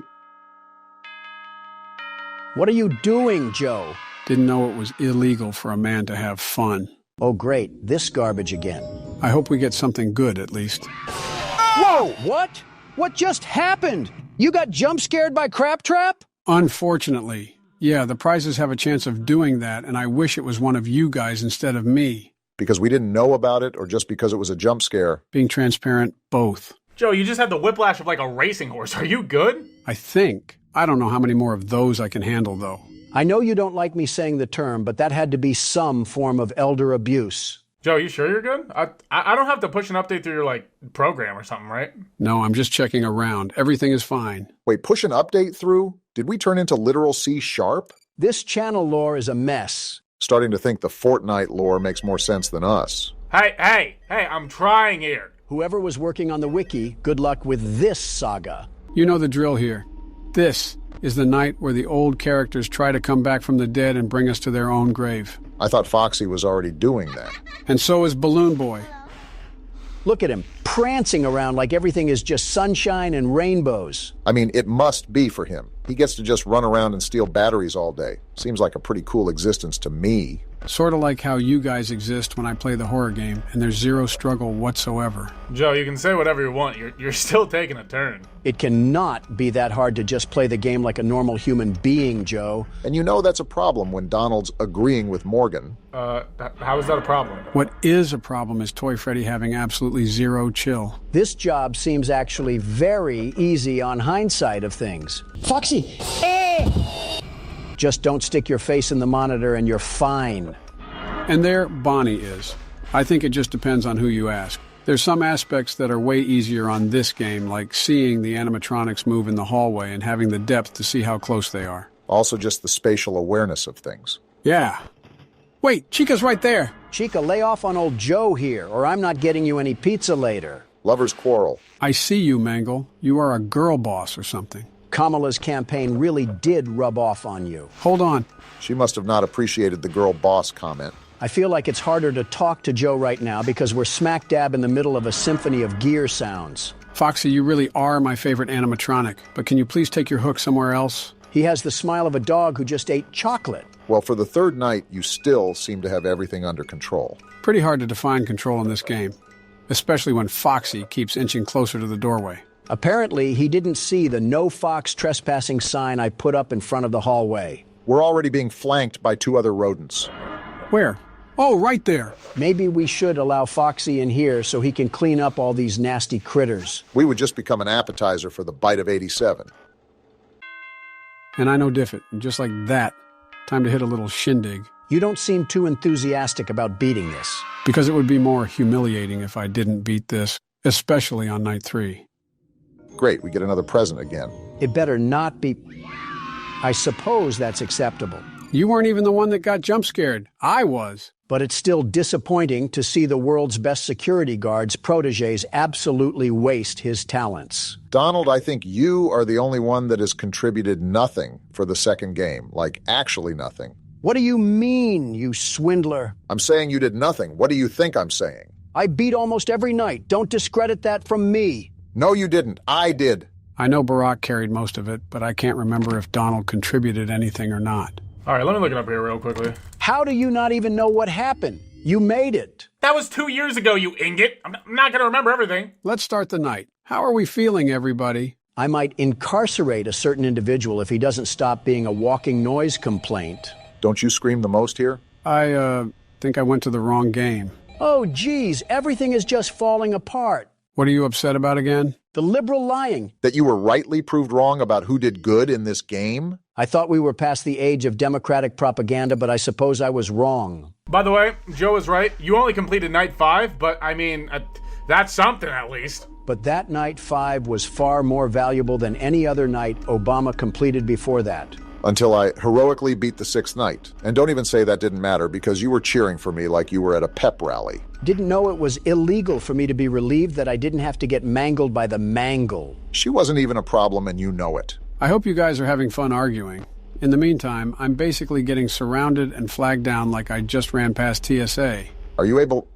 What are you doing, Joe? Didn't know it was illegal for a man to have fun. Oh, great. This garbage again. I hope we get something good, at least. Whoa! What? What just happened? You got jump-scared by Crab Trap? Unfortunately. Yeah, the prizes have a chance of doing that, and I wish it was one of you guys instead of me. Because we didn't know about it, or just because it was a jump scare? Being transparent, both. Joe, you just had the whiplash of like a racing horse. Are you good? I think. I don't know how many more of those I can handle, though. I know you don't like me saying the term, but that had to be some form of elder abuse. Joe, you sure you're good? I don't have to push an update through your, program or something, right? No, I'm just checking around. Everything is fine. Wait, push an update through? Did we turn into literal C#? This channel lore is a mess. Starting to think the Fortnite lore makes more sense than us. Hey, I'm trying here. Whoever was working on the wiki, good luck with this saga. You know the drill here. This is the night where the old characters try to come back from the dead and bring us to their own grave. I thought Foxy was already doing that. And so is Balloon Boy. Look at him, prancing around like everything is just sunshine and rainbows. I mean, it must be for him. He gets to just run around and steal batteries all day. Seems like a pretty cool existence to me. Sort of like how you guys exist when I play the horror game, and there's zero struggle whatsoever. Joe, you can say whatever you want. You're still taking a turn. It cannot be that hard to just play the game like a normal human being, Joe. And you know that's a problem when Donald's agreeing with Morgan. How is that a problem? What is a problem is Toy Freddy having absolutely zero chill. This job seems actually very easy on hindsight of things. Foxy! Just don't stick your face in the monitor and you're fine. And there Bonnie is. I think it just depends on who you ask. There's some aspects that are way easier on this game, like seeing the animatronics move in the hallway and having the depth to see how close they are. Also just the spatial awareness of things. Yeah. Wait, Chica's right there. Chica, lay off on old Joe here, or I'm not getting you any pizza later. Lovers quarrel. I see you, Mangle. You are a girl boss or something. Kamala's campaign really did rub off on you. Hold on. She must have not appreciated the girl boss comment. I feel like it's harder to talk to Joe right now because we're smack dab in the middle of a symphony of gear sounds. Foxy, you really are my favorite animatronic, but can you please take your hook somewhere else? He has the smile of a dog who just ate chocolate. Well, for the third night, you still seem to have everything under control. Pretty hard to define control in this game, especially when Foxy keeps inching closer to the doorway. Apparently, he didn't see the no fox trespassing sign I put up in front of the hallway. We're already being flanked by 2 other rodents. Where? Oh, right there. Maybe we should allow Foxy in here so he can clean up all these nasty critters. We would just become an appetizer for the bite of 87. And I know Diffit, and just like that, time to hit a little shindig. You don't seem too enthusiastic about beating this. Because it would be more humiliating if I didn't beat this, especially on night 3. Great, we get another present again. It better not be... I suppose that's acceptable. You weren't even the one that got jump scared. I was. But it's still disappointing to see the world's best security guard's protégés absolutely waste his talents. Donald, I think you are the only one that has contributed nothing for the second game. Like, actually nothing. What do you mean, you swindler? I'm saying you did nothing. What do you think I'm saying? I beat almost every night. Don't discredit that from me. No, you didn't. I did. I know Barack carried most of it, but I can't remember if Donald contributed anything or not. All right, let me look it up here real quickly. How do you not even know what happened? You made it. That was 2 years ago, you ingot. I'm not going to remember everything. Let's start the night. How are we feeling, everybody? I might incarcerate a certain individual if he doesn't stop being a walking noise complaint. Don't you scream the most here? I think I went to the wrong game. Oh, geez, everything is just falling apart. What are you upset about again? The liberal lying. That you were rightly proved wrong about who did good in this game? I thought we were past the age of democratic propaganda, but I suppose I was wrong. By the way, Joe is right. You only completed night 5, but I mean, that's something at least. But that night 5 was far more valuable than any other night Obama completed before that. Until I heroically beat the 6th night. And don't even say that didn't matter, because you were cheering for me like you were at a pep rally. Didn't know it was illegal for me to be relieved that I didn't have to get mangled by the mangle. She wasn't even a problem, and you know it. I hope you guys are having fun arguing. In the meantime, I'm basically getting surrounded and flagged down like I just ran past TSA. Are you able...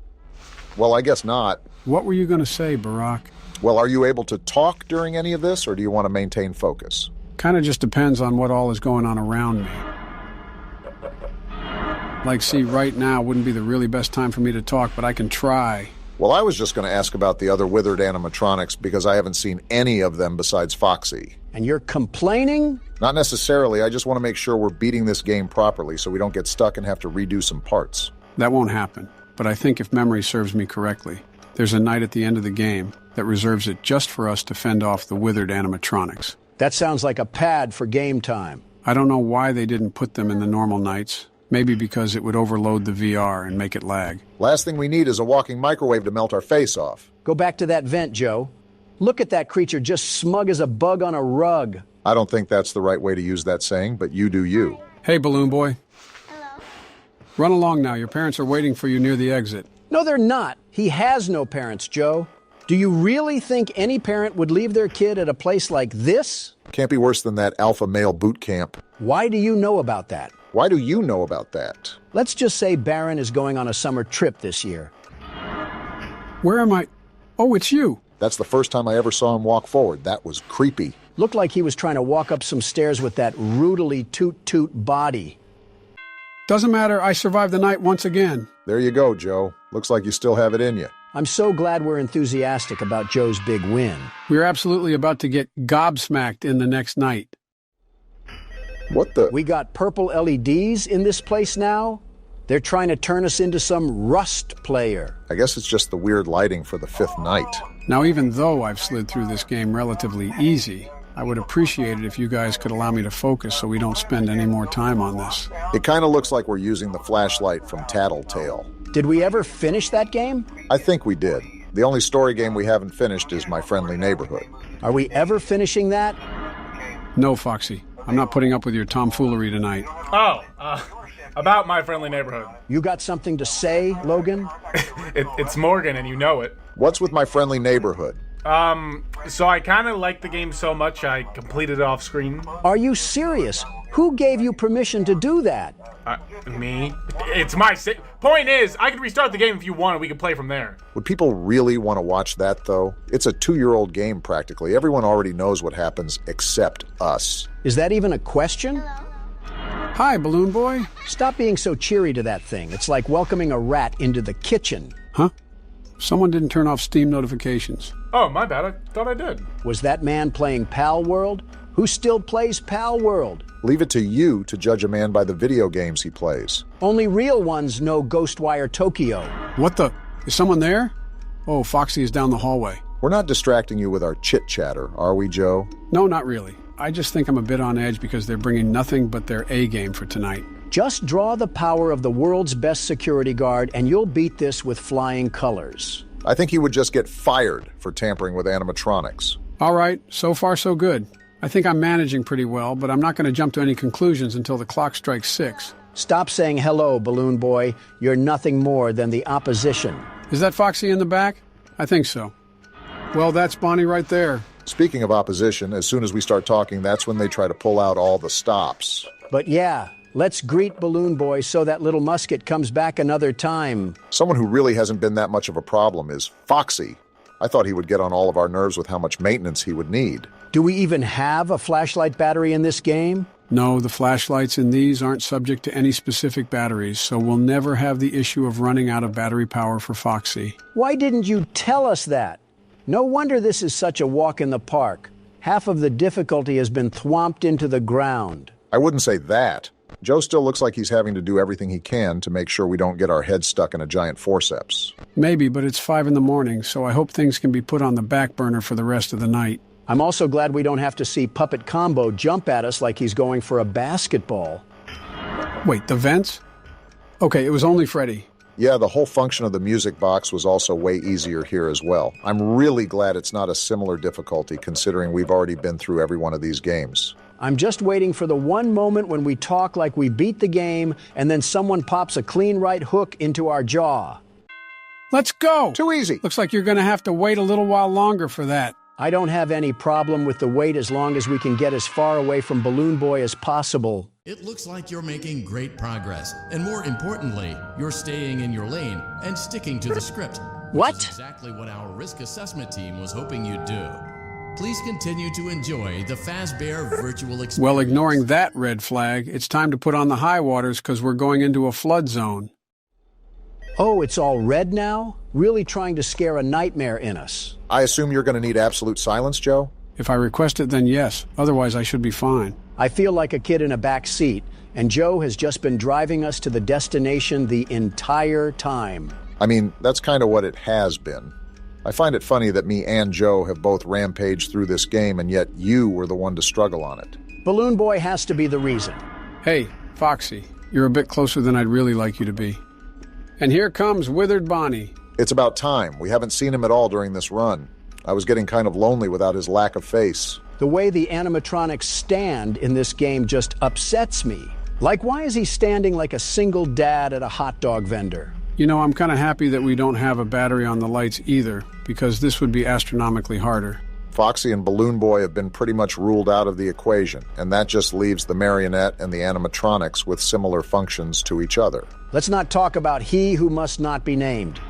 Well, I guess not. What were you going to say, Barack? Well, are you able to talk during any of this, or do you want to maintain focus? Kind of just depends on what all is going on around me. Like, see, right now wouldn't be the really best time for me to talk, but I can try. Well, I was just going to ask about the other withered animatronics because I haven't seen any of them besides Foxy. And you're complaining? Not necessarily. I just want to make sure we're beating this game properly so we don't get stuck and have to redo some parts. That won't happen. But I think if memory serves me correctly, there's a night at the end of the game that reserves it just for us to fend off the withered animatronics. That sounds like a pad for game time. I don't know why they didn't put them in the normal nights. Maybe because it would overload the VR and make it lag. Last thing we need is a walking microwave to melt our face off. Go back to that vent, Joe. Look at that creature just smug as a bug on a rug. I don't think that's the right way to use that saying, but you do you. Hey, Balloon Boy. Hello? Run along now. Your parents are waiting for you near the exit. No, they're not. He has no parents, Joe. Do you really think any parent would leave their kid at a place like this? Can't be worse than that alpha male boot camp. Why do you know about that? Why do you know about that? Let's just say Baron is going on a summer trip this year. Where am I? Oh, it's you. That's the first time I ever saw him walk forward. That was creepy. Looked like he was trying to walk up some stairs with that rudely toot-toot body. Doesn't matter, I survived the night once again. There you go, Joe. Looks like you still have it in you. I'm so glad we're enthusiastic about Joe's big win. We're absolutely about to get gobsmacked in the next night. What the? We got purple LEDs in this place now? They're trying to turn us into some Rust player. I guess it's just the weird lighting for the fifth night. Now, even though I've slid through this game relatively easy, I would appreciate it if you guys could allow me to focus so we don't spend any more time on this. It kind of looks like we're using the flashlight from Tattletale. Did we ever finish that game? I think we did. The only story game we haven't finished is My Friendly Neighborhood. Are we ever finishing that? No, Foxy. I'm not putting up with your tomfoolery tonight. About My Friendly Neighborhood. You got something to say, Logan? It's Morgan, and you know it. What's with My Friendly Neighborhood? So I kind of liked the game so much, I completed it off screen. Are you serious? Who gave you permission to do that? Me. It's my point is, I could restart the game if you want, and we could play from there. Would people really want to watch that, though? It's a 2-year-old game, practically. Everyone already knows what happens except us. Is that even a question? Hi, Balloon Boy. Stop being so cheery to that thing. It's like welcoming a rat into the kitchen. Huh? Someone didn't turn off Steam notifications. Oh, my bad. I thought I did. Was that man playing Pal World? Who still plays Pal World? Leave it to you to judge a man by the video games he plays. Only real ones know Ghostwire Tokyo. What the? Is someone there? Oh, Foxy is down the hallway. We're not distracting you with our chit-chatter, are we, Joe? No, not really. I just think I'm a bit on edge because they're bringing nothing but their A game for tonight. Just draw the power of the world's best security guard and you'll beat this with flying colors. I think he would just get fired for tampering with animatronics. All right, so far so good. I think I'm managing pretty well, but I'm not going to jump to any conclusions until the clock strikes 6. Stop saying hello, Balloon Boy. You're nothing more than the opposition. Is that Foxy in the back? I think so. Well, that's Bonnie right there. Speaking of opposition, as soon as we start talking, that's when they try to pull out all the stops. But yeah, let's greet Balloon Boy so that little musket comes back another time. Someone who really hasn't been that much of a problem is Foxy. I thought he would get on all of our nerves with how much maintenance he would need. Do we even have a flashlight battery in this game? No, the flashlights in these aren't subject to any specific batteries, so we'll never have the issue of running out of battery power for Foxy. Why didn't you tell us that? No wonder this is such a walk in the park. Half of the difficulty has been thwomped into the ground. I wouldn't say that. Joe still looks like he's having to do everything he can to make sure we don't get our heads stuck in a giant forceps. Maybe, but it's 5 in the morning, so I hope things can be put on the back burner for the rest of the night. I'm also glad we don't have to see Puppet Combo jump at us like he's going for a basketball. Wait, the vents? Okay, it was only Freddy. Yeah, the whole function of the music box was also way easier here as well. I'm really glad it's not a similar difficulty considering we've already been through every one of these games. I'm just waiting for the one moment when we talk like we beat the game and then someone pops a clean right hook into our jaw. Let's go! Too easy. Looks like you're going to have to wait a little while longer for that. I don't have any problem with the wait as long as we can get as far away from Balloon Boy as possible. It looks like you're making great progress, and more importantly, you're staying in your lane and sticking to the script. What? Which is exactly what our risk assessment team was hoping you'd do. Please continue to enjoy the Fazbear virtual experience. Well, ignoring that red flag, it's time to put on the high waters because we're going into a flood zone. Oh, it's all red now? Really trying to scare a nightmare in us. I assume you're going to need absolute silence, Joe? If I request it, then yes. Otherwise, I should be fine. I feel like a kid in a back seat, and Joe has just been driving us to the destination the entire time. I mean, that's kind of what it has been. I find it funny that me and Joe have both rampaged through this game, and yet you were the one to struggle on it. Balloon Boy has to be the reason. Hey, Foxy, you're a bit closer than I'd really like you to be. And here comes Withered Bonnie. It's about time. We haven't seen him at all during this run. I was getting kind of lonely without his lack of face. The way the animatronics stand in this game just upsets me. Like, why is he standing like a single dad at a hot dog vendor? You know, I'm kind of happy that we don't have a battery on the lights either, because this would be astronomically harder. Foxy and Balloon Boy have been pretty much ruled out of the equation, and that just leaves the marionette and the animatronics with similar functions to each other. Let's not talk about he who must not be named.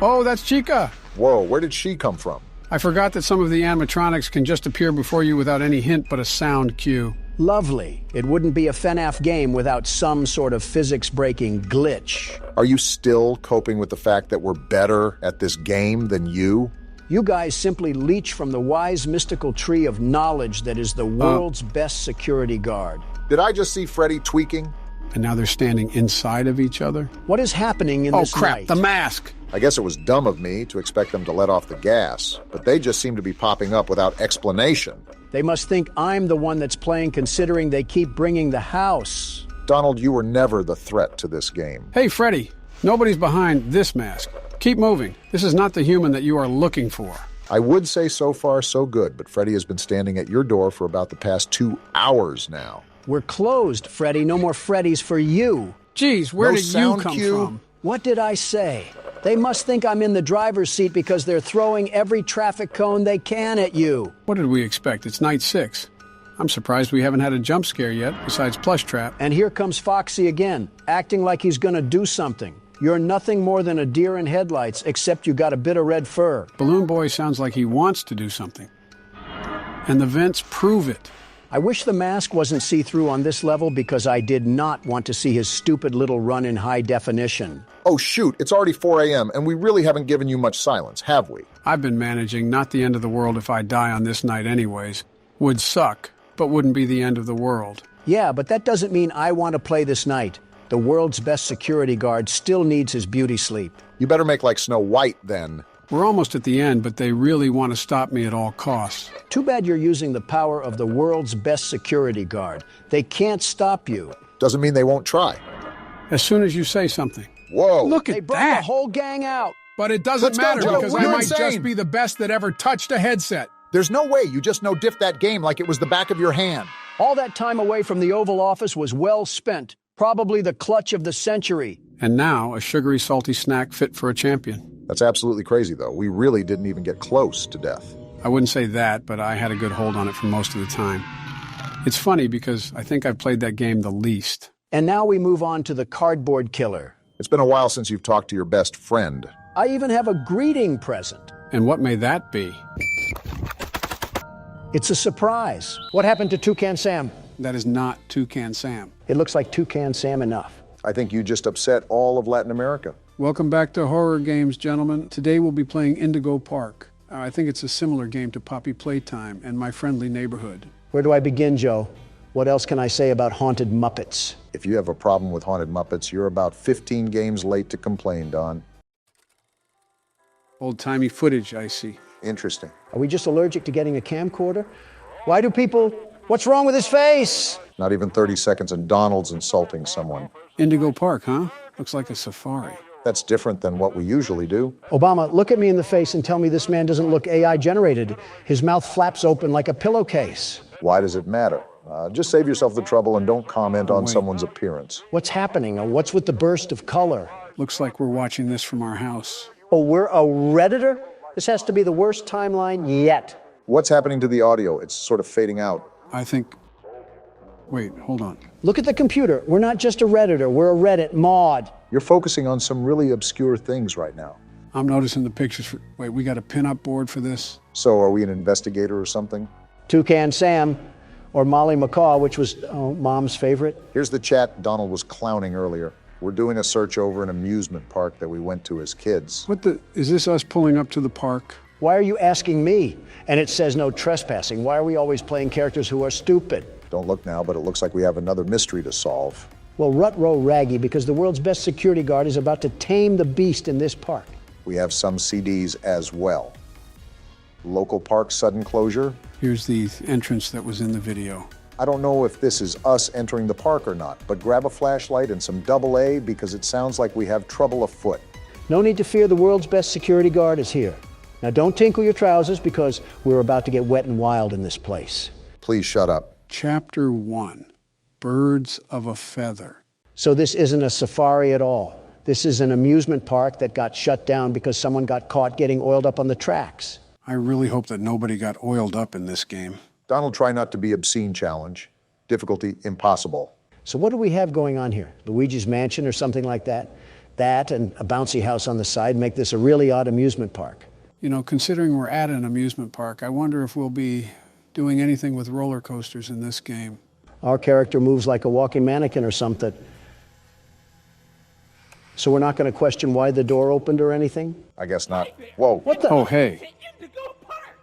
Oh, that's Chica! Whoa, where did she come from? I forgot that some of the animatronics can just appear before you without any hint but a sound cue. Lovely. It wouldn't be a FNAF game without some sort of physics-breaking glitch. Are you still coping with the fact that we're better at this game than you? You guys simply leech from the wise mystical tree of knowledge that is the world's best security guard. Did I just see Freddy tweaking? And now they're standing inside of each other? What is happening in this Oh crap, night? the mask! I guess it was dumb of me to expect them to let off the gas, but they just seem to be popping up without explanation. They must think I'm the one that's playing, considering they keep bringing the house. Donald, you were never the threat to this game. Hey, Freddy, nobody's behind this mask. Keep moving. This is not the human that you are looking for. I would say so far so good, but Freddy has been standing at your door for about the past 2 hours now. We're closed, Freddy. No more Freddys for you. Geez, where No did you sound come cue? from? What did I say? They must think I'm in the driver's seat because they're throwing every traffic cone they can at you. What did we expect? It's night 6. I'm surprised we haven't had a jump scare yet, besides Plush Trap. And here comes Foxy again, acting like he's gonna do something. You're nothing more than a deer in headlights, except you got a bit of red fur. Balloon Boy sounds like he wants to do something. And the vents prove it. I wish the mask wasn't see-through on this level because I did not want to see his stupid little run in high definition. Oh shoot, it's already 4 a.m. and we really haven't given you much silence, have we? I've been managing, not the end of the world if I die on this night anyways. Would suck, but wouldn't be the end of the world. Yeah, but that doesn't mean I want to play this night. The world's best security guard still needs his beauty sleep. You better make like Snow White then. We're almost at the end, but they really want to stop me at all costs. Too bad you're using the power of the world's best security guard. They can't stop you. Doesn't mean they won't try. As soon as you say something. Whoa! Look They at brought that! the whole gang out. But it doesn't Let's go, matter Joe. because We're I might insane. just be the best that ever touched a headset. There's no way you just no-diff that game like it was the back of your hand. All that time away from the Oval Office was well spent. Probably the clutch of the century. And now, a sugary, salty snack fit for a champion. That's absolutely crazy, though. We really didn't even get close to death. I wouldn't say that, but I had a good hold on it for most of the time. It's funny because I think I've played that game the least. And now we move on to the cardboard killer. It's been a while since you've talked to your best friend. I even have a greeting present. And what may that be? It's a surprise. What happened to Toucan Sam? That is not Toucan Sam. It looks like Toucan Sam enough. I think you just upset all of Latin America. Welcome back to Horror Games, gentlemen. Today we'll be playing Indigo Park. I think it's a similar game to Poppy Playtime and My Friendly Neighborhood. Where do I begin, Joe? What else can I say about haunted Muppets? If you have a problem with Haunted Muppets, you're about 15 games late to complain, Don. Old-timey footage, I see. Interesting. Are we just allergic to getting a camcorder? Why do people... What's wrong with his face? Not even 30 seconds and Donald's insulting someone. Indigo Park, huh? Looks like a safari. That's different than what we usually do. Obama, look at me in the face and tell me this man doesn't look AI generated. His mouth flaps open like a pillowcase. Why does it matter? Just save yourself the trouble and don't comment on someone's appearance. What's happening? What's with the burst of color? Looks like we're watching this from our house. Oh, we're a Redditor? This has to be the worst timeline yet. What's happening to the audio? It's sort of fading out. I think... Wait, hold on. Look at the computer. We're not just a Redditor, we're a Reddit mod. You're focusing on some really obscure things right now. I'm noticing the pictures for... Wait, we got a pin-up board for this? So are we an investigator or something? Toucan Sam, or Molly McCaw, which was Mom's favorite. Here's the chat Donald was clowning earlier. We're doing a search over an amusement park that we went to as kids. What the... Is this us pulling up to the park? Why are you asking me? And it says no trespassing. Why are we always playing characters who are stupid? Don't look now, but it looks like we have another mystery to solve. Well, rut-row raggy, because the world's best security guard is about to tame the beast in this park. We have some CDs as well. Local park sudden closure. Here's the entrance that was in the video. I don't know if this is us entering the park or not, but grab a flashlight and some AA because it sounds like we have trouble afoot. No need to fear, the world's best security guard is here. Now don't tinkle your trousers because we're about to get wet and wild in this place. Please shut up. Chapter 1, Birds of a Feather. So this isn't a safari at all. This is an amusement park that got shut down because someone got caught getting oiled up on the tracks. I really hope that nobody got oiled up in this game. Donald, try not to be obscene challenge. Difficulty impossible. So what do we have going on here? Luigi's Mansion or something like that? That and a bouncy house on the side make this a really odd amusement park. You know, considering we're at an amusement park, I wonder if we'll be doing anything with roller coasters in this game. Our character moves like a walking mannequin or something. So we're not going to question why the door opened or anything? I guess not. Whoa. What the? Oh, hey. Indigo Park,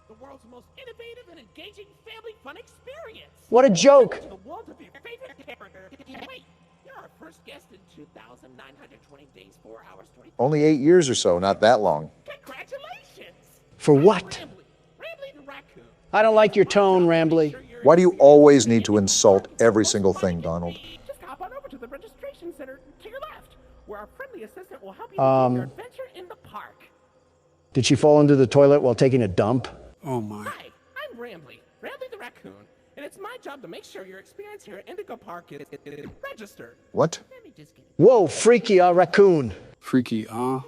the world's most innovative and engaging family fun experience. What a joke. The world of your favorite character. Wait, you're our first guest in 2,920 days, 4 hours, 20. Only 8 years or so, not that long. Congratulations. For what? Rambly the raccoon. I don't like your tone, Rambly. Why do you always need to insult every single thing, Donald? Just hop on over to the registration center to your left, where our friendly assistant will help you begin your adventure in the park. Did she fall into the toilet while taking a dump? Oh, my. Hi, I'm Rambly the raccoon, and it's my job to make sure your experience here at Indigo Park is registered. What? Let me just get it. Whoa, freaky, raccoon. Freaky, Don't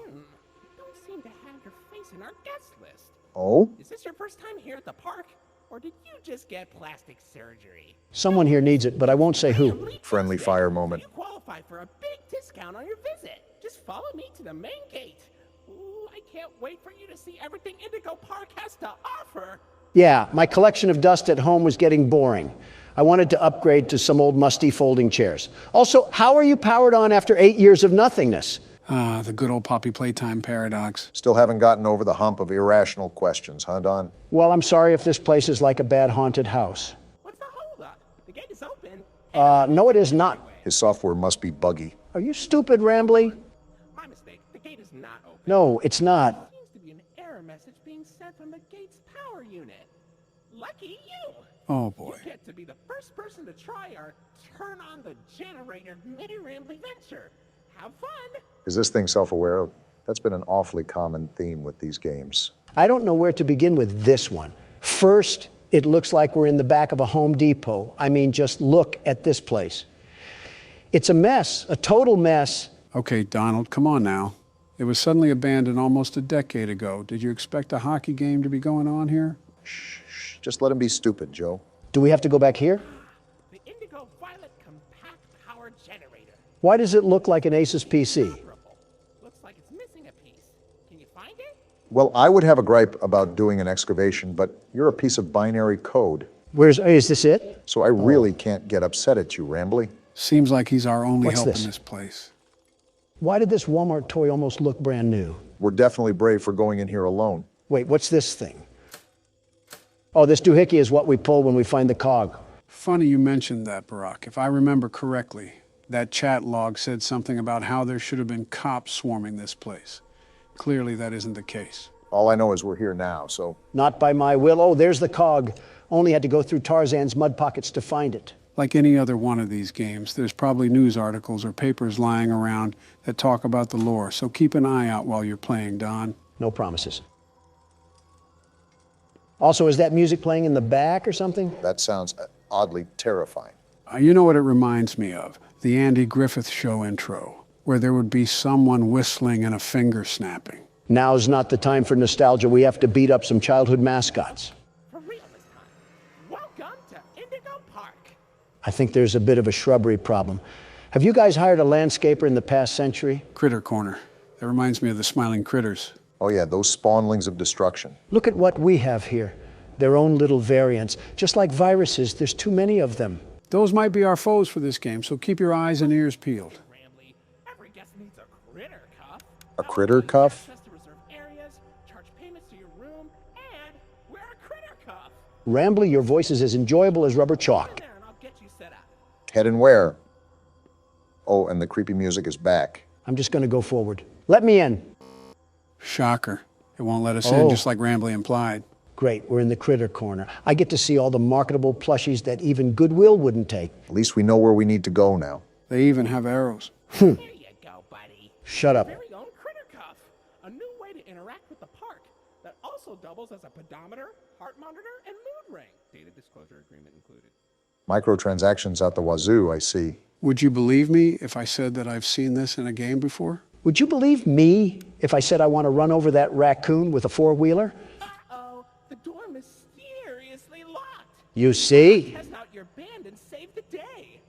seem to have your face in our guest list. Oh? Is this your first time here at the park, or did you just get plastic surgery? Someone here needs it, but I won't say who. Friendly fire moment. You qualify for a big discount on your visit. Just follow me to the main gate. Ooh, I can't wait for you to see everything Indigo Park has to offer. Yeah, my collection of dust at home was getting boring. I wanted to upgrade to some old musty folding chairs. Also, how are you powered on after 8 years of nothingness? Ah, the good old Poppy Playtime paradox. Still haven't gotten over the hump of irrational questions, huh, Don? Well, I'm sorry if this place is like a bad haunted house. What's the holdup? The gate is open. No, it is not. His software must be buggy. Are you stupid, Rambly? My mistake. The gate is not open. No, it's not. There seems to be an error message being sent from the gate's power unit. Lucky you! Oh, boy. You get to be the first person to try our turn on the generator mini Rambly venture. Have fun! Is this thing self-aware? That's been an awfully common theme with these games. I don't know where to begin with this one. First, it looks like we're in the back of a Home Depot. I mean, just look at this place. It's a mess, a total mess. Okay, Donald, come on now. It was suddenly abandoned almost a decade ago. Did you expect a hockey game to be going on here? Shh. Just let him be stupid, Joe. Do we have to go back here? The Indigo Violet Compact Power Generator. Why does it look like an Asus PC? Looks like it's missing a piece. Can you find it? Well, I would have a gripe about doing an excavation, but you're a piece of binary code. Is this it? So I really can't get upset at you, Rambly. Seems like he's our only What's help this? in this place. Why did this Walmart toy almost look brand new? We're definitely brave for going in here alone. Wait, what's this thing? Oh, this doohickey is what we pull when we find the cog. Funny you mentioned that, Barack. If I remember correctly, that chat log said something about how there should have been cops swarming this place. Clearly, that isn't the case. All I know is we're here now, so... Not by my will. Oh, there's the cog. Only had to go through Tarzan's mud pockets to find it. Like any other one of these games, there's probably news articles or papers lying around that talk about the lore, so keep an eye out while you're playing, Don. No promises. Also, is that music playing in the back or something? That sounds oddly terrifying. You know what it reminds me of? The Andy Griffith Show intro, where there would be someone whistling and a finger snapping. Now's not the time for nostalgia. We have to beat up some childhood mascots. For real this time. Welcome to Indigo Park. I think there's a bit of a shrubbery problem. Have you guys hired a landscaper in the past century? Critter Corner. That reminds me of the Smiling Critters. Oh yeah, those spawnlings of destruction. Look at what we have here. Their own little variants. Just like viruses, there's too many of them. Those might be our foes for this game, so keep your eyes and ears peeled. Rambly, every guest needs a critter cuff. A critter cuff? Access to reserved areas, charge payments to your room, and wear a critter cuff. Rambly, your voice is as enjoyable as rubber chalk. There, and I'll get you set up. Heading where? Oh, and the creepy music is back. I'm just going to go forward. Let me in. Shocker. It won't let us in, just like Rambly implied. Great, we're in the critter corner. I get to see all the marketable plushies that even Goodwill wouldn't take. At least we know where we need to go now. They even have arrows. There you go, buddy. Shut up. Very own critter cuff. A new way to interact with the park that also doubles as a pedometer, heart monitor, and mood ring. Data disclosure agreement included. Microtransactions out the wazoo, I see. Would you believe me if I said that I've seen this in a game before? Would you believe me if I said I want to run over that raccoon with a four-wheeler? Uh-oh, the door mysteriously locked. You see? Test out your band and save the day.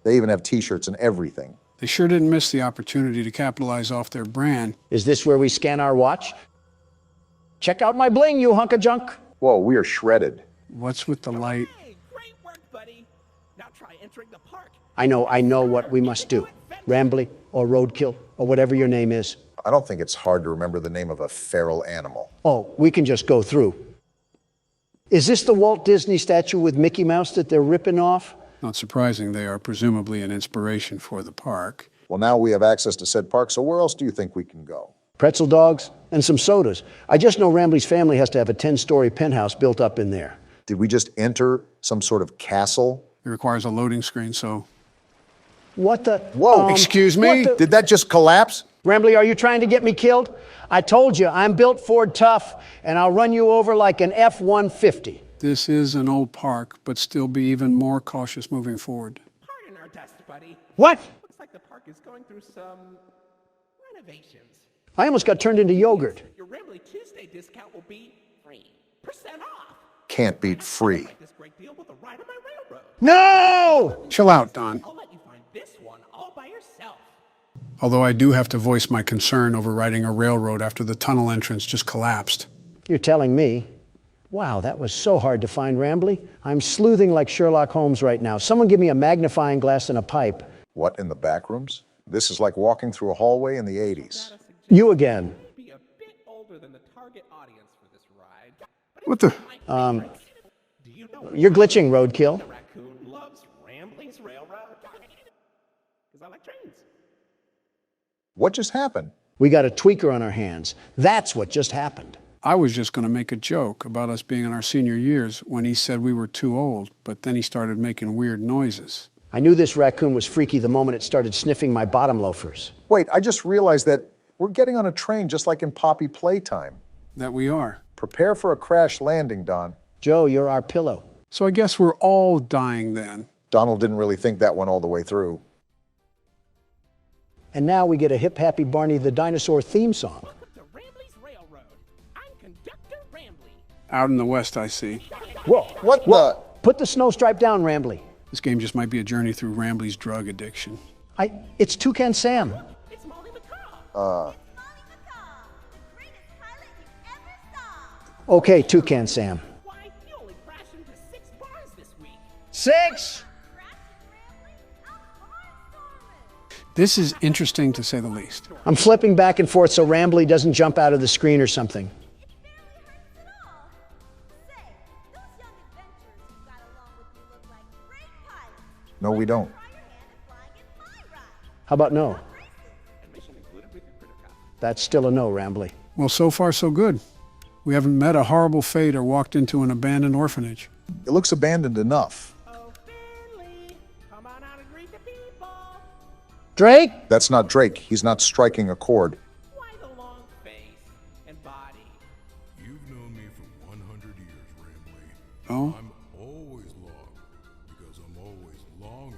They even have t-shirts and everything. They sure didn't miss the opportunity to capitalize off their brand. Is this where we scan our watch? Check out my bling, you hunk of junk. Whoa, we are shredded. What's with the light? Hey, great work, buddy. entering the park. I know what we must do. Rambly or Roadkill or whatever your name is. I don't think it's hard to remember the name of a feral animal. Oh, we can just go through. Is this the Walt Disney statue with Mickey Mouse that they're ripping off? Not surprising, they are presumably an inspiration for the park. Well, now we have access to said park, so where else do you think we can go? Pretzel dogs and some sodas. I just know Rambly's family has to have a 10-story penthouse built up in there. Did we just enter some sort of castle? It requires a loading screen, so... What the? Whoa! Excuse me? Did that just collapse? Rambly, are you trying to get me killed? I told you, I'm built Ford tough, and I'll run you over like an F-150. This is an old park, but still be even more cautious moving forward. Pardon our dust, buddy. What? Looks like the park is going through some renovations. I almost got turned into yogurt. Your Rambly Tuesday discount will be 3% off. Can't beat free. This great deal with a ride on my railroad. No! Chill out, Don. I'll let you find this one all by yourself. Although I do have to voice my concern over riding a railroad after the tunnel entrance just collapsed. You're telling me? Wow, that was so hard to find, Rambly. I'm sleuthing like Sherlock Holmes right now. Someone give me a magnifying glass and a pipe. What, in the back rooms? This is like walking through a hallway in the 80s. You again. Be a bit older than the target audience for this ride. What the? Do you know You're glitching, Roadkill. the raccoon loves Rambly's railroad? Because I like trains. What just happened? We got a tweaker on our hands. That's what just happened. I was just going to make a joke about us being in our senior years when he said we were too old, but then he started making weird noises. I knew this raccoon was freaky the moment it started sniffing my bottom loafers. Wait, I just realized that we're getting on a train just like in Poppy Playtime. That we are. Prepare for a crash landing, Don. Joe, you're our pillow. So I guess we're all dying then. Donald didn't really think that one all the way through. And now we get a Hip Happy Barney the Dinosaur theme song. Welcome to Rambly's Railroad. I'm Conductor Rambly. Out in the west, I see. Whoa, What the? put the snow stripe down, Rambly. This game just might be a journey through Rambly's drug addiction. It's Toucan Sam. It's Molly McCaw. Okay, Toucan Sam. Why, you only crashed into 6 bars this week. 6? This is interesting to say the least. I'm flipping back and forth so Rambly doesn't jump out of the screen or something. No, we don't. How about no? That's still a no, Rambly. Well, so far so good. We haven't met a horrible fate or walked into an abandoned orphanage. It looks abandoned enough. Oh, Finley, come on out and greet the people. Drake? That's not Drake. He's not striking a chord. Why the long face and body? You've known me for 100 years, Rambly. Oh? I'm always long because I'm always longing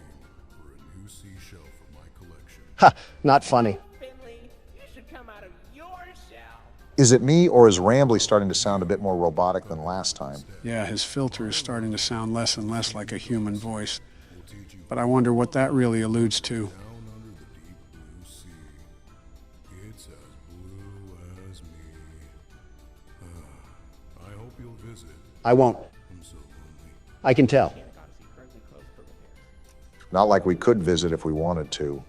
for a new seashell for my collection. Ha, not funny. Finley, you should come out of your shell. Is it me, or is Rambly starting to sound a bit more robotic than last time? Yeah, his filter is starting to sound less and less like a human voice. But I wonder what that really alludes to. Down under the deep blue sea. It's as blue as me. I hope you'll visit. I won't. I'm so lonely. I can tell. Not like we could visit if we wanted to.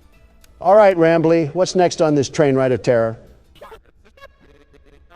All right, Rambly, what's next on this train ride of terror?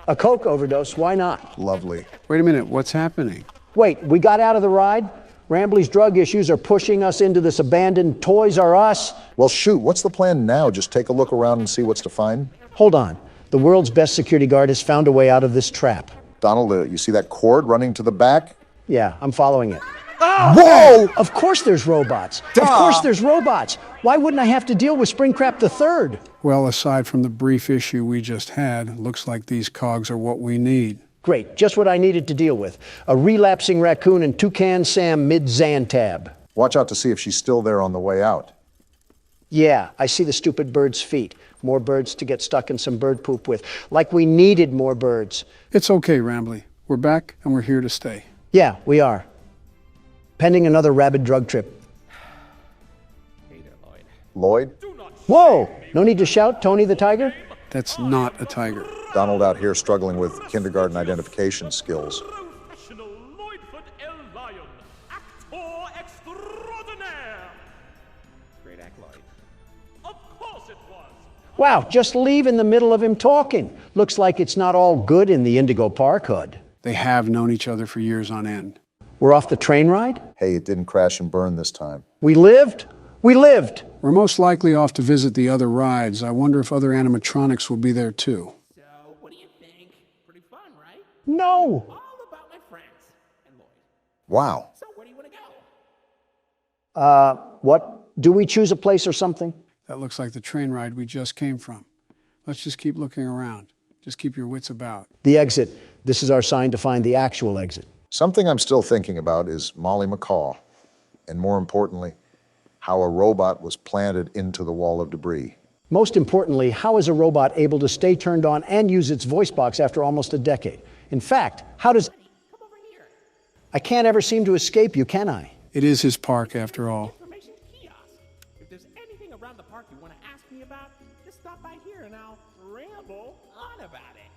A coke overdose, why not? Lovely. Wait a minute, what's happening? Wait, we got out of the ride? Rambly's drug issues are pushing us into this abandoned Toys R Us? Well, shoot, what's the plan now? Just take a look around and see what's to find? Hold on. The world's best security guard has found a way out of this trap. Donald, you see that cord running to the back? Yeah, I'm following it. Whoa! Of course there's robots. Of course there's robots. Why wouldn't I have to deal with Springtrap III? Well, aside from the brief issue we just had, looks like these cogs are what we need. Great, just what I needed to deal with. A relapsing raccoon and Toucan Sam mid-Xantab. Watch out to see if she's still there on the way out. Yeah, I see the stupid bird's feet. More birds to get stuck in some bird poop with. Like we needed more birds. It's okay, Rambly. We're back and we're here to stay. Yeah, we are. Pending another rabid drug trip. Lloyd? Whoa! No need to shout, Tony the Tiger? That's not a tiger. Donald out here struggling with kindergarten identification skills. Wow, just leave in the middle of him talking. Looks like it's not all good in the Indigo Park hood. They have known each other for years on end. We're off the train ride? Hey, it didn't crash and burn this time. We lived? We lived! We're most likely off to visit the other rides. I wonder if other animatronics will be there too. So, what do you think? Pretty fun, right? No! All about my friends and Lloyd. Wow. So, where do you want to go? What? Do we choose a place or something? That looks like the train ride we just came from. Let's just keep looking around. Just keep your wits about. The exit. This is our sign to find the actual exit. Something I'm still thinking about is Molly McCaw. And more importantly, how a robot was planted into the wall of debris. Most importantly, how is a robot able to stay turned on and use its voice box after almost a decade? In fact, how does... Come over here. I can't ever seem to escape you, can I? It is his park after all. Information kiosk. If there's anything around the park you want to ask me about, just stop by here and I'll ramble on about it.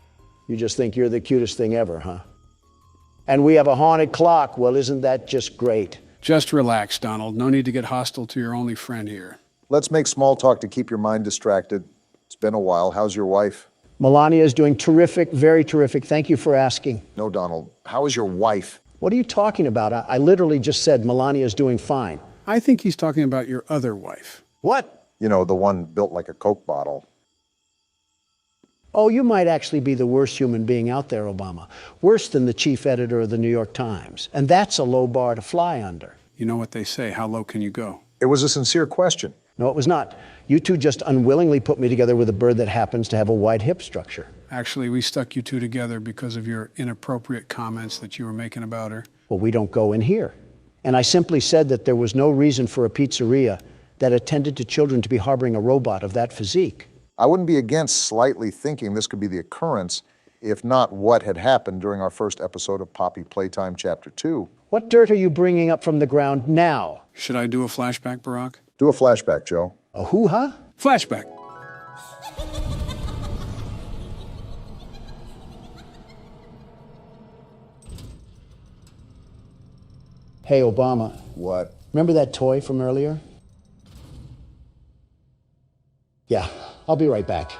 You just think you're the cutest thing ever, huh? And we have a haunted clock. Well, isn't that just great? Just relax, Donald. No need to get hostile to your only friend here. Let's make small talk to keep your mind distracted. It's been a while. How's your wife? Melania is doing terrific, very terrific. Thank you for asking. No, Donald. How is your wife? What are you talking about? I literally just said Melania is doing fine. I think he's talking about your other wife. What? You know, the one built like a Coke bottle. Oh, you might actually be the worst human being out there, Obama. Worse than the chief editor of the New York Times. And that's a low bar to fly under. You know what they say, how low can you go? It was a sincere question. No, it was not. You two just unwillingly put me together with a bird that happens to have a wide hip structure. Actually, we stuck you two together because of your inappropriate comments that you were making about her. Well, we don't go in here. And I simply said that there was no reason for a pizzeria that attended to children to be harboring a robot of that physique. I wouldn't be against slightly thinking this could be the occurrence, if not what had happened during our first episode of Poppy Playtime Chapter 2. What dirt are you bringing up from the ground now? Should I do a flashback, Barack? Do a flashback, Joe. A hoo-ha? Flashback. Hey, Obama. What? Remember that toy from earlier? Yeah, I'll be right back.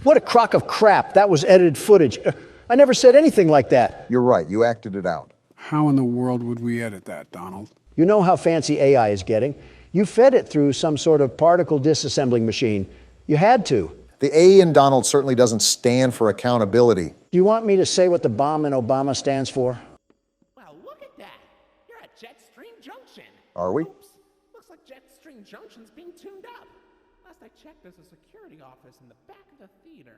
What a crock of crap. That was edited footage. I never said anything like that. You're right. You acted it out. How in the world would we edit that, Donald? You know how fancy AI is getting. You fed it through some sort of particle disassembling machine. You had to. The A in Donald certainly doesn't stand for accountability. Do you want me to say what the bomb in Obama stands for? Well, look at that. You're at Jetstream Junction. Are we? Oops. Looks like Jetstream Junction's being tuned up. Last I checked, there's a security office in the back of the theater.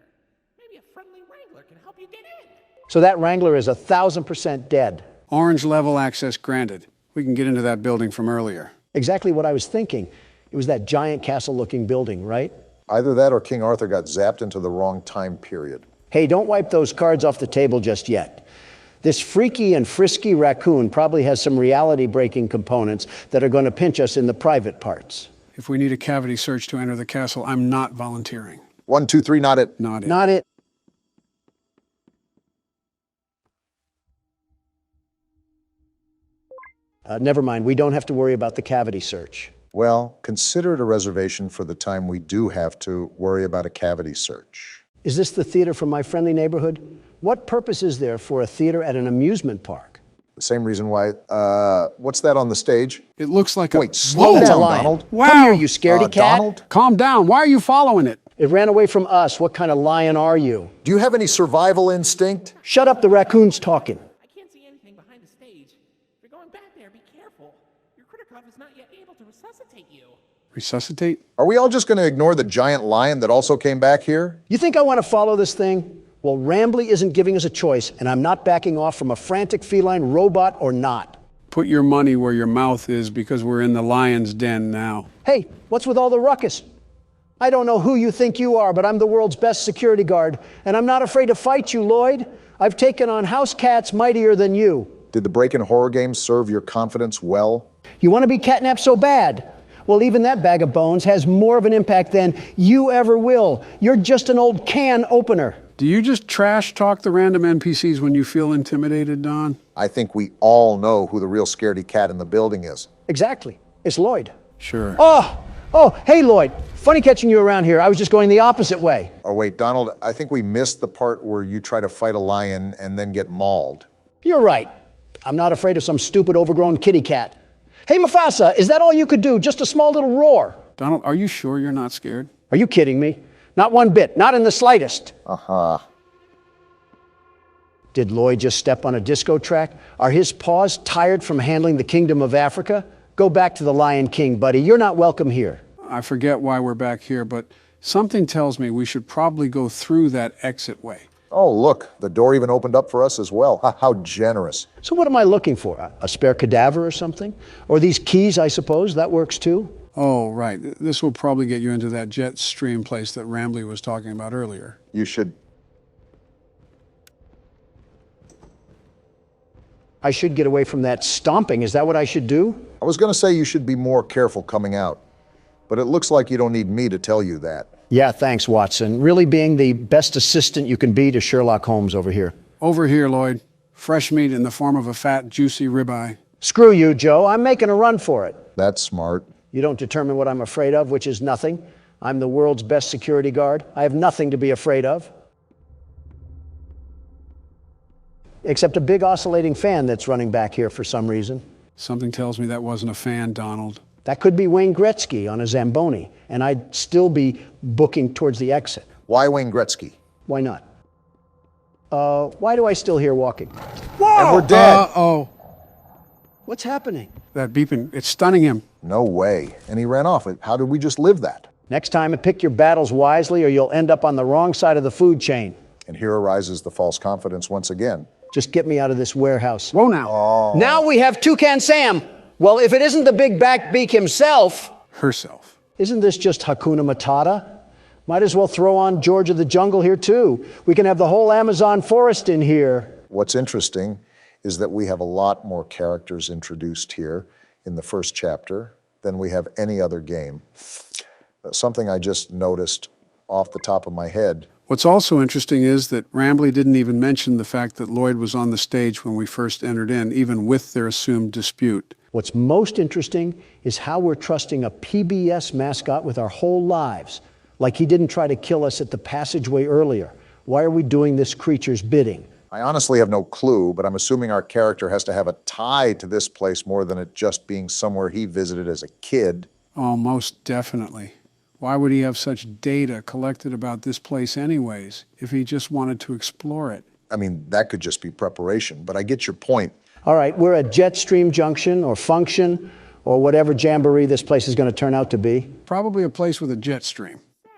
Maybe a friendly wrangler can help you get in. So that wrangler is 1,000% dead. Orange level access granted. We can get into that building from earlier. Exactly what I was thinking. It was that giant castle-looking building, right? Either that or King Arthur got zapped into the wrong time period. Hey, don't wipe those cards off the table just yet. This freaky and frisky raccoon probably has some reality-breaking components that are going to pinch us in the private parts. If we need a cavity search to enter the castle, I'm not volunteering. 1, 2, 3, not it. Not it. Not it. Never mind, we don't have to worry about the cavity search. Well, consider it a reservation for the time we do have to worry about a cavity search. Is this the theater from my friendly neighborhood? What purpose is there for a theater at an amusement park? The same reason why, what's that on the stage? It looks like Wait, a... slow That's a down, lion. Donald. Wow. Come here, you scaredy cat. Donald? Calm down. Why are you following it? It ran away from us. What kind of lion are you? Do you have any survival instinct? Shut up, the raccoon's talking. I can't see anything behind the stage. If you're going back there, be careful. Your critter is not yet able to resuscitate you. Resuscitate? Are we all just going to ignore the giant lion that also came back here? You think I want to follow this thing? Well, Rambly isn't giving us a choice, and I'm not backing off from a frantic feline robot or not. Put your money where your mouth is because we're in the lion's den now. Hey, what's with all the ruckus? I don't know who you think you are, but I'm the world's best security guard, and I'm not afraid to fight you, Lloyd. I've taken on house cats mightier than you. Did the break-in horror game serve your confidence well? You want to be catnapped so bad? Well, even that bag of bones has more of an impact than you ever will. You're just an old can opener. Do you just trash talk the random NPCs when you feel intimidated, Don? I think we all know who the real scaredy cat in the building is. Exactly. It's Lloyd. Sure. Oh, hey, Lloyd. Funny catching you around here. I was just going the opposite way. Oh, wait, Donald, I think we missed the part where you try to fight a lion and then get mauled. You're right. I'm not afraid of some stupid overgrown kitty cat. Hey, Mufasa, is that all you could do? Just a small little roar? Donald, are you sure you're not scared? Are you kidding me? Not one bit, not in the slightest. Uh-huh. Did Lloyd just step on a disco track? Are his paws tired from handling the kingdom of Africa? Go back to the Lion King, buddy. You're not welcome here. I forget why we're back here, but something tells me we should probably go through that exit way. Oh, look, the door even opened up for us as well. How generous. So what am I looking for? A spare cadaver or something? Or these keys, I suppose? That works too? Oh, right. This will probably get you into that jet stream place that Rambly was talking about earlier. You should... I should get away from that stomping. Is that what I should do? I was going to say you should be more careful coming out, but it looks like you don't need me to tell you that. Yeah, thanks, Watson. Really being the best assistant you can be to Sherlock Holmes over here. Over here, Lloyd. Fresh meat in the form of a fat, juicy ribeye. Screw you, Joe. I'm making a run for it. That's smart. You don't determine what I'm afraid of, which is nothing. I'm the world's best security guard. I have nothing to be afraid of. Except a big oscillating fan that's running back here for some reason. Something tells me that wasn't a fan, Donald. That could be Wayne Gretzky on a Zamboni, and I'd still be booking towards the exit. Why Wayne Gretzky? Why not? Why do I still hear walking? Whoa! And we're dead. Uh-oh. What's happening? That beeping, it's stunning him. No way. And he ran off. How did we just live that? Next time, pick your battles wisely or you'll end up on the wrong side of the food chain. And here arises the false confidence once again. Just get me out of this warehouse. Whoa now. Oh. Now we have Toucan Sam. Well, if it isn't the big backbeak himself. Herself. Isn't this just Hakuna Matata? Might as well throw on George of the Jungle here too. We can have the whole Amazon forest in here. What's interesting is that we have a lot more characters introduced here in the first chapter than we have any other game. Something I just noticed off the top of my head. What's also interesting is that Rambly didn't even mention the fact that Lloyd was on the stage when we first entered in, even with their assumed dispute. What's most interesting is how we're trusting a PBS mascot with our whole lives, like he didn't try to kill us at the passageway earlier. Why are we doing this creature's bidding? I honestly have no clue, but I'm assuming our character has to have a tie to this place more than it just being somewhere he visited as a kid. Oh, most definitely. Why would he have such data collected about this place anyways, if he just wanted to explore it? I mean, that could just be preparation, but I get your point. All right, we're at Jetstream Junction or Function or whatever jamboree this place is going to turn out to be. Probably a place with a jet stream. Say,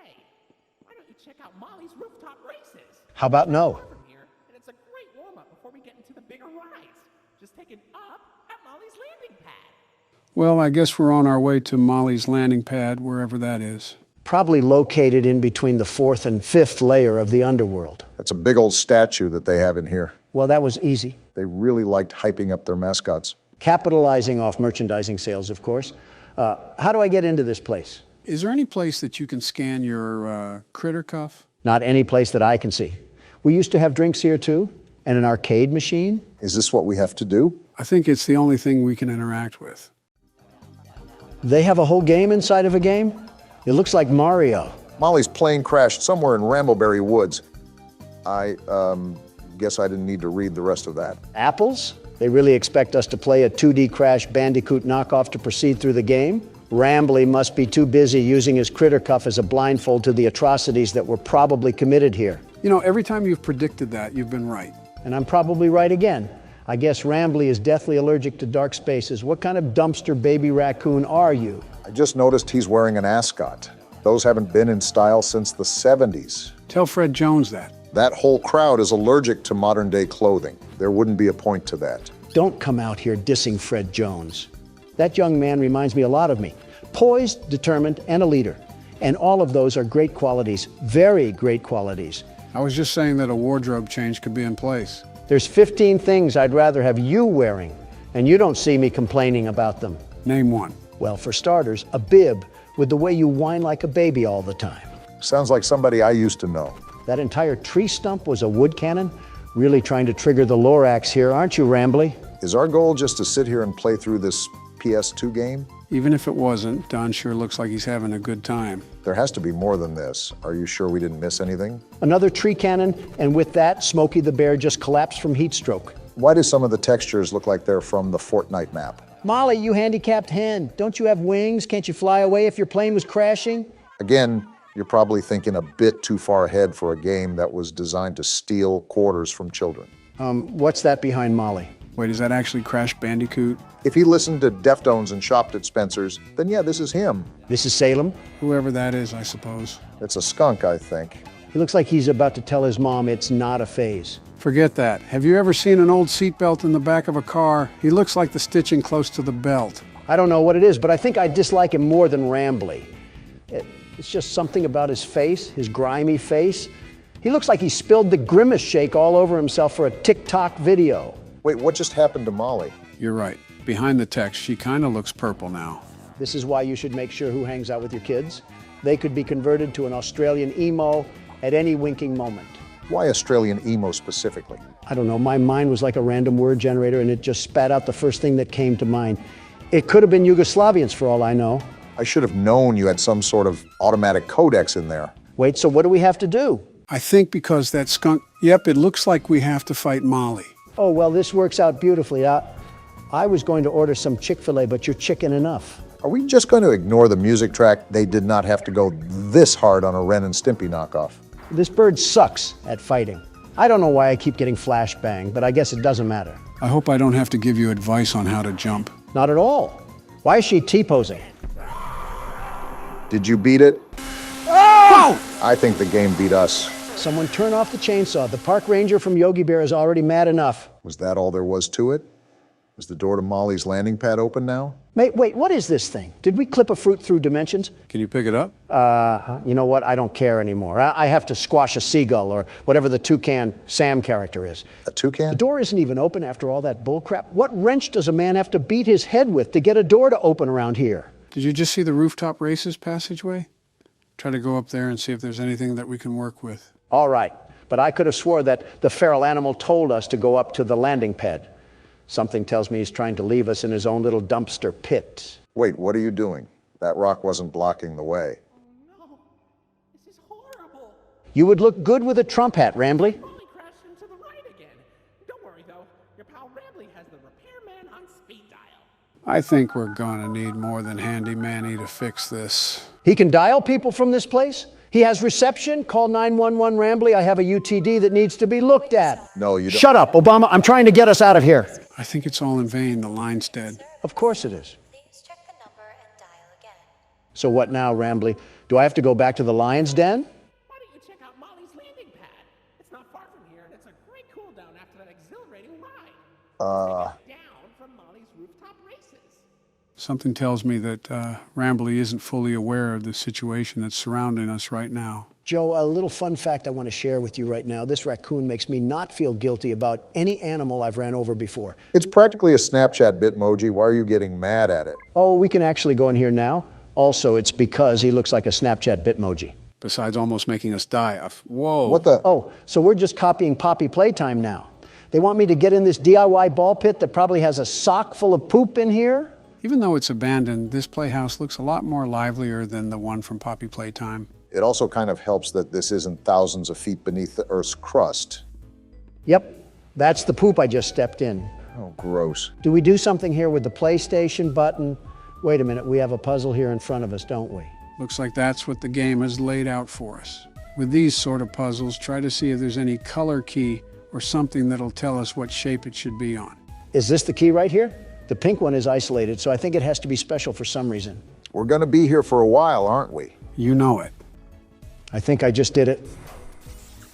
why don't you check out Molly's rooftop races? How about no? From here, and it's a great warm-up before we get into the bigger rides. Just take it up at Molly's landing pad. Well, I guess we're on our way to Molly's landing pad, wherever that is. Probably located in between the 4th and 5th layer of the underworld. That's a big old statue that they have in here. Well, that was easy. They really liked hyping up their mascots. Capitalizing off merchandising sales, of course. How do I get into this place? Is there any place that you can scan your critter cuff? Not any place that I can see. We used to have drinks here too, and an arcade machine. Is this what we have to do? I think it's the only thing we can interact with. They have a whole game inside of a game? It looks like Mario. Molly's plane crashed somewhere in Rambleberry Woods. I guess I didn't need to read the rest of that. Apples? They really expect us to play a 2D Crash Bandicoot knockoff to proceed through the game? Rambly must be too busy using his critter cuff as a blindfold to the atrocities that were probably committed here. You know, every time you've predicted that, you've been right. And I'm probably right again. I guess Rambly is deathly allergic to dark spaces. What kind of dumpster baby raccoon are you? I just noticed he's wearing an ascot. Those haven't been in style since the 70s. Tell Fred Jones that. That whole crowd is allergic to modern day clothing. There wouldn't be a point to that. Don't come out here dissing Fred Jones. That young man reminds me a lot of me. Poised, determined, and a leader. And all of those are great qualities, very great qualities. I was just saying that a wardrobe change could be in place. There's 15 things I'd rather have you wearing, and you don't see me complaining about them. Name one. Well, for starters, a bib with the way you whine like a baby all the time. Sounds like somebody I used to know. That entire tree stump was a wood cannon? Really trying to trigger the Lorax here, aren't you, Rambly? Is our goal just to sit here and play through this PS2 game? Even if it wasn't, Don sure looks like he's having a good time. There has to be more than this. Are you sure we didn't miss anything? Another tree cannon, and with that, Smokey the Bear just collapsed from heat stroke. Why do some of the textures look like they're from the Fortnite map? Molly, you handicapped hen. Don't you have wings? Can't you fly away if your plane was crashing? Again, you're probably thinking a bit too far ahead for a game that was designed to steal quarters from children. What's that behind Molly? Wait, is that actually Crash Bandicoot? If he listened to Deftones and shopped at Spencer's, then yeah, this is him. This is Salem? Whoever that is, I suppose. It's a skunk, I think. He looks like he's about to tell his mom it's not a phase. Forget that. Have you ever seen an old seatbelt in the back of a car? He looks like the stitching close to the belt. I don't know what it is, but I think I dislike him more than Rambly. It's just something about his face, his grimy face. He looks like he spilled the Grimace shake all over himself for a TikTok video. Wait, what just happened to Molly? You're right. Behind the text, she kind of looks purple now. This is why you should make sure who hangs out with your kids. They could be converted to an Australian emo at any winking moment. Why Australian emo specifically? I don't know. My mind was like a random word generator, and it just spat out the first thing that came to mind. It could have been Yugoslavians for all I know. I should have known you had some sort of automatic codex in there. Wait, so what do we have to do? I think because that skunk... Yep, it looks like we have to fight Molly. Oh, well, this works out beautifully. I was going to order some Chick-fil-A, but you're chicken enough. Are we just going to ignore the music track? They did not have to go this hard on a Ren and Stimpy knockoff. This bird sucks at fighting. I don't know why I keep getting flashbang, but I guess it doesn't matter. I hope I don't have to give you advice on how to jump. Not at all. Why is she T-posing? Did you beat it? Oh! I think the game beat us. Someone turn off the chainsaw. The park ranger from Yogi Bear is already mad enough. Was that all there was to it? Is the door to Molly's landing pad open now? Wait, what is this thing? Did we clip a fruit through dimensions? Can you pick it up? You know what? I don't care anymore. I have to squash a seagull or whatever the toucan Sam character is. A toucan? The door isn't even open after all that bullcrap. What wrench does a man have to beat his head with to get a door to open around here? Did you just see the rooftop races passageway? Try to go up there and see if there's anything that we can work with. All right, but I could have swore that the feral animal told us to go up to the landing pad. Something tells me he's trying to leave us in his own little dumpster pit. Wait, what are you doing? That rock wasn't blocking the way. No, this is horrible. You would look good with a Trump hat, Rambly. Molly crashed into the right again. Don't worry though, your pal Rambly has the repairman on speed dial. I think we're gonna need more than Handy Manny to fix this. He can dial people from this place? He has reception? Call 911 Rambly. I have a UTD that needs to be looked at. No, you don't. Shut up, Obama. I'm trying to get us out of here. I think it's all in vain. The line's dead. Of course it is. So what now, Rambly? Do I have to go back to the lion's den? Why don't you check out Molly's landing pad? It's not far from here, and it's a great cool down after that exhilarating ride. Down from Molly's rooftop races. Something tells me that Rambly isn't fully aware of the situation that's surrounding us right now. Joe, a little fun fact I want to share with you right now. This raccoon makes me not feel guilty about any animal I've ran over before. It's practically a Snapchat Bitmoji. Why are you getting mad at it? Oh, we can actually go in here now. Also, it's because he looks like a Snapchat Bitmoji. Besides almost making us die. Whoa. What the? Oh, so we're just copying Poppy Playtime now. They want me to get in this DIY ball pit that probably has a sock full of poop in here? Even though it's abandoned, this playhouse looks a lot more livelier than the one from Poppy Playtime. It also kind of helps that this isn't thousands of feet beneath the Earth's crust. Yep, that's the poop I just stepped in. Oh, gross. Do we do something here with the PlayStation button? Wait a minute, we have a puzzle here in front of us, don't we? Looks like that's what the game has laid out for us. With these sort of puzzles, try to see if there's any color key or something that'll tell us what shape it should be on. Is this the key right here? The pink one is isolated, so I think it has to be special for some reason. We're going to be here for a while, aren't we? You know it. I think I just did it.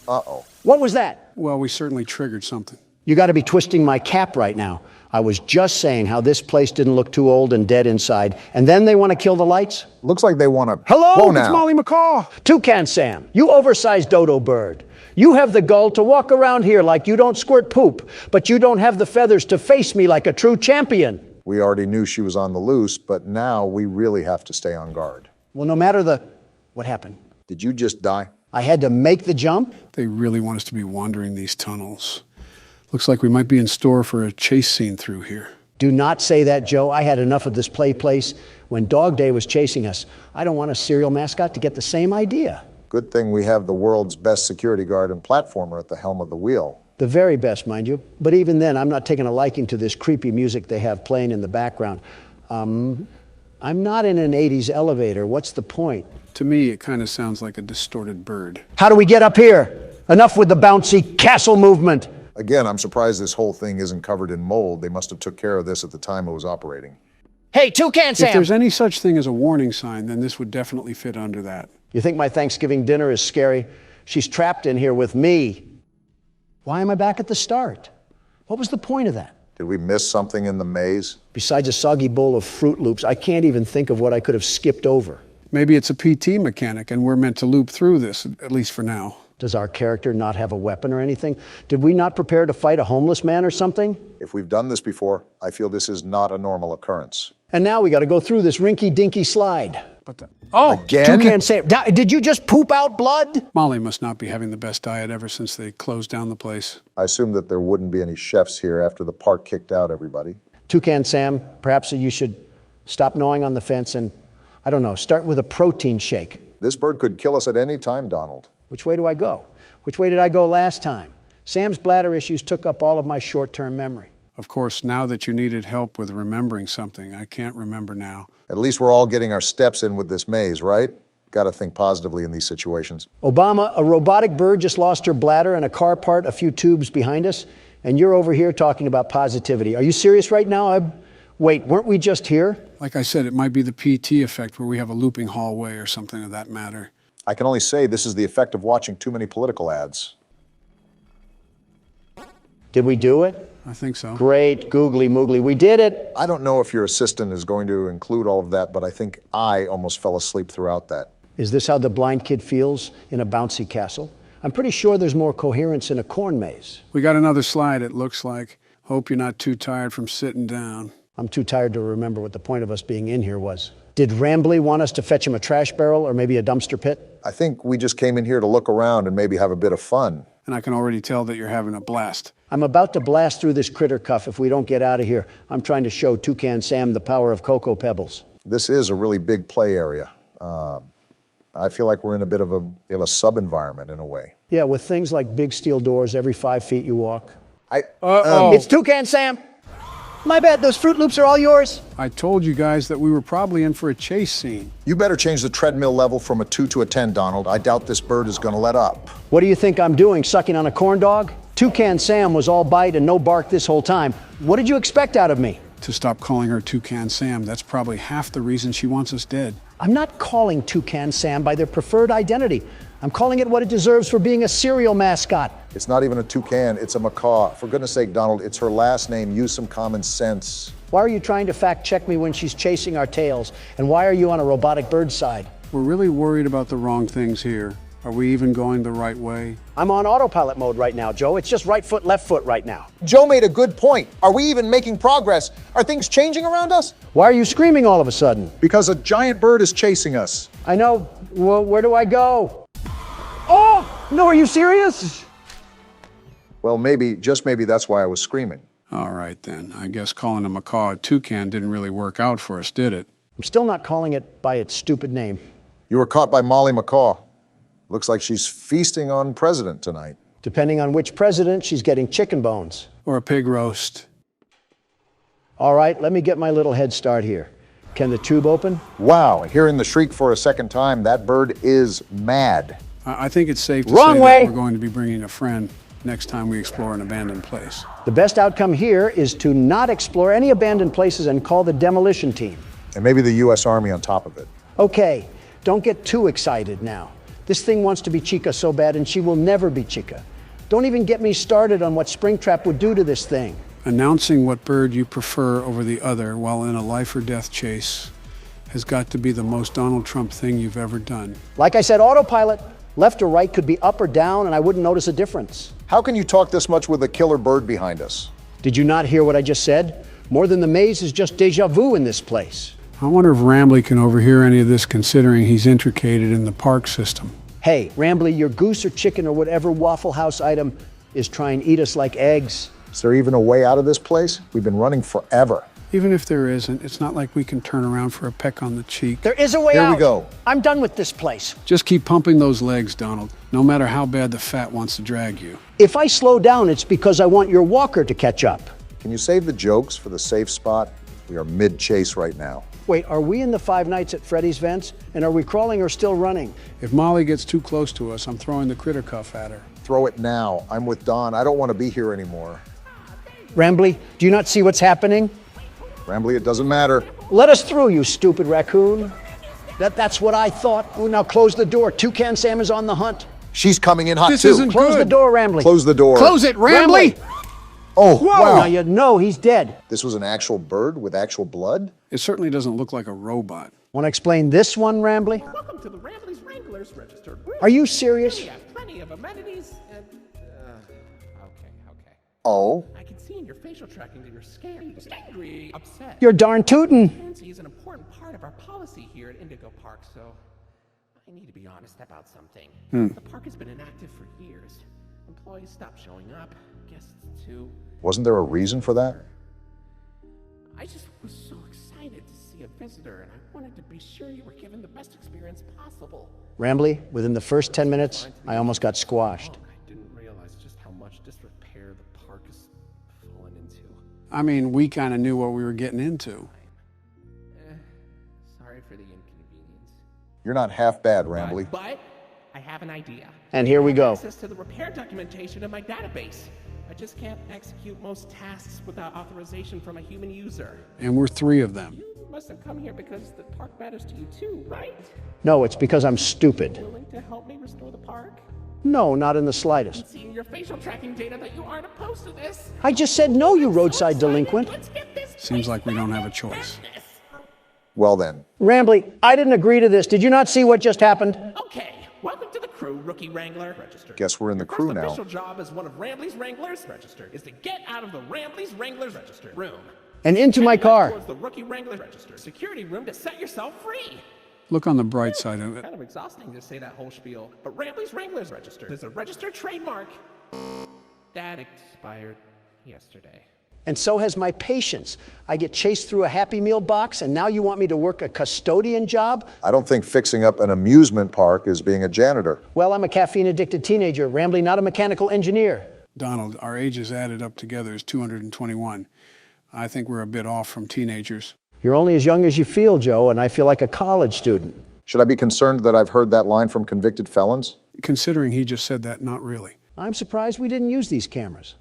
Uh-oh. What was that? Well, we certainly triggered something. You got to be twisting my cap right now. I was just saying how this place didn't look too old and dead inside, and then they want to kill the lights? Looks like they want to... Hello, Whoa, it's now. Molly McCaw. Toucan Sam, you oversized dodo bird. You have the gall to walk around here like you don't squirt poop, but you don't have the feathers to face me like a true champion. We already knew she was on the loose, but now we really have to stay on guard. Well, no matter the... What happened? Did you just die? I had to make the jump? They really want us to be wandering these tunnels. Looks like we might be in store for a chase scene through here. Do not say that, Joe. I had enough of this place when Dog Day was chasing us. I don't want a serial mascot to get the same idea. Good thing we have the world's best security guard and platformer at the helm of the wheel. The very best, mind you. But even then, I'm not taking a liking to this creepy music they have playing in the background. I'm not in an 80s elevator. What's the point? To me, it kind of sounds like a distorted bird. How do we get up here? Enough with the bouncy castle movement. Again, I'm surprised this whole thing isn't covered in mold. They must have took care of this at the time it was operating. Hey, Toucan Sam! If there's any such thing as a warning sign, then this would definitely fit under that. You think my Thanksgiving dinner is scary? She's trapped in here with me. Why am I back at the start? What was the point of that? Did we miss something in the maze? Besides a soggy bowl of Fruit Loops, I can't even think of what I could have skipped over. Maybe it's a PT mechanic and we're meant to loop through this, at least for now. Does our character not have a weapon or anything? Did we not prepare to fight a homeless man or something? If we've done this before, I feel this is not a normal occurrence. And now we got to go through this rinky-dinky slide. Again? Toucan Sam, did you just poop out blood? Molly must not be having the best diet ever since they closed down the place. I assume that there wouldn't be any chefs here after the park kicked out everybody. Toucan Sam, perhaps you should stop gnawing on the fence and, I don't know, start with a protein shake. This bird could kill us at any time, Donald. Which way do I go? Which way did I go last time? Sam's bladder issues took up all of my short-term memory. Of course, now that you needed help with remembering something, I can't remember now. At least we're all getting our steps in with this maze, right? Got to think positively in these situations. Obama, a robotic bird just lost her bladder and a car part a few tubes behind us, and you're over here talking about positivity. Are you serious right now? Wait, weren't we just here? Like I said, it might be the PT effect where we have a looping hallway or something of that matter. I can only say this is the effect of watching too many political ads. Did we do it? I think so. Great, googly moogly, we did it. I don't know if your assistant is going to include all of that, but I think I almost fell asleep throughout that. Is this how the blind kid feels in a bouncy castle? I'm pretty sure there's more coherence in a corn maze. We got another slide, it looks like. Hope you're not too tired from sitting down. I'm too tired to remember what the point of us being in here was. Did Rambley want us to fetch him a trash barrel or maybe a dumpster pit? I think we just came in here to look around and maybe have a bit of fun. And I can already tell that you're having a blast. I'm about to blast through this critter cuff if we don't get out of here. I'm trying to show Toucan Sam the power of Cocoa Pebbles. This is a really big play area. I feel like we're in a bit of a sub-environment in a way. Yeah, with things like big steel doors every 5 feet you walk. It's Toucan Sam! My bad, those Fruit Loops are all yours. I told you guys that we were probably in for a chase scene. You better change the treadmill level from a 2 to a 10, Donald. I doubt this bird is going to let up. What do you think I'm doing, sucking on a corn dog? Toucan Sam was all bite and no bark this whole time. What did you expect out of me? To stop calling her Toucan Sam. That's probably half the reason she wants us dead. I'm not calling Toucan Sam by their preferred identity. I'm calling it what it deserves for being a serial mascot. It's not even a toucan, it's a macaw. For goodness sake, Donald, it's her last name. Use some common sense. Why are you trying to fact check me when she's chasing our tails? And why are you on a robotic bird side? We're really worried about the wrong things here. Are we even going the right way? I'm on autopilot mode right now, Joe. It's just right foot, left foot right now. Joe made a good point. Are we even making progress? Are things changing around us? Why are you screaming all of a sudden? Because a giant bird is chasing us. I know. Well, where do I go? Oh, no, are you serious? Well, maybe, just maybe that's why I was screaming. All right, then. I guess calling a macaw a toucan didn't really work out for us, did it? I'm still not calling it by its stupid name. You were caught by Molly Macaw. Looks like she's feasting on president tonight. Depending on which president, she's getting chicken bones. Or a pig roast. All right, let me get my little head start here. Can the tube open? Wow, hearing the shriek for a second time, that bird is mad. I think it's safe to Wrong say way. that we're going to be bringing a friend next time we explore an abandoned place. The best outcome here is to not explore any abandoned places and call the demolition team. And maybe the U.S. Army on top of it. Okay, don't get too excited now. This thing wants to be Chica so bad, and she will never be Chica. Don't even get me started on what Springtrap would do to this thing. Announcing what bird you prefer over the other while in a life or death chase has got to be the most Donald Trump thing you've ever done. Like I said, autopilot. Left or right could be up or down, and I wouldn't notice a difference. How can you talk this much with a killer bird behind us? Did you not hear what I just said? More than the maze is just deja vu in this place. I wonder if Rambley can overhear any of this considering he's intricated in the park system. Hey, Rambley, your goose or chicken or whatever Waffle House item is trying to eat us like eggs. Is there even a way out of this place? We've been running forever. Even if there isn't, it's not like we can turn around for a peck on the cheek. There is a way out. Here we go. I'm done with this place. Just keep pumping those legs, Donald, no matter how bad the fat wants to drag you. If I slow down, it's because I want your walker to catch up. Can you save the jokes for the safe spot? We are mid-chase right now. Wait, are we in the Five Nights at Freddy's vents? And are we crawling or still running? If Molly gets too close to us, I'm throwing the critter cuff at her. Throw it now. I'm with Don. I don't want to be here anymore. Rambly, do you not see what's happening? Rambly, it doesn't matter. Let us through, you stupid raccoon. That's what I thought. Oh, now close the door. Toucan Sam is on the hunt. She's coming in hot This too. isn't Close the door, Rambly. Close the door. Close it, Rambly! Oh, Whoa! wow. Now you know he's dead. This was an actual bird with actual blood? It certainly doesn't look like a robot. Want to explain this one, Rambly? Welcome to the Rambley's Wranglers registered room. Are you serious? We have plenty of amenities and... okay. Oh? I can see in your facial tracking that you're scared, angry, upset. You're darn tootin'. Transparency is an important part of our policy here at Indigo Park, so I need to be honest about something. The park has been inactive for years. Employees stopped showing up, guests too. Wasn't there a reason for that? I just was so excited to see a visitor, and I wanted to be sure you were given the best experience possible. Rambly, within the first 10 minutes, I almost got squashed. I didn't realize just how much disrepair the park has fallen into. I mean, we kind of knew what we were getting into. Sorry for the inconvenience. You're not half bad, Rambly. But I have an idea. And here we go. Access to the repair documentation in my database. I just can't execute most tasks without authorization from a human user. And we're 3 of them. You must have come here because the park matters to you too, right? No, it's because I'm stupid. Willing to help me restore the park? No, not in the slightest. Seeing your facial tracking data that you aren't opposed to this. I just said no, you roadside delinquent. Seems like we don't have a choice. Well then. Rambly, I didn't agree to this. Did you not see what just happened? Okay, welcome to the crew, Rookie Wrangler. Register. Guess we're in the crew now. Your official job as one of Rambley's Wranglers, register, is to get out of the Rambley's Wranglers register room. And into my car. Towards the Rookie Wrangler register security room to set yourself free. Look on the bright side of it. Kind of exhausting to say that whole spiel, but Rambley's Wranglers register is a registered trademark that expired yesterday. And so has my patience. I get chased through a Happy Meal box, and now you want me to work a custodian job? I don't think fixing up an amusement park is being a janitor. Well, I'm a caffeine-addicted teenager, Rambly, not a mechanical engineer. Donald, our ages added up together is 221. I think we're a bit off from teenagers. You're only as young as you feel, Joe, and I feel like a college student. Should I be concerned that I've heard that line from convicted felons? Considering he just said that, not really. I'm surprised we didn't use these cameras.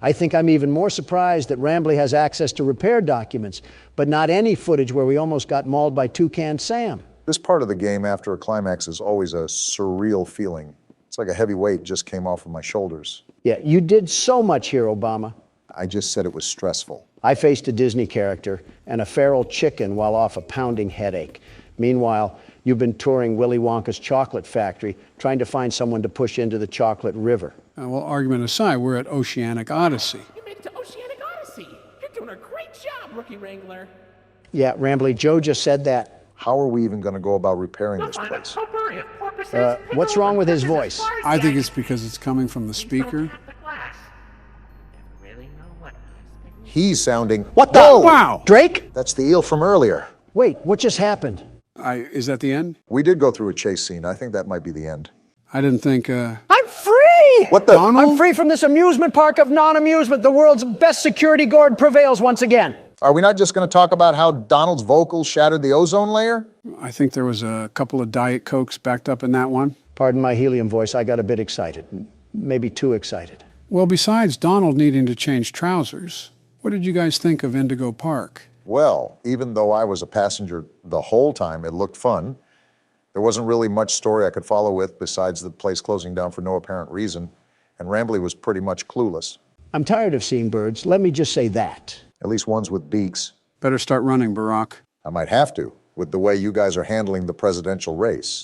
I think I'm even more surprised that Rambly has access to repair documents, but not any footage where we almost got mauled by Toucan Sam. This part of the game after a climax is always a surreal feeling. It's like a heavy weight just came off of my shoulders. Yeah, you did so much here, Obama. I just said it was stressful. I faced a Disney character and a feral chicken while off a pounding headache. Meanwhile, you've been touring Willy Wonka's chocolate factory, trying to find someone to push into the chocolate river. Well, argument aside, we're at Oceanic Odyssey. You made it to Oceanic Odyssey. You're doing a great job, Rookie Wrangler. Yeah, Rambly, Joe just said that. How are we even going to go about repairing this place? What's wrong with his voice? I think it's because it's coming from the speaker. He's sounding... What the? Whoa! Wow! Drake? That's the eel from earlier. Wait, what just happened? Is that the end? We did go through a chase scene. I think that might be the end. I didn't think, I'm free! What the? I'm free from this amusement park of non-amusement. The world's best security guard prevails once again. Are we not just going to talk about how Donald's vocals shattered the ozone layer? I think there was a couple of Diet Cokes backed up in that one. Pardon my helium voice, I got a bit excited. Maybe too excited. Well, besides Donald needing to change trousers, what did you guys think of Indigo Park? Well, even though I was a passenger the whole time, it looked fun. There wasn't really much story I could follow with besides the place closing down for no apparent reason, and Rambly was pretty much clueless. I'm tired of seeing birds, let me just say that. At least ones with beaks. Better start running, Barack. I might have to, with the way you guys are handling the presidential race.